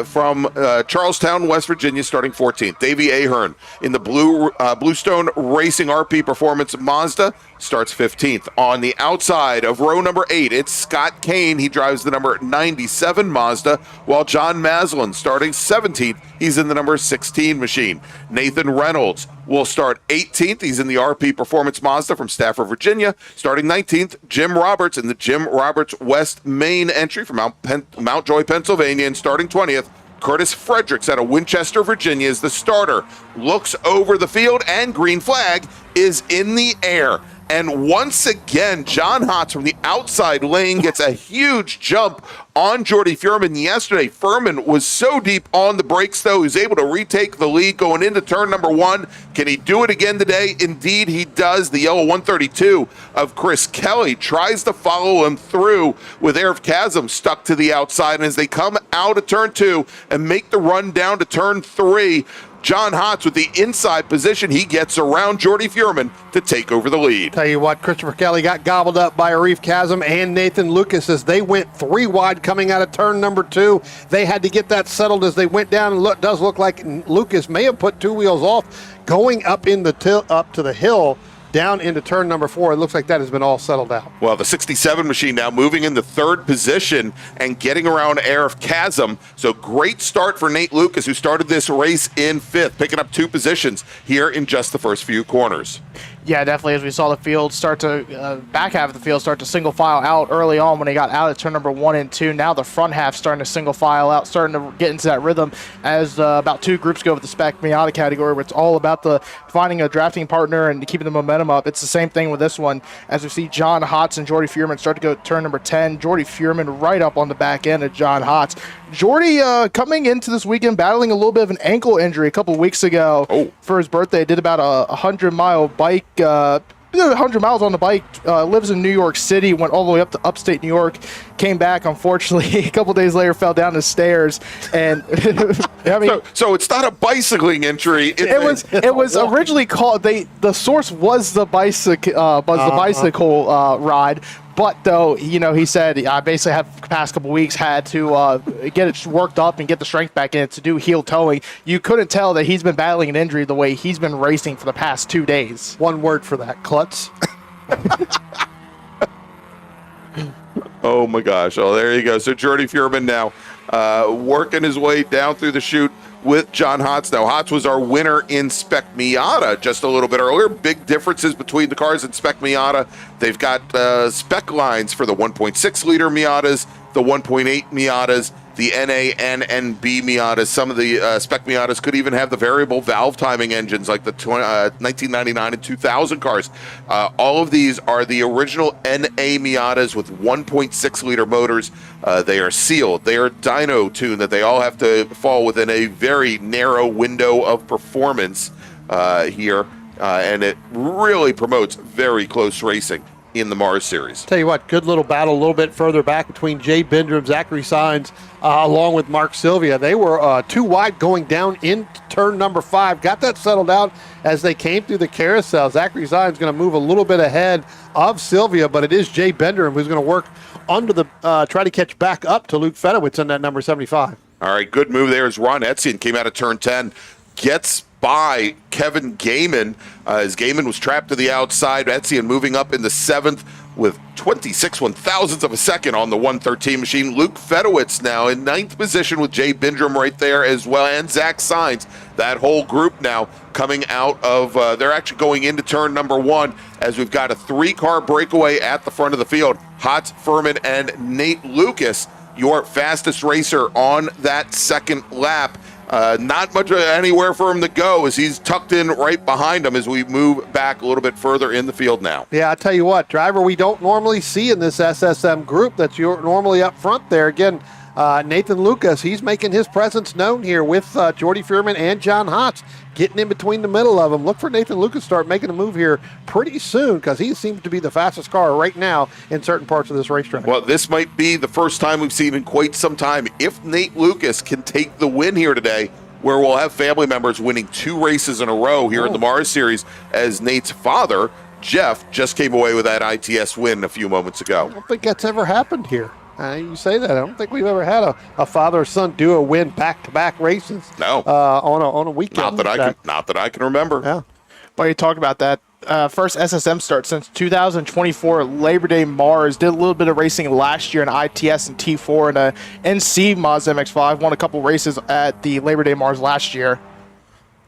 from Charlestown, West Virginia, starting 14th. Davey Ahern in the Bluestone Racing RP Performance Mazda starts 15th. On the outside of row number 8, it's Scott Kane. He drives the number 97 Mazda, while John Maslin starting 17th. He's in the number 16 machine. Nathan Reynolds will start 18th. He's in the RP Performance Mazda from Stafford, Virginia. Starting 19th, Jim Roberts in the Jim Roberts West Main entry from Mount Joy, Pennsylvania. And starting 20th, Curtis Fredericks out of Winchester, Virginia is the starter. Looks over the field, and green flag is in the air. And once again, John Hotz from the outside lane gets a huge jump on Jordy Fuhrman yesterday. Fuhrman was so deep on the brakes, though, he was able to retake the lead going into turn number 1. Can he do it again today? Indeed, he does. The yellow 132 of Chris Kelly tries to follow him through with Arif Kazim stuck to the outside. And as they come out of turn 2 and make the run down to turn 3, John Hotz with the inside position, he gets around Jordy Fuhrman to take over the lead. Tell you what, Christopher Kelly got gobbled up by Arif Kazim and Nathan Lucas as they went 3 wide coming out of turn number 2. They had to get that settled as they went down, and does look like Lucas may have put 2 wheels off going up in the up to the hill. Down into turn number 4. It looks like that has been all settled out. Well, the 67 machine now moving into third position and getting around Arif Kazim. So great start for Nate Lucas, who started this race in 5th, picking up 2 positions here in just the first few corners. Yeah, definitely. As we saw the field start to, back half of the field start to single file out early on when he got out at turn number 1 and 2. Now the front half starting to single file out, starting to get into that rhythm as about 2 groups go with the Spec Miata category, where it's all about the finding a drafting partner and keeping the momentum up. It's the same thing with this one as we see John Hotz and Jordy Fuhrman start to go turn number 10. Jordy Fuhrman right up on the back end of John Hotz. Jordy coming into this weekend battling a little bit of an ankle injury a couple weeks ago for his birthday. Did about a 100-mile bike did 100 miles on the bike, lives in New York City, went all the way up to upstate New York, came back, unfortunately, a couple days later, fell down the stairs. And I mean, so it's not a bicycling injury. It was originally called, the source was the bicycle, ride. But though, he said, I basically have the past couple weeks had to get it worked up and get the strength back in it to do heel towing. You couldn't tell that he's been battling an injury the way he's been racing for the past 2 days. One word for that, klutz. Oh my gosh. Oh, there you go. So Jordy Fuhrman now working his way down through the chute with John Hotz. Now, Hotz was our winner in Spec Miata just a little bit earlier. Big differences between the cars in Spec Miata. They've got spec lines for the 1.6 liter Miatas, the 1.8 Miatas, the NA and NB Miatas. Some of the Spec Miatas could even have the variable valve timing engines like the 1999 and 2000 cars. All of these are the original NA Miatas with 1.6 liter motors. They are sealed. They are dyno tuned, that they all have to fall within a very narrow window of performance here. And it really promotes very close racing in the MARRS series. Tell you what, good little battle a little bit further back between Jay Bindrum, Zachary Saenz, along with Mark Sylvia. They were too wide going down into turn number 5. Got that settled out as they came through the carousel. Zachary Saenz going to move a little bit ahead of Sylvia, but it is Jay Bindrum who's going to work under the, try to catch back up to Luke Fedowitz in that number 75. All right, good move there as Ron Etienne came out of turn 10, gets by Kevin Gaiman, as Gaiman was trapped to the outside. Etienne moving up in the 7th with 26 one-thousandths of a second on the 113 machine. Luke Fedowitz now in 9th position with Jay Bindrum right there as well, and Zach Saenz. That whole group now coming out of, they're actually going into turn number 1 as we've got a 3-car breakaway at the front of the field. Hotz, Furman, and Nate Lucas, your fastest racer on that second lap. Not much anywhere for him to go as he's tucked in right behind him as we move back a little bit further in the field now. Yeah, I tell you what, driver we don't normally see in this SSM group that's normally up front there. Again, Nathan Lucas, he's making his presence known here with Jordy Fuhrman and John Hotz, getting in between the middle of them. Look for Nathan Lucas start making a move here pretty soon because he seems to be the fastest car right now in certain parts of this racetrack. Well, this might be the first time we've seen in quite some time. If Nate Lucas can take the win here today, where we'll have family members winning 2 races in a row here in the MARRS series, as Nate's father, Jeff, just came away with that ITS win a few moments ago. I don't think that's ever happened here. You say that. I don't think we've ever had a father-son duo win back-to-back races. No. On a weekend. Not that I can remember. Yeah. Well, you talk about that. First SSM start since 2024 Labor Day MARRS. Did a little bit of racing last year in ITS and T4 and a NC Mazda MX-5. Won a couple races at the Labor Day MARRS last year.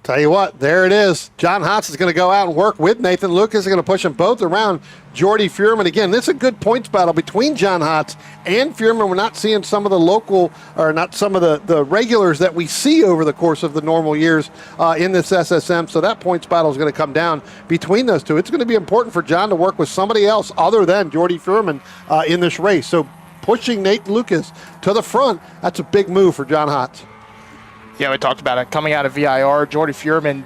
Tell you what, there it is. John Hotz is going to go out and work with Nathan Lucas. They're going to push them both around Jordy Fuhrman. Again, this is a good points battle between John Hotz and Fuhrman. We're not seeing some of the local, or not some of the regulars that we see over the course of the normal years in this SSM. So that points battle is going to come down between those two. It's going to be important for John to work with somebody else other than Jordy Fuhrman in this race. So pushing Nate Lucas to the front, that's a big move for John Hotz. Yeah, we talked about it. Coming out of VIR, Jordy Fuhrman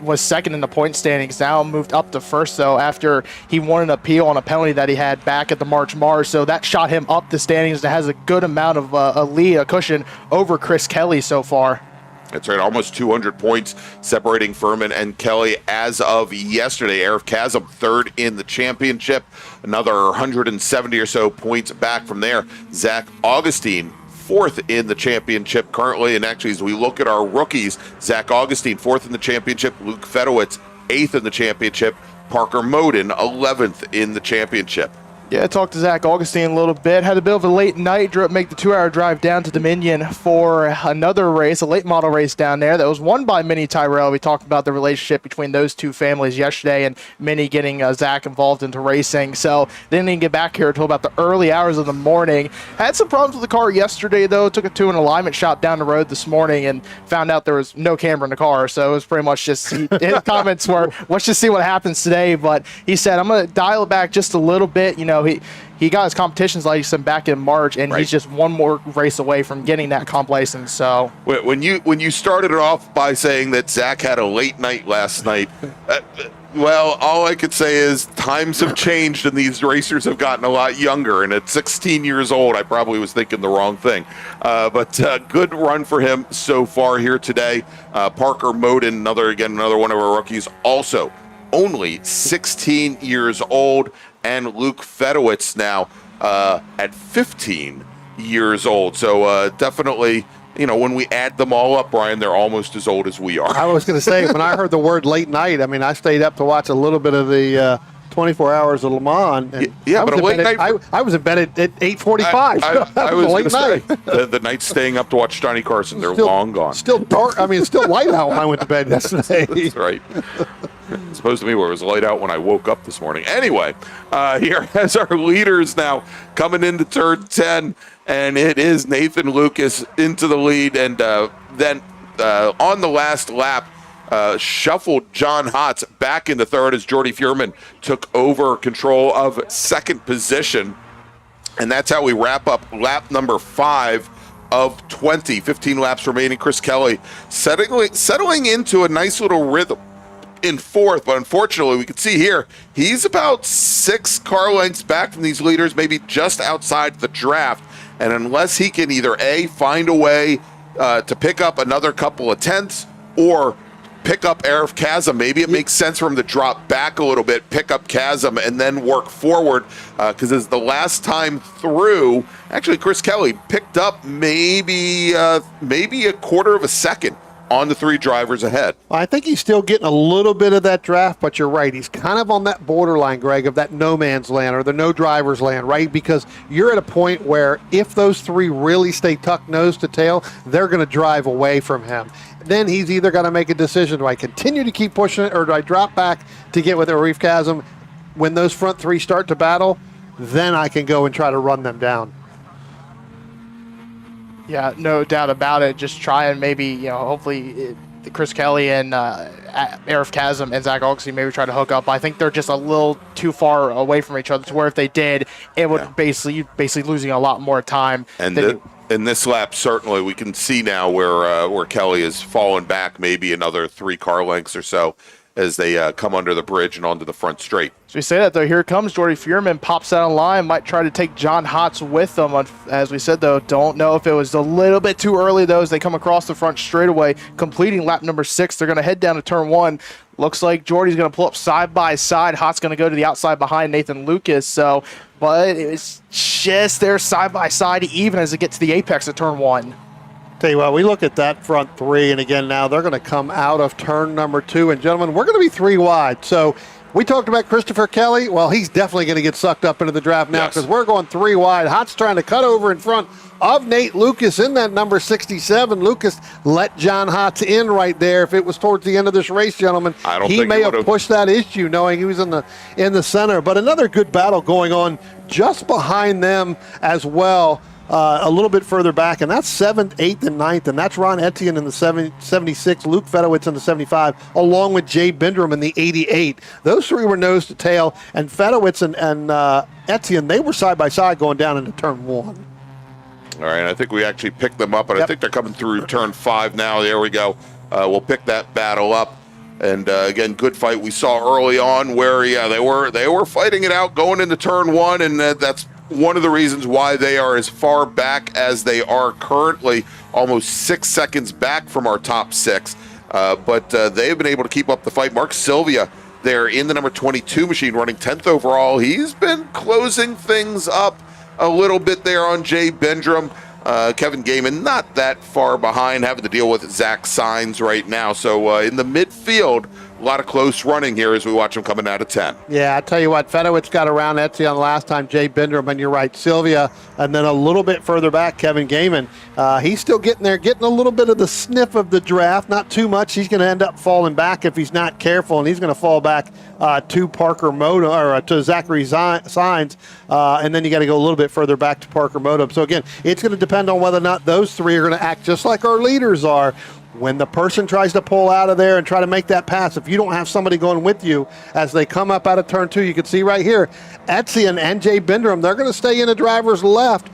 was second in the point standings, now moved up to first, though, after he won an appeal on a penalty that he had back at the March MARRS. So that shot him up the standings and has a good amount of a cushion over Chris Kelly so far. That's right, almost 200 points separating Furman and Kelly as of yesterday. Arif Kazim third in the championship, another 170 or so points back from there. Zach Augustine fourth in the championship currently, and actually as we look at our rookies, Zach Augustine fourth in the championship, Luke Fedowitz eighth in the championship, Parker Moden 11th in the championship. Yeah, I talked to Zach Augustine a little bit. Had a bit of a late night, make the 2-hour drive down to Dominion for another race, a late model race down there that was won by Minnie Tyrell. We talked about the relationship between those two families yesterday and Minnie getting Zach involved into racing. So they didn't even get back here until about the early hours of the morning. Had some problems with the car yesterday, though. Took it to an alignment shop down the road this morning and found out there was no camera in the car. So it was pretty much just, his comments were, let's just see what happens today. But he said, I'm going to dial it back just a little bit. You know, he got his competitions license back in March, and he's just one more race away from getting that comp license. So when you started it off by saying that Zach had a late night last night, well, all I could say is times have changed and these racers have gotten a lot younger. And at 16 years old, I probably was thinking the wrong thing. But good run for him so far here today. Parker Moden, another one of our rookies, also only 16 years old. And Luke Fedowitz now at 15 years old. So definitely, when we add them all up, Brian, they're almost as old as we are. I was going to say, when I heard the word late night, I mean, I stayed up to watch a little bit of the 24 Hours of Le Mans. And but a late night. I was in bed at 8:45. I was late night. The night staying up to watch Johnny Carson, they're long gone. Still dark. I mean, it's still light out when I went to bed yesterday. That's right. It's supposed to be where it was light out when I woke up this morning. Anyway, here as our leaders now coming into turn 10, and it is Nathan Lucas into the lead, and then on the last lap, shuffled John Hotz back into third as Jordy Fuhrman took over control of second position. And that's how we wrap up lap number 5 of 20. 15 laps remaining. Chris Kelly settling into a nice little rhythm in fourth, but unfortunately we can see here he's about 6 car lengths back from these leaders, maybe just outside the draft. And unless he can either find a way to pick up another couple of tenths or pick up Arif Chasm, maybe it makes sense for him to drop back a little bit, pick up Chasm, and then work forward, because as the last time through, actually Chris Kelly picked up maybe a quarter of a second on the 3 drivers ahead. I think he's still getting a little bit of that draft, but you're right. He's kind of on that borderline, Greg, of that no man's land or the no driver's land, right? Because you're at a point where if those 3 really stay tucked nose to tail, they're going to drive away from him. Then he's either got to make a decision: do I continue to keep pushing it, or do I drop back to get with Arif Chasm? When those front 3 start to battle, then I can go and try to run them down. yeah, no doubt about it. Just try and maybe, hopefully Chris Kelly and Arif Chasm and Zach Alksey maybe try to hook up. I think they're just a little too far away from each other to where if they did, it would basically losing a lot more time. And in this lap, certainly we can see now where Kelly has fallen back maybe another 3 car lengths or so as they come under the bridge and onto the front straight. So we say that, though, here comes Jordy Fuhrman, pops out on line, might try to take John Hotz with them. As we said, though, don't know if it was a little bit too early, though, as they come across the front straightaway, completing lap number 6. They're going to head down to turn 1. Looks like Jordy's going to pull up side by side. Hotz going to go to the outside behind Nathan Lucas. But it's just there side by side, even as it gets to the apex of turn 1. Tell you what, we look at that front 3, and again, now they're going to come out of turn number 2. And gentlemen, we're going to be 3 wide. So we talked about Christopher Kelly. Well, he's definitely going to get sucked up into the draft now, because we're going 3 wide. Hot's trying to cut over in front of Nate Lucas in that number 67. Lucas let John Hotz in right there. If it was towards the end of this race, gentlemen, he may have pushed that issue, knowing he was in the center. But another good battle going on just behind them as well. A little bit further back, and that's 7th, 8th, and 9th, and that's Ron Etienne in the 76, Luke Fedowitz in the 75, along with Jay Bindrum in the 88. Those 3 were nose to tail, and Fedowitz and Etienne, they were side by side going down into turn 1. All right, I think we actually picked them up, and I think they're coming through turn 5 now. There we go. We'll pick that battle up. And again, good fight we saw early on where they were fighting it out going into turn 1, and that's one of the reasons why they are as far back as they are currently, almost 6 seconds back from our top 6. But they've been able to keep up the fight. Mark Sylvia there in the number 22 machine, running 10th overall. He's been closing things up a little bit there on Jay Bindrum. Kevin Gaiman not that far behind, having to deal with Zach Sainz right now. So in the midfield, a lot of close running here as we watch him coming out of 10. Yeah, I tell you what, Fedowitz got around Etienne last time, Jay Bindrum, and you're right, Sylvia, and then a little bit further back, Kevin Gaiman. He's still getting there, getting a little bit of the sniff of the draft, not too much. He's going to end up falling back if he's not careful, and he's going to fall back to Parker Modem, or to Zachary Sainz, and then you got to go a little bit further back to Parker Modem. So again, it's going to depend on whether or not those 3 are going to act just like our leaders are, when the person tries to pull out of there and try to make that pass, if you don't have somebody going with you as they come up out of turn 2, you can see right here, Etzian and Jay Bindrum, they're going to stay in the driver's left.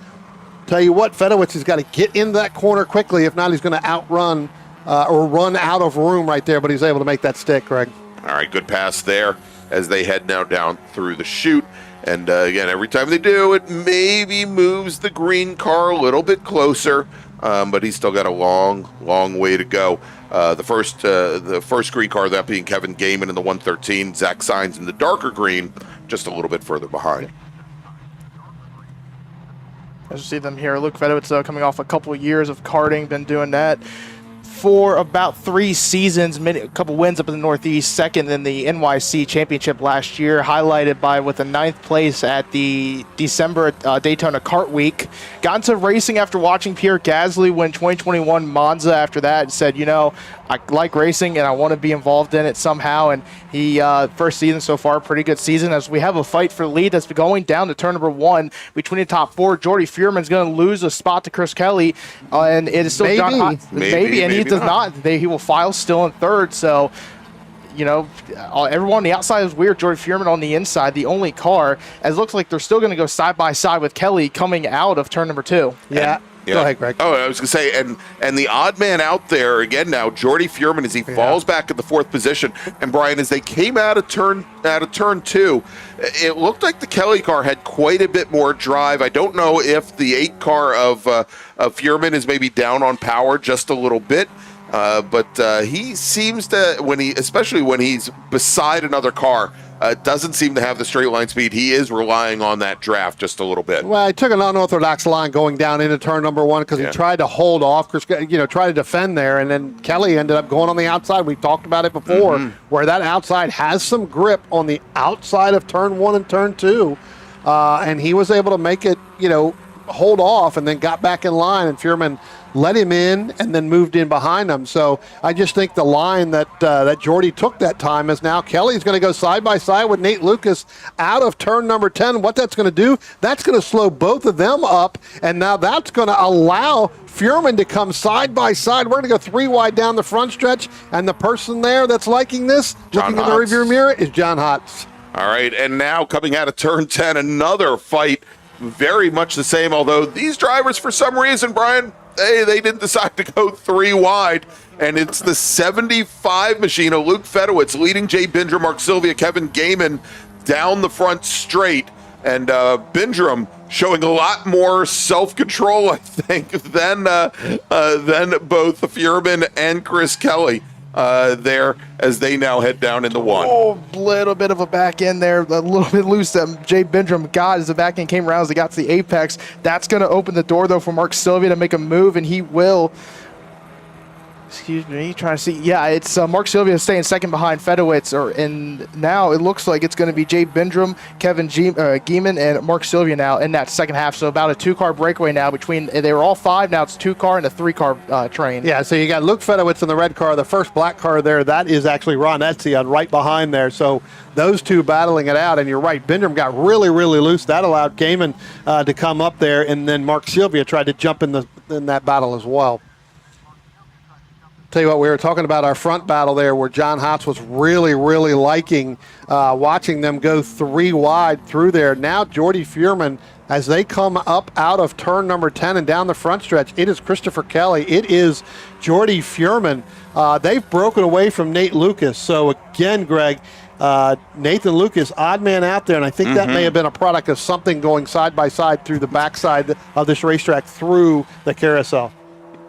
Tell you what, Fedowitz has got to get into that corner quickly. If not, he's going to outrun or run out of room right there, but he's able to make that stick, Greg. All right, good pass there as they head now down through the chute. And again, every time they do, it maybe moves the green car a little bit closer, but he's still got a long, long way to go. The first green car, that being Kevin Gaiman in the 113, Zach Sainz in the darker green, just a little bit further behind. As you see them here, Luke Fedowitz coming off a couple of years of karting, been doing that for about 3 seasons, a couple wins up in the Northeast, second in the NYC Championship last year, highlighted by with a 9th place at the December Daytona Kart Week. Got into racing after watching Pierre Gasly win 2021 Monza after that, and said, you know, I like racing and I want to be involved in it somehow. And he, first season so far, pretty good season, as we have a fight for the lead that's going down to turn number 1 between the top 4. Jordy Fuhrman's going to lose a spot to Chris Kelly, and it is still maybe, and he does not. He will file still in 3rd. So, you know, everyone on the outside is weird. Jordy Fuhrman on the inside, the only car, as it looks like they're still going to go side by side with Kelly coming out of turn number 2. Yeah. Go ahead, Greg. Oh, I was going to say, and the odd man out there, again now, Jordy Fuhrman, as he falls back in the 4th position. And Brian, as they came out of turn 2, it looked like the Kelly car had quite a bit more drive. I don't know if the 8 car of Fuhrman is maybe down on power just a little bit. But he seems to, especially when he's beside another car, doesn't seem to have the straight line speed. He is relying on that draft just a little bit. Well, he took an unorthodox line going down into turn number 1 because he tried to hold off, try to defend there, and then Kelly ended up going on the outside. We talked about it before, where that outside has some grip on the outside of turn 1 and turn 2, and he was able to make it, hold off and then got back in line, and Fuhrman let him in and then moved in behind him. So I just think the line that Jordy took that time is now Kelly's going to go side by side with Nate Lucas out of turn number 10. What that's going to do, that's going to slow both of them up, and now that's going to allow Fuhrman to come side by side. We're going to go 3 wide down the front stretch, and the person there that's liking this, looking in the rearview mirror, is John Hotz. All right, and now coming out of turn 10, another fight, very much the same, although these drivers, for some reason, Brian, they didn't decide to go 3 wide, and it's the 75 machine of Luke Fedowitz leading Jay Bindrum, Mark Sylvia, Kevin Gaiman down the front straight, and Bindrum showing a lot more self-control, I think, than both Fuhrman and Chris Kelly there as they now head down into 1. Oh, little bit of a back end there, a little bit loose that Jay Bindrum got as the back end came around as they got to the apex. That's going to open the door, though, for Mark Sylvia to make a move, and he will. Excuse me, trying to see. Yeah, it's Mark Sylvia staying second behind Fedowitz, and now it looks like it's going to be Jay Bindrum, Kevin Gieman, and Mark Sylvia now in that second half. So about a 2-car breakaway now between, they were all 5, now it's 2-car and a 3-car train. Yeah, so you got Luke Fedowitz in the red car. The first black car there, that is actually Ron Etzian right behind there. So those two battling it out, and you're right, Bindrum got really, really loose. That allowed Gaiman to come up there, and then Mark Sylvia tried to jump in that battle as well. Tell you what, we were talking about our front battle there where John Hotz was really, really liking watching them go 3 wide through there. Now Jordy Fuhrman, as they come up out of turn number 10 and down the front stretch, it is Christopher Kelly. It is Jordy Fuhrman. They've broken away from Nate Lucas. So again, Greg, Nathan Lucas, odd man out there, and I think that may have been a product of something going side by side through the backside of this racetrack through the carousel.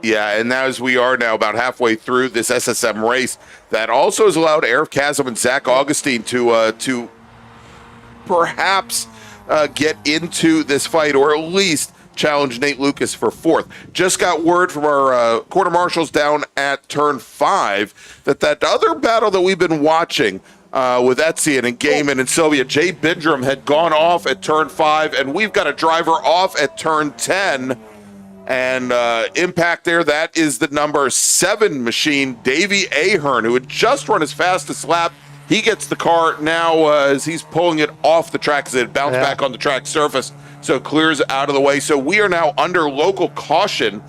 Yeah, and as we are now about halfway through this SSM race, that also has allowed Eric Chasm and Zach Augustine to perhaps get into this fight, or at least challenge Nate Lucas for 4th. Just got word from our quarter marshals down at turn 5 that other battle that we've been watching with Etzian and Gaiman and Sylvia, Jay Bindrum, had gone off at turn 5, and we've got a driver off at turn 10. And impact there, that is the number 7 machine, Davey Ahern, who had just run his fastest lap. He gets the car now as he's pulling it off the track as it bounced back on the track surface, so it clears out of the way. So we are now under local caution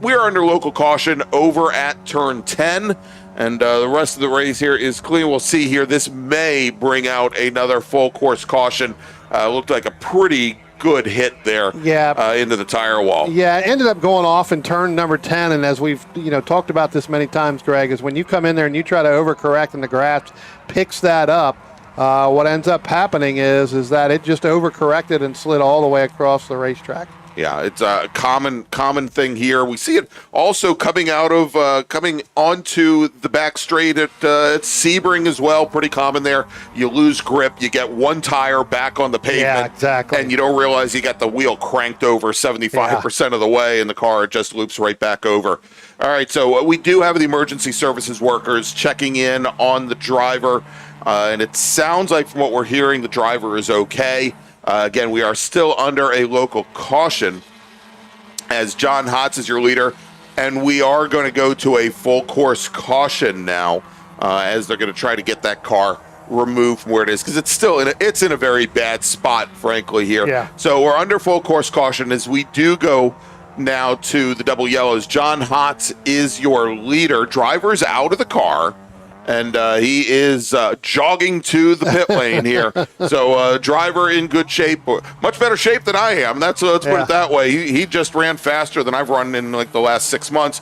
we are under local caution over at turn 10. And the rest of the race here is clean. We'll see here. This may bring out another full course caution. Looked like a pretty good hit there into the tire wall. Yeah, it ended up going off in turn number 10. And as we've talked about this many times, Greg, is when you come in there and you try to overcorrect and the grass picks that up, what ends up happening is that it just overcorrected and slid all the way across the racetrack. Yeah, it's a common thing here. We see it also coming onto the back straight at Sebring as well. Pretty common there. You lose grip, you get one tire back on the pavement, yeah, exactly, and you don't realize you got the wheel cranked over 75% of the way, and the car just loops right back over. All right, so we do have the emergency services workers checking in on the driver, and it sounds like from what we're hearing, the driver is okay. Again, we are still under a local caution as John Hotz is your leader, and we are going to go to a full course caution now as they're going to try to get that car removed from where it is, because it's in a very bad spot, frankly, here. Yeah. So we're under full course caution as we do go now to the double yellows. John Hotz is your leader. Driver's out of the car. And he is jogging to the pit lane here. So driver in good shape, much better shape than I am. Let's put it that way. He just ran faster than I've run in like the last 6 months.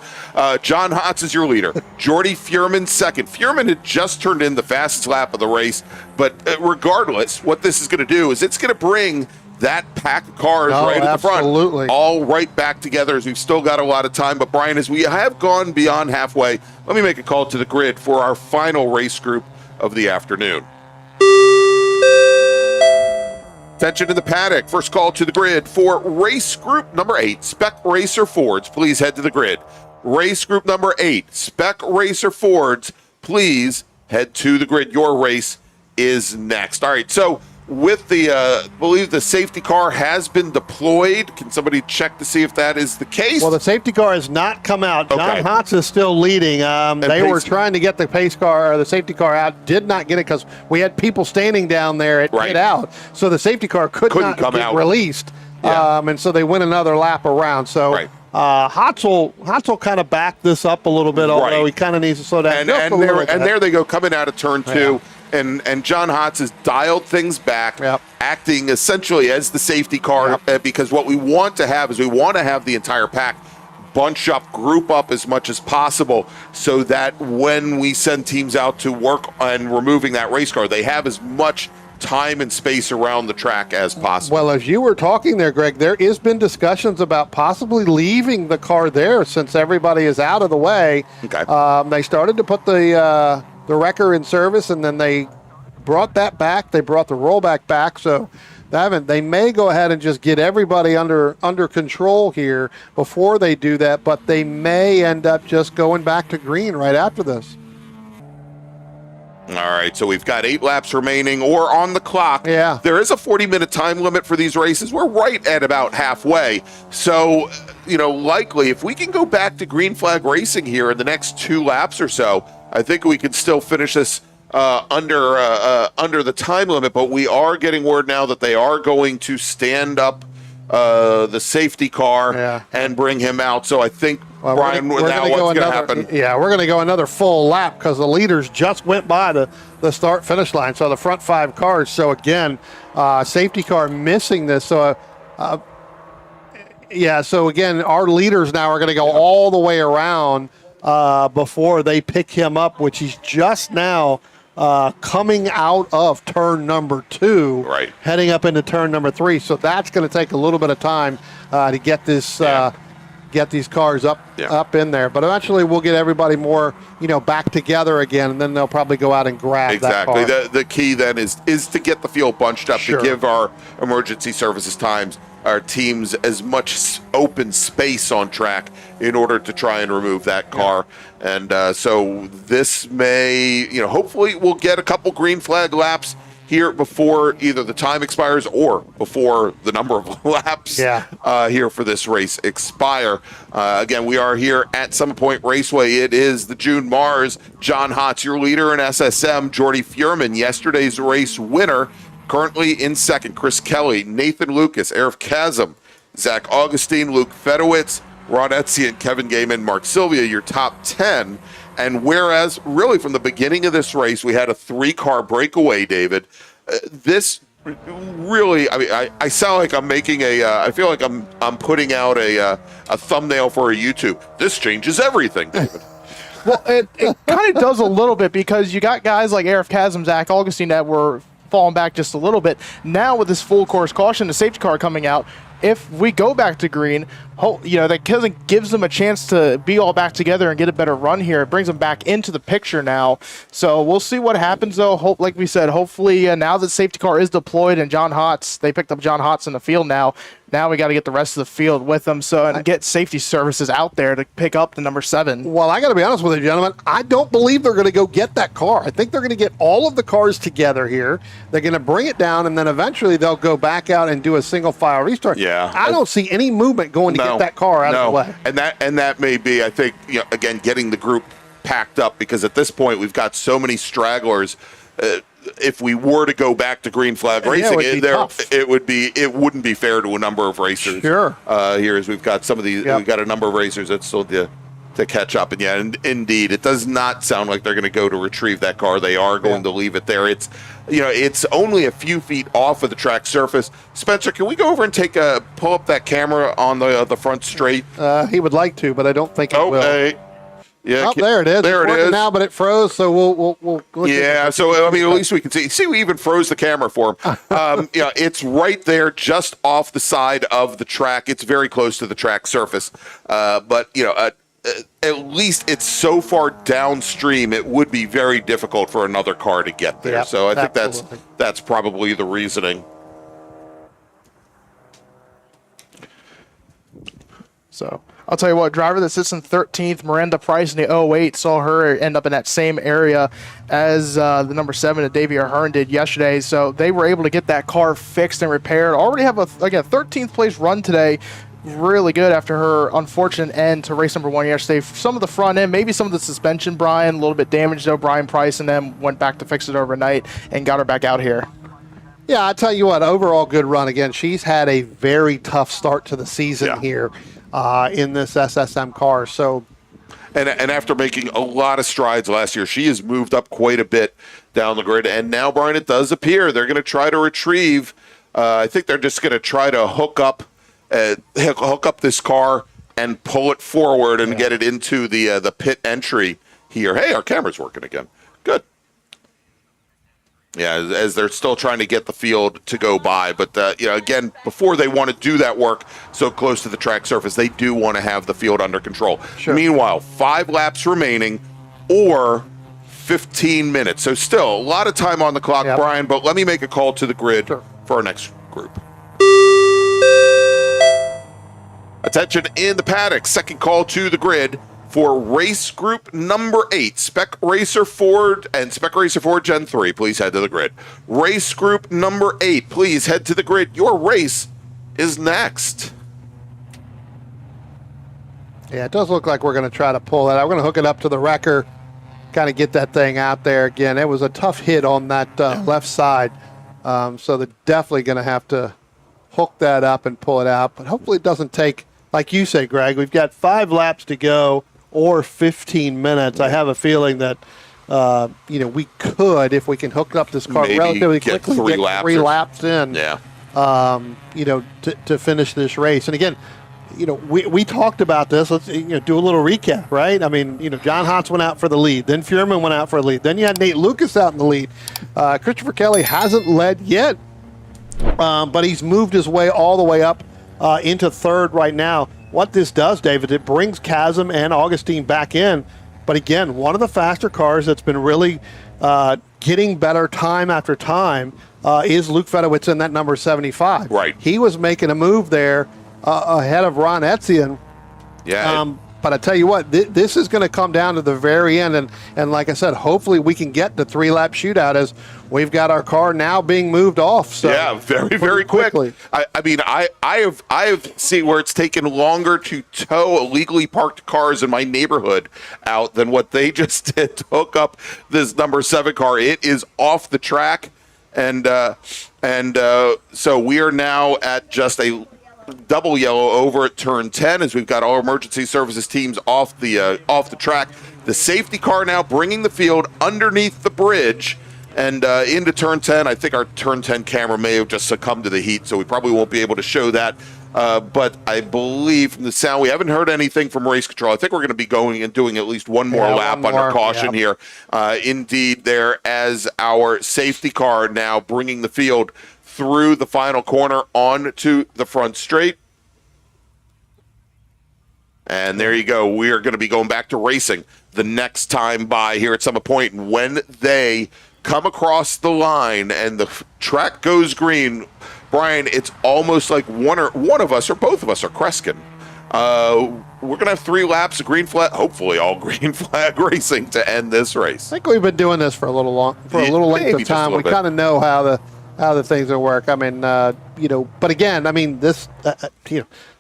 John Hotz is your leader. Jordy Fuhrman second. Fuhrman had just turned in the fastest lap of the race. But regardless, what this is going to do is it's going to bring that pack of cars right at the front, all right back together, as we've still got a lot of time. But Brian, as we have gone beyond halfway, let me make a call to the grid for our final race group of the afternoon. Attention in the paddock. First call to the grid for race group number 8, Spec Racer Fords. Please head to the grid. Race group number 8, Spec Racer Fords. Please head to the grid. Your race is next. All right, so with the, believe the safety car has been deployed. Can somebody check to see if that is the case? Well, the safety car has not come out. John Okay. Hotz is still leading. They were trying to get the pace car or the safety car out. Did not get it because we had people standing down there at pit out. So the safety car couldn't not come get out. released. And so they went another lap around. So Hotz will kind of back this up a little bit, although he kind of needs to slow down. And there they go, coming out of turn 2. And John Hotz has dialed things back, acting essentially as the safety car, because what we want to have is the entire pack bunch up, group up as much as possible, so that when we send teams out to work on removing that race car, they have as much time and space around the track as possible. Well, as you were talking there, Greg, there has been discussions about possibly leaving the car there since everybody is out of the way. Okay. They started to put the wrecker in service, and then they brought that back. They brought the rollback back, so they may go ahead and just get everybody under control here before they do that, but they may end up just going back to green right after this. All right, so we've got 8 laps remaining or on the clock. Yeah. There is a 40-minute time limit for these races. We're right at about halfway. So, likely if we can go back to green flag racing here in the next 2 laps or so, I think we can still finish this under the time limit. But we are getting word now that they are going to stand up the safety car and bring him out. So I think, Brian, now what's going to happen? Yeah, we're going to go another full lap because the leaders just went by the start-finish line, so the front 5 cars. So, again, safety car missing this. So, so, again, our leaders now are going to go all the way around before they pick him up, which he's just now coming out of turn number 2, heading up into turn number 3. So that's going to take a little bit of time to get this get these cars up in there. But eventually we'll get everybody more back together again, and then they'll probably go out and grab that car. The key then is to get the field bunched up, to give our emergency services our teams as much open space on track in order to try and remove that car. And so this may, hopefully we'll get a couple green flag laps here before either the time expires or before the number of laps here for this race expire. Again, we are here at Summit Point Raceway. It is the June MARRS. John Hotz, your leader in SSM. Jordy Fuhrman, yesterday's race winner, currently in second. Chris Kelly, Nathan Lucas, Arif Kazem, Zach Augustine, Luke Fedowitz, Ron Etzian, Kevin Gaiman, Mark Sylvia, your top 10. And whereas really from the beginning of this race, we had a 3-car breakaway, David, this really, I mean, I sound like I'm making I feel like I'm putting out a thumbnail for a YouTube. This changes everything, David. Well, it kind of does a little bit because you got guys like Arif Kazim, Zach Augustine that were falling back just a little bit. Now with this full course caution, the safety car coming out, if we go back to green, that gives them a chance to be all back together and get a better run here. It brings them back into the picture now. So we'll see what happens, though. Like we said, hopefully now that safety car is deployed and they picked up John Hotz in the field now. Now we got to get the rest of the field with them and get safety services out there to pick up the number 7. Well, I got to be honest with you, gentlemen. I don't believe they're going to go get that car. I think they're going to get all of the cars together here. They're going to bring it down, and then eventually they'll go back out and do a single file restart. Yeah, I don't see any movement going to get that car out of the way. And that may be, I think, again, getting the group packed up, because at this point we've got so many stragglers. If we were to go back to green flag racing, it wouldn't be fair to a number of racers. Sure. Here, as we've got some of these, we've got a number of racers that still to catch up. And indeed, it does not sound like they're going to go to retrieve that car. They are going to leave it there. It's only a few feet off of the track surface. Spencer, can we go over and pull up that camera on the front straight? He would like to, but I don't think it will. Yeah, there it is. There it's it is now, but it froze, so we'll yeah. So I mean, at least we can see. See, we even froze the camera for him. It's right there, just off the side of the track. It's very close to the track surface, but at least it's so far downstream. It would be very difficult for another car to get there. So I think that's probably the reasoning. So I'll tell you what, driver that sits in 13th, Miranda Price in the 08, saw her end up in that same area as the number 7 that Davey Ahern did yesterday. So they were able to get that car fixed and repaired. Already have a 13th place run today. Really good after her unfortunate end to race number 1 yesterday. Some of the front end, maybe some of the suspension, Brian, a little bit damaged though. Brian Price and them went back to fix it overnight and got her back out here. Yeah, I tell you what, overall good run. Again, she's had a very tough start to the season here. In this SSM car. So, and after making a lot of strides last year, she has moved up quite a bit down the grid. And now, Brian, it does appear they're going to try to retrieve. I think they're just going to try to hook up this car and pull it forward and get it into the pit entry here. Hey, our camera's working again. Good. Yeah, as they're still trying to get the field to go by. But, again, before they want to do that work so close to the track surface, they do want to have the field under control. Sure. Meanwhile, 5 laps remaining or 15 minutes. So still a lot of time on the clock, Brian, but let me make a call to the grid for our next group. Attention in the paddock. Second call to the grid for race group number 8, Spec Racer Ford and Spec Racer Ford Gen 3, please head to the grid. Race group number 8, please head to the grid. Your race is next. Yeah, it does look like we're going to try to pull that. I'm going to hook it up to the wrecker, kind of get that thing out there again. It was a tough hit on that left side, so they're definitely going to have to hook that up and pull it out. But hopefully it doesn't take, like you say, Greg, we've got 5 laps to go. Or 15 minutes. I have a feeling that we could, if we can hook up this car relatively quickly, get 3 laps in. Yeah. To finish this race. And again, we talked about this. Let's do a little recap, right? I mean, John Hotz went out for the lead. Then Fuhrman went out for the lead. Then you had Nate Lucas out in the lead. Christopher Kelly hasn't led yet, but he's moved his way all the way up into 3rd right now. What this does, David, it brings Chasm and Augustine back in. But again, one of the faster cars that's been really getting better time after time is Luke Fedowitz in that number 75. Right. He was making a move there ahead of Ron Etzian. Yeah. But I tell you what, this is going to come down to the very end. And like I said, hopefully we can get the 3-lap shootout as we've got our car now being moved off. So yeah, very, very quickly. I mean, I have seen where it's taken longer to tow illegally parked cars in my neighborhood out than what they just did to hook up this number 7 car. It is off the track. And so we are now at just a double yellow over at turn 10 as we've got all emergency services teams off the track. The safety car now bringing the field underneath the bridge and into turn 10. I think our turn 10 camera may have just succumbed to the heat, so we probably won't be able to show that. But I believe from the sound, we haven't heard anything from race control. I think we're going to be going and doing at least one more lap under caution here. Indeed, there as our safety car now bringing the field through the final corner onto the front straight. And there you go. We are going to be going back to racing the next time by here at Summit Point. And when they come across the line and the track goes green, Brian, it's almost like one of us or both of us are Kreskin. We're going to have 3 laps of green flag, hopefully all green flag racing to end this race. I think we've been doing this for a little length of time. We kind of know how the things will work. I mean, but again, I mean, this,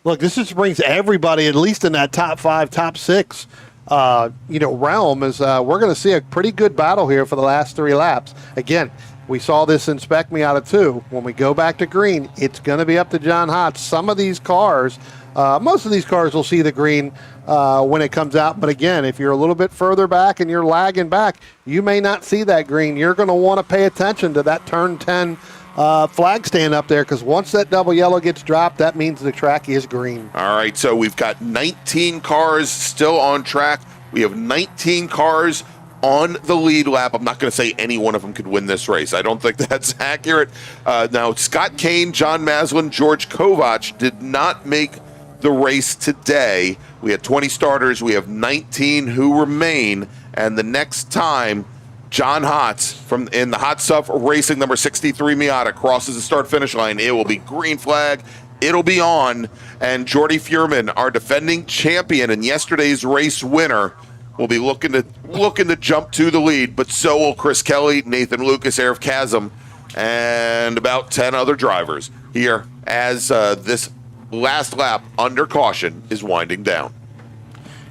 look, this just brings everybody, at least in that top 5, top 6, realm, is we're going to see a pretty good battle here for the last 3 laps. Again, we saw this in Spec Miata 2. When we go back to green, it's going to be up to John Hotz. Some of these cars, most of these cars will see the green when it comes out. But again, if you're a little bit further back and you're lagging back, you may not see that green. You're going to want to pay attention to that turn 10 flag stand up there, because once that double yellow gets dropped, that means the track is green. All right, so we've got 19 cars still on track. We have 19 cars on the lead lap. I'm not going to say any one of them could win this race. I don't think that's accurate. Now, Scott Kane, John Maslin, George Kovac did not make the race today. We had 20 starters. We have 19 who remain. And the next time John Hotz in the Hot Stuff Racing number 63 Miata crosses the start-finish line, it will be green flag. It'll be on. And Jordy Fuhrman, our defending champion and yesterday's race winner, will be looking to jump to the lead, but so will Chris Kelly, Nathan Lucas, Arif Kazem, and about 10 other drivers here as this last lap under caution is winding down.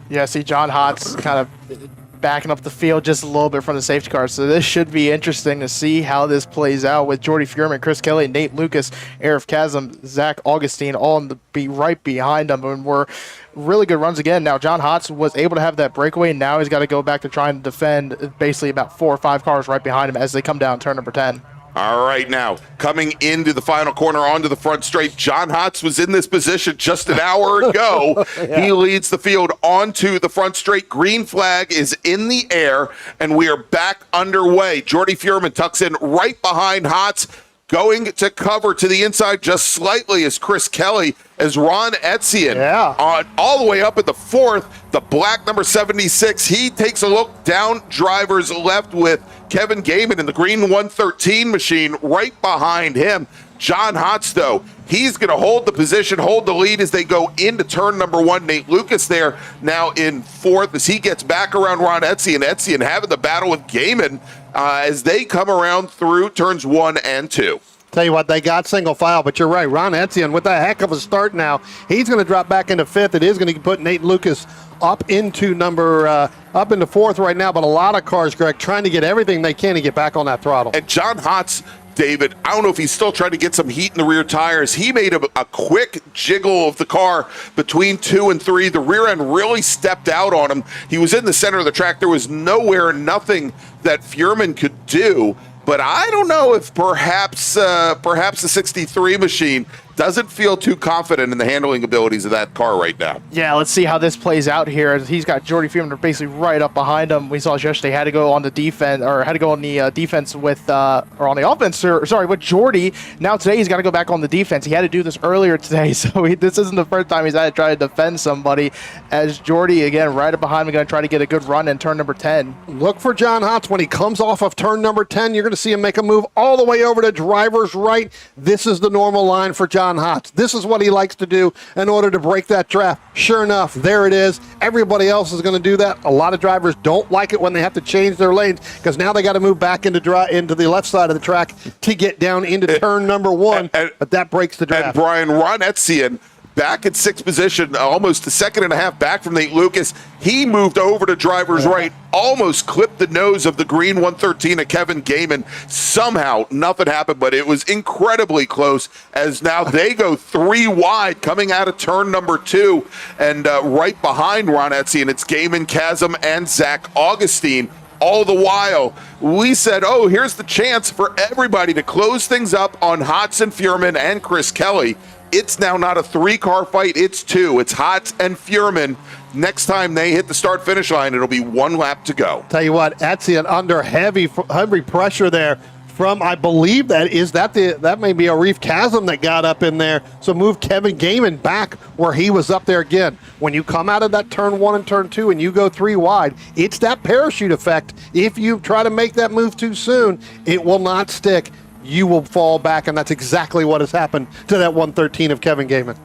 Yeah, see John Hotz kind of backing up the field just a little bit from the safety car. So this should be interesting to see how this plays out with Jordy Fuhrman, Chris Kelly, Nate Lucas, Arif Kazem, Zach Augustine all be right behind them. And we're really good runs again. Now, John Hotz was able to have that breakaway, and now he's got to go back to trying to defend basically about 4 or 5 cars right behind him as they come down turn number 10. All right, now, coming into the final corner onto the front straight, John Hotz was in this position just an hour ago. Yeah. He leads the field onto the front straight. Green flag is in the air, and we are back underway. Jordy Fuhrman tucks in right behind Hotz, going to cover to the inside just slightly as Chris Kelly, as Ron Etzian on all the way up at the 4th, the black number 76. He takes a look down driver's left with Kevin Gaiman in the green 113 machine right behind him. John Hotz, though, he's going to hold the position, hold the lead as they go into turn number 1. Nate Lucas there now in 4th as he gets back around Ron Etzian. Etzian having the battle with Gaiman as they come around through turns 1 and 2. Tell you what, they got single file, but you're right. Ron Etzian with a heck of a start now. He's going to drop back into 5th. It is going to put Nate Lucas up into 4th right now, but a lot of cars, Greg, trying to get everything they can to get back on that throttle. And John Hotz, David, I don't know if he's still trying to get some heat in the rear tires. He made a quick jiggle of the car between 2 and 3. The rear end really stepped out on him. He was in the center of the track. There was nothing that Fuhrman could do. But I don't know if perhaps the 63 machine doesn't feel too confident in the handling abilities of that car right now. Yeah, let's see how this plays out here. He's got Jordy Fuhrman basically right up behind him. We saw yesterday had to go on the defense, or had to go on the defense with, or on the offense, with Jordy. Now today he's got to go back on the defense. He had to do this earlier today, so this isn't the first time he's had to try to defend somebody. As Jordy, again, right up behind him, going to try to get a good run in turn number 10. Look for John Hotz when he comes off of turn number 10. You're going to see him make a move all the way over to driver's right. This is the normal line for John Hotz. This is what he likes to do in order to break that draft. Sure enough, there it is. Everybody else is going to do that. A lot of drivers don't like it when they have to change their lanes because now they got to move back into the left side of the track to get down into turn number 1. But that breaks the draft. And Brian, Ron Etzian back in sixth position, almost a second and a half back from Nate Lucas. He moved over to driver's right, almost clipped the nose of the green 113 of Kevin Gaiman. Somehow, nothing happened, but it was incredibly close as now they go 3 wide coming out of turn number 2 and right behind Ron Etsy, and it's Gaiman, Chasm, and Zach Augustine. All the while, we said, oh, here's the chance for everybody to close things up on Hodson, Furman, and Chris Kelly. It's now not a 3-car fight, it's 2. It's Hotz and Furman. Next time they hit the start-finish line, it'll be 1 lap to go. Tell you what, Etsy under heavy pressure there from, I believe that may be a Reef Chasm that got up in there. So move Kevin Gaiman back where he was up there again. When you come out of that turn 1 and turn 2 and you go 3 wide, it's that parachute effect. If you try to make that move too soon, it will not stick. You will fall back, and that's exactly what has happened to that 113 of Kevin Gaiman.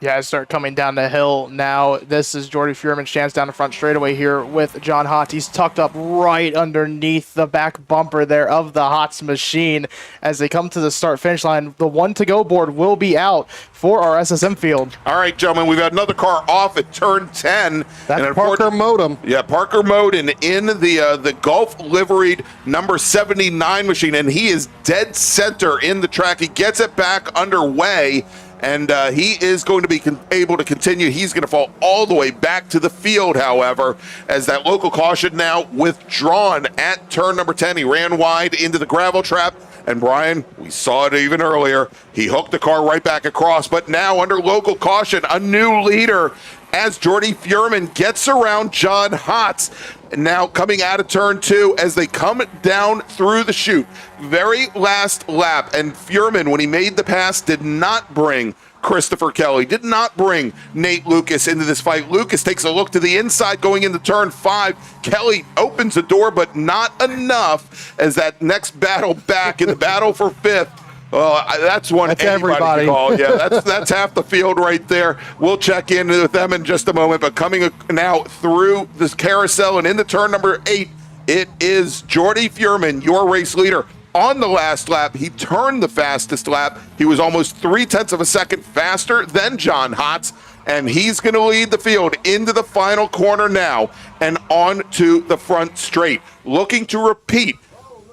Yeah, I start coming down the hill now. This is Jordy Furman's chance down the front straightaway here with John Hotz. He's tucked up right underneath the back bumper there of the Hotz machine. As they come to the start-finish line, the 1-to-go board will be out for our SSM field. All right, gentlemen, we've got another car off at turn 10. That's Parker Modem. Yeah, Parker Modem in the Gulf liveried number 79 machine, and he is dead center in the track. He gets it back underway, and he is going to be able to continue. He's going to fall all the way back to the field, however, as that local caution now withdrawn at turn number 10. He ran wide into the gravel trap. And Brian, we saw it even earlier. He hooked the car right back across. But now under local caution, a new leader as Jordy Furman gets around John Hotz. And now coming out of turn 2 as they come down through the chute. Very last lap. And Furman, when he made the pass, did not bring Christopher Kelly, did not bring Nate Lucas into this fight. Lucas takes a look to the inside going into turn 5. Kelly opens the door, but not enough as that next battle back in the battle for 5th. That's one everybody can call. Yeah, that's half the field right there. We'll check in with them in just a moment. But coming now through this carousel and into turn number 8, it is Jordy Furman, your race leader. On the last lap, he turned the fastest lap. He was almost 0.3 of a second faster than John Hotz, and he's going to lead the field into the final corner now and on to the front straight. Looking to repeat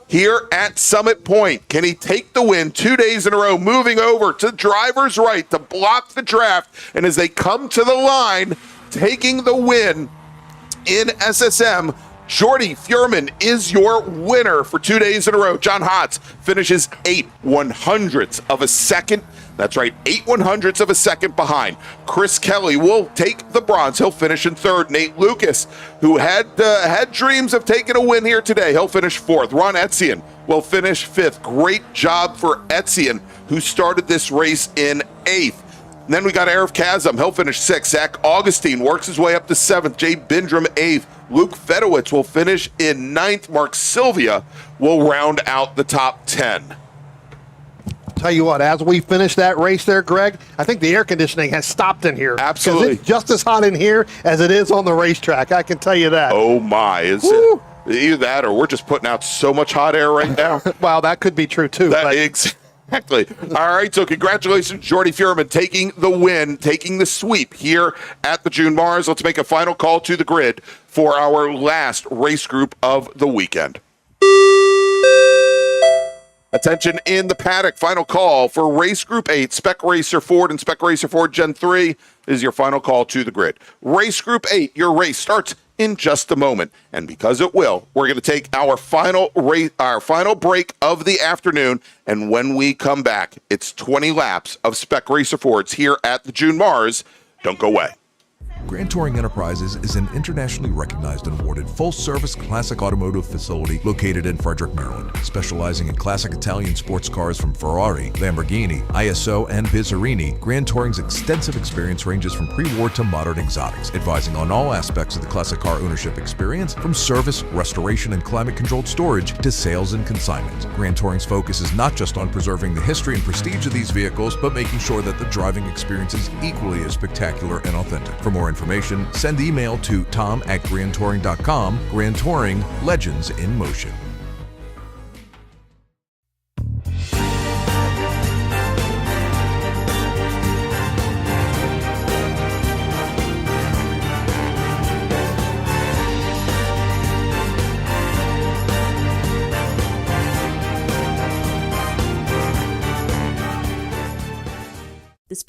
here at Summit Point. Can he take the win 2 days in a row, moving over to driver's right to block the draft, and as they come to the line, taking the win in SSM, Jordy Furman is your winner for 2 days in a row. John Hotz finishes 8/100ths of a second. That's right, 8/100ths of a second behind. Chris Kelly will take the bronze. He'll finish in 3rd. Nate Lucas, who had dreams of taking a win here today, he'll finish 4th. Ron Etzian will finish 5th. Great job for Etzian, who started this race in 8th. And then we got Arif Kazem. He'll finish 6th. Zach Augustine works his way up to 7th. Jay Bindrum 8th. Luke Fedowitz will finish in 9th. Mark Sylvia will round out the top 10. Tell you what, as we finish that race there, Greg, I think the air conditioning has stopped in here. Absolutely. It's just as hot in here as it is on the racetrack. I can tell you that. Oh, my. Is it either that or we're just putting out so much hot air right now? Well, that could be true, too. Exactly. All right, so congratulations, Jordy Furman, taking the win, taking the sweep here at the June MARRS. Let's make a final call to the grid for our last race group of the weekend. Attention in the paddock. Final call for race group 8, Spec Racer Ford and Spec Racer Ford Gen 3 is your final call to the grid. Race group 8, your race starts in just a moment. And because it will, we're going to take our final break of the afternoon. And when we come back, it's 20 laps of Spec Racer Fords here at the June MARRS. Don't go away. Grand Touring Enterprises is an internationally recognized and awarded full-service classic automotive facility located in Frederick, Maryland. Specializing in classic Italian sports cars from Ferrari, Lamborghini, ISO, and Bizzarini, Grand Touring's extensive experience ranges from pre-war to modern exotics, advising on all aspects of the classic car ownership experience, from service, restoration, and climate-controlled storage to sales and consignment. Grand Touring's focus is not just on preserving the history and prestige of these vehicles, but making sure that the driving experience is equally as spectacular and authentic. For more information, send email to tom@grandtouring.com. Grand Touring, legends in motion.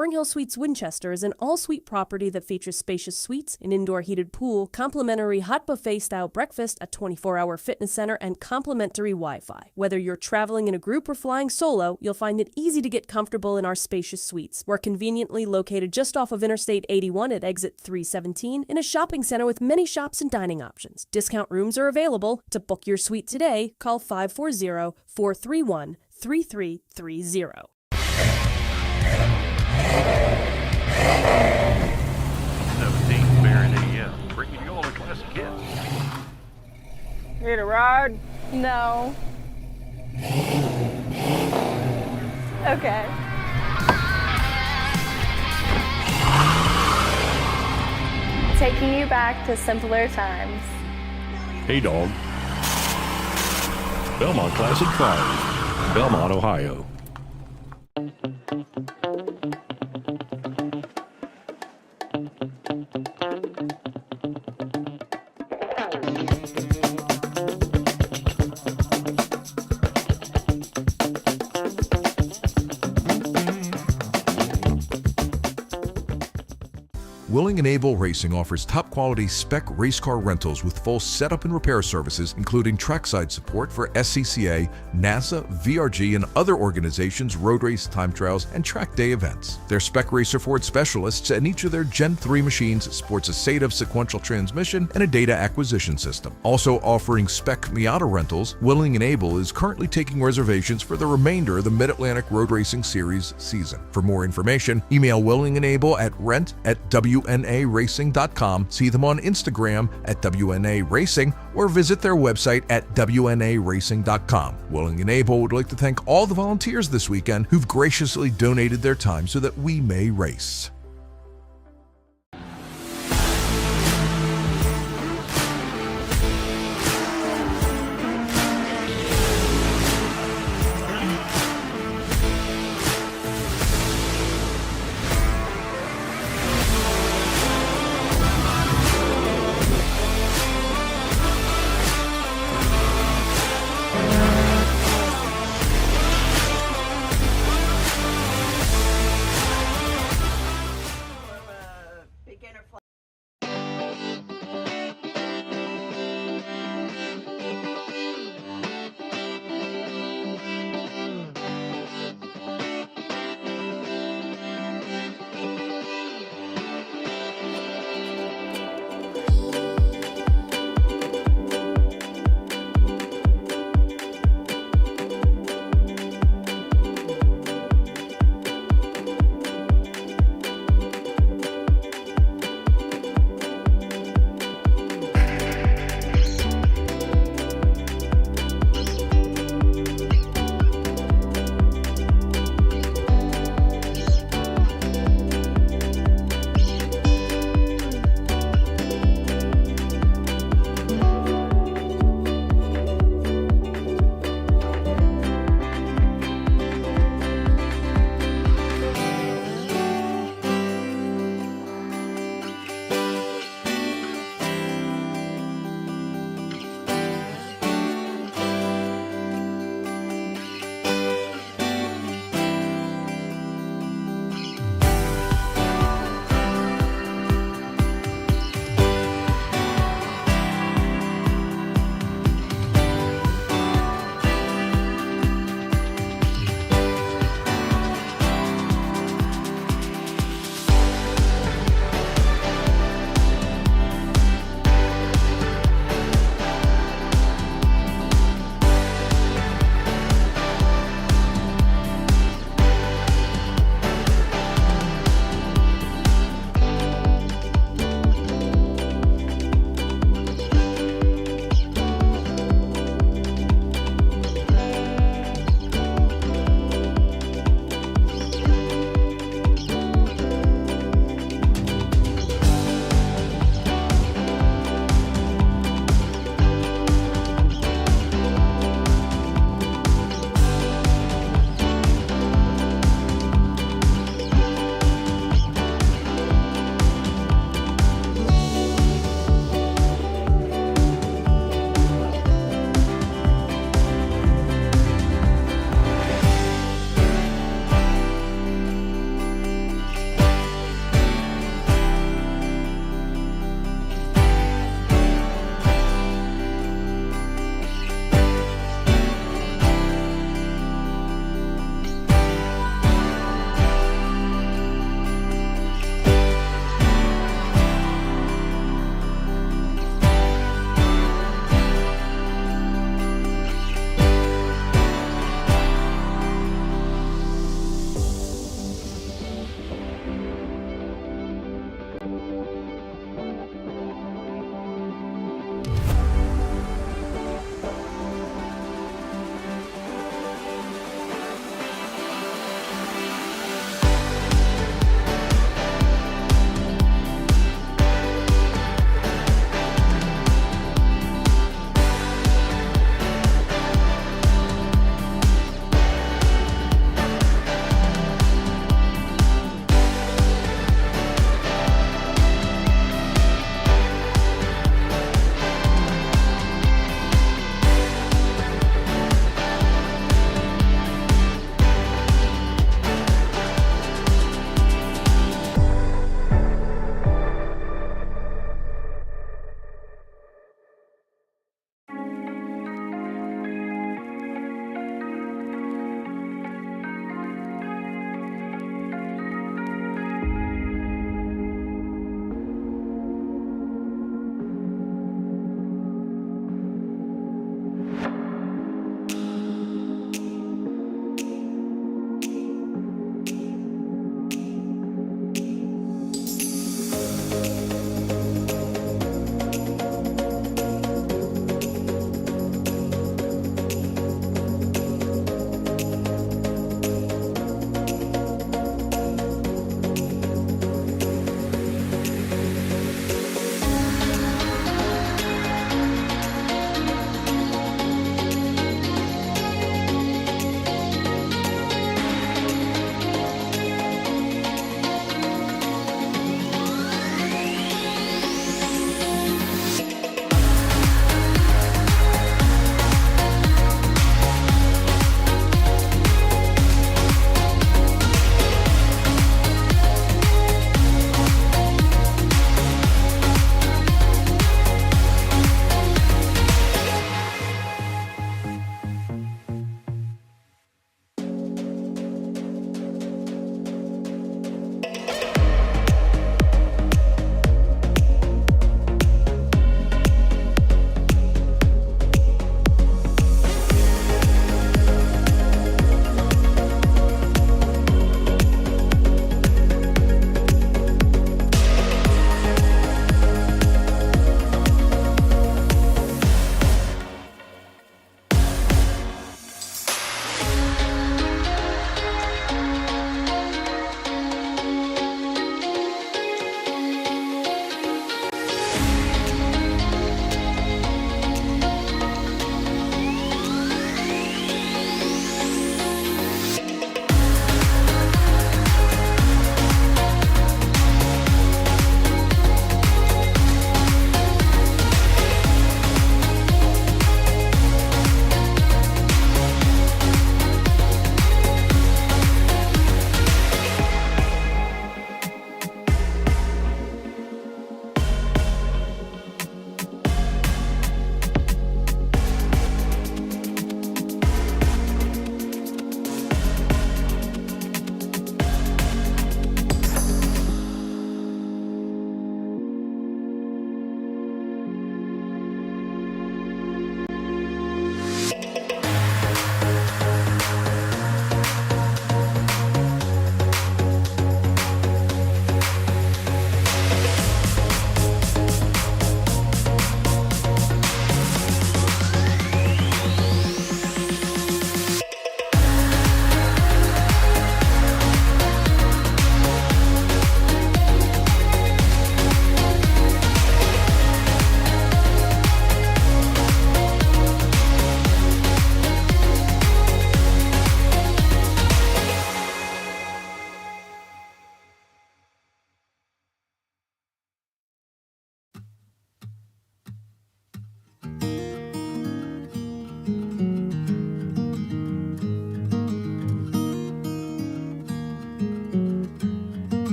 Spring Hill Suites Winchester is an all-suite property that features spacious suites, an indoor heated pool, complimentary hot buffet-style breakfast, a 24-hour fitness center, and complimentary Wi-Fi. Whether you're traveling in a group or flying solo, you'll find it easy to get comfortable in our spacious suites. We're conveniently located just off of Interstate 81 at exit 317 in a shopping center with many shops and dining options. Discount rooms are available. To book your suite today, call 540-431-3330. 17 Baron AEM, bringing you all the classic hits. Need a ride? No. Okay. Taking you back to simpler times. Hey, dog. Belmont Classic Fires, Belmont, Ohio. Willing and Able Racing offers top-quality spec race car rentals with full setup and repair services, including trackside support for SCCA, NASA, VRG, and other organizations' road race, time trials, and track day events. Their spec racer Ford specialists and each of their Gen 3 machines sports a SATAV sequential transmission and a data acquisition system. Also offering spec Miata rentals, Willing and Able is currently taking reservations for the remainder of the Mid-Atlantic Road Racing Series season. For more information, email Willing and Able at rent@WNARacing.com, see them on Instagram at WNA Racing, or visit their website at WNARacing.com. Willing and Able would like to thank all the volunteers this weekend who've graciously donated their time so that we may race.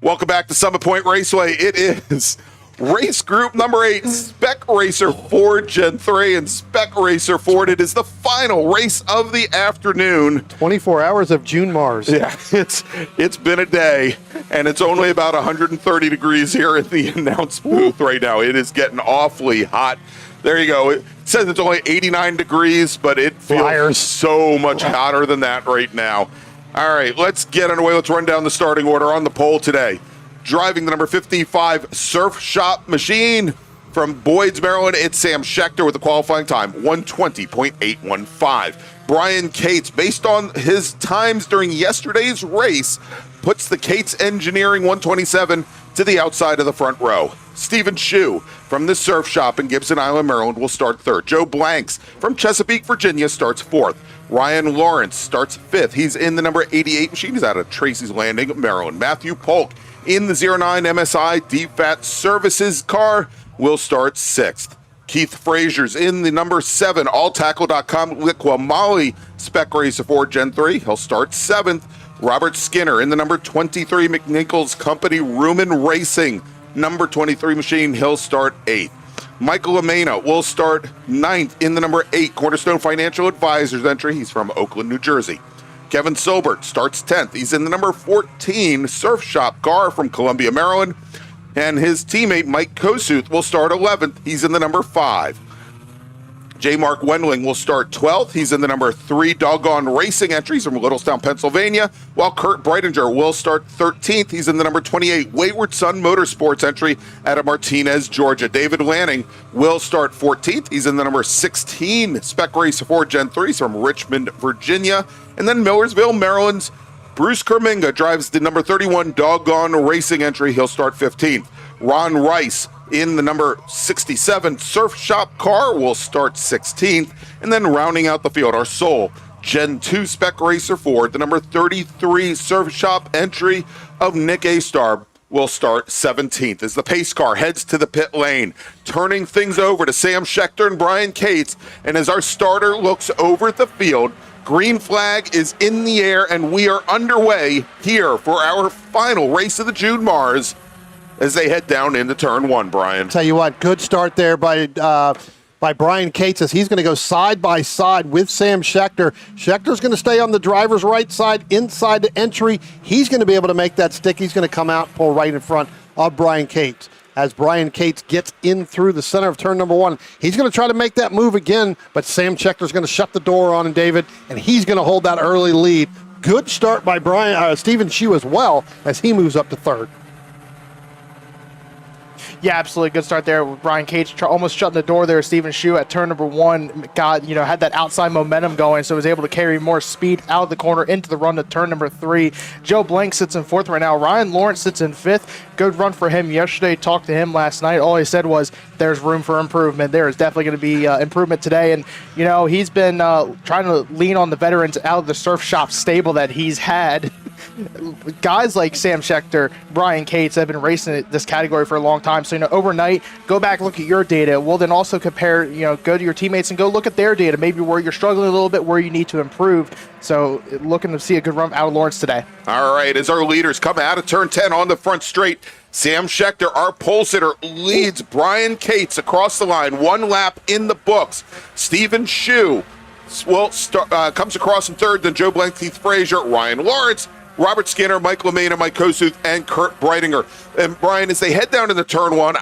Welcome back to Summit Point Raceway. It is race group number 8, Spec Racer Ford Gen 3 and Spec Racer Ford. It is the final race of the afternoon. 24 hours of June MARRS. Yeah, it's been a day, and it's only about 130 degrees here in the announce booth right now. It is getting awfully hot. There you go. It says it's only 89 degrees, but it feels so much hotter than that right now. All right, let's get underway. Let's run down the starting order on the pole today. Driving the number 55 Surf Shop machine from Boyd's, Maryland, it's Sam Schechter with the qualifying time, 120.815. Brian Cates, based on his times during yesterday's race, puts the Cates Engineering 127 to the outside of the front row. Stephen Shue from the Surf Shop in Gibson Island, Maryland will start third. Joe Blanks from Chesapeake, Virginia starts fourth. Ryan Lawrence starts fifth. He's in the number 88 machine. He's out of Tracy's Landing, Maryland. Matthew Polk in the 09 MSI DFAT Services car will start sixth. Keith Frazier's in the number 7 alltackle.com Liqua Spec Racer Ford Gen 3. He'll start seventh. Robert Skinner in the number 23 McNichols Company Rumen Racing number 23 machine. He'll start eighth. Michael Amena will start ninth in the number 8 Cornerstone Financial Advisors entry. He's from Oakland, New Jersey. Kevin Sobert starts 10th. He's in the number 14 Surf Shop car from Columbia, Maryland. And his teammate Mike Kosuth will start 11th. He's in the number 5. J. Mark Wendling will start 12th. He's in the number 3 Doggone Racing entries from Littlestown, Pennsylvania, while Kurt Breitinger will start 13th. He's in the number 28 Wayward Sun Motorsports entry out of Martinez, Georgia. David Lanning will start 14th. He's in the number 16 Spec Racer Ford Gen 3 from Richmond, Virginia. And then Millersville, Maryland's Bruce Kerminga drives the number 31 Doggone Racing entry. He'll start 15th. Ron Rice in the number 67 Surf Shop car will start 16th. And then rounding out the field, our sole Gen 2 Spec Racer Ford, the number 33 Surf Shop entry of Nick Astar will start 17th as the pace car heads to the pit lane, turning things over to Sam Schechter and Brian Cates. And as our starter looks over at the field, green flag is in the air, and we are underway here for our final race of the June MARRS as they head down into turn 1, Brian. Tell you what, good start there by Brian Cates as he's going to go side by side with Sam Schechter. Schechter's going to stay on the driver's right side inside the entry. He's going to be able to make that stick. He's going to come out and pull right in front of Brian Cates. As Brian Cates gets in through the center of turn number 1, he's going to try to make that move again, but Sam Schechter's going to shut the door on him, David, and he's going to hold that early lead. Good start by Stephen Shue as well as he moves up to third. Yeah, absolutely. Good start there with Brian Cates almost shutting the door there. Stephen Shue at turn number 1 had that outside momentum going, so was able to carry more speed out of the corner into the run to turn number 3. Joe Blank sits in 4th right now. Ryan Lawrence sits in 5th. Good run for him yesterday. Talked to him last night. All he said was there's room for improvement. There is definitely going to be improvement today. And, he's been trying to lean on the veterans out of the Surf Shop stable that he's had. Guys like Sam Schechter, Brian Cates have been racing this category for a long time. So, overnight, go back, look at your data. We'll then also compare, go to your teammates and go look at their data, maybe where you're struggling a little bit, where you need to improve. So, looking to see a good run out of Lawrence today. All right, as our leaders come out of turn 10 on the front straight, Sam Schechter, our pole sitter, leads Brian Cates across the line. 1 lap in the books. Stephen Shue comes across in third, then Joe Blank, Keith Frazier, Ryan Lawrence, Robert Skinner, Mike Lemena, Mike Kosuth, and Kurt Breitinger. And Brian, as they head down into turn 1,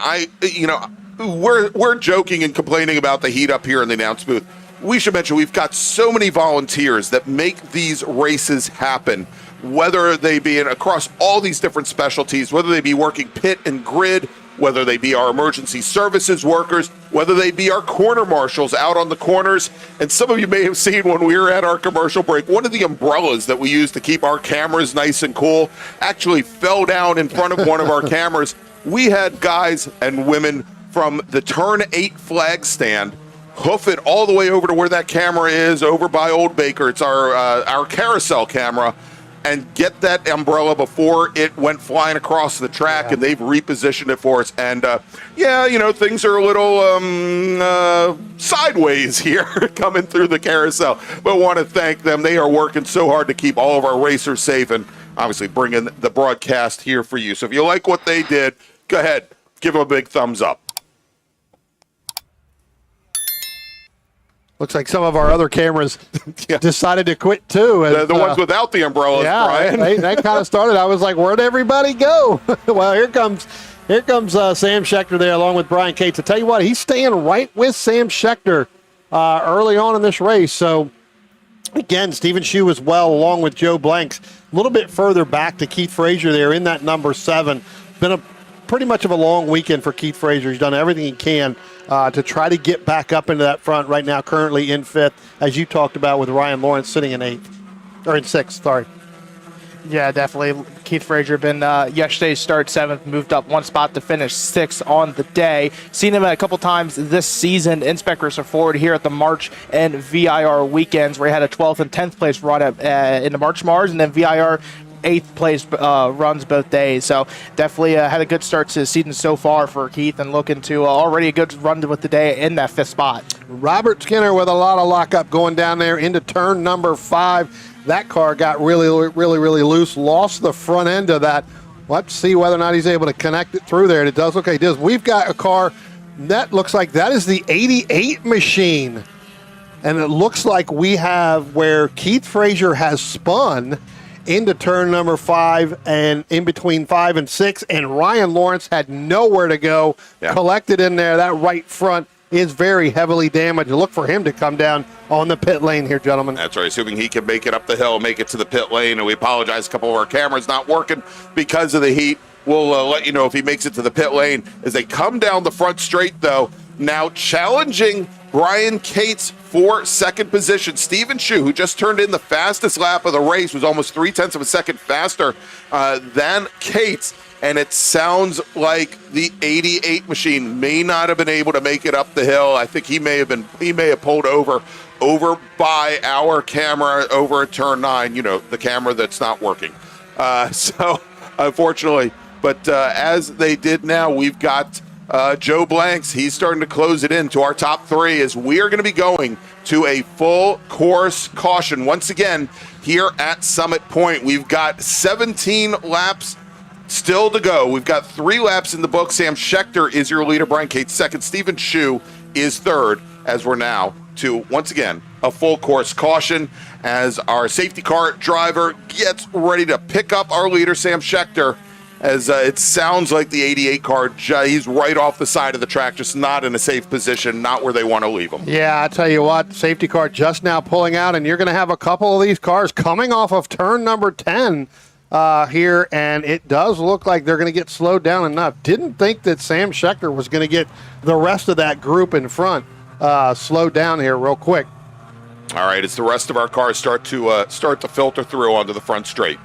we're joking and complaining about the heat up here in the announce booth. We should mention we've got so many volunteers that make these races happen, whether they be across all these different specialties, whether they be working pit and grid, whether they be our emergency services workers, whether they be our corner marshals out on the corners. And some of you may have seen when we were at our commercial break, one of the umbrellas that we use to keep our cameras nice and cool actually fell down in front of one of our cameras. We had guys and women from the turn 8 flag stand hoof it all the way over to where that camera is, over by Old Baker. It's our carousel camera, and get that umbrella before it went flying across the track, and they've repositioned it for us. And things are a little sideways here coming through the carousel, but want to thank them. They are working so hard to keep all of our racers safe, and obviously bringing the broadcast here for you. So if you like what they did, go ahead, give them a big thumbs up. Looks like some of our other cameras decided to quit too. The ones without the umbrellas, yeah, Brian. They kind of started. I was like, where'd everybody go? Well, here comes Sam Schechter there along with Brian Cates. I tell you what, he's staying right with Sam Schechter early on in this race. So, again, Stephen Shue as well, along with Joe Blanks. A little bit further back to Keith Frazier there in that number 7. Been pretty much of a long weekend for Keith Frazier. He's done everything he can to try to get back up into that front right now, currently in 5th, as you talked about with Ryan Lawrence sitting in 8th, or in 6th, sorry. Yeah, definitely. Keith Frazier been yesterday's start 7th, moved up 1 spot to finish 6th on the day. Seen him a couple times this season. Inspectors are forward here at the March and VIR weekends, where he had a 12th and 10th place run in the March MARRS, and then VIR 8th place runs both days. So definitely had a good start to the season so far for Keith, and looking to already a good run with the day in that 5th spot. Robert Skinner with a lot of lockup going down there into turn number 5. That car got really loose, lost the front end of that. Let's see whether or not he's able to connect it through there. And it does look like it does. We've got a car that looks like that is the 88 machine. And it looks like we have where Keith Frazier has spun into turn number 5 and in between 5 and 6. And Ryan Lawrence had nowhere to go. Yeah. Collected in there. That right front is very heavily damaged. Look for him to come down on the pit lane here, gentlemen. That's right, assuming he can make it up the hill, make it to the pit lane. And we apologize, a couple of our cameras not working because of the heat. We'll let you know if he makes it to the pit lane. As they come down the front straight, though, now challenging Brian Cates for 2nd position. Stephen Shue, who just turned in the fastest lap of the race, was almost 0.3 of a second faster than Cates. And it sounds like the 88 machine may not have been able to make it up the hill. I think he may have pulled over by our camera over at turn 9, the camera that's not working. So unfortunately, but as they did now, we've got Joe Blanks. He's starting to close it in to our top 3 as we are going to be going to a full course caution. Once again, here at Summit Point, we've got 17 laps still to go. We've got 3 laps in the book. Sam Schechter is your leader. Brian Cates 2nd. Stephen Shue is 3rd, as we're now to, once again, a full course caution as our safety car driver gets ready to pick up our leader, Sam Schechter, as it sounds like the 88 car, he's right off the side of the track, just not in a safe position, not where they want to leave him. Yeah, I tell you what, safety car just now pulling out, and you're going to have a couple of these cars coming off of turn number 10 here, and it does look like they're going to get slowed down enough. Didn't think that Sam Schechter was going to get the rest of that group in front slowed down here real quick. All right, as the rest of our cars start to filter through onto the front straight.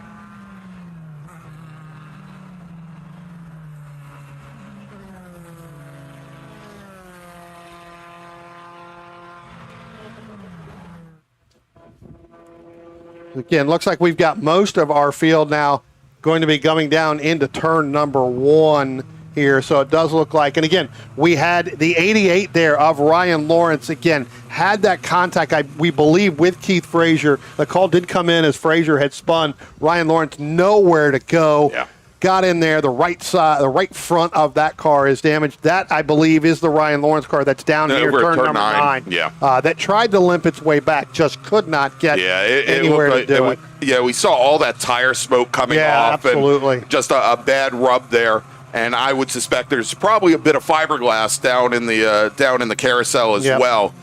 Again, looks like we've got most of our field now going to be coming down into turn number 1 here. So it does look like, and again, we had the 88 there of Ryan Lawrence, again, had that contact, we believe, with Keith Frazier. The call did come in as Frazier had spun. Ryan Lawrence nowhere to go. Yeah. Got in there. The right side, the right front of that car is damaged. That, I believe, is the Ryan Lawrence car that's down here, turn number 9. Yeah. That tried to limp its way back, just could not get anywhere to do it. Yeah, we saw all that tire smoke coming off. Absolutely. And just a bad rub there. And I would suspect there's probably a bit of fiberglass down in the carousel as well.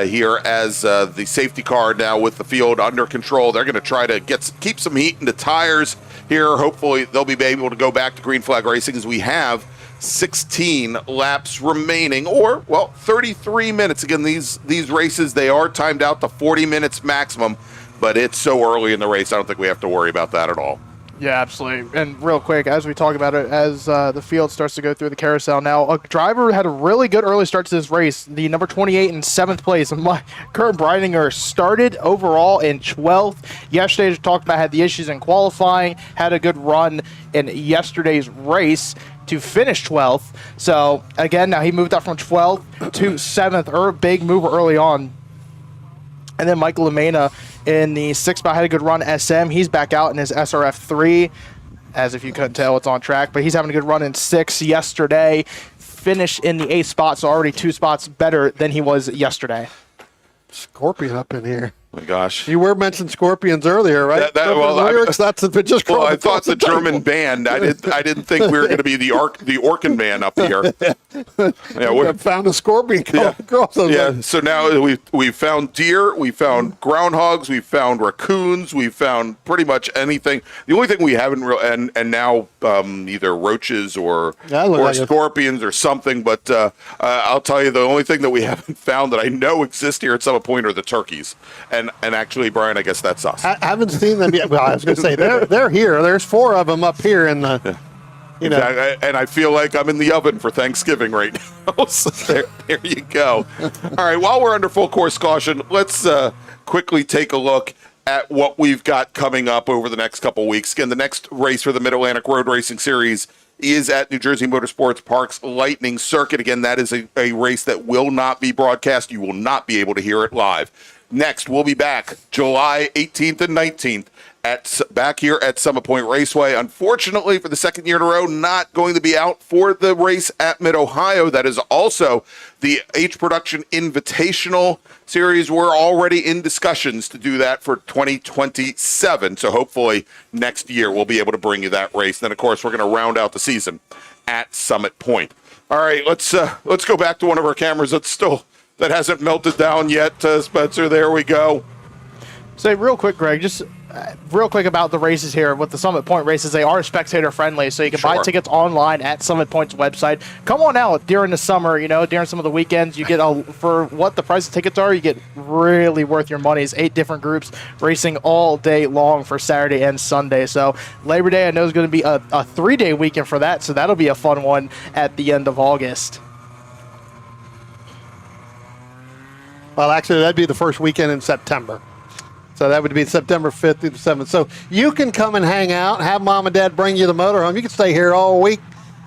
Here as the safety car now with the field under control. They're going to try to keep some heat in the tires here. Hopefully they'll be able to go back to green flag racing as we have 16 laps remaining, or 33 minutes. Again, these races, they are timed out to 40 minutes maximum, but it's so early in the race, I don't think we have to worry about that at all. Yeah, absolutely. And real quick, as we talk about it, as the field starts to go through the carousel now, a driver had a really good early start to this race. The number 28 in 7th place, Kurt Breininger, started overall in 12th. Yesterday, as we talked about, had the issues in qualifying, had a good run in yesterday's race to finish 12th. So, again, now he moved up from 12th to 7th, big move early on. And then Michael Lamena In the 6-spot, had a good run. SM, he's back out in his SRF3. As if you couldn't tell, it's on track. But he's having a good run in 6 yesterday. Finished in the 8th spot, so already 2 spots better than he was yesterday. Scorpion up in here. Oh my gosh. You were mentioning Scorpions earlier, right? Lyrics, that's it just well, I thought the German band. I didn't think we were going to be the Orkin band up here. Yeah, we found a scorpion across those legs. So now we've found deer, we found groundhogs, we found raccoons, we found pretty much anything. The only thing we haven't and now either roaches or scorpions or something. But I'll tell you, the only thing that we haven't found that I know exists here at some point are the turkeys. And actually, Brian, I guess that's us. I haven't seen them yet. Well, I was going to say they're here. There's 4 of them up here in the. You know. Exactly. And I feel like I'm in the oven for Thanksgiving right now. So there you go. All right, while we're under full course caution, let's quickly take a look at what we've got coming up over the next couple weeks. Again, the next race for the Mid-Atlantic Road Racing Series is at New Jersey Motorsports Park's Lightning Circuit. Again, that is a race that will not be broadcast. You will not be able to hear it live. Next, we'll be back July 18th and 19th back here at Summit Point Raceway. Unfortunately, for the second year in a row, not going to be out for the race at Mid-Ohio. That is also the H Production Invitational Series. We're already in discussions to do that for 2027. So hopefully next year we'll be able to bring you that race. Then, of course, we're going to round out the season at Summit Point. All right, let's go back to one of our cameras that hasn't melted down yet, Spencer. There we go. Say real quick, Greg, just real quick about the races here. With the Summit Point races, they are spectator friendly, so you can buy tickets online at Summit Point's website. Come on out during the summer, during some of the weekends. You get, for what the price of tickets are, you get really worth your money. It's 8 different groups racing all day long for Saturday and Sunday. So Labor Day, I know, is going to be a 3-day weekend for that, so that'll be a fun one at the end of August. Well, actually, that'd be the first weekend in September. So that would be September 5th through the 7th. So you can come and hang out, have mom and dad bring you the motorhome. You can stay here all week.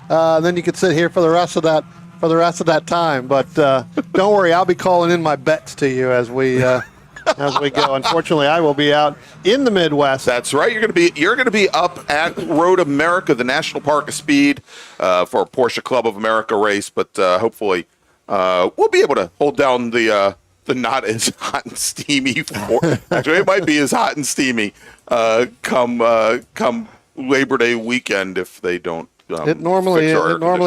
Then you can sit here for the rest of that time. But don't worry, I'll be calling in my bets to you as we go. Unfortunately, I will be out in the Midwest. That's right. You're going to be up at Road America, the National Park of Speed, for a Porsche Club of America race. But hopefully, we'll be able to hold down the not as hot and steamy. Actually, it might be as hot and steamy come Labor Day weekend if they don't. It normally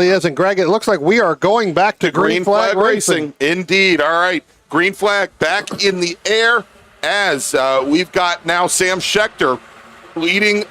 is. And Greg, it looks like we are going back to Green Flag Racing. Indeed. All right. Green Flag back in the air as we've got now Sam Schechter leading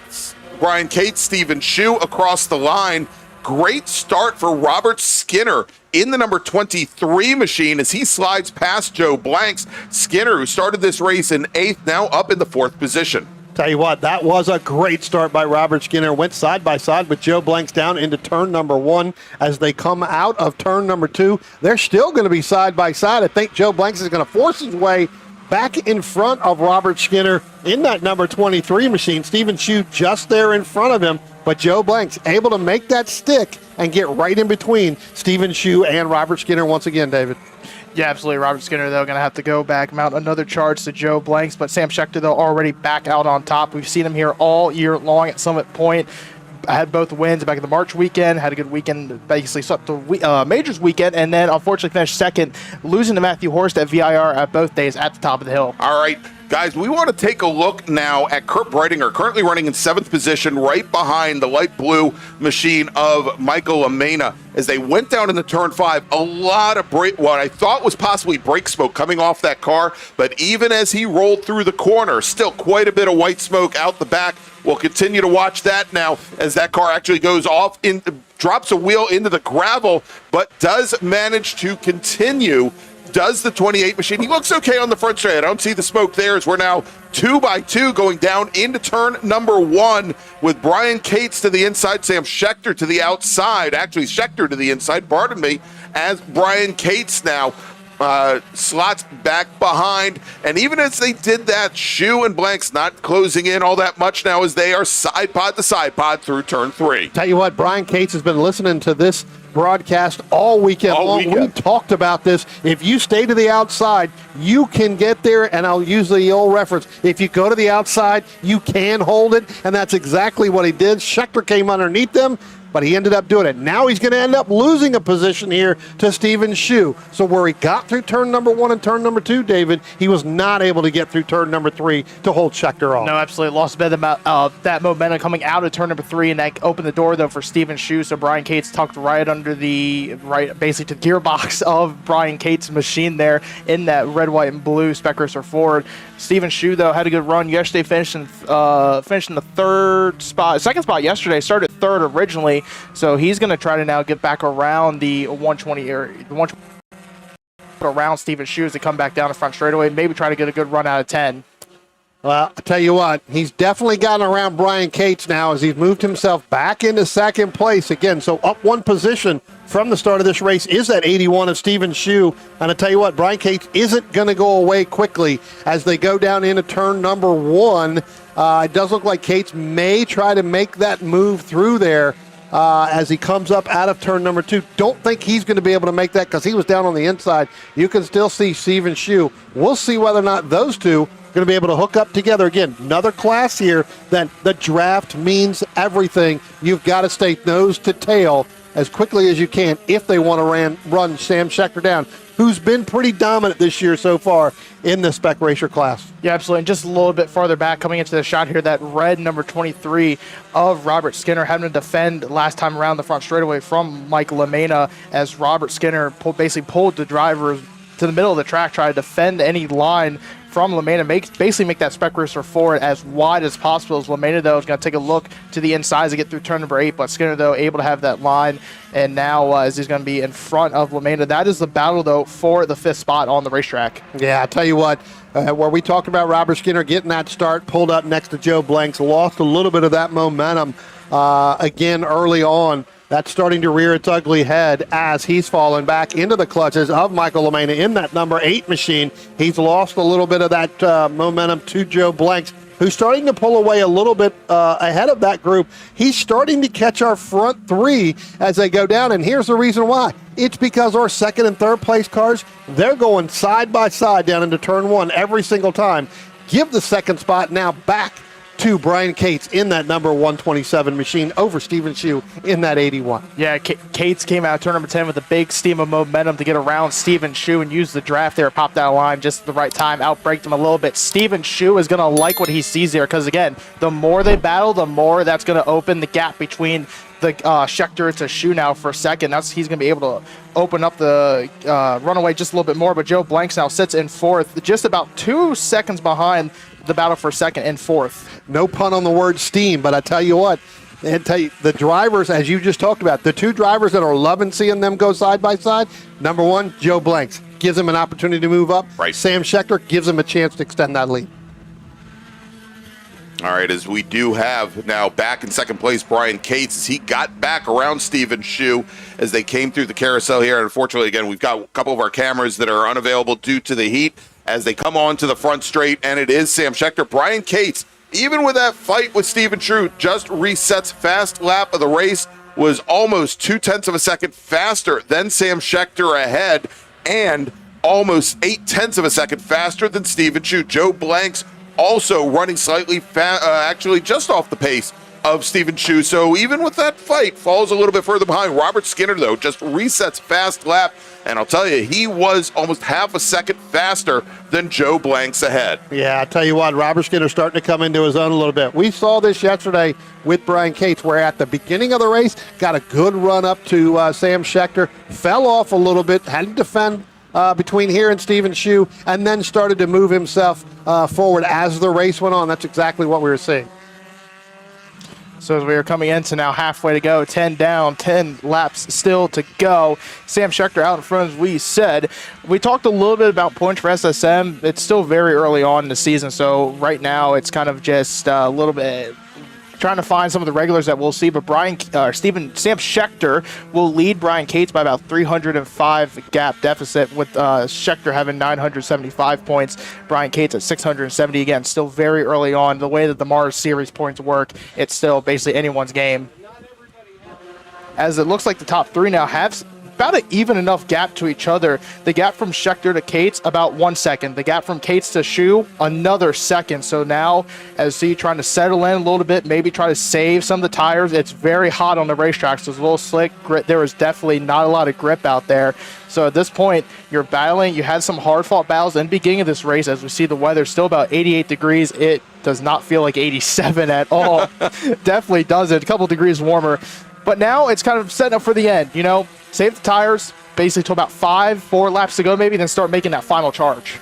Brian Cates, Stephen Shu across the line. Great start for Robert Skinner in the number 23 machine as he slides past Joe Blanks. Skinner, who started this race in 8th, now up in the 4th position. Tell you what, that was a great start by Robert Skinner. Went side by side with Joe Blanks down into turn number 1. As they come out of turn number 2, they're still going to be side by side. I think Joe Blanks is going to force his way back in front of Robert Skinner in that number 23 machine. Stephen Shu just there in front of him, but Joe Blanks able to make that stick and get right in between Stephen Shu and Robert Skinner once again, David. Yeah, absolutely. Robert Skinner, though, going to have to go back, mount another charge to Joe Blanks. But Sam Schechter, though, already back out on top. We've seen him here all year long at Summit Point. I had both wins back in the March weekend, had a good weekend, basically swept the Majors weekend, and then unfortunately finished second, losing to Matthew Horst at VIR at both days at the top of the hill. All right, guys, we want to take a look now at Kurt Breitinger, currently running in 7th position, right behind the light blue machine of Michael Amena. As they went down into turn 5, a lot of what I thought was possibly brake smoke coming off that car, but even as he rolled through the corner, still quite a bit of white smoke out the back. We'll continue to watch that now as that car actually goes off, drops a wheel into the gravel, but does manage to continue. Does the 28 machine. He looks okay on the front straight. I don't see the smoke there as we're now 2 by 2 going down into turn number 1 with Brian Cates to the inside, Sam Schechter to the outside. Actually, Schechter to the inside, pardon me, as Brian Cates now slots back behind. And even as they did that, Shu and Blanks not closing in all that much now as they are side pod to side pod through turn 3. Tell you what, Brian Cates has been listening to this broadcast all weekend long. We talked about this. If you stay to the outside, you can get there, and I'll use the old reference. If you go to the outside, you can hold it, and that's exactly what he did. Schechter came underneath them, but he ended up doing it. Now he's going to end up losing a position here to Steven Shu. So where he got through turn number 1 and turn number 2, David, he was not able to get through turn number 3 to hold Schechter off. No, absolutely. Lost a bit of that momentum coming out of turn number 3, and that opened the door, though, for Steven Shu. So Brian Cates tucked right under basically to the gearbox of Brian Cates' machine there in that red, white, and blue Spec Racer Ford. Steven Shu, though, had a good run yesterday, finished in the second spot yesterday, started third originally. So he's going to try to now get back around the 120 area, around Steven Shu as they come back down the front straightaway, maybe try to get a good run out of 10. Well, I tell you what, he's definitely gotten around Brian Cates now as he's moved himself back into second place again. So up one position from the start of this race is that 81 of Steven Shu. And I tell you what, Brian Cates isn't going to go away quickly as they go down into turn number 1. It does look like Cates may try to make that move through there as he comes up out of turn number 2. Don't think he's going to be able to make that because he was down on the inside. You can still see Steven Shu. We'll see whether or not those two are going to be able to hook up together. Again, another class here that the draft means everything. You've got to stay nose to tail as quickly as you can if they want to run Sam Schechter down, who's been pretty dominant this year so far in the Spec Racer class. Yeah, absolutely. And just a little bit farther back, coming into the shot here, that red number 23 of Robert Skinner having to defend last time around the front straightaway from Mike LaMena as Robert Skinner basically pulled the drivers to the middle of the track, try to defend any line from LaMena, basically make that Spec Racer forward as wide as possible. As LaMena, though, is going to take a look to the inside to get through turn number 8, but Skinner, though, able to have that line, and now as he's going to be in front of LaMena. That is the battle, though, for the 5th spot on the racetrack. Yeah, I tell you what, where we talked about Robert Skinner getting that start, pulled up next to Joe Blanks, lost a little bit of that momentum again early on. That's starting to rear its ugly head as he's fallen back into the clutches of Michael LaMena in that number 8 machine. He's lost a little bit of that momentum to Joe Blanks, who's starting to pull away a little bit ahead of that group. He's starting to catch our front 3 as they go down, and here's the reason why. It's because our second and third place cars, they're going side by side down into turn 1 every single time. Give the second spot now back to Brian Cates in that number 127 machine over Steven Shu in that 81. Yeah, Cates came out of turn number 10 with a big steam of momentum to get around Steven Shu and use the draft there, popped out of line just at the right time, outbraked him a little bit. Steven Shu is going to like what he sees there because, again, the more they battle, the more that's going to open the gap between the Schechter to Shu now for a second. He's going to be able to open up the runaway just a little bit more, but Joe Blanks now sits in 4th, just about 2 seconds behind the battle for second and 4th. No pun on the word steam, but I tell you what, the drivers, as you just talked about, the 2 drivers that are loving seeing them go side by side, number 1, Joe Blanks, gives him an opportunity to move up. Right. Sam Schechter gives him a chance to extend that lead. All right, as we do have now back in second place, Brian Cates, as he got back around Steven Shu as they came through the carousel here. And unfortunately, again, we've got a couple of our cameras that are unavailable due to the heat as they come on to the front straight, and it is Sam Schechter. Brian Cates, even with that fight with Steven Shu, just resets fast lap of the race, was almost 0.2 of a second faster than Sam Schechter ahead, and almost 0.8 of a second faster than Steven Shu. Joe Blanks also running slightly actually just off the pace of Steven Shu. So even with that fight, falls a little bit further behind. Robert Skinner, though, just resets fast lap. And I'll tell you, he was almost half a second faster than Joe Blanks ahead. Yeah, I tell you what, Robert Skinner's starting to come into his own a little bit. We saw this yesterday with Brian Cates, where at the beginning of the race, got a good run up to Sam Schechter, fell off a little bit, had to defend between here and Steven Shu, and then started to move himself forward as the race went on. That's exactly what we were seeing. So as we are coming into now halfway to go, 10 down, 10 laps still to go. Sam Schechter out in front, as we said. We talked a little bit about points for SSM. It's still very early on in the season, so right now it's kind of just a little bit trying to find some of the regulars that we'll see, but Sam Schechter will lead Brian Cates by about 305 gap deficit, with Schechter having 975 points, Brian Cates at 670. Again, still very early on. The way that the MARRS series points work, it's still basically anyone's game. as it looks like the top three now have about an even enough gap to each other. The gap from Scheckter to Cates, about 1 second. The gap from Cates to Shu, another second. So now, as you see, trying to settle in a little bit, maybe try to save some of the tires. It's very hot on the racetrack, so it's a little slick. There is definitely not a lot of grip out there. So at this point, you're battling. You had some hard-fought battles in the beginning of this race. As we see, the weather's still about 88 degrees. It does not feel like 87 at all. Definitely doesn't. A couple degrees warmer. But now it's kind of setting up for the end, Save the tires, basically till about 4 laps to go maybe, then start making that final charge.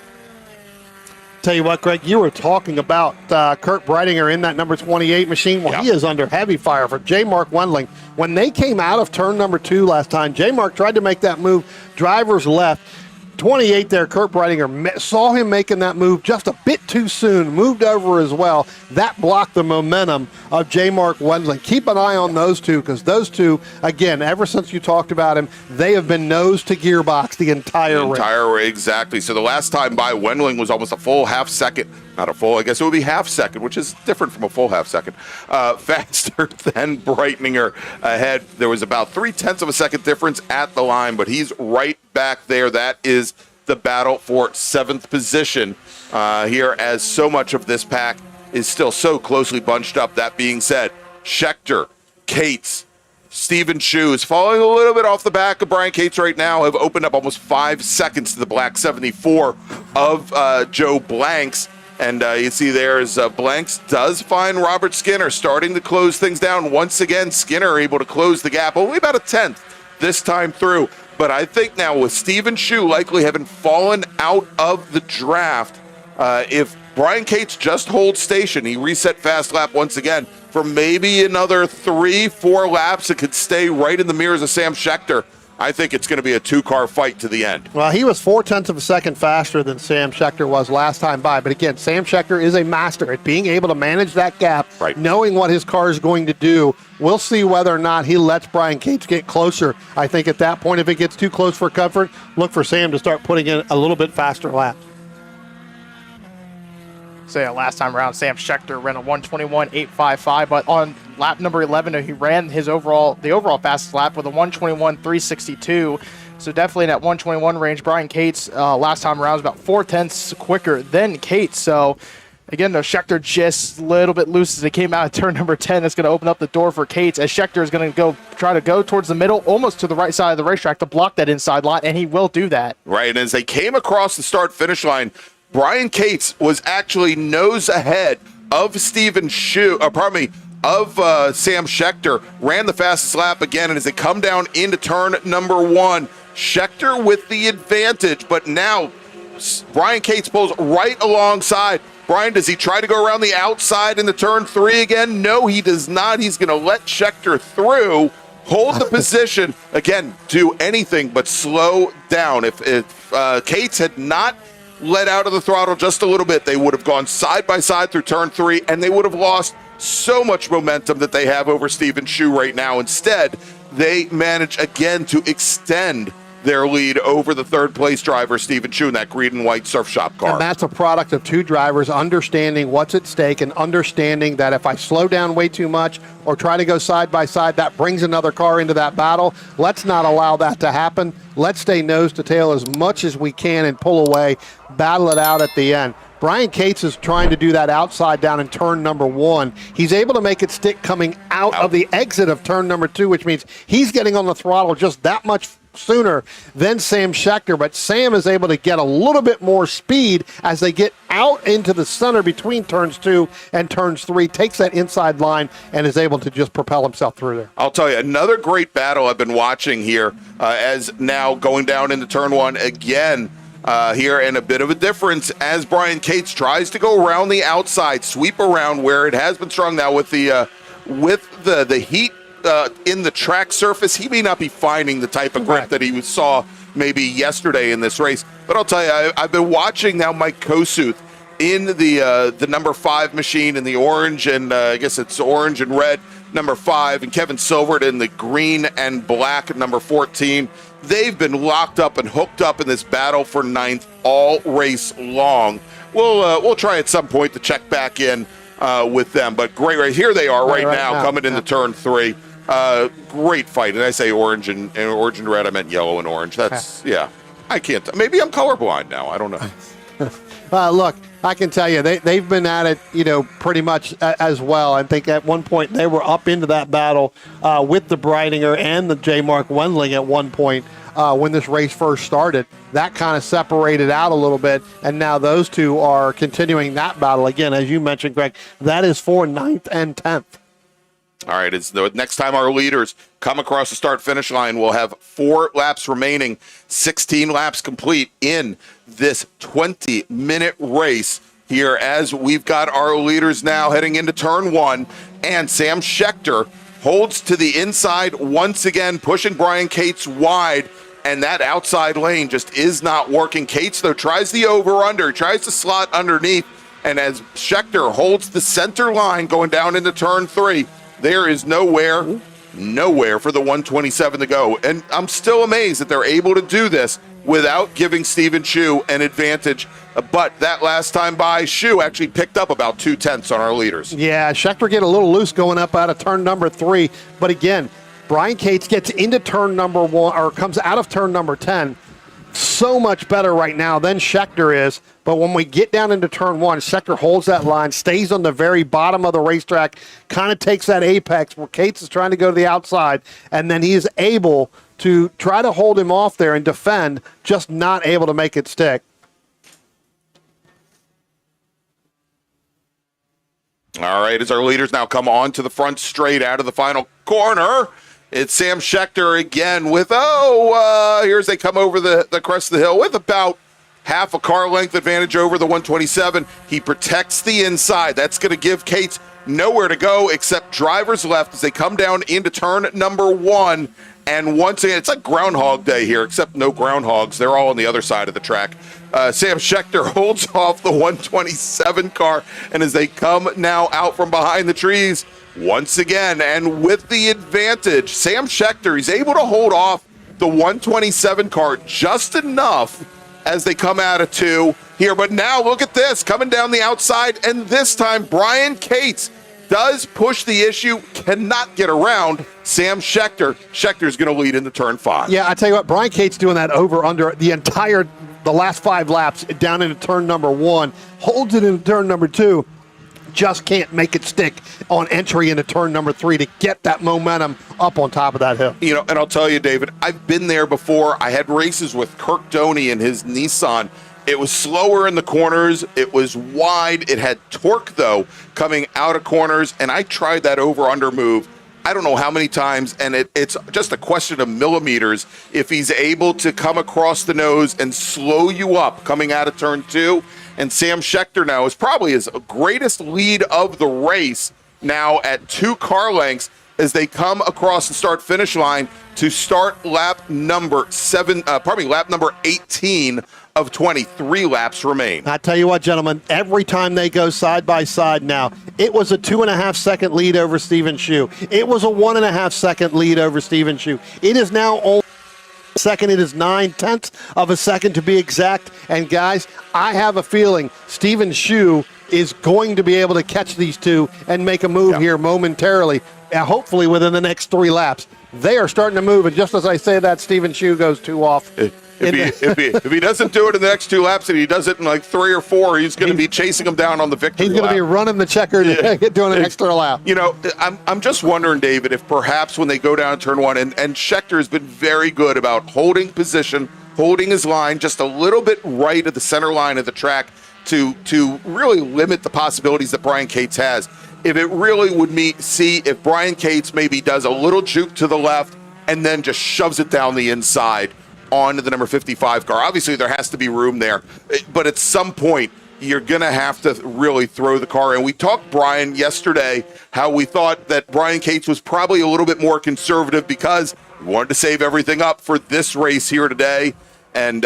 Tell you what, Greg, you were talking about Kurt Breidinger in that number 28 machine. Well, he is under heavy fire for J. Mark Wendling. When they came out of turn number 2 last time, J. Mark tried to make that move, drivers left. 28 there, Kurt Breidinger saw him making that move just a bit too soon, moved over as well. That blocked the momentum of J. Mark Wendling. Keep an eye on those two, because those two, again, ever since you talked about him, they have been nose to gearbox the entire race. Exactly. So the last time by, Wendling was almost a full half second. Not a full, I guess it would be half second, which is different from a full half second. Faster than Breidinger ahead. There was about 0.3 of a second difference at the line, but he's right back there. That is the battle for 7th position here, as so much of this pack is still so closely bunched up. That being said, Scheckter, Cates, Stephen Shu is falling a little bit off the back of Brian Cates right now, have opened up almost 5 seconds to the black 74 of Joe Blanks. And you see there's Blanks does find Robert Skinner starting to close things down. Once again, Skinner able to close the gap only about 1/10 this time through. But I think now with Stephen Shu likely having fallen out of the draft, if Brian Cates just holds station, he reset fast lap once again for maybe another 3-4 laps. It could stay right in the mirrors of Sam Scheckter. I think it's going to be a 2-car fight to the end. Well, he was 0.4 of a second faster than Sam Scheckter was last time by. But again, Sam Scheckter is a master at being able to manage that gap, knowing what his car is going to do. We'll see whether or not he lets Brian Cates get closer. I think at that point, if it gets too close for comfort, look for Sam to start putting in a little bit faster laps. So yeah, last time around, Sam Scheckter ran a 1:21.855, but on lap number 11, he ran the overall fastest lap with a 1:21.362. So definitely in that 1:21 range. Brian Cates last time around was about 0.4 quicker than Cates. So again, though, Scheckter just a little bit loose as it came out of turn number 10. That's going to open up the door for Cates, as Scheckter is going to try to go towards the middle, almost to the right side of the racetrack to block that inside line, and he will do that. Right, and as they came across the start-finish line, Brian Cates was actually nose ahead of Stephen Shu, of Sam Scheckter, ran the fastest lap again, and as they come down into turn number 1, Scheckter with the advantage, but now Brian Cates pulls right alongside. Brian, does he try to go around the outside into turn 3 again? No, he does not. He's going to let Scheckter through, hold the position, again, do anything but slow down. If Cates had not let out of the throttle just a little bit, they would have gone side by side through turn 3, and they would have lost so much momentum that they have over Stephen Shu right now. Instead, they manage again to extend their lead over the third place driver, Stephen Shu, in that green and white Surf Shop car. And that's a product of two drivers understanding what's at stake and understanding that if I slow down way too much or try to go side by side, that brings another car into that battle. Let's not allow that to happen. Let's stay nose to tail as much as we can and pull away, battle it out at the end. Brian Cates is trying to do that outside down in turn number 1. He's able to make it stick coming out of the exit of turn number 2, which means he's getting on the throttle just that much sooner than Sam Scheckter, but Sam is able to get a little bit more speed as they get out into the center between turns 2 and turns 3, takes that inside line and is able to just propel himself through there. I'll tell you, another great battle I've been watching here as now going down into turn 1 again here, and a bit of a difference as Brian Cates tries to go around the outside, sweep around where it has been strong now with the heat in the track surface. He may not be finding the type of grip that he saw maybe yesterday in this race, but I'll tell you, I've been watching now Mike Kosuth in the number 5 machine in the orange, and I guess it's orange and red number 5, and Kevin Silvert in the green and black number 14. They've been locked up and hooked up in this battle for 9th all race long. We'll try at some point to check back in with them, but great race. Here they are right now coming into turn 3. Great fight. And I say orange and red. I meant yellow and orange. That's, yeah. I can't. Maybe I'm colorblind now. I don't know. Look, I can tell you, they've been at it, pretty much as well. I think at one point they were up into that battle with the Breidinger and the J. Mark Wendling at one point when this race first started. That kind of separated out a little bit, and now those two are continuing that battle. Again, as you mentioned, Greg, that is for 9th and 10th. All right, it's the next time our leaders come across the start-finish line, we'll have 4 laps remaining, 16 laps complete in this 20-minute race here as we've got our leaders now heading into turn 1, and Sam Schechter holds to the inside once again, pushing Brian Cates wide, and that outside lane just is not working. Cates, though, tries the over-under, tries to slot underneath, and as Schechter holds the center line going down into turn 3, there is nowhere for the 127 to go. And I'm still amazed that they're able to do this without giving Stephen Shu an advantage. But that last time by, Shu actually picked up about 2/10 on our leaders. Yeah, Schechter get a little loose going up out of turn number 3. But again, Brian Cates gets into turn number 1, or comes out of turn number 10. So much better right now than Schechter is. But when we get down into turn 1, Schechter holds that line, stays on the very bottom of the racetrack, kind of takes that apex where Cates is trying to go to the outside, and then he is able to try to hold him off there and defend, just not able to make it stick. All right, as our leaders now come on to the front straight out of the final corner, it's Sam Schechter again with, here's they come over the crest of the hill with about half a car length advantage over the 127. He protects the inside. That's going to give Cates nowhere to go except driver's left as they come down into turn number 1. And once again, it's like Groundhog Day here, except no groundhogs. They're all on the other side of the track. Sam Schechter holds off the 127 car, and as they come now out from behind the trees, once again, and with the advantage, Sam Schechter, he's able to hold off the 127 car just enough as they come out of 2 here. But now look at this, coming down the outside, and this time Brian Cates does push the issue, cannot get around Sam Schechter. Schechter's going to lead into turn 5. Yeah, I tell you what, Brian Cates doing that over-under the last 5 laps down into turn number 1, holds it into turn number 2, just can't make it stick on entry into turn number 3 to get that momentum up on top of that hill. And I'll tell you, David, I've been there before. I had races with Kirk Doney and his Nissan. It was slower in the corners. It was wide. It had torque, though, coming out of corners, and I tried that over-under move I don't know how many times, and it's just a question of millimeters if he's able to come across the nose and slow you up coming out of turn 2. And Sam Schechter now is probably his greatest lead of the race now at 2 car lengths as they come across the start-finish line to start lap number 18 of 23 laps remain. I tell you what, gentlemen, every time they go side by side now, it was a 2.5 second lead over Stephen Shu. It was a 1.5 second lead over Stephen Shu. It is now only a second. It is 9/10 of a second to be exact. And guys, I have a feeling Stephen Shu is going to be able to catch these two and make a move here momentarily, hopefully within the next 3 laps. They are starting to move, and just as I say that, Stephen Shu goes 2 off. If he doesn't do it in the next 2 laps, and he does it in like 3 or 4, he's going to be chasing him down on the victory lap. He's going to be running the checker doing an extra lap. You know, I'm just wondering, David, if perhaps when they go down turn 1, and Schechter has been very good about holding position, holding his line just a little bit right at the center line of the track to really limit the possibilities that Brian Cates has. If it really would see if Brian Cates maybe does a little juke to the left and then just shoves it down the inside onto the number 55 car. Obviously, there has to be room there, but at some point, you're going to have to really throw the car in. We talked, Brian, yesterday, how we thought that Brian Cates was probably a little bit more conservative because we wanted to save everything up for this race here today. And,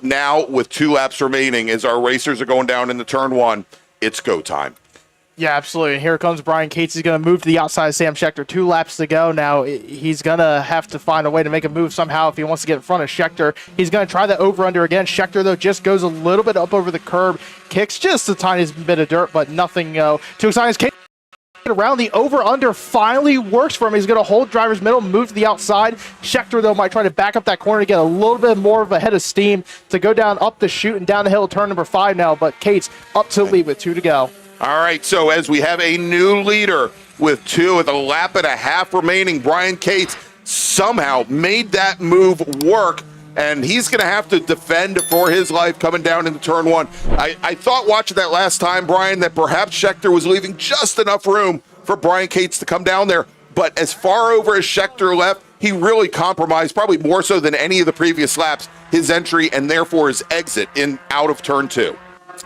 now with 2 laps remaining, as our racers are going down into turn 1, it's go time. Yeah, absolutely. And here comes Brian Cates. He's going to move to the outside of Sam Schechter. 2 laps to go. Now, he's going to have to find a way to make a move somehow if he wants to get in front of Schechter. He's going to try that over-under again. Schechter, though, just goes a little bit up over the curb, kicks just a tiny bit of dirt, but nothing too exciting. Cates around. The over-under finally works for him. He's going to hold driver's middle, move to the outside. Schechter, though, might try to back up that corner to get a little bit more of a head of steam to go down up the chute and down the hill, turn number 5 now. But Cates up to the lead with 2 to go. All right, so as we have a new leader with 2 with a lap and a half remaining, Brian Cates somehow made that move work, and he's going to have to defend for his life coming down into turn 1. I thought watching that last time, Brian, that perhaps Schechter was leaving just enough room for Brian Cates to come down there, but as far over as Schechter left, he really compromised, probably more so than any of the previous laps, his entry and therefore his exit in out of turn 2.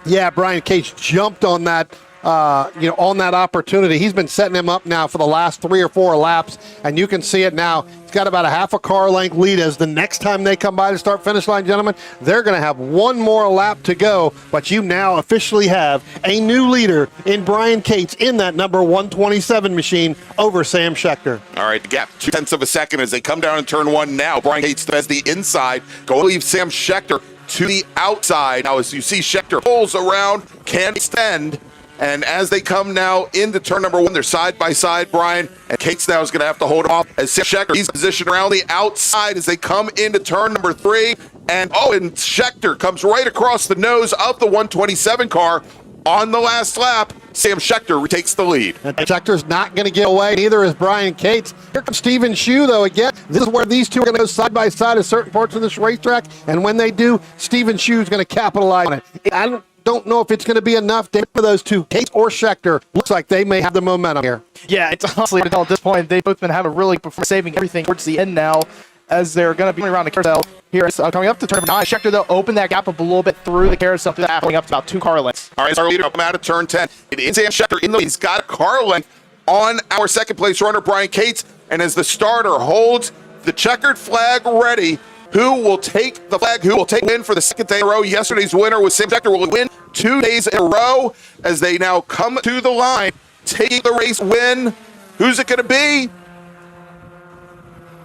Yeah, Brian Cates jumped on that, on that opportunity. He's been setting him up now for the last 3 or 4 laps, and you can see it now. He's got about a half a car length lead as the next time they come by the start finish line, gentlemen, they're going to have 1 more lap to go, but you now officially have a new leader in Brian Cates in that number 127 machine over Sam Schechter. All right, the gap 0.2 of a second as they come down in turn 1 now. Brian Cates has the inside, go leave Sam Schechter to the outside. Now, as you see, Schechter pulls around, can extend, and as they come now into turn number 1, they're side by side, Brian, and Cates now is going to have to hold off as Sam Schechter, he's positioned around the outside as they come into turn number 3, and Schechter comes right across the nose of the 127 car on the last lap. Sam Schechter takes the lead. And Schechter's not going to get away, neither is Brian Cates. Here comes Steven Shue, though, again. This is where these two are going to go side by side at certain parts of this racetrack, and when they do, Steven Shue is going to capitalize on it. I don't know if it's going to be enough for those two, Cates or Schechter. Looks like they may have the momentum here. Yeah, it's honestly hard to tell at this point. They've both been having a really performance, saving everything towards the end now, as they're going to be around the carousel. Here, coming up to turn 9. Schechter, though, opened that gap up a little bit through the carousel, going up to about 2 car lengths. All right, our leader up out of turn 10. It is Sam Schechter, in though he's got a car length on our second place runner, Brian Cates. And as the starter holds the checkered flag ready, who will take the flag? Who will take win for the second day in a row? Yesterday's winner was Sam Schechter. Will win 2 days in a row as they now come to the line, taking the race win. Who's it going to be?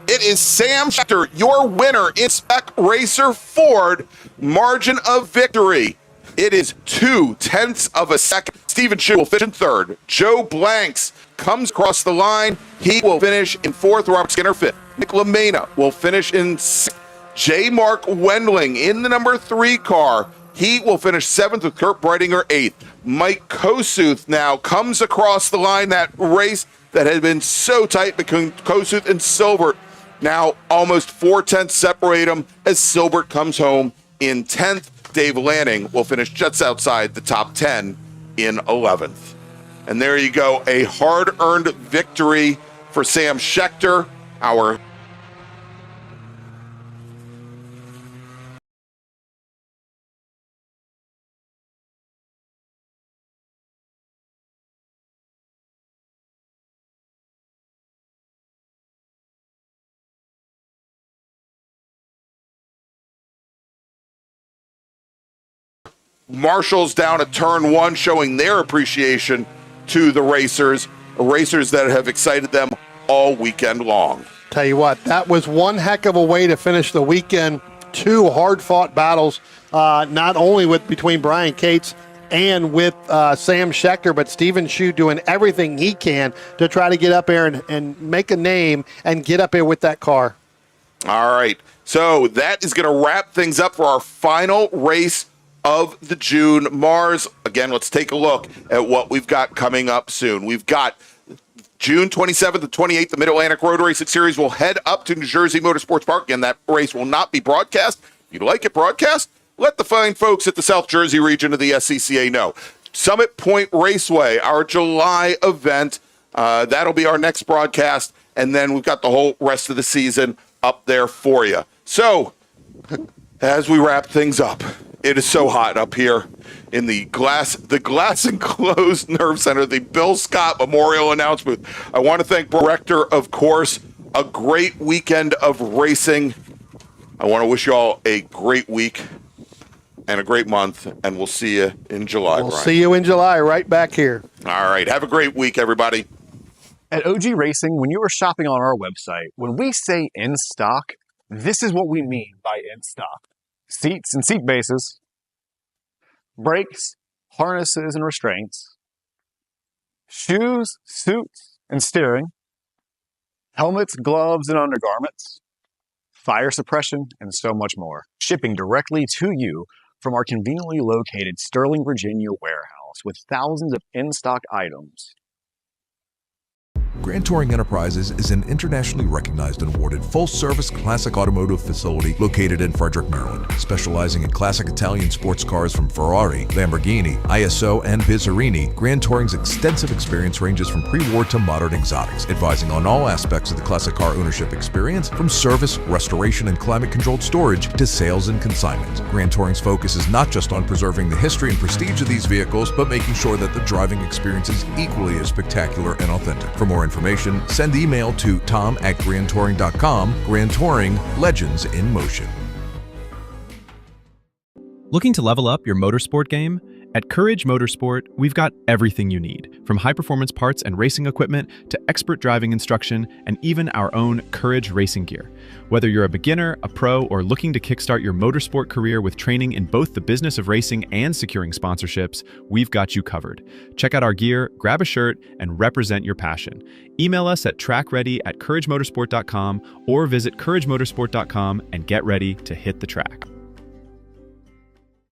It is Sam Schechter, your winner in Spec Racer Ford. Margin of victory. It is 0.2 of a second. Steven Shue will finish in 3rd. Joe Blanks comes across the line. He will finish in 4th. Robert Skinner 5th. Nick LaMena will finish in 6th. J. Mark Wendling in the number 3 car. He will finish 7th with Kurt Breitinger 8th. Mike Kosuth now comes across the line. That race that had been so tight between Kosuth and Silbert. Now almost 0.4 separate them as Silbert comes home in 10th. Dave Lanning will finish just outside the top 10 in 11th. And there you go, a hard-earned victory for Sam Schechter, our marshals down at turn 1, showing their appreciation to the racers that have excited them all weekend long. Tell you what, that was one heck of a way to finish the weekend. 2 hard-fought battles, not only between Brian Cates and with Sam Schechter, but Steven Shue doing everything he can to try to get up there and make a name and get up there with that car. All right, so that is going to wrap things up for our final race of the June MARRS. Again, let's take a look at what we've got coming up soon. We've got June 27th and 28th, the Mid-Atlantic Road Racing Series will head up to New Jersey Motorsports Park. Again, that race will not be broadcast. If you'd like it broadcast, let the fine folks at the South Jersey region of the SCCA know. Summit Point Raceway, our July event, that'll be our next broadcast, and then we've got the whole rest of the season up there for you. So, as we wrap things up, it is so hot up here in the glass enclosed nerve center, the Bill Scott Memorial Announce booth. I want to thank Director, of course, a great weekend of racing. I want to wish you all a great week and a great month, and we'll see you in July. We'll see you in July, right back here. All right. Have a great week, everybody. At OG Racing, when you are shopping on our website, when we say in stock, this is what we mean by in stock. Seats and seat bases, brakes, harnesses and restraints, shoes, suits, and steering, helmets, gloves, and undergarments, fire suppression, and so much more. Shipping directly to you from our conveniently located Sterling, Virginia warehouse with thousands of in-stock items. Grand Touring Enterprises is an internationally recognized and awarded full-service classic automotive facility located in Frederick, Maryland. Specializing in classic Italian sports cars from Ferrari, Lamborghini, ISO, and Bizzarini, Grand Touring's extensive experience ranges from pre-war to modern exotics, advising on all aspects of the classic car ownership experience, from service, restoration, and climate-controlled storage to sales and consignment. Grand Touring's focus is not just on preserving the history and prestige of these vehicles, but making sure that the driving experience is equally as spectacular and authentic. For more information, send email to tom@grandtouring.com. Grand Touring, legends in motion. Looking to level up your motorsport game? At Courage Motorsport, we've got everything you need, from high-performance parts and racing equipment to expert driving instruction and even our own Courage racing gear. Whether you're a beginner, a pro, or looking to kickstart your motorsport career with training in both the business of racing and securing sponsorships, we've got you covered. Check out our gear, grab a shirt, and represent your passion. Email us at trackready@couragemotorsport.com or visit couragemotorsport.com and get ready to hit the track.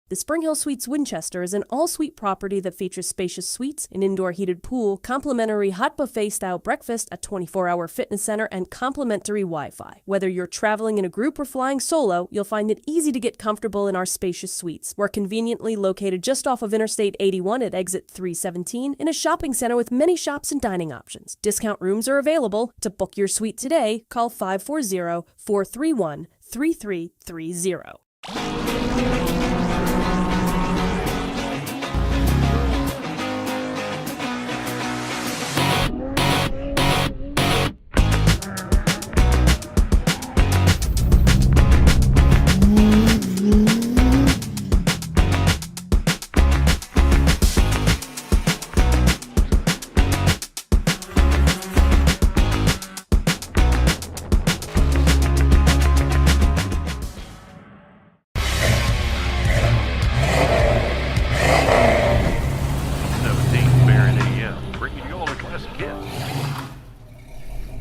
The Spring Hill Suites Winchester is an all-suite property that features spacious suites, an indoor heated pool, complimentary hot buffet-style breakfast, a 24-hour fitness center, and complimentary Wi-Fi. Whether you're traveling in a group or flying solo, you'll find it easy to get comfortable in our spacious suites. We're conveniently located just off of Interstate 81 at exit 317 in a shopping center with many shops and dining options. Discount rooms are available. To book your suite today, call 540-431-3330.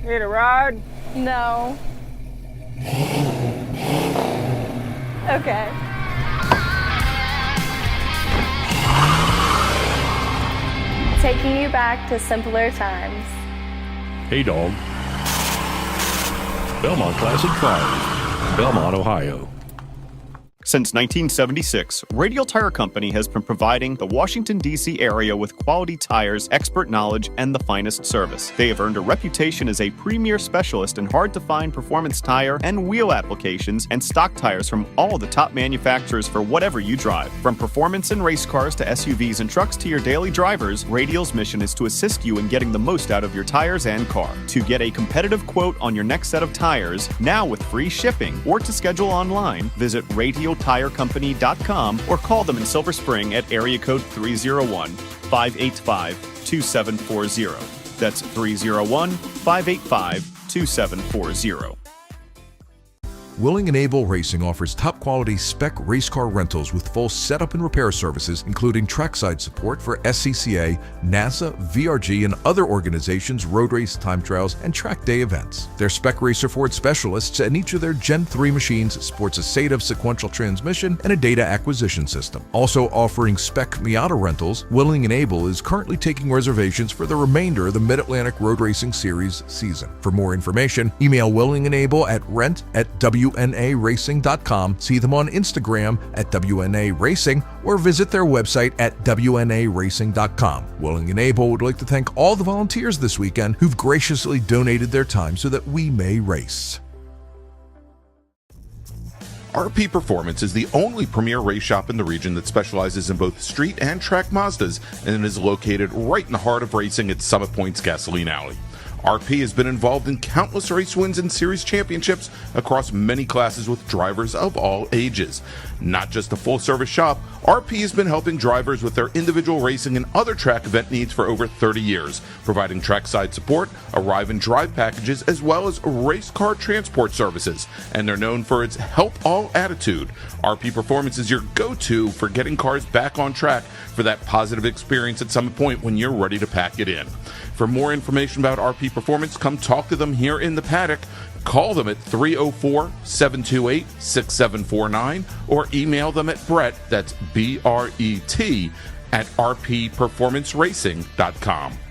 Need a ride? No. Okay. Taking you back to simpler times. Hey, dog. Belmont Classic Cars, Belmont, Ohio. Since 1976, Radial Tire Company has been providing the Washington, D.C. area with quality tires, expert knowledge, and the finest service. They have earned a reputation as a premier specialist in hard-to-find performance tire and wheel applications and stock tires from all the top manufacturers for whatever you drive. From performance and race cars to SUVs and trucks to your daily drivers, Radial's mission is to assist you in getting the most out of your tires and car. To get a competitive quote on your next set of tires, now with free shipping, or to schedule online, visit RadialTireCompany.com or call them in Silver Spring at area code 301-585-2740. That's 301-585-2740. Willing and Able Racing offers top-quality spec race car rentals with full setup and repair services, including trackside support for SCCA, NASA, VRG, and other organizations' road race, time trials, and track day events. Their spec racer Ford specialists and each of their Gen 3 machines sports a SATAV sequential transmission and a data acquisition system. Also offering spec Miata rentals, Willing and Able is currently taking reservations for the remainder of the Mid-Atlantic Road Racing Series season. For more information, email Willing and Able at rent@WNARacing.com, see them on Instagram at WNA Racing, or visit their website at WNARacing.com. Willing and Able would like to thank all the volunteers this weekend who've graciously donated their time so that we may race. RP Performance is the only premier race shop in the region that specializes in both street and track Mazdas and is located right in the heart of racing at Summit Point's Gasoline Alley. RP has been involved in countless race wins and series championships across many classes with drivers of all ages. Not just a full-service shop, RP has been helping drivers with their individual racing and other track event needs for over 30 years, providing trackside support, arrive and drive packages, as well as race car transport services. And they're known for its help all attitude. RP Performance is your go-to for getting cars back on track for that positive experience at some point when you're ready to pack it in. For more information about RP Performance, come talk to them here in the paddock. Call them at 304-728-6749 or email them at Brett, that's B-R-E-T, at rpperformanceracing.com.